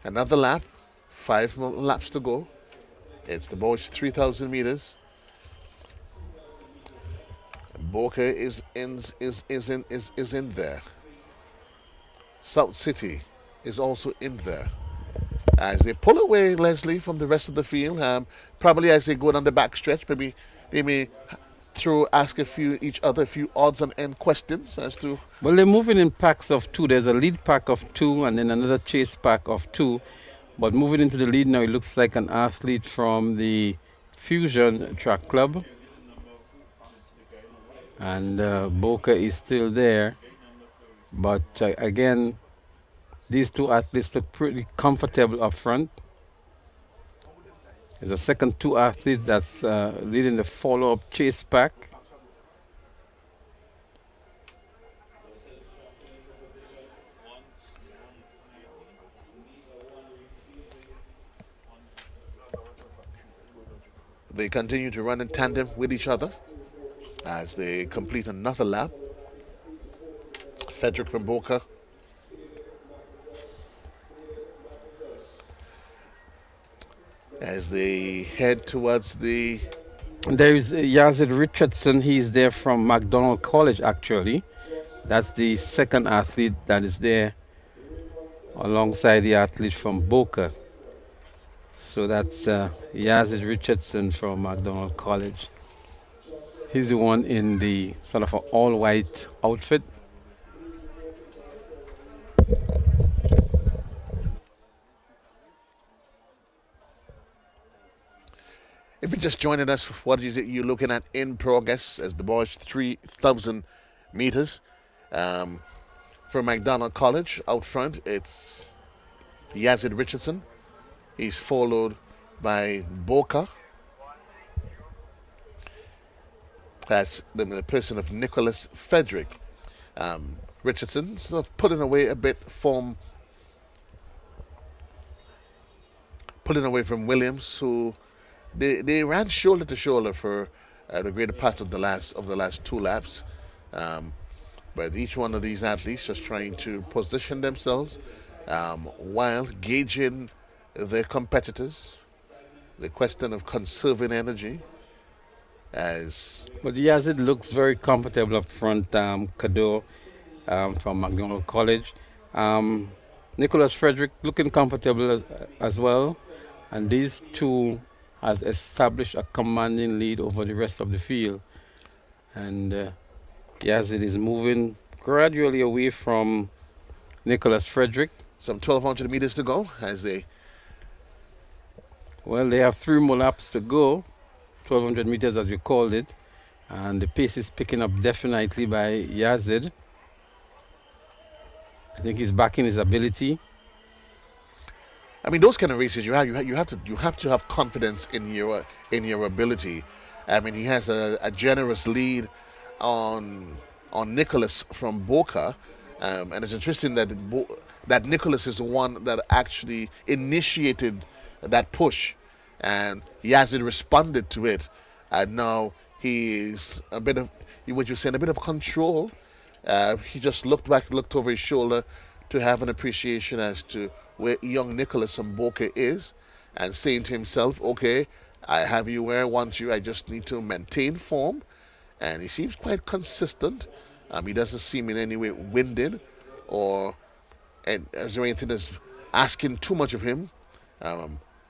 another lap. 5 more laps to go. It's the boys 3,000 meters. Boca is in there. South City is also in there. As they pull away, Leslie, from the rest of the field, probably as they go down the back stretch, maybe they may ask each other a few odds and end questions as to. Well, they're moving in packs of 2. There's a lead pack of 2 and then another chase pack of 2. But moving into the lead now, it looks like an athlete from the Fusion Track Club. And Boca is still there. But again, these 2 athletes look pretty comfortable up front. There's a second 2 athletes that's leading the follow-up chase pack. They continue to run in tandem with each other as they complete another lap. Frederick from Boca. As they head towards the. There is Yazid Richardson. He's there from McDonald College, actually. That's the second athlete that is there alongside the athlete from Boca. So that's Yazid Richardson from McDonald College. He's the one in the sort of an all-white outfit. If you're just joining us, what is it you're looking at in progress as the boys 3,000 meters from McDonald College out front? It's Yazid Richardson. He's followed by Boca. That's the person of Nicholas Frederick. Richardson sort of pulling away a bit from Williams, who they ran shoulder to shoulder for the greater part of the last 2 laps. But each one of these athletes just trying to position themselves while gauging their competitors. The question of conserving energy. But Yazid looks very comfortable up front. Kado from McDonald College. Nicholas Frederick looking comfortable as well. And these two has established a commanding lead over the rest of the field. And Yazid is moving gradually away from Nicholas Frederick. Some 1,200 meters to go as they... Well, they have 3 more laps to go. 1,200 meters as you called it. And the pace is picking up definitely by Yazid. I think he's backing his ability. I mean, those kind of races you have to have confidence in your ability. I mean, he has a generous lead on Nicholas from Boca, and it's interesting that Nicholas is the one that actually initiated that push, and Yazid responded to it, and now he's a bit of what you're saying, a bit of control. He just looked over his shoulder to have an appreciation as to where young Nicholas from Boca is, and saying to himself, okay, I have you where I want you, I just need to maintain form. And he seems quite consistent. He doesn't seem in any way winded or is there anything that's asking too much of him.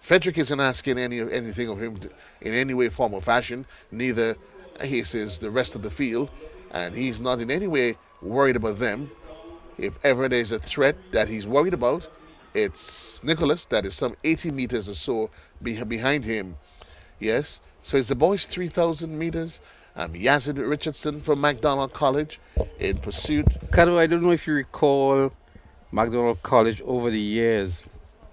Frederick isn't asking anything of him in any way, form or fashion. Neither he says the rest of the field, and he's not in any way worried about them. If ever there's a threat that he's worried about, it's Nicholas, that is some 80 meters or so behind him. Yes, so it's the boys 3,000 meters. Yazid Richardson from McDonald College in pursuit. Kado, I don't know if you recall McDonald College over the years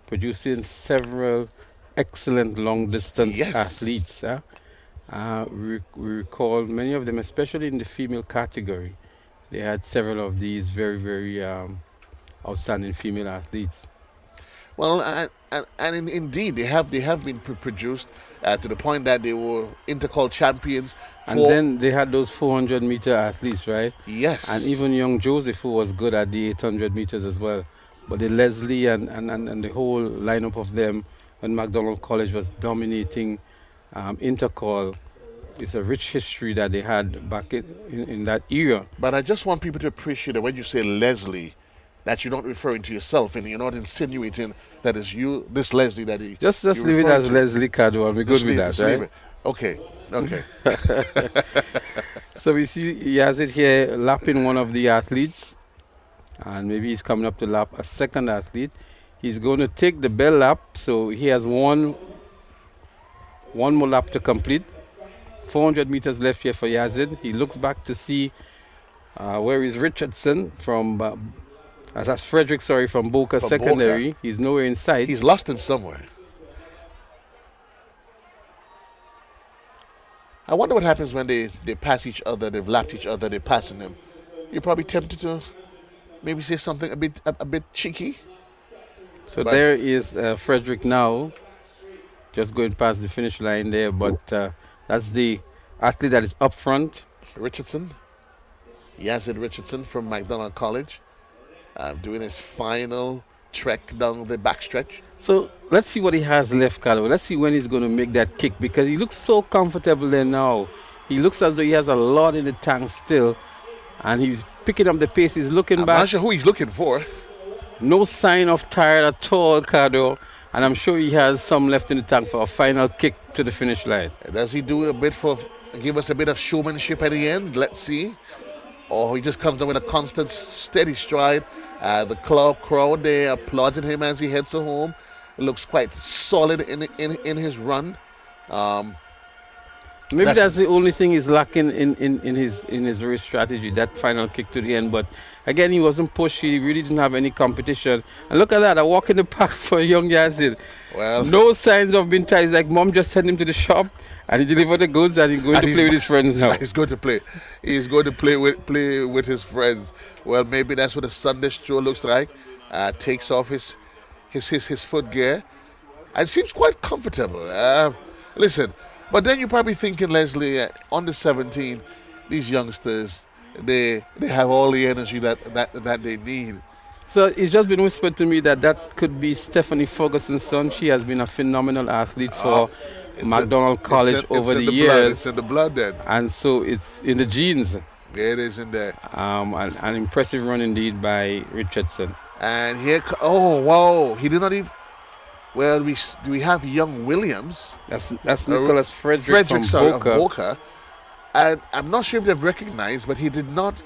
producing several excellent long distance athletes. We recall many of them, especially in the female category. They had several of these very, very outstanding female athletes. Well, and indeed, they have been produced to the point that they were intercall champions. And then they had those 400-meter athletes, right? Yes. And even young Joseph, who was good at the 800 meters as well. But the Leslie and the whole lineup of them when McDonald College was dominating intercall, it's a rich history that they had back in that era. But I just want people to appreciate that when you say Leslie, that you're not referring to yourself and you're not insinuating that it's you, this Leslie that he... Just leave it as Leslie Cado and we're good with that, right? Okay. So we see Yazid here lapping one of the athletes, and maybe he's coming up to lap a second athlete. He's going to take the bell lap, so he has one more lap to complete. 400 meters left here for Yazid. He looks back to see where is Richardson from... that's Frederick, from Boca Secondary. Boca. He's nowhere in sight. He's lost him somewhere. I wonder what happens when they pass each other, they've lapped each other, they're passing them. You're probably tempted to maybe say something a bit cheeky. So there is Frederick now, just going past the finish line there, but that's the athlete that is up front. Richardson, Yazid Richardson from McDonald College. Doing his final trek down the backstretch. So let's see what he has left, Carlo. Let's see when he's going to make that kick, because he looks so comfortable there now. He looks as though he has a lot in the tank still, and he's picking up the pace. He's looking back. I'm not sure who he's looking for. No sign of tired at all, Cardo, and I'm sure he has some left in the tank for a final kick to the finish line. Does he do give us a bit of showmanship at the end? Let's see. Or he just comes down with a constant, steady stride. The crowd there applauding him as he heads home. It looks quite solid in his run. Maybe that's the only thing he's lacking in his race strategy, that final kick to the end. But again, he wasn't pushed. He really didn't have any competition. And look at that, I walk in the park for young Yazid. Well, no signs of being tired. It's like mom just sent him to the shop and he delivered the goods and he's going to play with his friends now. He's going to play. He's going to play with his friends. Well, maybe that's what a Sunday stroll looks like. Takes off his footgear and seems quite comfortable. Listen, but then you're probably thinking, Leslie, on the 17, these youngsters, they have all the energy that they need. So it's just been whispered to me that could be Stephanie Ferguson's son. She has been a phenomenal athlete for McDonald College over the years. It's in the blood then. And so it's in the genes. Yeah, it is in there. An impressive run indeed by Richardson. And here, oh wow, he did not even. Well, we have young Williams. That's Nicholas Frederick from of Boca. Boca. And I'm not sure if they've recognized, but he did not.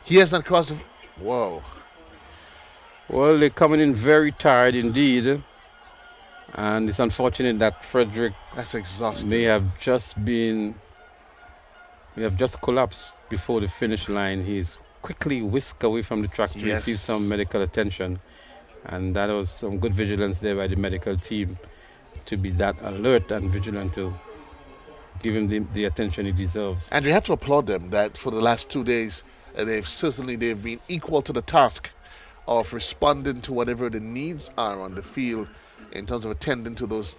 He has not crossed. Whoa. Well, they're coming in very tired indeed. And it's unfortunate that Frederick That's exhausting. may have just collapsed before the finish line. He's quickly whisked away from the track to receive some medical attention. And that was some good vigilance there by the medical team to be that alert and vigilant to give him the attention he deserves. And we have to applaud them that for the last 2 days, they've been equal to the task of responding to whatever the needs are on the field in terms of attending to those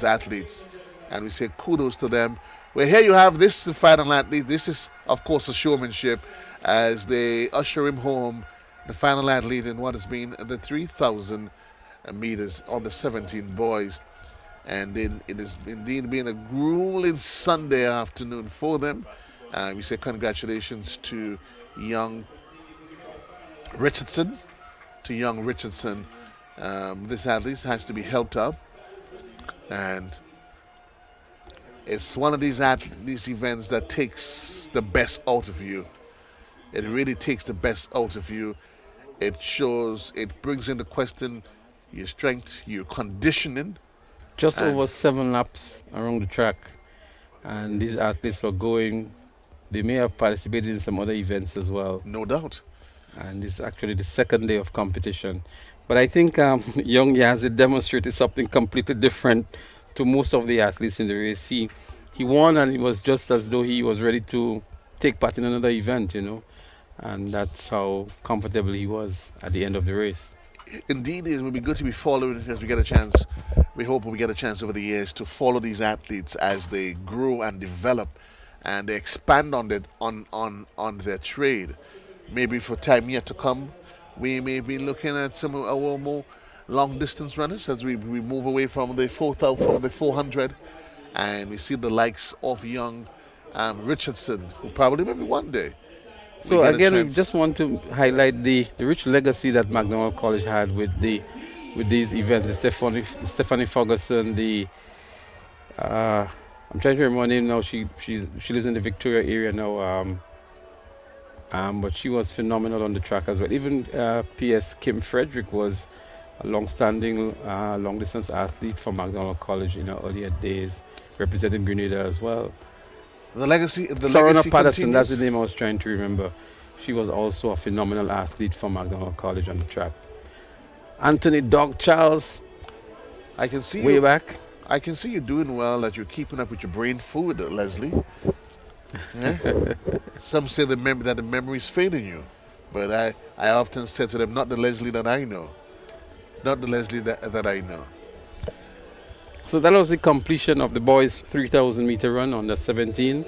athletes. And we say kudos to them. Well, here you have this final athlete. This is, of course, a showmanship as they usher him home, the final athlete in what has been the 3,000 meters on the 17 boys. And then it has indeed been a grueling Sunday afternoon for them. We say congratulations to young Richardson. This athlete has to be helped up. And it's one of these events that takes the best out of you. It really takes the best out of you. It brings into question your strength, your conditioning. Just over 7 laps around the track. And these athletes were going, they may have participated in some other events as well. No doubt. And it's actually the second day of competition. But I think young Yazid demonstrated something completely different to most of the athletes in the race. He won and it was just as though he was ready to take part in another event, And that's how comfortable he was at the end of the race. Indeed, it would be good to be followed as we get a chance. We hope we get a chance over the years to follow these athletes as they grow and develop and they expand on their trade. Maybe for time yet to come, we may be looking at some of our more long distance runners as we move away from the 400 and we see the likes of young Richardson, who probably maybe one day. So again, we just want to highlight the rich legacy that McDonald College had with these events. The Stephanie Ferguson, I'm trying to remember her name now. She lives in the Victoria area now. But she was phenomenal on the track as well. Even P.S. Kim Frederick was a long-standing long-distance athlete for McDonald College in her earlier days, representing Grenada as well. The legacy Patterson, continues. that's the name I was trying to remember. She was also a phenomenal athlete for McDonald College on the track. Anthony Dog Charles, I can see way back. I can see you doing well, that you're keeping up with your brain food, Leslie. Yeah? Some say that the memory is failing you. But I often say to them, not the Leslie that I know. Not the Leslie that I know. So that was the completion of the boys' 3,000 meter run on the 17.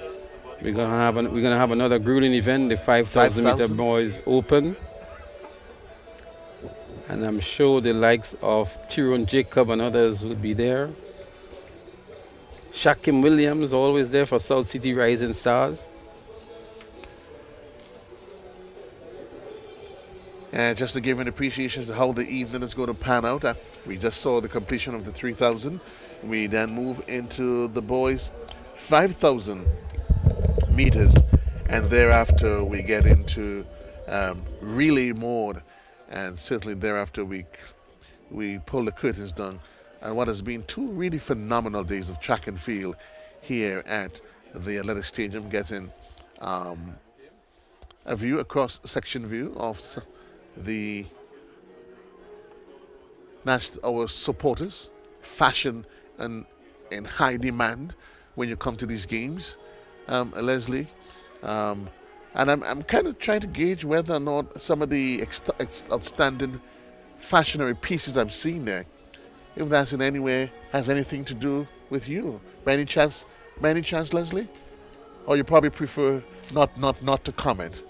We're gonna have another grueling event, the 5,000 meter boys open, and I'm sure the likes of Tyrone Jacob and others will be there. Shaquem Williams always there for South City Rising Stars. And just to give an appreciation to how the evening is going to pan out, we just saw the completion of the 3,000. We then move into the boys' 5,000 meters, and thereafter we get into relay mode, and certainly thereafter we pull the curtains down and what has been two really phenomenal days of track and field here at the Athletic Stadium, getting a view across section view of the our supporters, fashion and in high demand when you come to these games, Leslie. And I'm kind of trying to gauge whether or not some of the outstanding fashionary pieces I've seen there, if that's in any way has anything to do with you. By any chance, Leslie? Or you probably prefer not to comment?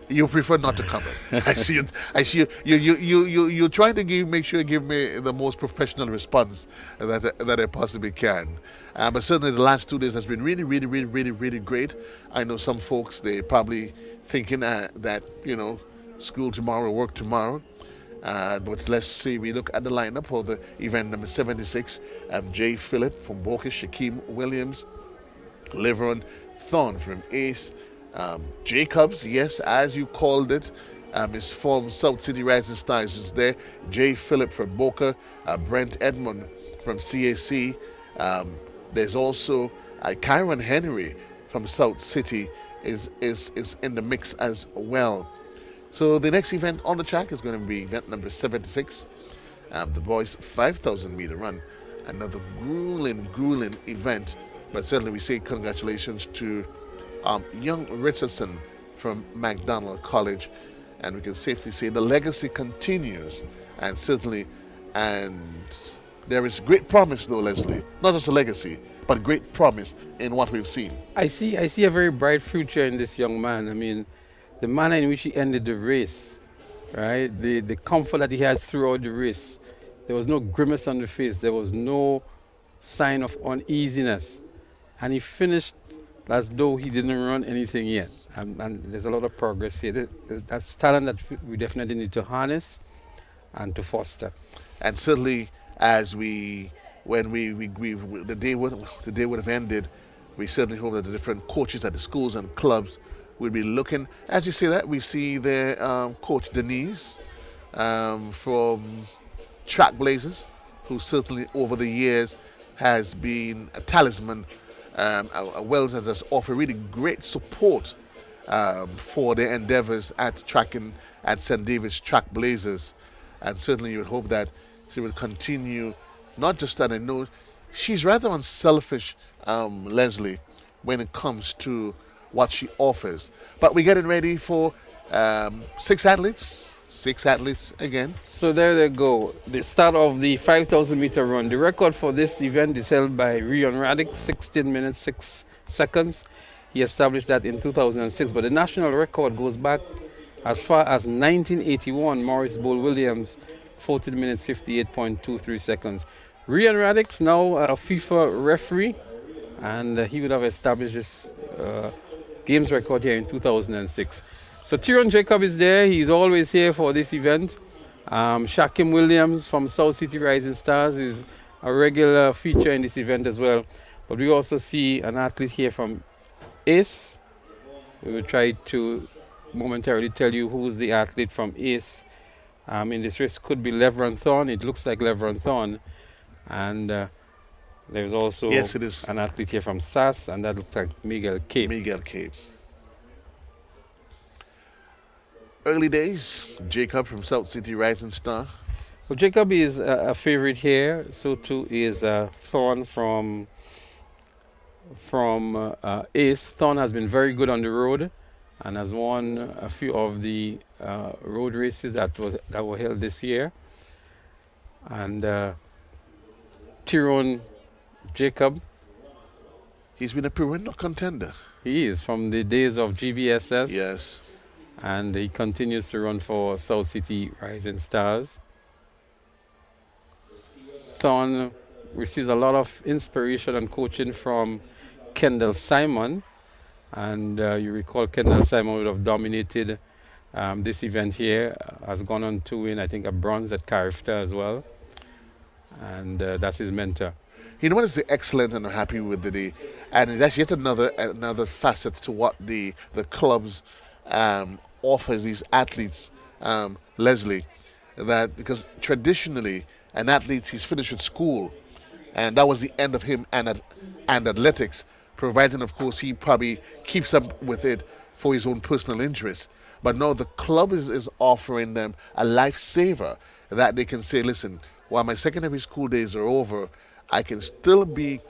You prefer not to comment. I see it. I see you're trying to make sure you give me the most professional response that I possibly can. But certainly the last 2 days has been really great. I know some folks, they probably thinking that school tomorrow, work tomorrow. But let's see, we look at the lineup for the event number 76. Jay Phillip from Boca, Shaquem Williams, Liveron Thorne from Ace, Jacobs, yes, as you called it, is from South City Rising Stars is there. Jay Phillip from Boca, Brent Edmond from CAC. There's also Kyron Henry from South City is in the mix as well. So the next event on the track is going to be event number 76, the boys 5,000 meter run. Another grueling event, but certainly we say congratulations to young Richardson from McDonald College, and we can safely say the legacy continues, and there is great promise though, Leslie, not just a legacy, but great promise in what we've seen. I see a very bright future in this young man. I mean, the manner in which he ended the race, right? The comfort that he had throughout the race. There was no grimace on the face. There was no sign of uneasiness. And he finished as though he didn't run anything yet. And there's a lot of progress here. That's talent that we definitely need to harness and to foster. And certainly, as the day would have ended, we certainly hope that the different coaches at the schools and clubs will be looking. As you say that, we see their coach Denise from Trackblazers, who certainly over the years has been a talisman, a Wells that has offered really great support for their endeavors at St. David's Trackblazers. And certainly you would hope that she will continue, not just that. I know she's rather unselfish, Leslie, when it comes to what she offers. But we're getting ready for 6 athletes again. So there they go. The start of the 5,000 meter run. The record for this event is held by Rion Radic, 16 minutes 6 seconds. He established that in 2006, but the national record goes back as far as 1981. Maurice Bull Williams, 14 minutes 58.23 seconds. Rion Radic's now a FIFA referee, and he would have established this games record here in 2006. So Tyrone Jacob is there. He's always here for this event. Shaquem Williams from South City Rising Stars is a regular feature in this event as well. But we also see an athlete here from ACE. We will try to momentarily tell you who's the athlete from ACE. In this race could be Levron Thorne. It looks like Levron Thorne. And there's also an athlete here from SAS, and that looks like Miguel Cape. Early days, Jacob from South City Rising Star. Well, Jacob is a favorite here. So too is Thorne from ACE. Thorne has been very good on the road and has won a few of the road races that were held this year. And Tyrone Jacob, he's been a perennial contender. He is, from the days of GBSS. Yes. And he continues to run for South City Rising Stars. Thorne receives a lot of inspiration and coaching from Kendall Simon. And you recall Kendall Simon would have dominated this event here, has gone on to win, I think, a bronze at Carifta as well. And that's his mentor. You know what is excellent, and I'm happy with the day, and that's yet another facet to what the clubs offers these athletes, Leslie. that because traditionally an athlete, he's finished with school, and that was the end of him and athletics, providing, of course, he probably keeps up with it for his own personal interest. But no, the club is offering them a lifesaver that they can say, listen, while my secondary school days are over, I can still be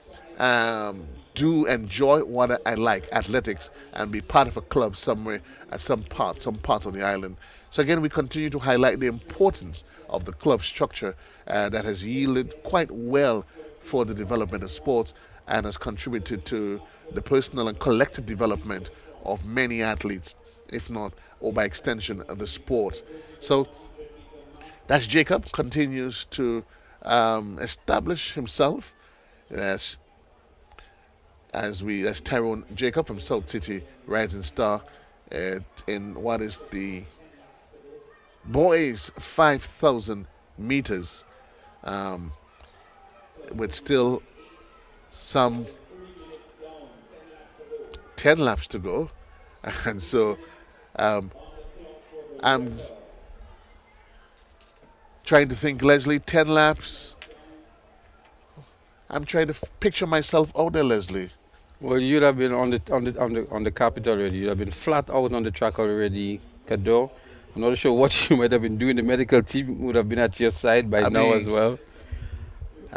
enjoy what I like, athletics, and be part of a club somewhere at some part of the island. So again, we continue to highlight the importance of the club structure that has yielded quite well for the development of sports and has contributed to the personal and collective development of many athletes, if not, or by extension, of the sport. So that's Jacob, continues to establish himself as Tyrone Jacob from South City, rising star in what is the boys 5,000 meters, with still some 10 laps to go. And so I'm trying to think, Leslie, 10 laps. I'm trying to picture myself out there, Leslie. Well, you'd have been on the capital already. You'd have been flat out on the track already, Kado. I'm not sure what you might have been doing. The medical team would have been at your side by now as well.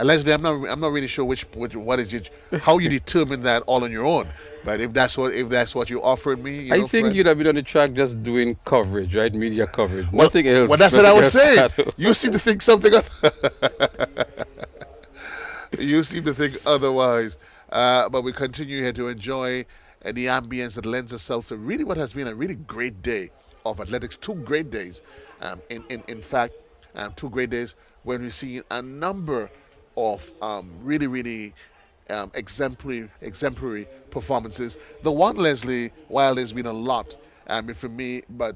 Leslie, I'm not really sure what is it, how you determine that all on your own. But if that's what you offered me, I think you'd have been on the track just doing coverage, right? Media coverage, well, nothing else. Well, that's what I was saying. You seem to think something. You seem to think otherwise. But we continue here to enjoy the ambience that lends itself to really what has been a really great day of athletics. 2 great days. In fact, 2 great days when we see a number of really exemplary performances. The one, Leslie, while there's been a lot for me, but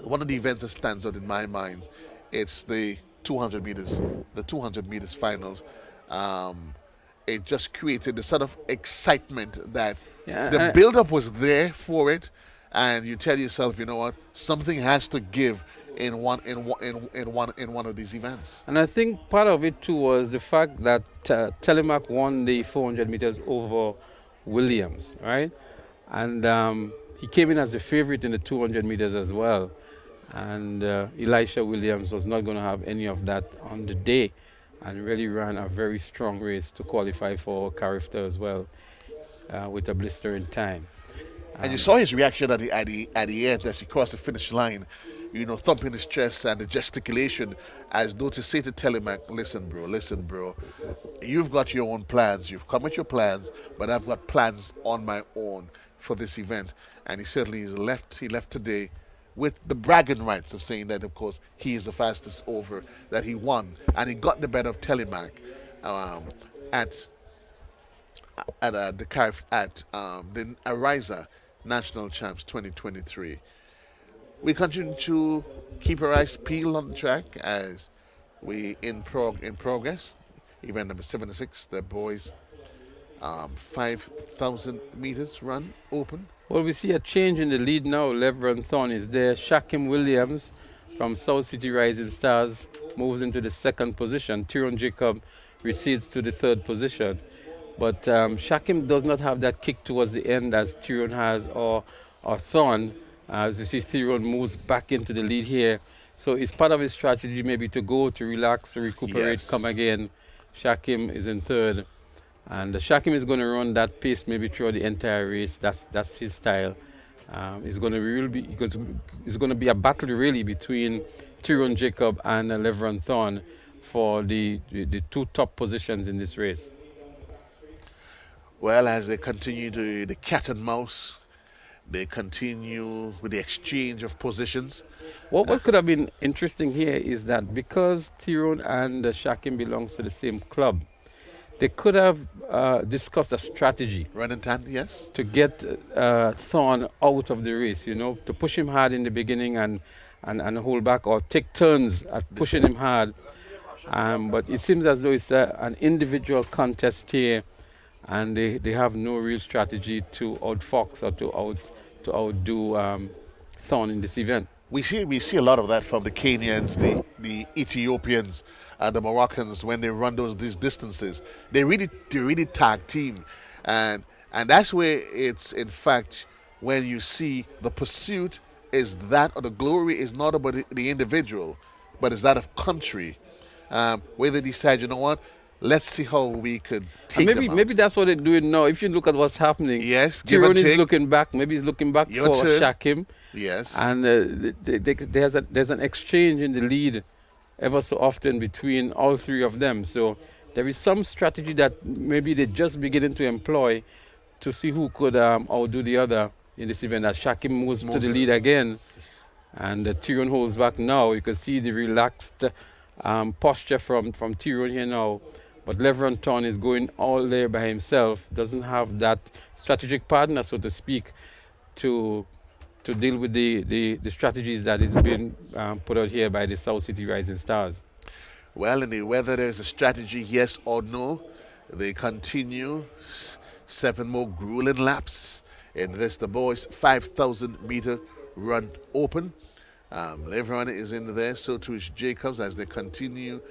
one of the events that stands out in my mind, it's the 200 meters finals. It just created the sort of excitement that the build-up was there for it, and you tell yourself, you know what, something has to give in one of these events. And I think part of it too was the fact that Telemac won the 400 meters over Williams, right? And he came in as the favorite in the 200 meters as well. And Elisha Williams was not going to have any of that on the day, and really ran a very strong race to qualify for Carifta as well, with a blistering time. And you saw his reaction at the end as he crossed the finish line, you know, thumping his chest and the gesticulation as though to say to Telemac, listen bro, you've got your own plans, you've come with your plans, but I've got plans on my own for this event. And he certainly left today with the bragging rights of saying that, of course, he is the fastest over, that he won, and he got the better of Telemac at the Ariza National Champs 2023. We continue to keep our eyes peeled on the track as we in progress. Event number 76, the boys 5,000 meters run open. Well, we see a change in the lead now. Levron Thorne is there. Shakim Williams from South City Rising Stars moves into the 2nd position. Tyrone Jacob recedes to the 3rd position. But Shakim does not have that kick towards the end as Tyrone has, or Thorne. As you see, Tyrone moves back into the lead here. So it's part of his strategy maybe to go, to relax, to recuperate, come again. Shakim is in 3rd. And Shakim is going to run that pace maybe throughout the entire race. That's his style. It's going to be a battle really between Tyrone Jacob and Levron Thorne for the 2 top positions in this race. Well, as they continue the cat and mouse, they continue with the exchange of positions. What could have been interesting here is that because Tyrone and Shakim belongs to the same club, they could have discussed a strategy. Run and tan, yes. To get Thorne out of the race, you know, to push him hard in the beginning and hold back, or take turns at pushing him hard. But it seems as though it's an individual contest here, and they have no real strategy to outfox or to outdo Thorne in this event. we see a lot of that from the Kenyans, the Ethiopians, the Moroccans when they run these distances. They really tag team, and that's where it's in fact when you see the pursuit is that or the glory is not about the individual, but is that of country. Where they decide, you know what, let's see how we could And take them out. maybe that's what they're doing now. If you look at what's happening, Yes, give and Tyrone is take. looking back. Maybe he's looking back Your for turn. Shakim. Yes. And there's an exchange in the lead ever so often between all three of them. So there is some strategy that maybe they're just beginning to employ to see who could outdo the other in this event. As Shakim moves to the lead again, and Tyrone holds back now. You can see the relaxed posture from Tyrone here now. But Levron Thorn is going all there by himself, doesn't have that strategic partner, so to speak, to deal with the strategies that is being put out here by the South City Rising Stars. Well, in the whether there's a strategy, yes or no, they continue 7 more grueling laps in this, the boys' 5,000 meter run open. Everyone is in there, so too is Jacobs as they continue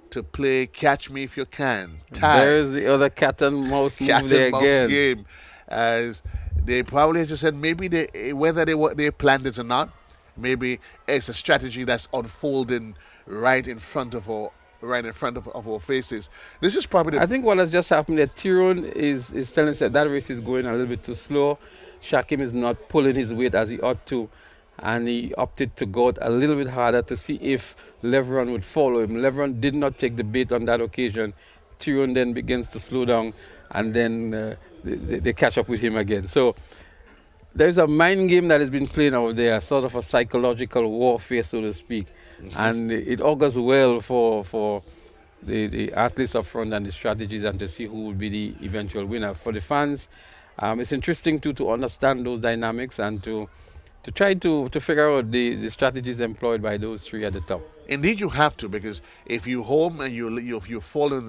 to play catch me if you can. Tag. There's the other cat and mouse Cat move there and mouse again. game, as they probably just said maybe whether they planned it or not, maybe it's a strategy that's unfolding right in front of our faces. This is probably I think what has just happened that Tyrone is telling us that race is going a little bit too slow. Shakim is not pulling his weight as he ought to, and he opted to go out a little bit harder to see if Levron would follow him. Levron did not take the bait on that occasion. Tyrone then begins to slow down, and then they catch up with him again. So there's a mind game that has been playing out there, sort of a psychological warfare, so to speak. And it augurs well for the athletes up front and the strategies, and to see who will be the eventual winner. For the fans, it's interesting to understand those dynamics and to try to figure out the strategies employed by those three at the top. Indeed, you have to, because if you're home and you're following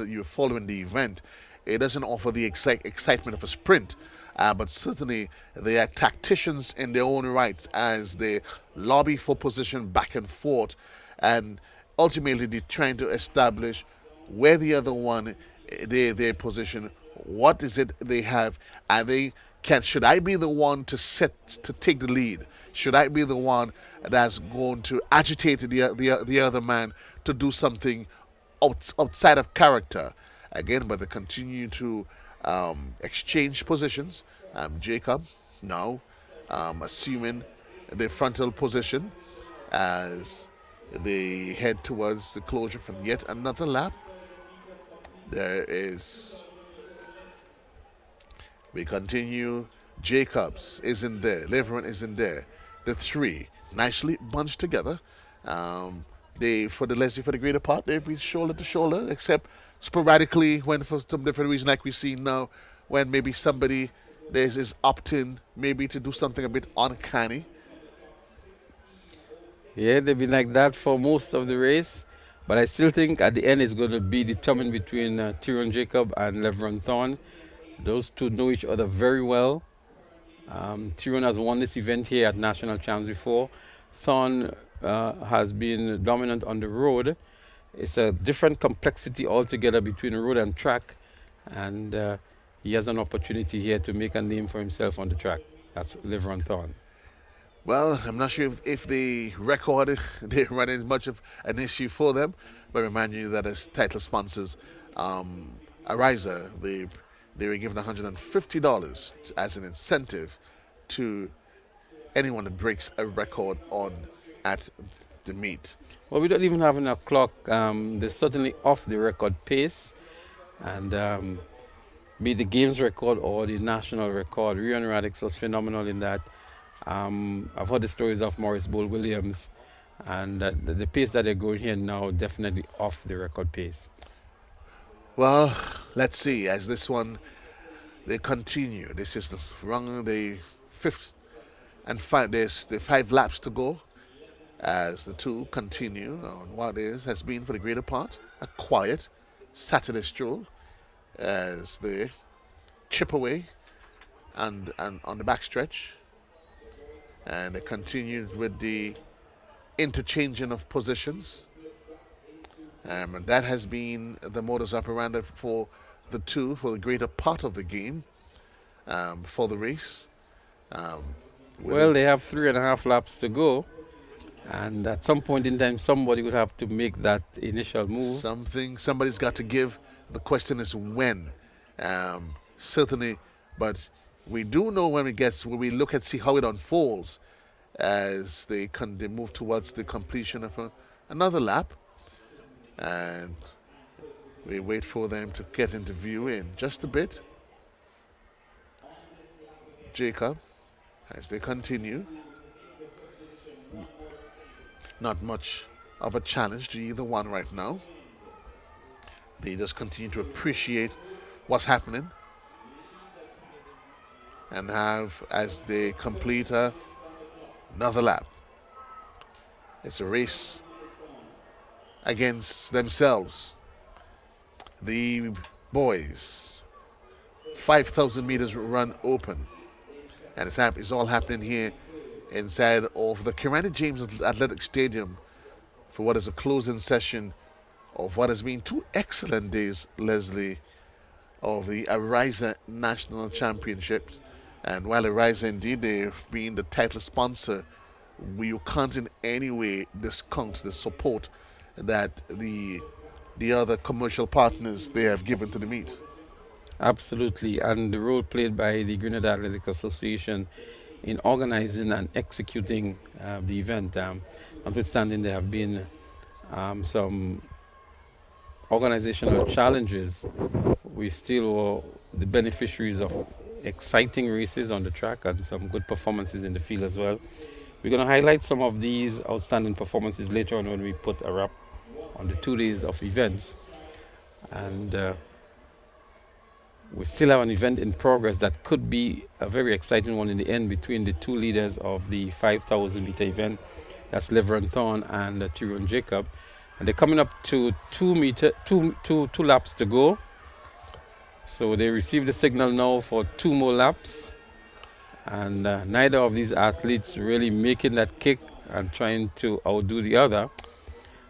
the event, it doesn't offer the excitement of a sprint. But certainly they are tacticians in their own rights as they lobby for position back and forth, and ultimately they're trying to establish where the other one, their position, what is it they have, and should I be the one to take the lead? Should I be the one that's going to agitate the other man to do something outside of character? Again, but they continue to exchange positions. Jacob now assuming the frontal position as they head towards the closure from yet another lap. We continue. Jacobs is in there. Levron is in there. The three nicely bunched together. For the greater part, they've been shoulder to shoulder, except sporadically when for some different reason, like we see now, when maybe somebody is opting maybe to do something a bit uncanny. Yeah, they've been like that for most of the race, but I still think at the end it's going to be determined between Tyrone Jacob and Levron Thorn. Those two know each other very well. Tyrone has won this event here at National Champs before. Thorn has been dominant on the road. It's a different complexity altogether between road and track, and he has an opportunity here to make a name for himself on the track. That's Levron Thorn. Well, I'm not sure if the record they're running much of an issue for them, but remind you that as title sponsors, Ariza, they were given $150 as an incentive to anyone that breaks a record at the meet. Well, we don't even have enough clock. They're certainly off the record pace, and be the games record or the national record. Rian Radix was phenomenal in that. I've heard the stories of Morris Bull Williams, and the pace that they're going here now definitely off the record pace. Well, let's see. As this one, they continue. This is the fifth and five. There's the 5 laps to go as the two continue on what has been for the greater part a quiet Saturday stroll as they chip away and on the backstretch, and they continued with the interchanging of positions. And that has been the modus operandi for the greater part of the game, for the race. Well, they have 3.5 laps to go, and at some point in time, somebody would have to make that initial move. Somebody's got to give. The question is when. Certainly, but we do know when we look at see how it unfolds as they move towards the completion of another lap, and we wait for them to get into view in just a bit. Jacob, as they continue, not much of a challenge to either one right now. They just continue to appreciate what's happening and have, as they complete another lap. It's a race against themselves. The boys, 5,000 meters run open, and it's all happening here inside of the Grenada James Athletic Stadium for what is a closing session of what has been 2 excellent days, Leslie, of the Ariza National Championships. And while Ariza, indeed, they've been the title sponsor, you can't in any way discount the support that the other commercial partners they have given to the meet. Absolutely, and the role played by the Grenada Athletic Association in organizing and executing the event. Notwithstanding there have been some organizational challenges, we still were the beneficiaries of exciting races on the track and some good performances in the field as well. We're going to highlight some of these outstanding performances later on when we put a wrap on the 2 days of events. And we still have an event in progress that could be a very exciting one in the end between the 2 leaders of the 5,000 meter event. That's Leveron Thorne and Tyrone Jacob. And they're coming up to 2 laps to go. So they receive the signal now for 2 more laps. And neither of these athletes really making that kick and trying to outdo the other.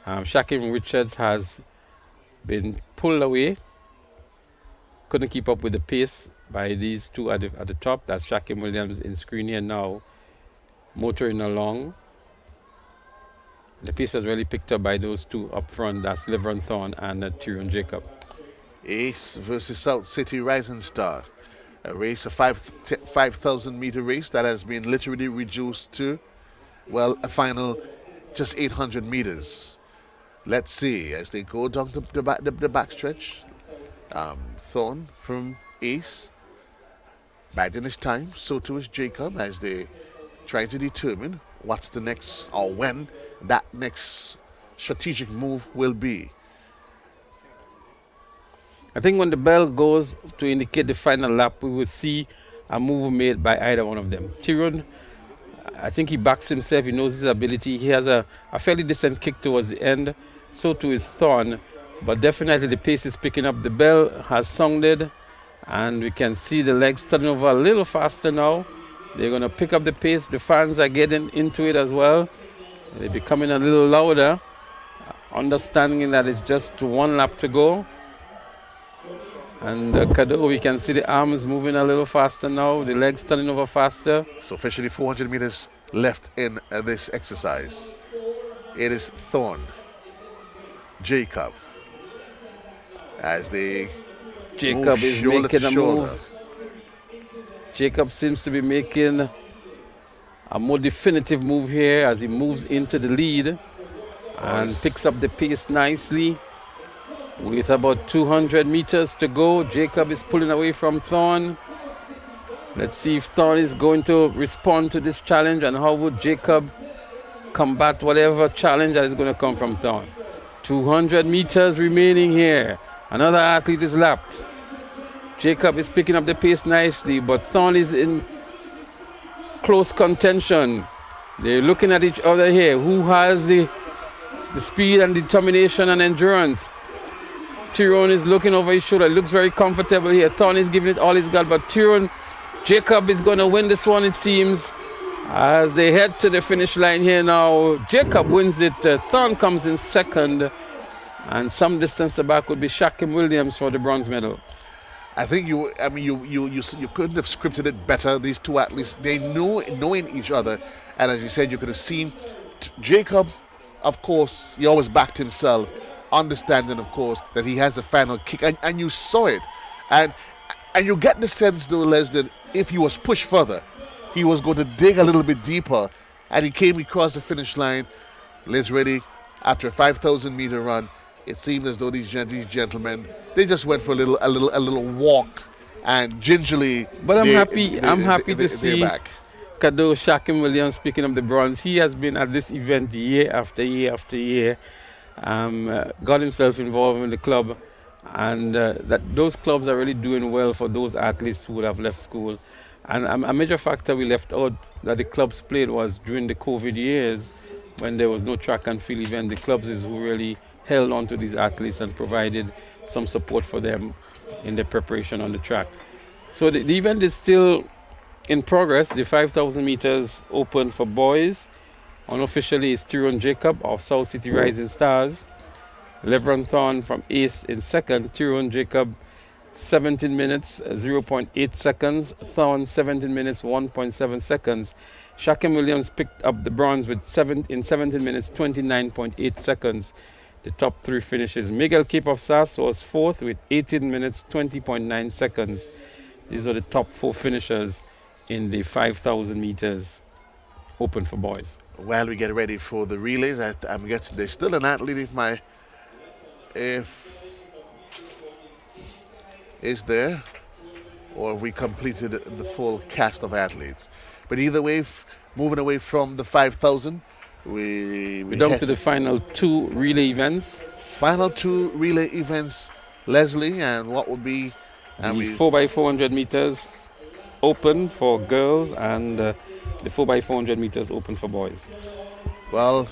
Shaquem Richards has been pulled away. Couldn't keep up with the pace by these 2 at the top. That's Shaquem Williams in screen here now, motoring along. The pace has really picked up by those 2 up front. That's Leveron Thorne and Tyrone Jacob. Ace versus South City Rising Star. A race, a 5,000 meter race that has been literally reduced to, well, a final just 800 meters. Let's see as they go down the backstretch. Thorne from Ace, biding his time, so too is Jacob as they try to determine what's the next or when that next strategic move will be. I think when the bell goes to indicate the final lap, we will see a move made by either one of them. Tyrone, I think he backs himself, he knows his ability. He has a fairly decent kick towards the end, so too is Thorne. But definitely the pace is picking up. The bell has sounded, and we can see the legs turning over a little faster now. They're going to pick up the pace. The fans are getting into it as well. They're becoming a little louder, understanding that it's just 1 lap to go. And Kado, we can see the arms moving a little faster now, the legs turning over faster. So officially 400 meters left in this exercise. It is Thorne, Jacob, as they Jacob is making a move. Jacob seems to be making a more definitive move here as he moves into the lead and picks up the pace nicely. With about 200 meters to go, Jacob is pulling away from Thorne. Let's see if Thorne is going to respond to this challenge and how would Jacob combat whatever challenge that is going to come from Thorne. 200 meters remaining here. Another athlete is lapped. Jacob is picking up the pace nicely, but Thorne is in close contention. They're looking at each other here. Who has the speed and determination and endurance? Tyrone is looking over his shoulder. It looks very comfortable here. Thorne is giving it all he's got, but Jacob is going to win this one, it seems. As they head to the finish line here now, Jacob wins it. Thorn comes in second. And some distance back would be Shaquem Williams for the bronze medal. I think you couldn't have scripted it better. These two athletes, they knowing each other, and as you said, you could have seen Jacob. Of course, he always backed himself, understanding, of course, that he has the final kick, and you saw it, and you get the sense, though, Les, that if he was pushed further, he was going to dig a little bit deeper, and he came across the finish line. Les ready after a 5,000-meter run. It seemed as though these gentlemen, they just went for a little walk, and gingerly. But I'm happy to see Kado Shaquem Williams. Speaking of the bronze, he has been at this event year after year after year. Got himself involved in the club, and that those clubs are really doing well for those athletes who would have left school. And a major factor we left out that the clubs played was during the COVID years, when there was no track and field event. The clubs is who really held on to these athletes and provided some support for them in their preparation on the track. So the event is still in progress. The 5,000 meters open for boys. Unofficially, it's Tyrone Jacob of South City Rising Stars. Levron Thorn from Ace in second. Tyrone Jacob 17 minutes 0.8 seconds. Thorn 17 minutes 1.7 seconds. Shaquem Williams picked up the bronze with 17 minutes 29.8 seconds. The top three finishes. Miguel Cape of Sass was fourth with 18 minutes 20.9 seconds. These are the top four finishers in the 5,000 meters open for boys. While we get ready for the relays, I'm guessing there's still an athlete if is there, or we completed the full cast of athletes. But either way, moving away from the 5,000, we're down to the final two relay events. Final two relay events, Leslie, and what would be the 4x400 meters open for girls, and the 4x400 meters open for boys. Well,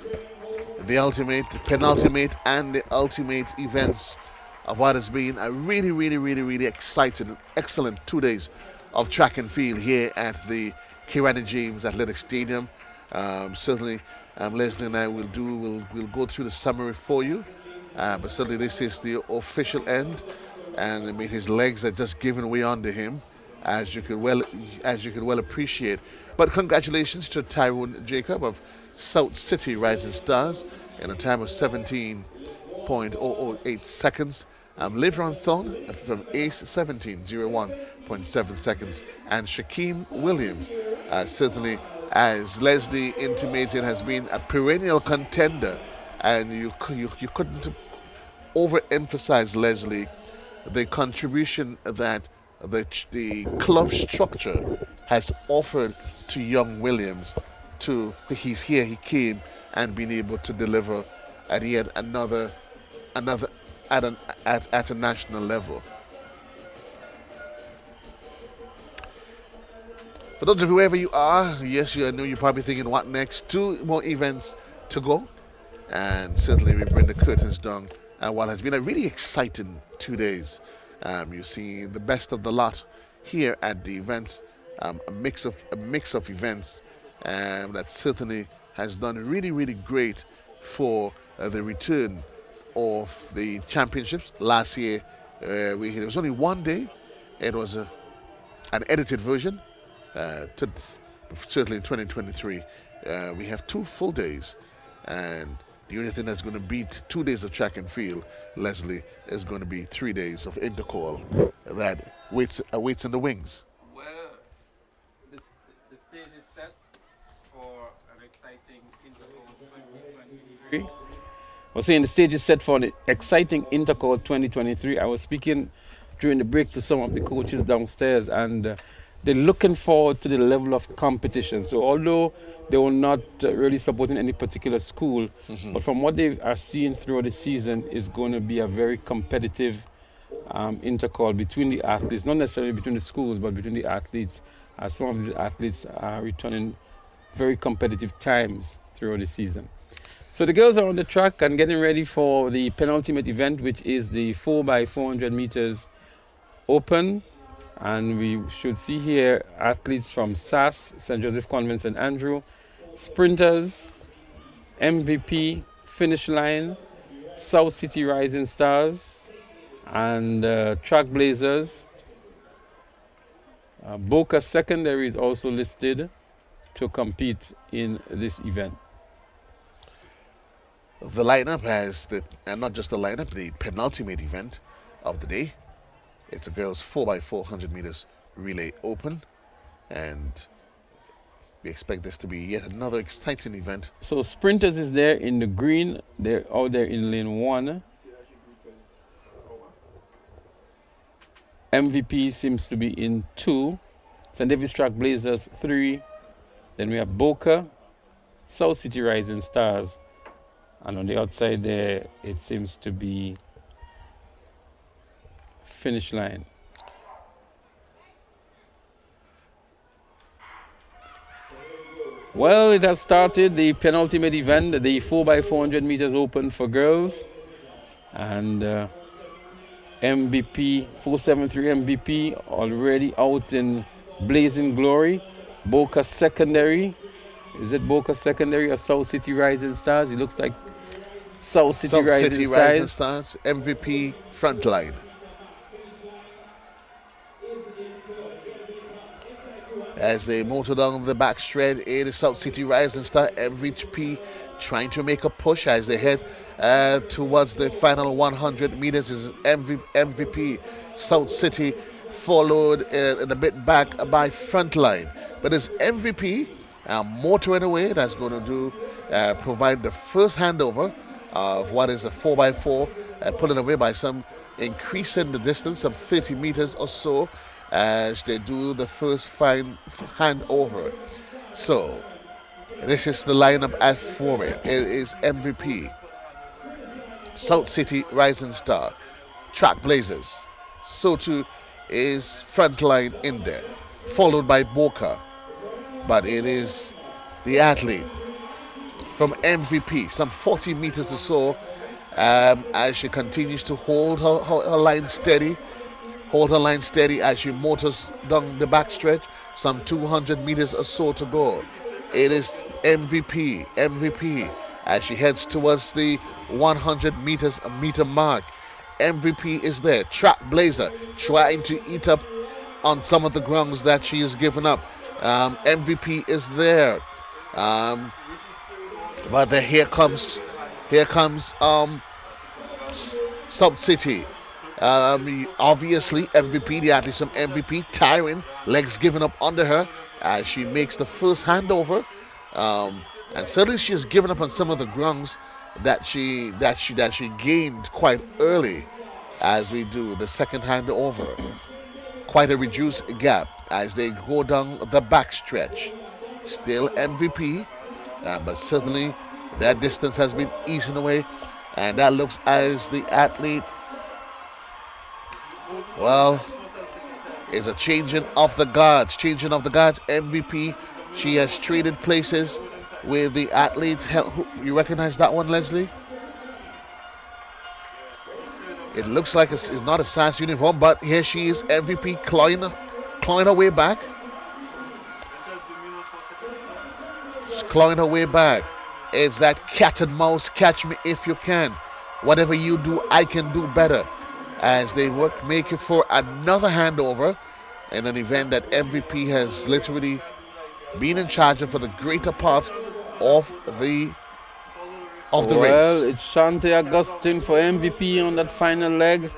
the ultimate, the penultimate, and the ultimate events of what has been a really exciting, excellent 2 days of track and field here at the Kirani James Athletic Stadium. Certainly, Leslie and I will go through the summary for you, but certainly this is the official end, and I mean his legs are just giving way under him, as you could well appreciate. But congratulations to Tyrone Jacob of South City Rising Stars in a time of 17.008 seconds. Levron Thorn from Ace 17.01.7 seconds, and Shaquem Williams, certainly, as Leslie intimated, has been a perennial contender, and you couldn't overemphasize, Leslie, the contribution that the club structure has offered to young Williams. He's here, he came, and been able to deliver at yet another at a national level. For those of you, wherever you are, yes, I know you're probably thinking, what next? 2 more events to go, and certainly we bring the curtains down and what has been a really exciting 2 days. You see the best of the lot here at the event, a mix of events that certainly has done really great for the return of the championships. Last year, it was only 1 day. It was an edited version. Certainly in 2023, we have 2 full days, and the only thing that's going to beat 2 days of track and field, Leslie, is going to be 3 days of intercall that awaits in the wings. Well, the stage is set for an exciting intercall 2023. I was saying the stage is set for an exciting intercall 2023. I was speaking during the break to some of the coaches downstairs, and they're looking forward to the level of competition. So although they were not really supporting any particular school, but from what they are seeing throughout the season, is going to be a very competitive intercall between the athletes, not necessarily between the schools, but between the athletes. Some of these athletes are returning very competitive times throughout the season. So the girls are on the track and getting ready for the penultimate event, which is the 4x400 meters open. And we should see here athletes from SAS, St. Joseph Convent St. Andrew, sprinters, MVP, finish line, South City Rising Stars, and Trailblazers. Boca Secondary is also listed to compete in this event. The lineup has and not just the lineup, the penultimate event of the day. It's a girls 4x400 meters relay open, and we expect this to be yet another exciting event. So sprinters is there in the green. They're out there in lane 1. MVP seems to be in 2. St. David's Trailblazers 3. Then we have Boca, South City Rising Stars. And on the outside there, it seems to be finish line. Well, it has started, the penultimate event, the 4x400 meters open for girls. And MVP, 473 MVP, already out in blazing glory. Boca Secondary. Is it Boca Secondary or South City Rising Stars? It looks like South City Rising Stars. MVP frontline. As they motor down the backstretch, it is South City Rising Star. MVP trying to make a push as they head towards the final 100 meters. Is MVP South City, followed in a bit back by Frontline. But it's MVP motoring away. That's going to provide the first handover of what is a 4x4, pulling away by some increasing the distance of 30 meters or so, as they do the first handover. So this is the lineup as for it. It is MVP, South City Rising Star, Trailblazers. So too is Frontline in there, followed by Boca. But it is the athlete from MVP, some 40 meters or so, as she continues to hold her line steady. Hold her line steady as she motors down the backstretch, some 200 meters or so to go. It is MVP, as she heads towards the 100 meter mark. MVP is there. Trailblazer trying to eat up on some of the grounds that she has given up. MVP is there. But here comes South City. Obviously MVP, the athlete from MVP, tiring, legs given up under her as she makes the first handover, and certainly she has given up on some of the grounds that she gained quite early as we do the second handover. Quite a reduced gap as they go down the backstretch. Still MVP, but certainly that distance has been eaten away, and that looks as the athlete, well, is a changing of the guards. MVP, she has traded places with the athlete. You recognize that one, Leslie? It looks like it's not a SAS uniform, but here she is, MVP, clawing her way back. She's clawing her way back. It's that cat and mouse, catch me if you can. Whatever you do, I can do better. As they make it for another handover in an event that MVP has literally been in charge of for the greater part of the race. Well, it's Shante Augustine for MVP on that final leg.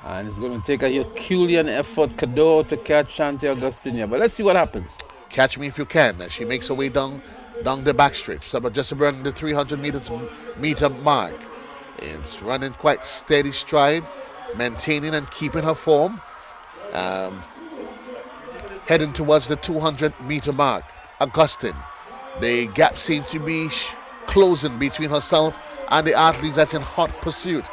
And it's going to take a Herculean effort, Cador, to catch Shante Augustine here. But let's see what happens. Catch me if you can. As she makes her way down the backstretch. So just around the 300 meter mark. It's running quite steady stride, maintaining and keeping her form. Heading towards the 200 meter mark. Augustine. The gap seems to be closing between herself and the athletes that's in hot pursuit.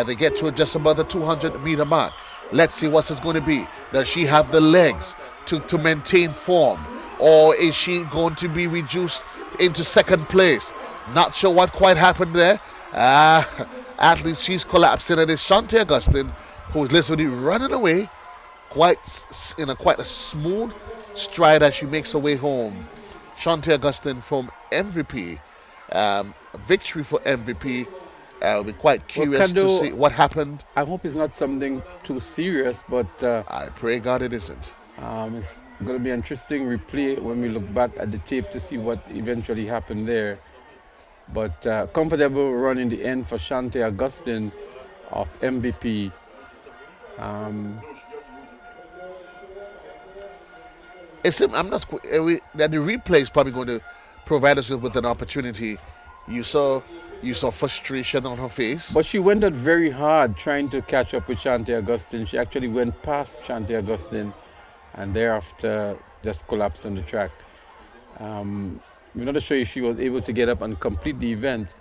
They get to just about the 200 meter mark. Let's see what it's going to be. Does she have the legs to maintain form? Or is she going to be reduced into second place? Not sure what quite happened there. Athlete, she's collapsing, and it's Shante Augustine who's literally running away quite a smooth stride as she makes her way home. Shantae Augustine from MVP. Victory for MVP. I'll be quite curious to see what happened. I hope it's not something too serious, but I pray God it isn't. it's going to be an interesting replay when we look back at the tape to see what eventually happened there. But comfortable run in the end for Shantae Augustine of MVP. I'm not. That the replay is probably going to provide us with an opportunity. You saw frustration on her face. But she went out very hard trying to catch up with Shantae Augustine. She actually went past Shantae Augustine and thereafter just collapsed on the track. We're not sure if she was able to get up and complete the event,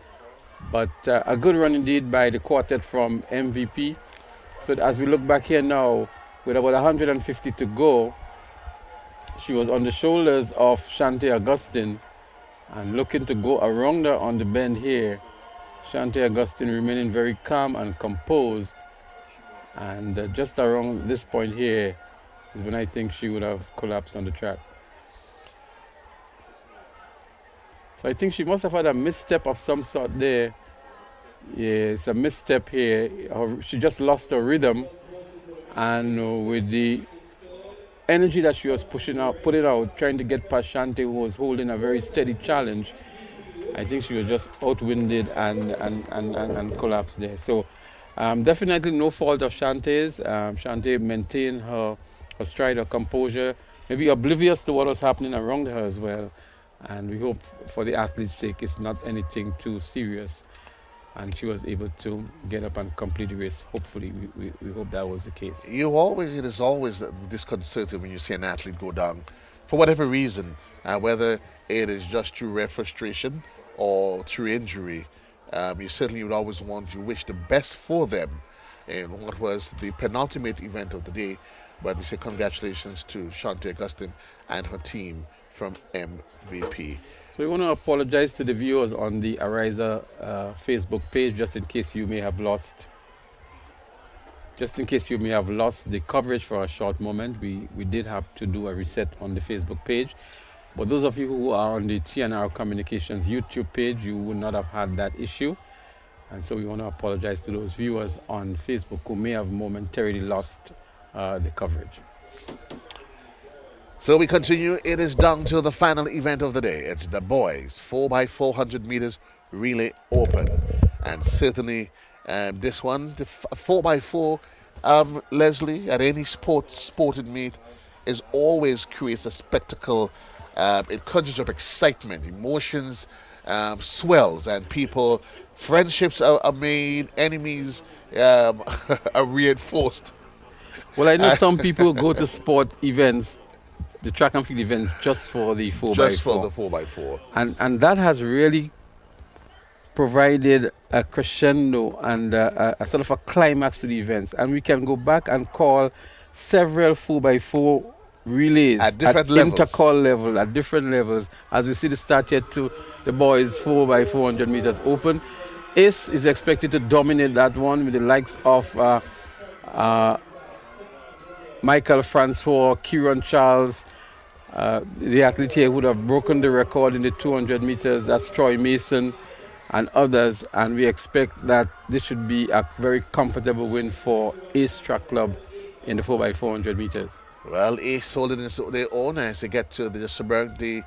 but a good run indeed by the quartet from MVP. So as we look back here now, with about 150 to go, she was on the shoulders of Shantae Augustine and looking to go around her on the bend here. Shantae Augustine remaining very calm and composed, and just around this point here is when I think she would have collapsed on the track. So I think she must have had a misstep of some sort there. Yeah, it's a misstep here. She just lost her rhythm, and with the energy that she was putting out, trying to get past Shantae, who was holding a very steady challenge, I think she was just outwinded and collapsed there. So definitely no fault of Shantae's. Shantae maintained her stride, her composure, maybe oblivious to what was happening around her as well. And we hope for the athlete's sake it's not anything too serious. And she was able to get up and complete the race. Hopefully, we hope that was the case. It is always disconcerting when you see an athlete go down for whatever reason, whether it is just through rare frustration or through injury. You would always wish the best for them in what was the penultimate event of the day. But we say congratulations to Shantae Augustine and her team from MVP. So we want to apologize to the viewers on the Ariza Facebook page, just in case you may have lost the coverage for a short moment. We did have to do a reset on the Facebook page. But those of you who are on the TNR Communications YouTube page, you would not have had that issue. And so we want to apologize to those viewers on Facebook who may have momentarily lost the coverage. So we continue. It is down to the final event of the day. It's the boys 4x400 meters relay open. And certainly this one, the 4x4, Leslie, at any sporting meet, always creates a spectacle. It conjures up excitement, emotions swells, and friendships are made, enemies are reinforced. Well, I know some people go to sport events, the track and field events, just for the 4x4. Just for the 4x4. And that has really provided a crescendo and a sort of a climax to the events. And we can go back and call several 4x4 relays at different levels. Intercall level, at different levels, as we see the start yet to the boys 4x400 meters open. Ace is expected to dominate that one with the likes of Michael Francois, Kieran Charles, the athlete here who would have broken the record in the 200 meters, that's Troy Mason and others, and we expect that this should be a very comfortable win for Ace Track Club in the 4x400 meters. Well, Ace holding their own as they get to the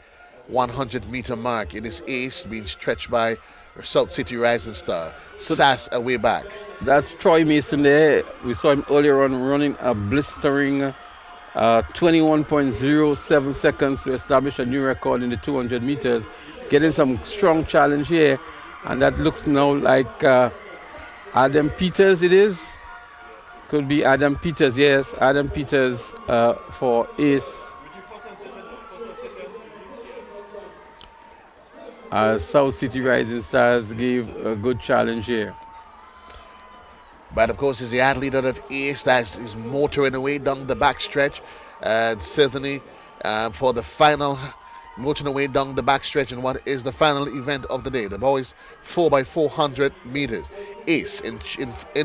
100 meter mark. It is Ace being stretched by South City Rising Star. SAS away back. That's Troy Mason there. We saw him earlier on running a blistering 21.07 seconds to establish a new record in the 200 meters. Getting some strong challenge here. And that looks now like Adam Peters it is. Could be Adam Peters, yes. Adam Peters for Ace. South City Rising Stars gave a good challenge here. But of course, it's the athlete out of Ace that is motoring away down the backstretch. Certainly for the final, motoring away down the backstretch in what is the final event of the day. The boys 4x400 meters. Ace in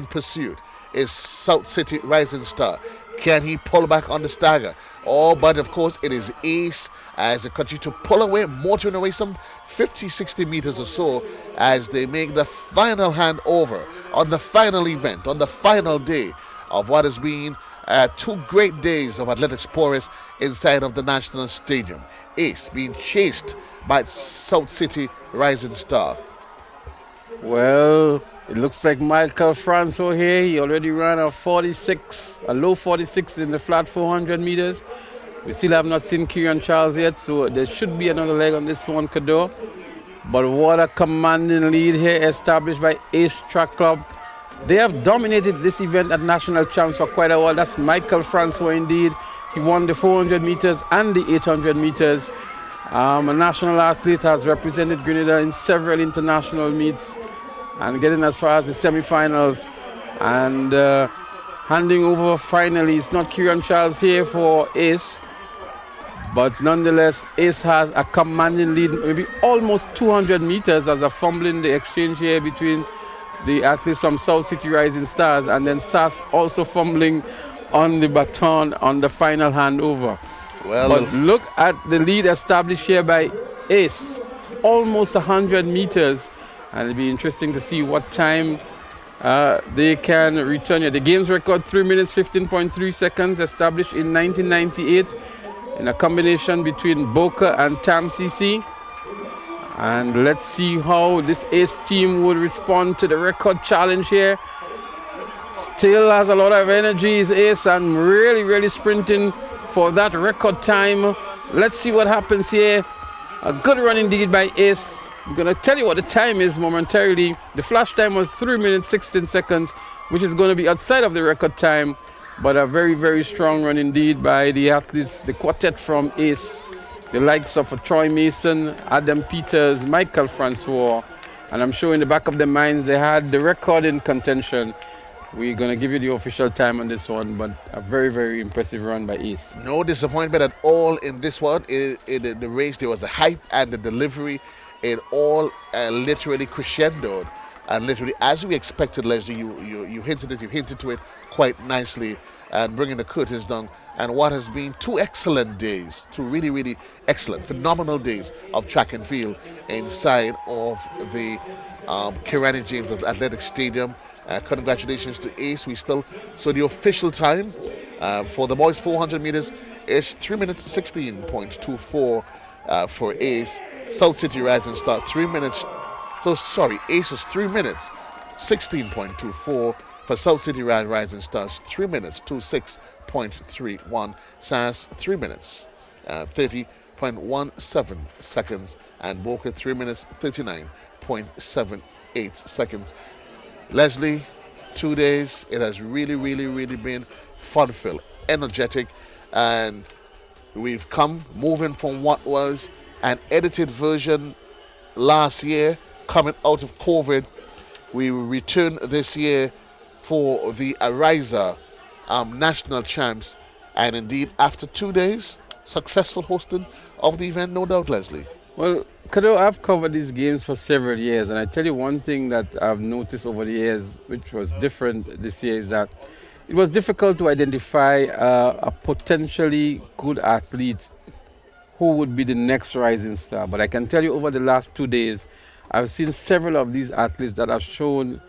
pursuit is South City Rising Star. Can he pull back on the stagger? Oh, but of course it is Ace as they continue to pull away, motoring away some 50, 60 meters or so as they make the final handover on the final event, on the final day of what has been 2 great days of athletics porous inside of the National Stadium. Ace being chased by South City Rising Star. Well, it looks like Michael Francois here. He already ran a low 46 in the flat 400 meters. We still have not seen Kieran Charles yet, so there should be another leg on this one, Cador. But what a commanding lead here established by Ace Track Club. They have dominated this event at national champs for quite a while. That's Michael Francois indeed. He won the 400 meters and the 800 meters. A national athlete, has represented Grenada in several international meets and getting as far as the semi-finals. And handing over finally, it's not Kieran Charles here for Ace, but nonetheless, Ace has a commanding lead, maybe almost 200 meters as a fumbling the exchange here between the athletes from South City Rising Stars, and then SAS also fumbling on the baton on the final handover. Well, but look at the lead established here by Ace, almost 100 meters, and it'll be interesting to see what time they can return here. The game's record 3 minutes 15.3 seconds, established in 1998 in a combination between Boca and Tam CC. And let's see how this Ace team would respond to the record challenge here. Still has a lot of energy, is Ace, and really sprinting for that record time. Let's see what happens here. A good run indeed by Ace. I'm going to tell you what the time is momentarily. The flash time was 3 minutes 16 seconds, which is going to be outside of the record time, but a very strong run indeed by the athletes, the quartet from Ace. The likes of Troy Mason, Adam Peters, Michael Francois, and I'm sure in the back of their minds they had the record in contention. We're going to give you the official time on this one, but a very impressive run by Ace. No disappointment at all in this one. In the race, there was a hype and the delivery. It all literally crescendoed. And literally, as we expected, Leslie, you hinted to it quite nicely, and bringing the curtains down. And what has been 2 excellent days, 2 really excellent, phenomenal days of track and field inside of the Kirani James Athletic Stadium. Congratulations to Ace. So the official time for the boys 400 meters is 3 minutes 16.24 for Ace. South City Rising Star 3 minutes. Ace is 3 minutes 16.24 for South City Rising Stars. 3 minutes 26.31. SAS 3 minutes 30.17 seconds, and Boca 3 minutes 39.78 seconds. Leslie, 2 days. It has really been fun-filled, energetic, and we've moving from what was an edited version last year, coming out of COVID. We return this year for the Ariza national champs, and indeed after 2 days, successful hosting of the event, no doubt, Leslie. Well, Kado, I've covered these games for several years, and I tell you one thing that I've noticed over the years, which was different this year, is that it was difficult to identify a potentially good athlete who would be the next rising star. But I can tell you over the last 2 days, I've seen several of these athletes that have shown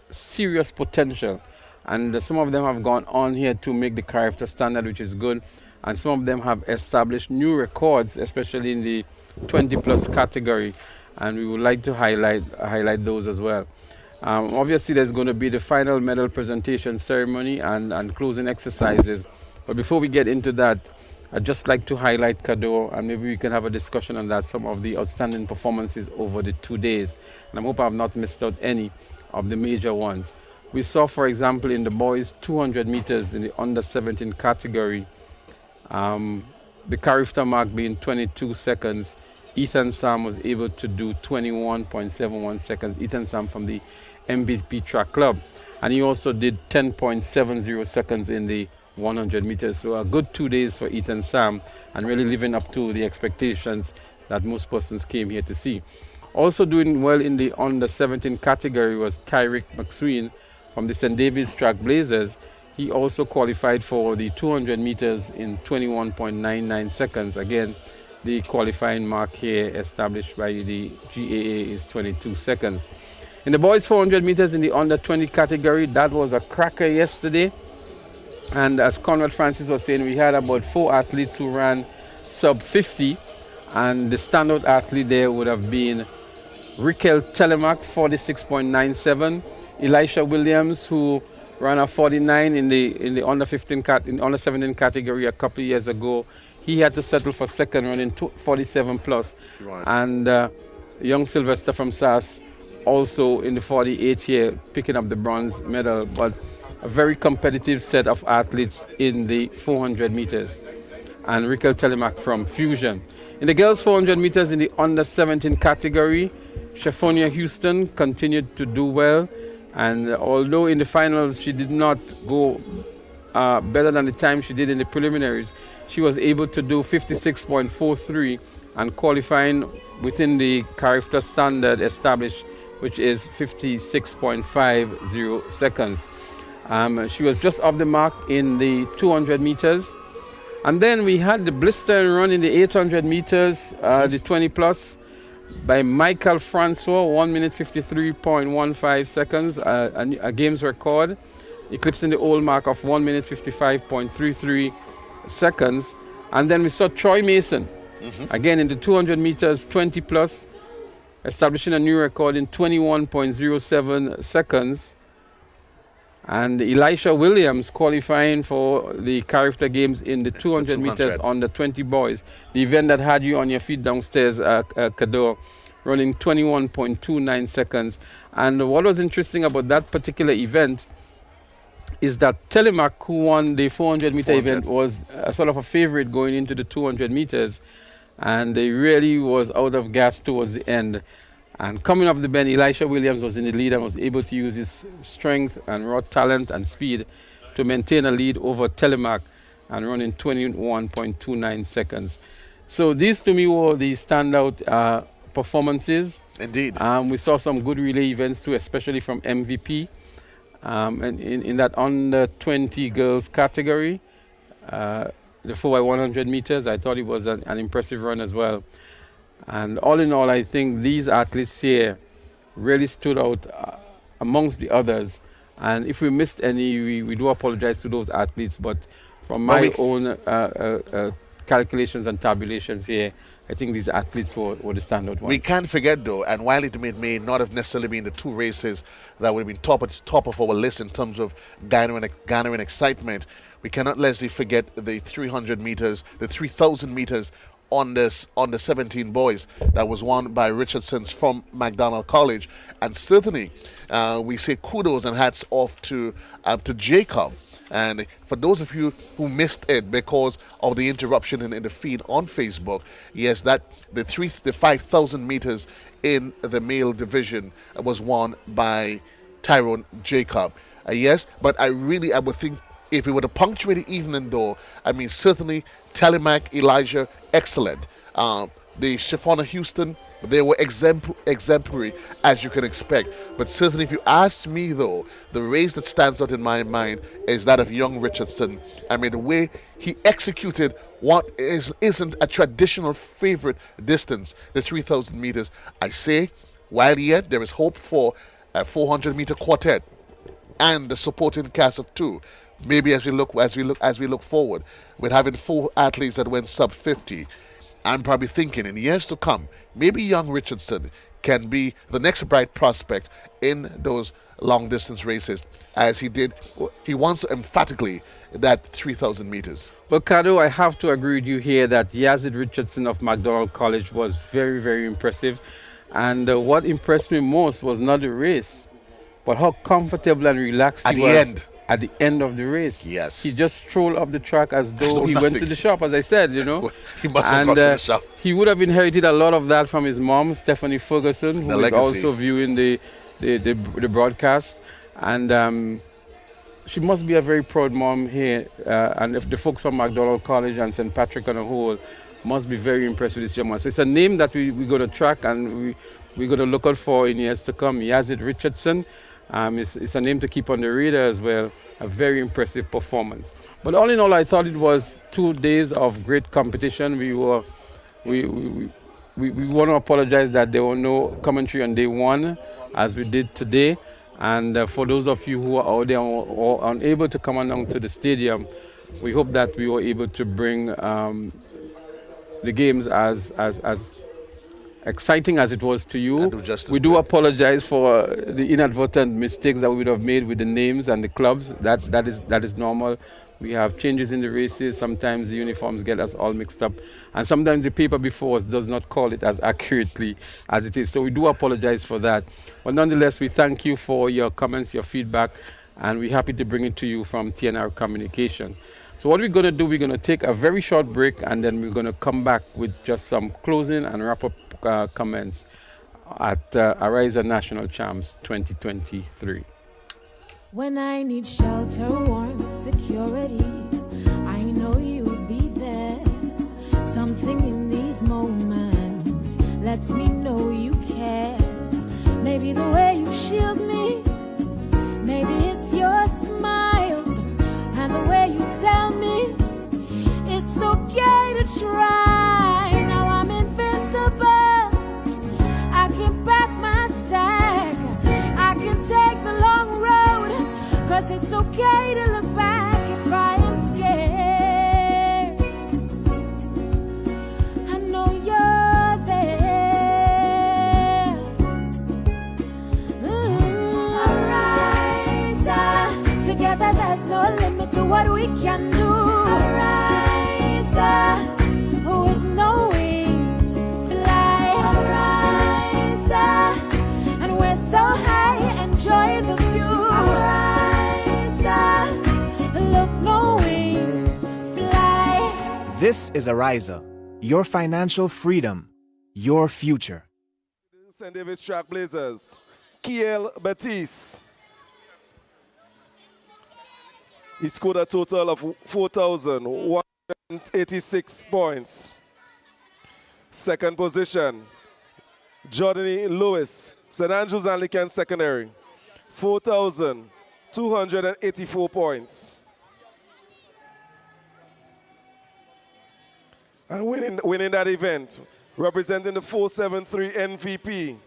serious potential. And some of them have gone on here to make the character standard, which is good. And some of them have established new records, especially in the 20+ category. And we would like to highlight those as well. Obviously, there's going to be the final medal presentation ceremony and closing exercises. But before we get into that, I'd just like to highlight Kado, and maybe we can have a discussion on that, some of the outstanding performances over the 2 days. And I hope I've not missed out any of the major ones. We saw, for example, in the boys 200 meters in the under 17 category, the Carifta mark being 22 seconds. Ethan Sam was able to do 21.71 seconds. Ethan Sam from the MVP Track Club. And he also did 10.70 seconds in the 100 meters. So a good 2 days for Ethan Sam, and really living up to the expectations that most persons came here to see. Also doing well in the under 17 category was Tyrick McSween from the St. David's Track Blazers. He also qualified for the 200 meters in 21.99 seconds. Again, the qualifying mark here established by the GAA is 22 seconds. In the boys 400 meters in the under 20 category, that was a cracker yesterday. And as Conrad Francis was saying, we had about 4 athletes who ran sub 50. And the standout athlete there would have been Raquel Telemac, 46.97. Elisha Williams, who ran a 49 in the under 17 category a couple of years ago. He had to settle for second, running 47 plus. Right. And young Sylvester from SAS also in the 48 here picking up the bronze medal. But a very competitive set of athletes in the 400 meters. And Raquel Telemac from Fusion. In the girls 400 meters in the under 17 category, Shaffonia Houston continued to do well. And although in the finals she did not go better than the time she did in the preliminaries, she was able to do 56.43 and qualifying within the character standard established, which is 56.50 seconds. She was just off the mark in the 200 meters. And then we had the blistering run in the 800 meters, the 20 plus, by Michael Francois, 1 minute 53.15 seconds, a games record, eclipsing the old mark of 1 minute 55.33 seconds. And then we saw Troy Mason, again in the 200 meters, 20 plus, establishing a new record in 21.07 seconds. And Elisha Williams qualifying for the character games in the 200 meters on the 20 boys. The event that had you on your feet downstairs, Kador, running 21.29 seconds. And what was interesting about that particular event is that Telemac, who won the 400 meter event, was a sort of a favorite going into the 200 meters. And they really was out of gas towards the end. And coming off the bend, Elisha Williams was in the lead and was able to use his strength and raw talent and speed to maintain a lead over Telemac and run in 21.29 seconds. So these to me were the standout performances. Indeed. We saw some good relay events too, especially from MVP. And in that under 20 girls category, the 4x100 meters, I thought it was an impressive run as well. And all in all, I think these athletes here really stood out amongst the others. And if we missed any, we do apologize to those athletes. But from my own calculations and tabulations here, I think these athletes were the standout ones. We can't forget though, and while it may not have necessarily been the 2 races that would have been top of our list in terms of garnering excitement, we cannot Leslie forget the 300 meters, the 3,000 meters on the 17 boys that was won by Richardsons from McDonald College. And certainly we say kudos and hats off to Jacob. And for those of you who missed it because of the interruption in the feed on Facebook, yes, that the 5,000 meters in the male division was won by Tyrone Jacob. Yes, but I would think if we were to punctuate the evening though, I mean certainly Telemac, Elijah, excellent. The Shaffonia Houston, they were exemplary as you can expect. But certainly if you ask me though, the race that stands out in my mind is that of young Richardson. I mean the way he executed what isn't a traditional favorite distance, the 3,000 meters. I say, while yet there is hope for a 400 meter quartet and the supporting cast of 2. Maybe as we look forward, with having 4 athletes that went sub 50, I'm probably thinking in years to come, maybe young Richardson can be the next bright prospect in those long distance races, as he wants emphatically that 3,000 meters. But Kado, I have to agree with you here that Yazid Richardson of McDonald College was very, very impressive. And what impressed me most was not the race, but how comfortable and relaxed he was at the end of the race. Yes. He just strolled up the track as though he went to the shop, as I said, you know. He must have gone to the shop. He would have inherited a lot of that from his mom, Stephanie Ferguson, who is also viewing the broadcast. And she must be a very proud mom here. And if the folks from McDonald College and St. Patrick on a whole must be very impressed with this young man. So it's a name that we're going to track and we're going to look out for in years to come, Yazid Richardson. It's a name to keep on the radar as well. A very impressive performance. But all in all, I thought it was 2 days of great competition. We want to apologize that there were no commentary on day one, as we did today. And for those of you who are out there or unable to come along to the stadium, we hope that we were able to bring the games as exciting as it was to you. We do apologize for the inadvertent mistakes that we would have made with the names and the clubs. That is normal. We have changes in the races. Sometimes the uniforms get us all mixed up. And sometimes the paper before us does not call it as accurately as it is. So we do apologize for that. But nonetheless, we thank you for your comments, your feedback, and we're happy to bring it to you from TNR Communication. So what we're going to do, we're going to take a very short break, and then we're going to come back with just some closing and wrap-up comments at Ariza National Champs 2023. When I need shelter, warmth, security, I know you'll be there. Something in these moments lets me know you care. Maybe the way you shield me, maybe it's your smiles, and the way you tell me it's okay to try. Now I'm invincible. I can pack my sack. I can take the long road, 'cause it's okay to look back if I am scared. I know you're there. Ariza, together there's no limit to what we can do. Ariza, with no wings, fly. Ariza, and we're so high, enjoy the view. Ariza, look, no wings, fly. This is Ariza, your financial freedom, your future. St. David's Trailblazers, Kiel Batiste. He scored a total of 4,186 points. Second position, Jordany Lewis, St. Andrews Anglican Secondary, 4,284 points. And winning that event, representing the 473 MVP,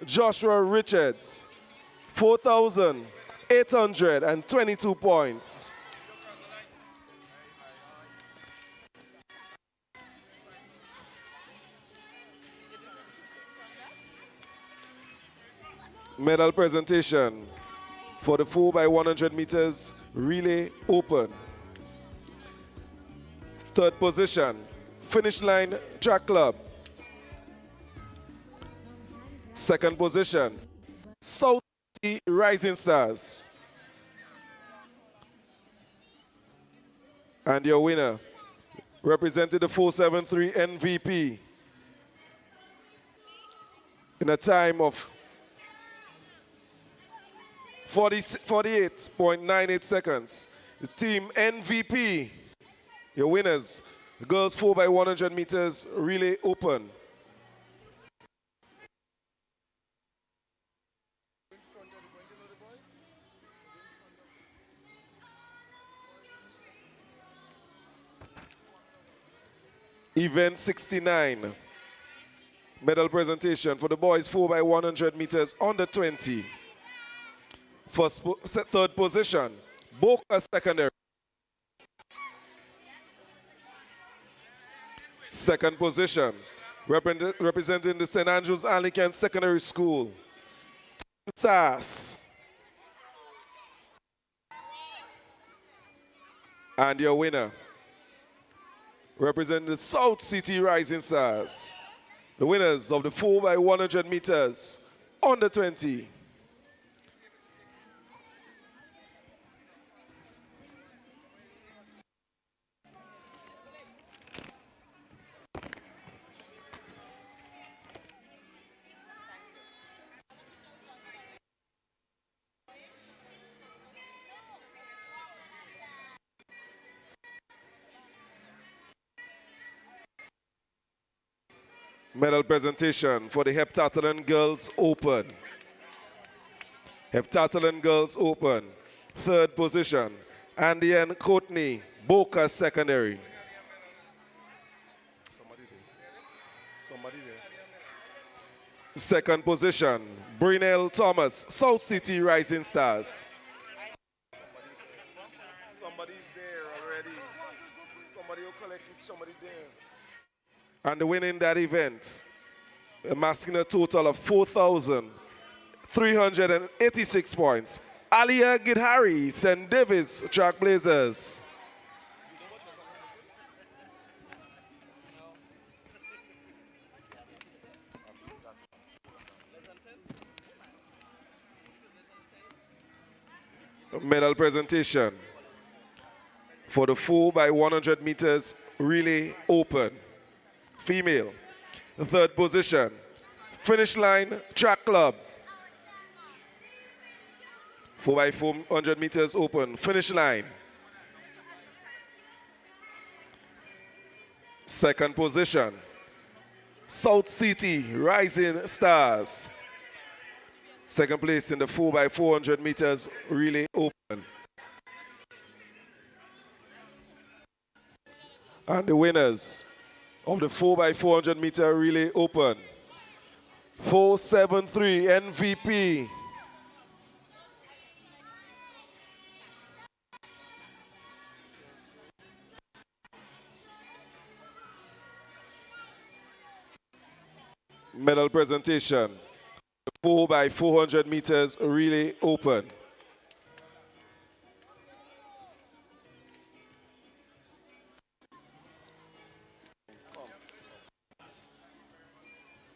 Joshua Richards, 4,822 points. Medal presentation for the 4x100 meters relay open. Third position, Finish Line Track Club. Second position, South City Rising Stars. And your winner, represented the 473 MVP in a time of 48.98 seconds. The team MVP, your winners, the girls 4x100 meters relay open. Event 69, medal presentation for the boys 4x100 meters under 20. Third position, Boca Secondary. Second position, representing the St. Andrews Anglican Secondary School, SAS. And your winner, representing the South City Rising Stars, the winners of the 4x100 meters under 20. Medal presentation for the Heptathlon Girls Open. Heptathlon Girls Open. Third position, Andy and Courtney, Boca Secondary. Somebody there. Second position, Brynell Thomas, South City Rising Stars. Somebody's there already. Somebody will collect it, somebody there. And winning that event, amassing a total of 4,386 points, Alia Gidhari, St. David's Trailblazers. Medal presentation for the 4x100 meters relay open. Female, third position, Finish Line Track Club. 4x400 meters open, finish line. Second position, South City Rising Stars. Second place in the 4x400 meters relay open. And the winners of the 4x400 meter relay open, 473 MVP. Medal presentation, 4x400 meters relay open.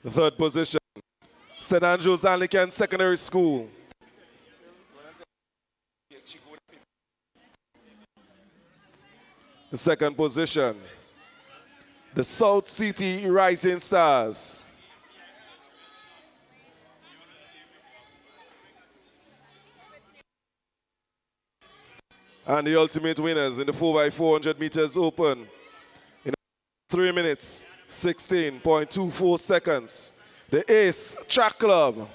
Third position, St. Andrews Anglican Secondary School. The second position, the South City Rising Stars. And the ultimate winners in the 4x400 meters open in 3 minutes, 16.24 seconds. The Ace Track Club.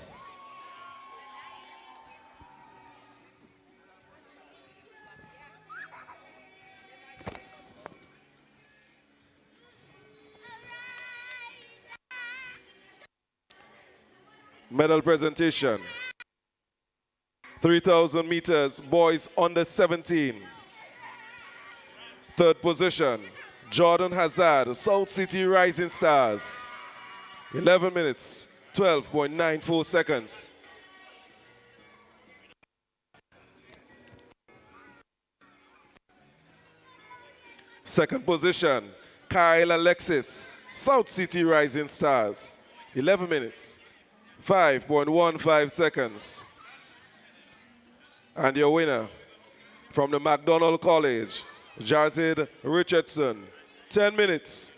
Medal presentation. 3,000 meters, boys under 17. Third position, Jordan Hazard, South City Rising Stars. 11 minutes, 12.94 seconds. Second position, Kyle Alexis, South City Rising Stars. 11 minutes, 5.15 seconds. And your winner from the McDonald College, Jarzid Richardson, 10 minutes,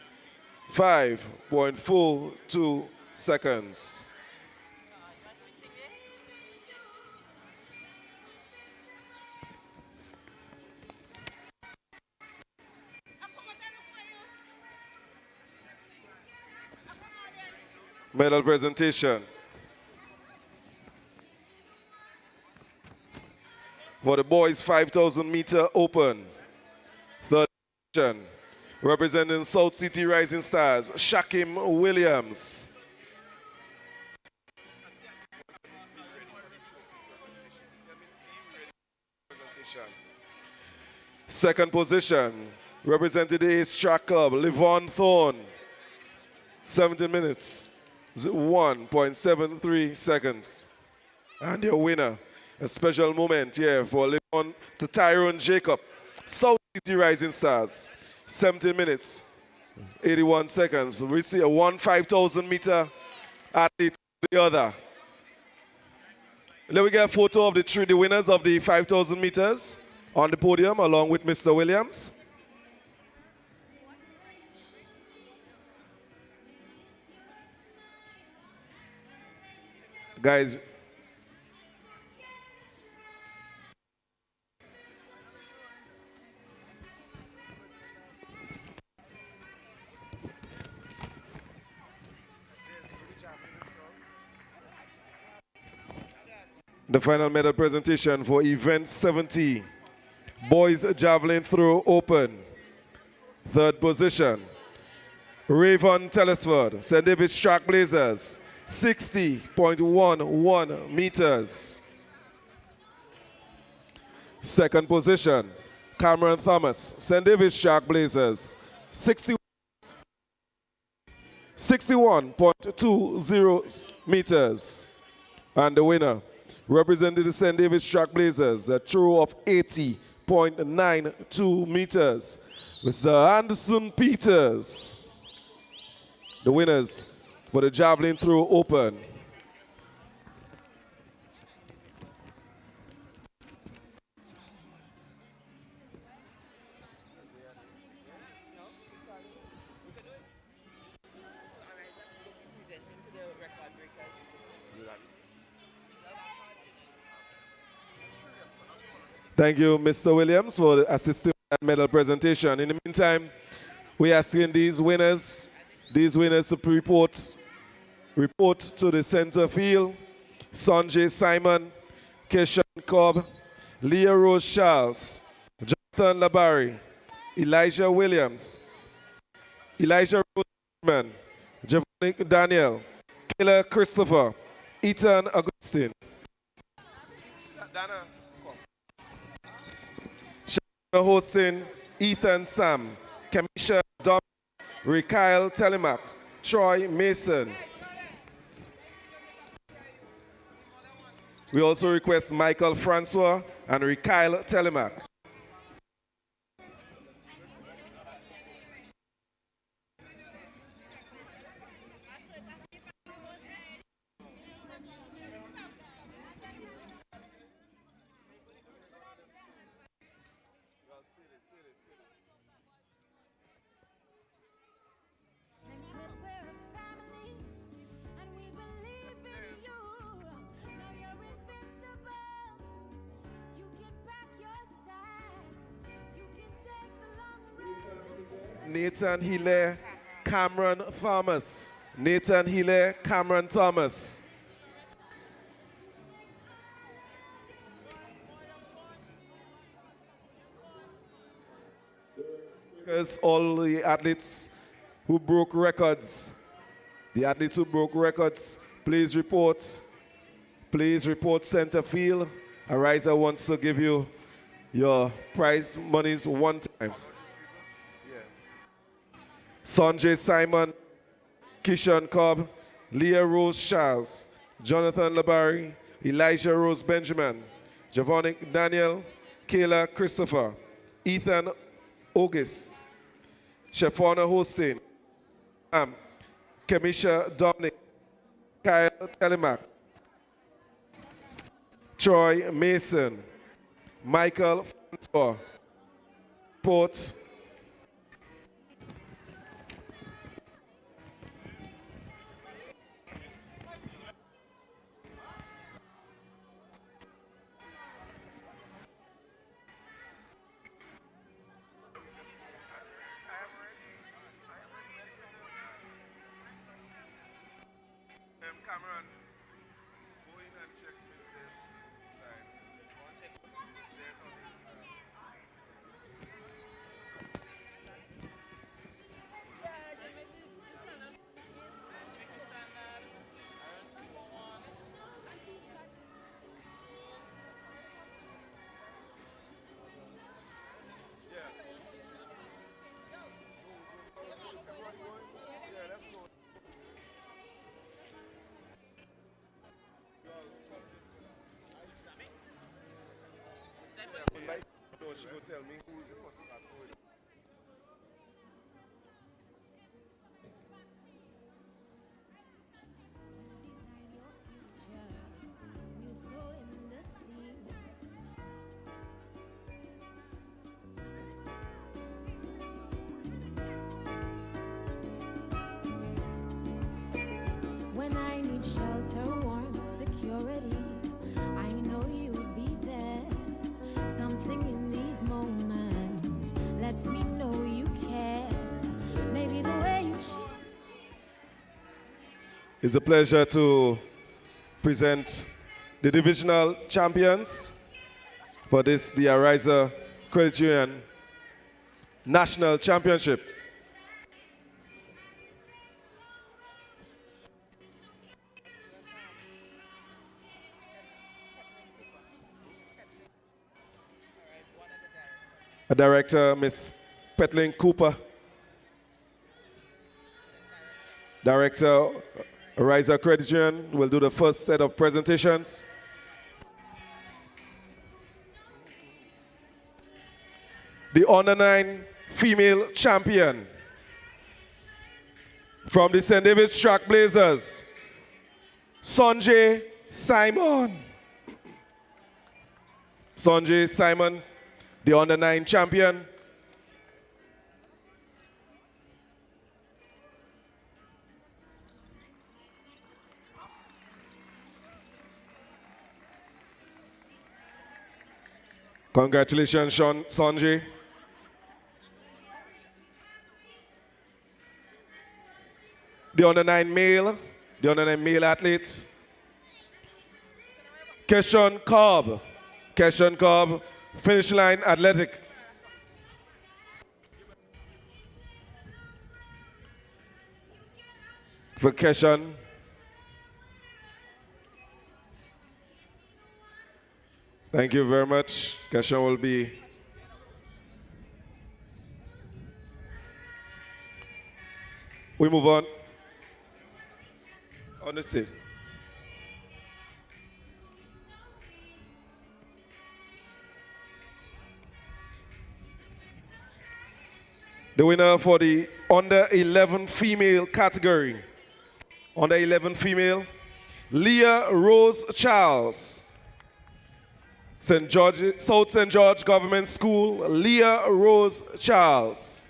5.42 seconds. Medal presentation. For the boys 5,000 meter open. Third position, representing South City Rising Stars, Shakim Williams. Second position, representing the Ace Track Club, Livon Thorne. 17 minutes, 1.73 seconds. And your winner, a special moment here for Livon to Tyrone Jacob, South City Rising Stars. 17 minutes, 81 seconds. We see a 5,000 meter athlete the other. Let me get a photo of the winners of the 5,000 meters on the podium along with Mr. Williams. Guys, The final medal presentation for event 70. Boys javelin throw open. Third position. Raven Telesford, St. David's Trailblazers, 60.11 meters. Second position, Cameron Thomas, St. David's Trailblazers, 61.20 meters. And the winner, representing the St. David's Trailblazers, a throw of 80.92 meters, Mr. Anderson Peters. The winners for the javelin throw open. Thank you, Mr. Williams, for assisting that medal presentation. In the meantime, we are asking these winners to report to the center field. Sanjay Simon, Keshan Cobb, Leah Rose Charles, Jonathan Labari, Elijah Williams, Elijah Roseman, Giovanni Daniel, Kayla Christopher, Ethan Augustine. Hosting Ethan Sam, Kamisha Dom, Rikael Telemac, Troy Mason. We also request Michael Francois and Rikael Telemac. Nathan Hilaire, Cameron Thomas. Nathan Hilaire, Cameron Thomas. Because all the athletes who broke records, please report. Please report center field. Ariza wants to give you your prize monies one time. Sanjay Simon, Kishan Cobb, Leah Rose Charles, Jonathan Labari, Elijah Rose Benjamin, Giovanni Daniel, Kayla Christopher, Ethan August, Shefana Hostin, Kemisha Dominic, Kyle Telemac, Troy Mason, Michael Francois, Port, Cameron, go in and check this side. There's on this side. She go tell me who is the person that told her. When I need shelter, warmth, security, I know you'll be there. Something in these moments lets me know you care. Maybe the way you share. It's a pleasure to present the divisional champions for this, the Ariza Credit Union National Championship. A director, Miss Petlin Cooper. Director, Ariza Credit Union, will do the first set of presentations. The Under 9 female champion from the St. David's Track Blazers, Sanjay Simon. Sanjay Simon, the Under 9 champion. Congratulations, Sanjay. The Under 9 male athletes, Keshawn Cobb. Keshawn Cobb, finish line athletic. For Keshawn. Thank you very much. Keshawn will be we move on. On the stage. The winner for the under 11 female category. Under 11 female, Leah Rose Charles. South St. George Government School, Leah Rose Charles.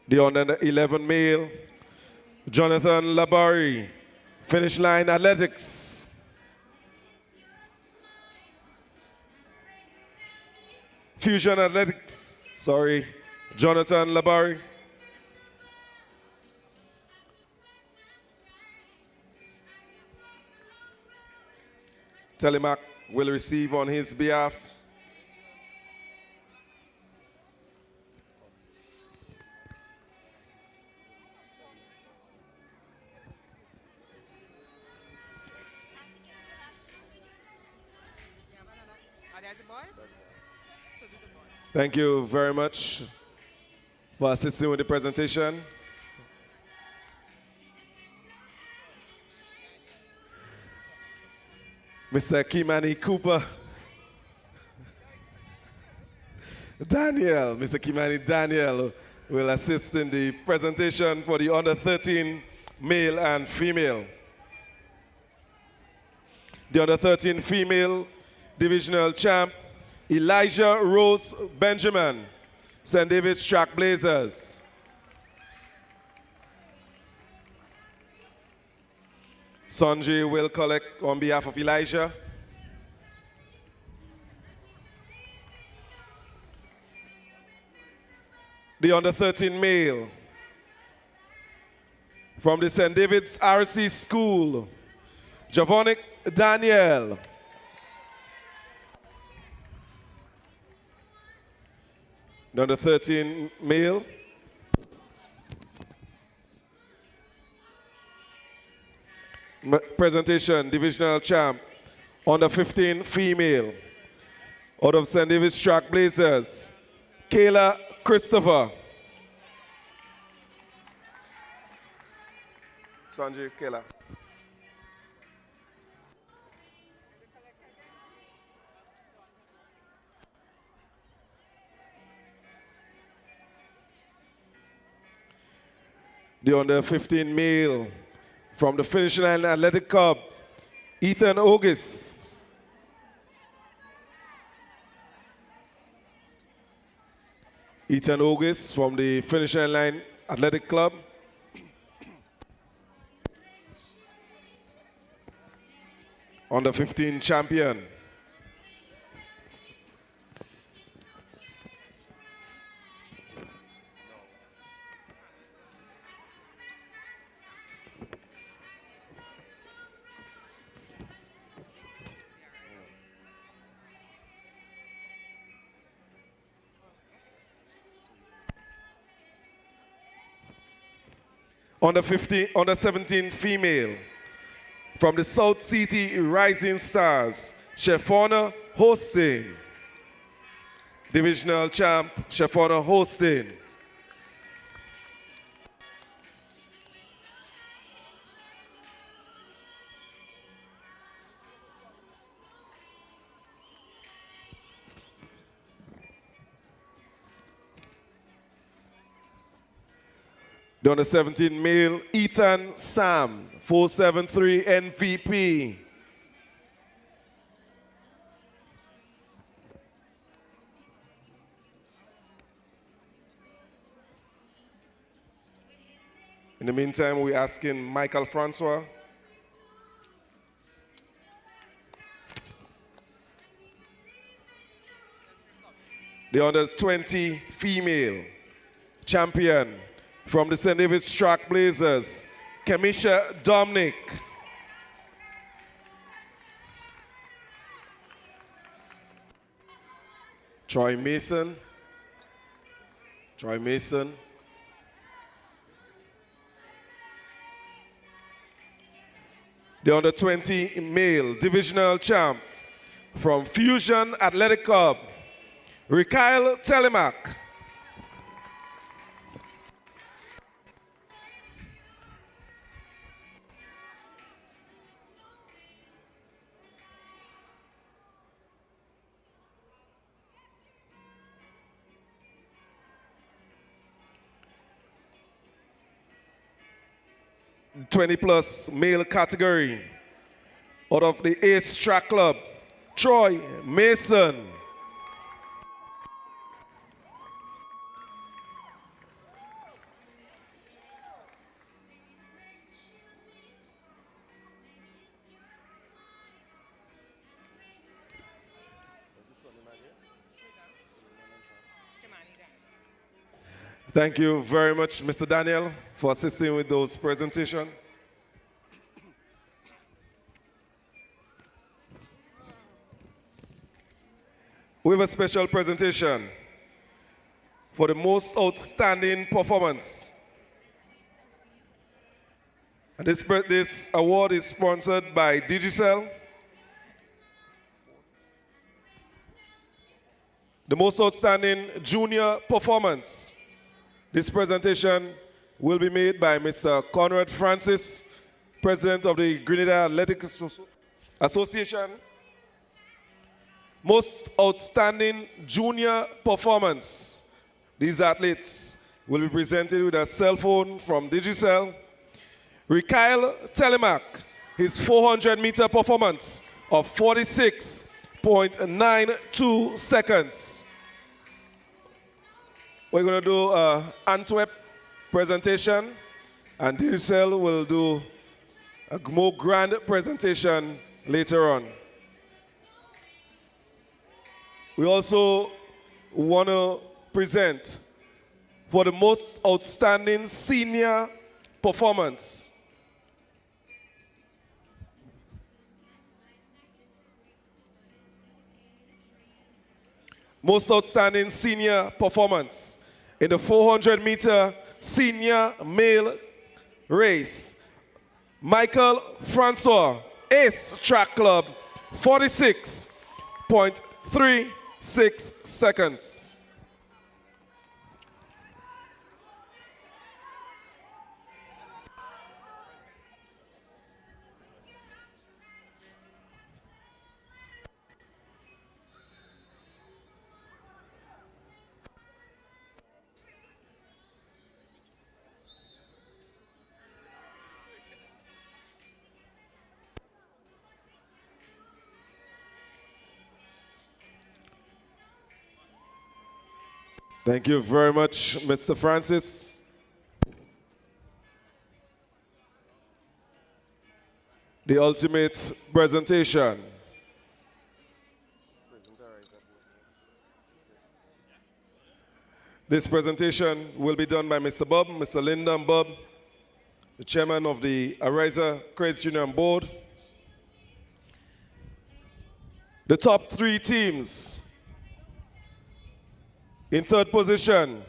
The under 11 male, Jonathan Labari, finish line athletics. Fusion athletics, sorry, Jonathan Labari. Telemac will receive on his behalf. Thank you very much for assisting with the presentation. Mr. Kimani Cooper. Mr. Kimani Daniel will assist in the presentation for the under 13 male and female. The under 13 female divisional champ, Elijah Rose Benjamin, St. David's Track Blazers. Sanjay will collect on behalf of Elijah. The under 13 male from the St. David's RC School, Javonic Daniel. Number 13 male. Presentation, divisional champ. Under 15 female. Out of St. David's Track Blazers, Kayla Christopher. Sanjay, Kayla. The under 15 male from the Finish Line Athletic Club, Ethan August. Ethan August from the Finish Line Athletic Club. Under 15 champion. under 17 female. From the South City Rising Stars, Shefona Hostin. Divisional champ, Shefona Hostin. The under 17 male, Ethan Sam, 473 MVP. In the meantime, we're asking Michael Francois. The under 20 female champion from the St. David's Track Blazers, Kamisha Dominic. Troy Mason. Troy Mason. The under 20 male divisional champ from Fusion Athletic Club, Rikael Telemak. +20 male category out of the Ace Track Club, Troy Mason. Thank you very much, Mr. Daniel, for assisting with those presentations. We have a special presentation for the most outstanding performance. And this award is sponsored by Digicel. The most outstanding junior performance. This presentation will be made by Mr. Conrad Francis, President of the Grenada Athletic Association. Most outstanding junior performance. These athletes will be presented with a cell phone from Digicel. Rikael Telemak, his 400-meter performance of 46.92 seconds. We're going to do an Antwerp presentation, and Digicel will do a more grand presentation later on. We also want to present for the most outstanding senior performance. Most outstanding senior performance in the 400-meter senior male race. Michael Francois, Ace Track Club, 46.36 seconds. Thank you very much, Mr. Francis. The ultimate presentation. This presentation will be done by Mr. Bob, Mr. Lyndon Bob, the chairman of the Ariza Credit Union Board. The top 3 teams. In third position,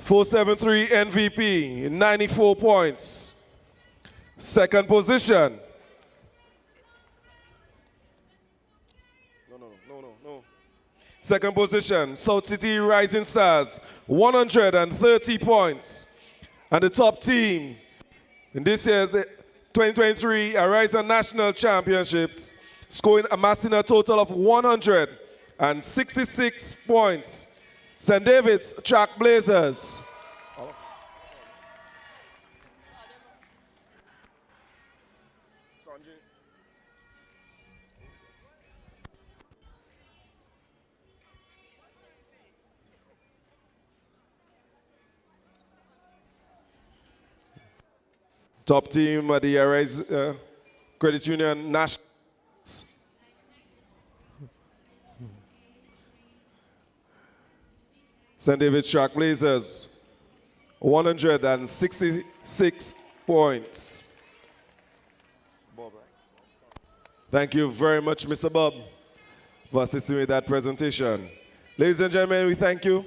473 MVP, 94 points. Second position. No. Second position, South City Rising Stars, 130 points. And the top team in this year's 2023 Ariza National Championships, amassing a total of 166 points. St. David's Track Blazers. Top team at the Ariza Credit Union National. St. David's Track Blazers, 166 points. Thank you very much, Mr. Bob, for assisting with that presentation. Ladies and gentlemen, we thank you.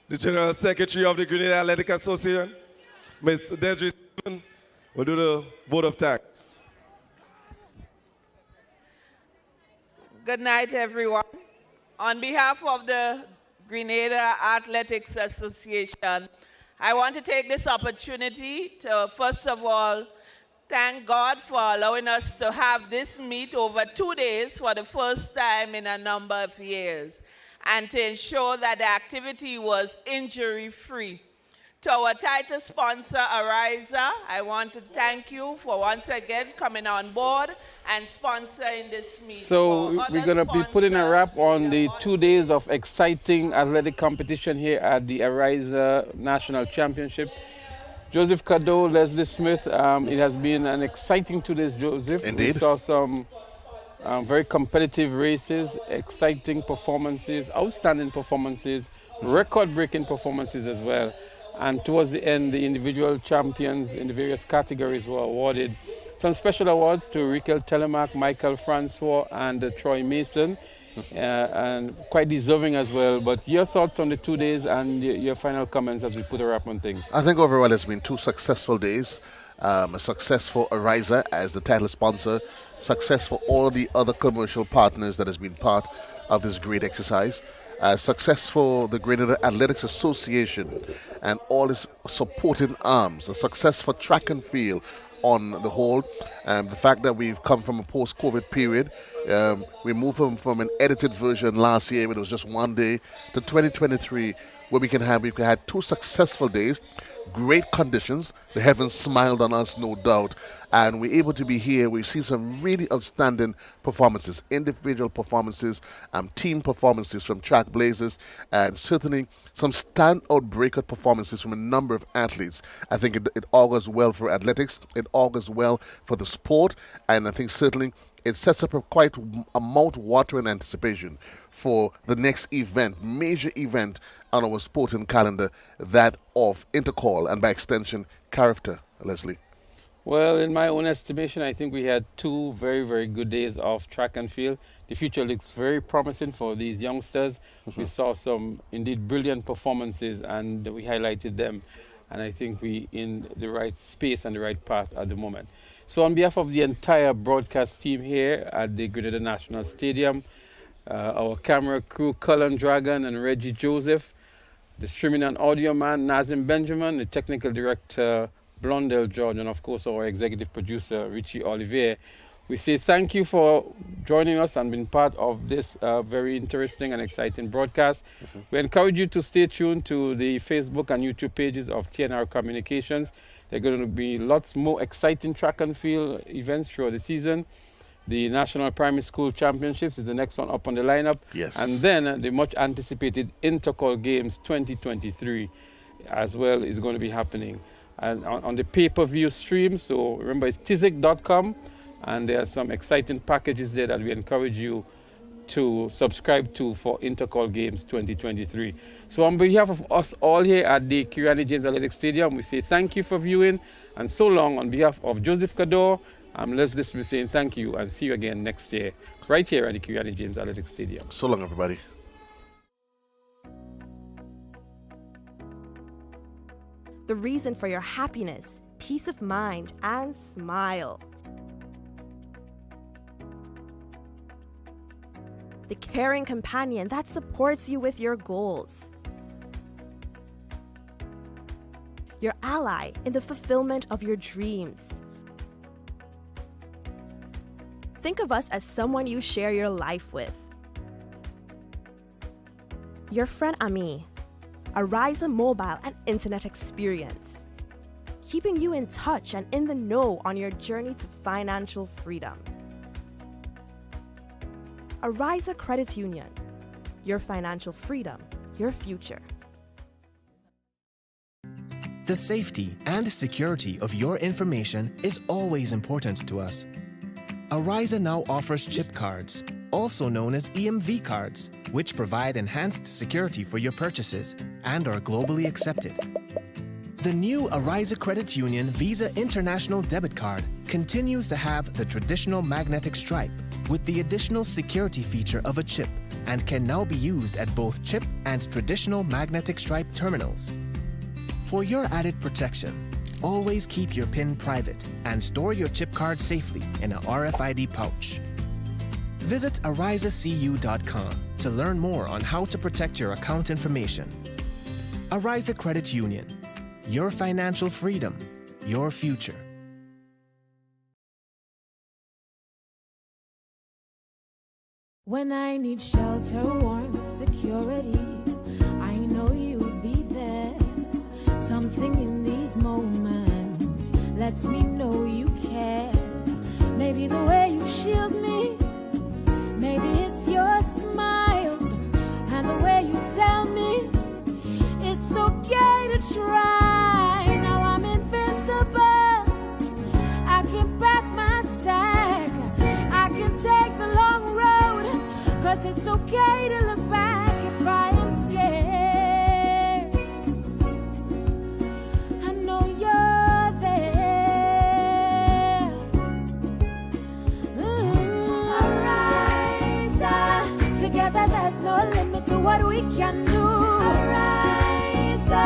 The General Secretary of the Grenada Athletic Association, Ms. Desiree Stephen, will do the vote of thanks. Good night, everyone. On behalf of the Grenada Athletics Association, I want to take this opportunity to, first of all, thank God for allowing us to have this meet over 2 days for the first time in a number of years, and to ensure that the activity was injury-free. To our title sponsor, Ariza, I want to thank you for once again coming on board and sponsoring this meeting. So we're going to be putting a wrap on the 2 days of exciting athletic competition here at the Ariza National Championship. Joseph Cadeau, Leslie Smith, it has been an exciting 2 days, Joseph. Indeed. We saw some very competitive races, exciting performances, outstanding performances, record-breaking performances as well. And towards the end, the individual champions in the various categories were awarded some special awards to Riquel Telemark, Michael Francois, and Troy Mason, and quite deserving as well. But your thoughts on the 2 days and your final comments as we put a wrap on things? I think overall it's been 2 successful days. A successful Ariza as the title sponsor, successful all the other commercial partners that has been part of this great exercise. Successful the Grenada Athletics Association and all its supporting arms, a successful track and field on the whole. The fact that we've come from a post-COVID period, we moved from an edited version last year when it was just 1 day to 2023 where we had 2 successful days, great conditions. The heavens smiled on us, no doubt, and we're able to be here. We've seen some really outstanding performances, individual performances, team performances from Track Blazers, and certainly some standout breakout performances from a number of athletes. I think it augurs well for athletics, it augurs well for the sport, and I think certainly it sets up quite a mouth-watering anticipation for the next event, major event on our sporting calendar, that of Intercall and by extension, Character, Leslie. Well, in my own estimation, I think we had 2 very, very good days of track and field. The future looks very promising for these youngsters. We saw some indeed brilliant performances and we highlighted them. And I think we're in the right space and the right path at the moment. So on behalf of the entire broadcast team here at the Grenada National Stadium, our camera crew, Cullen Dragon and Reggie Joseph, the streaming and audio man, Nazim Benjamin, the technical director, Blondell George, and of course our executive producer, Richie Olivier. We say thank you for joining us and being part of this very interesting and exciting broadcast. We encourage you to stay tuned to the Facebook and YouTube pages of TNR Communications. There are going to be lots more exciting track and field events throughout the season. The National Primary School Championships is the next one up on the lineup. Yes. And then the much anticipated Intercall Games 2023 as well is going to be happening. And on the pay-per-view stream, so remember it's tizik.com, and there are some exciting packages there that we encourage you to subscribe to for Intercall Games 2023. So on behalf of us all here at the Kirani James Athletic Stadium, we say thank you for viewing, and so long on behalf of Joseph Cador, Let's just be saying thank you and see you again next year, right here at the Q James Athletic Stadium. So long, everybody. The reason for your happiness, peace of mind, and smile. The caring companion that supports you with your goals. Your ally in the fulfillment of your dreams. Think of us as someone you share your life with. Your friend Ami. Ariza mobile and internet experience. Keeping you in touch and in the know on your journey to financial freedom. Ariza Credit Union. Your financial freedom, your future. The safety and security of your information is always important to us. Ariza now offers chip cards, also known as EMV cards, which provide enhanced security for your purchases and are globally accepted. The new Ariza Credit Union Visa International Debit Card continues to have the traditional magnetic stripe with the additional security feature of a chip and can now be used at both chip and traditional magnetic stripe terminals. For your added protection, always keep your PIN private and store your chip card safely in a RFID pouch. Visit arizacu.com to learn more on how to protect your account information. Ariza Credit Union. Your financial freedom, your future. When I need shelter, warmth, security, I know you'll be there. Something in these moments lets me know you care. Maybe the way you shield me, maybe it's your smiles and the way you tell me it's okay to try. Now I'm invincible. I can pack my sack. I can take the long road, 'cause it's okay to look back if I am scared. I know you're there. Ariza, together there's no limit to what we can do. Ariza,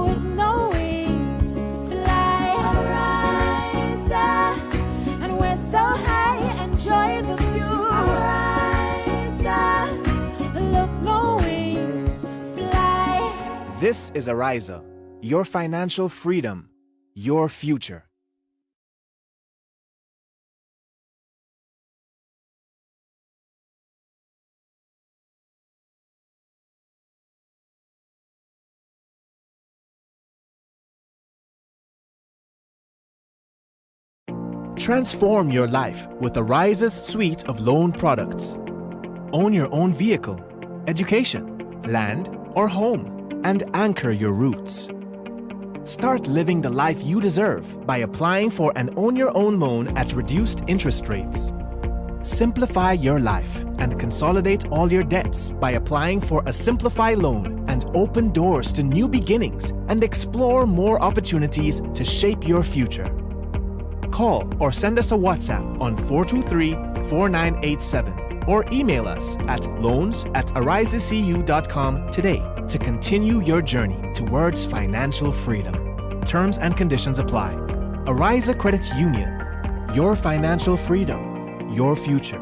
with no wings, fly. Ariza, and we're so high, enjoy the view. Ariza, look, no wings, fly. This is Ariza, your financial freedom, your future. Transform your life with Ariza's suite of loan products. Own your own vehicle, education, land, or home, and anchor your roots. Start living the life you deserve by applying for an Own Your Own loan at reduced interest rates. Simplify your life and consolidate all your debts by applying for a Simplify loan and open doors to new beginnings and explore more opportunities to shape your future. Call or send us a WhatsApp on 423-4987 or email us at loans@arizacu.com today to continue your journey towards financial freedom. Terms and conditions apply. Ariza Credit Union. Your financial freedom, your future.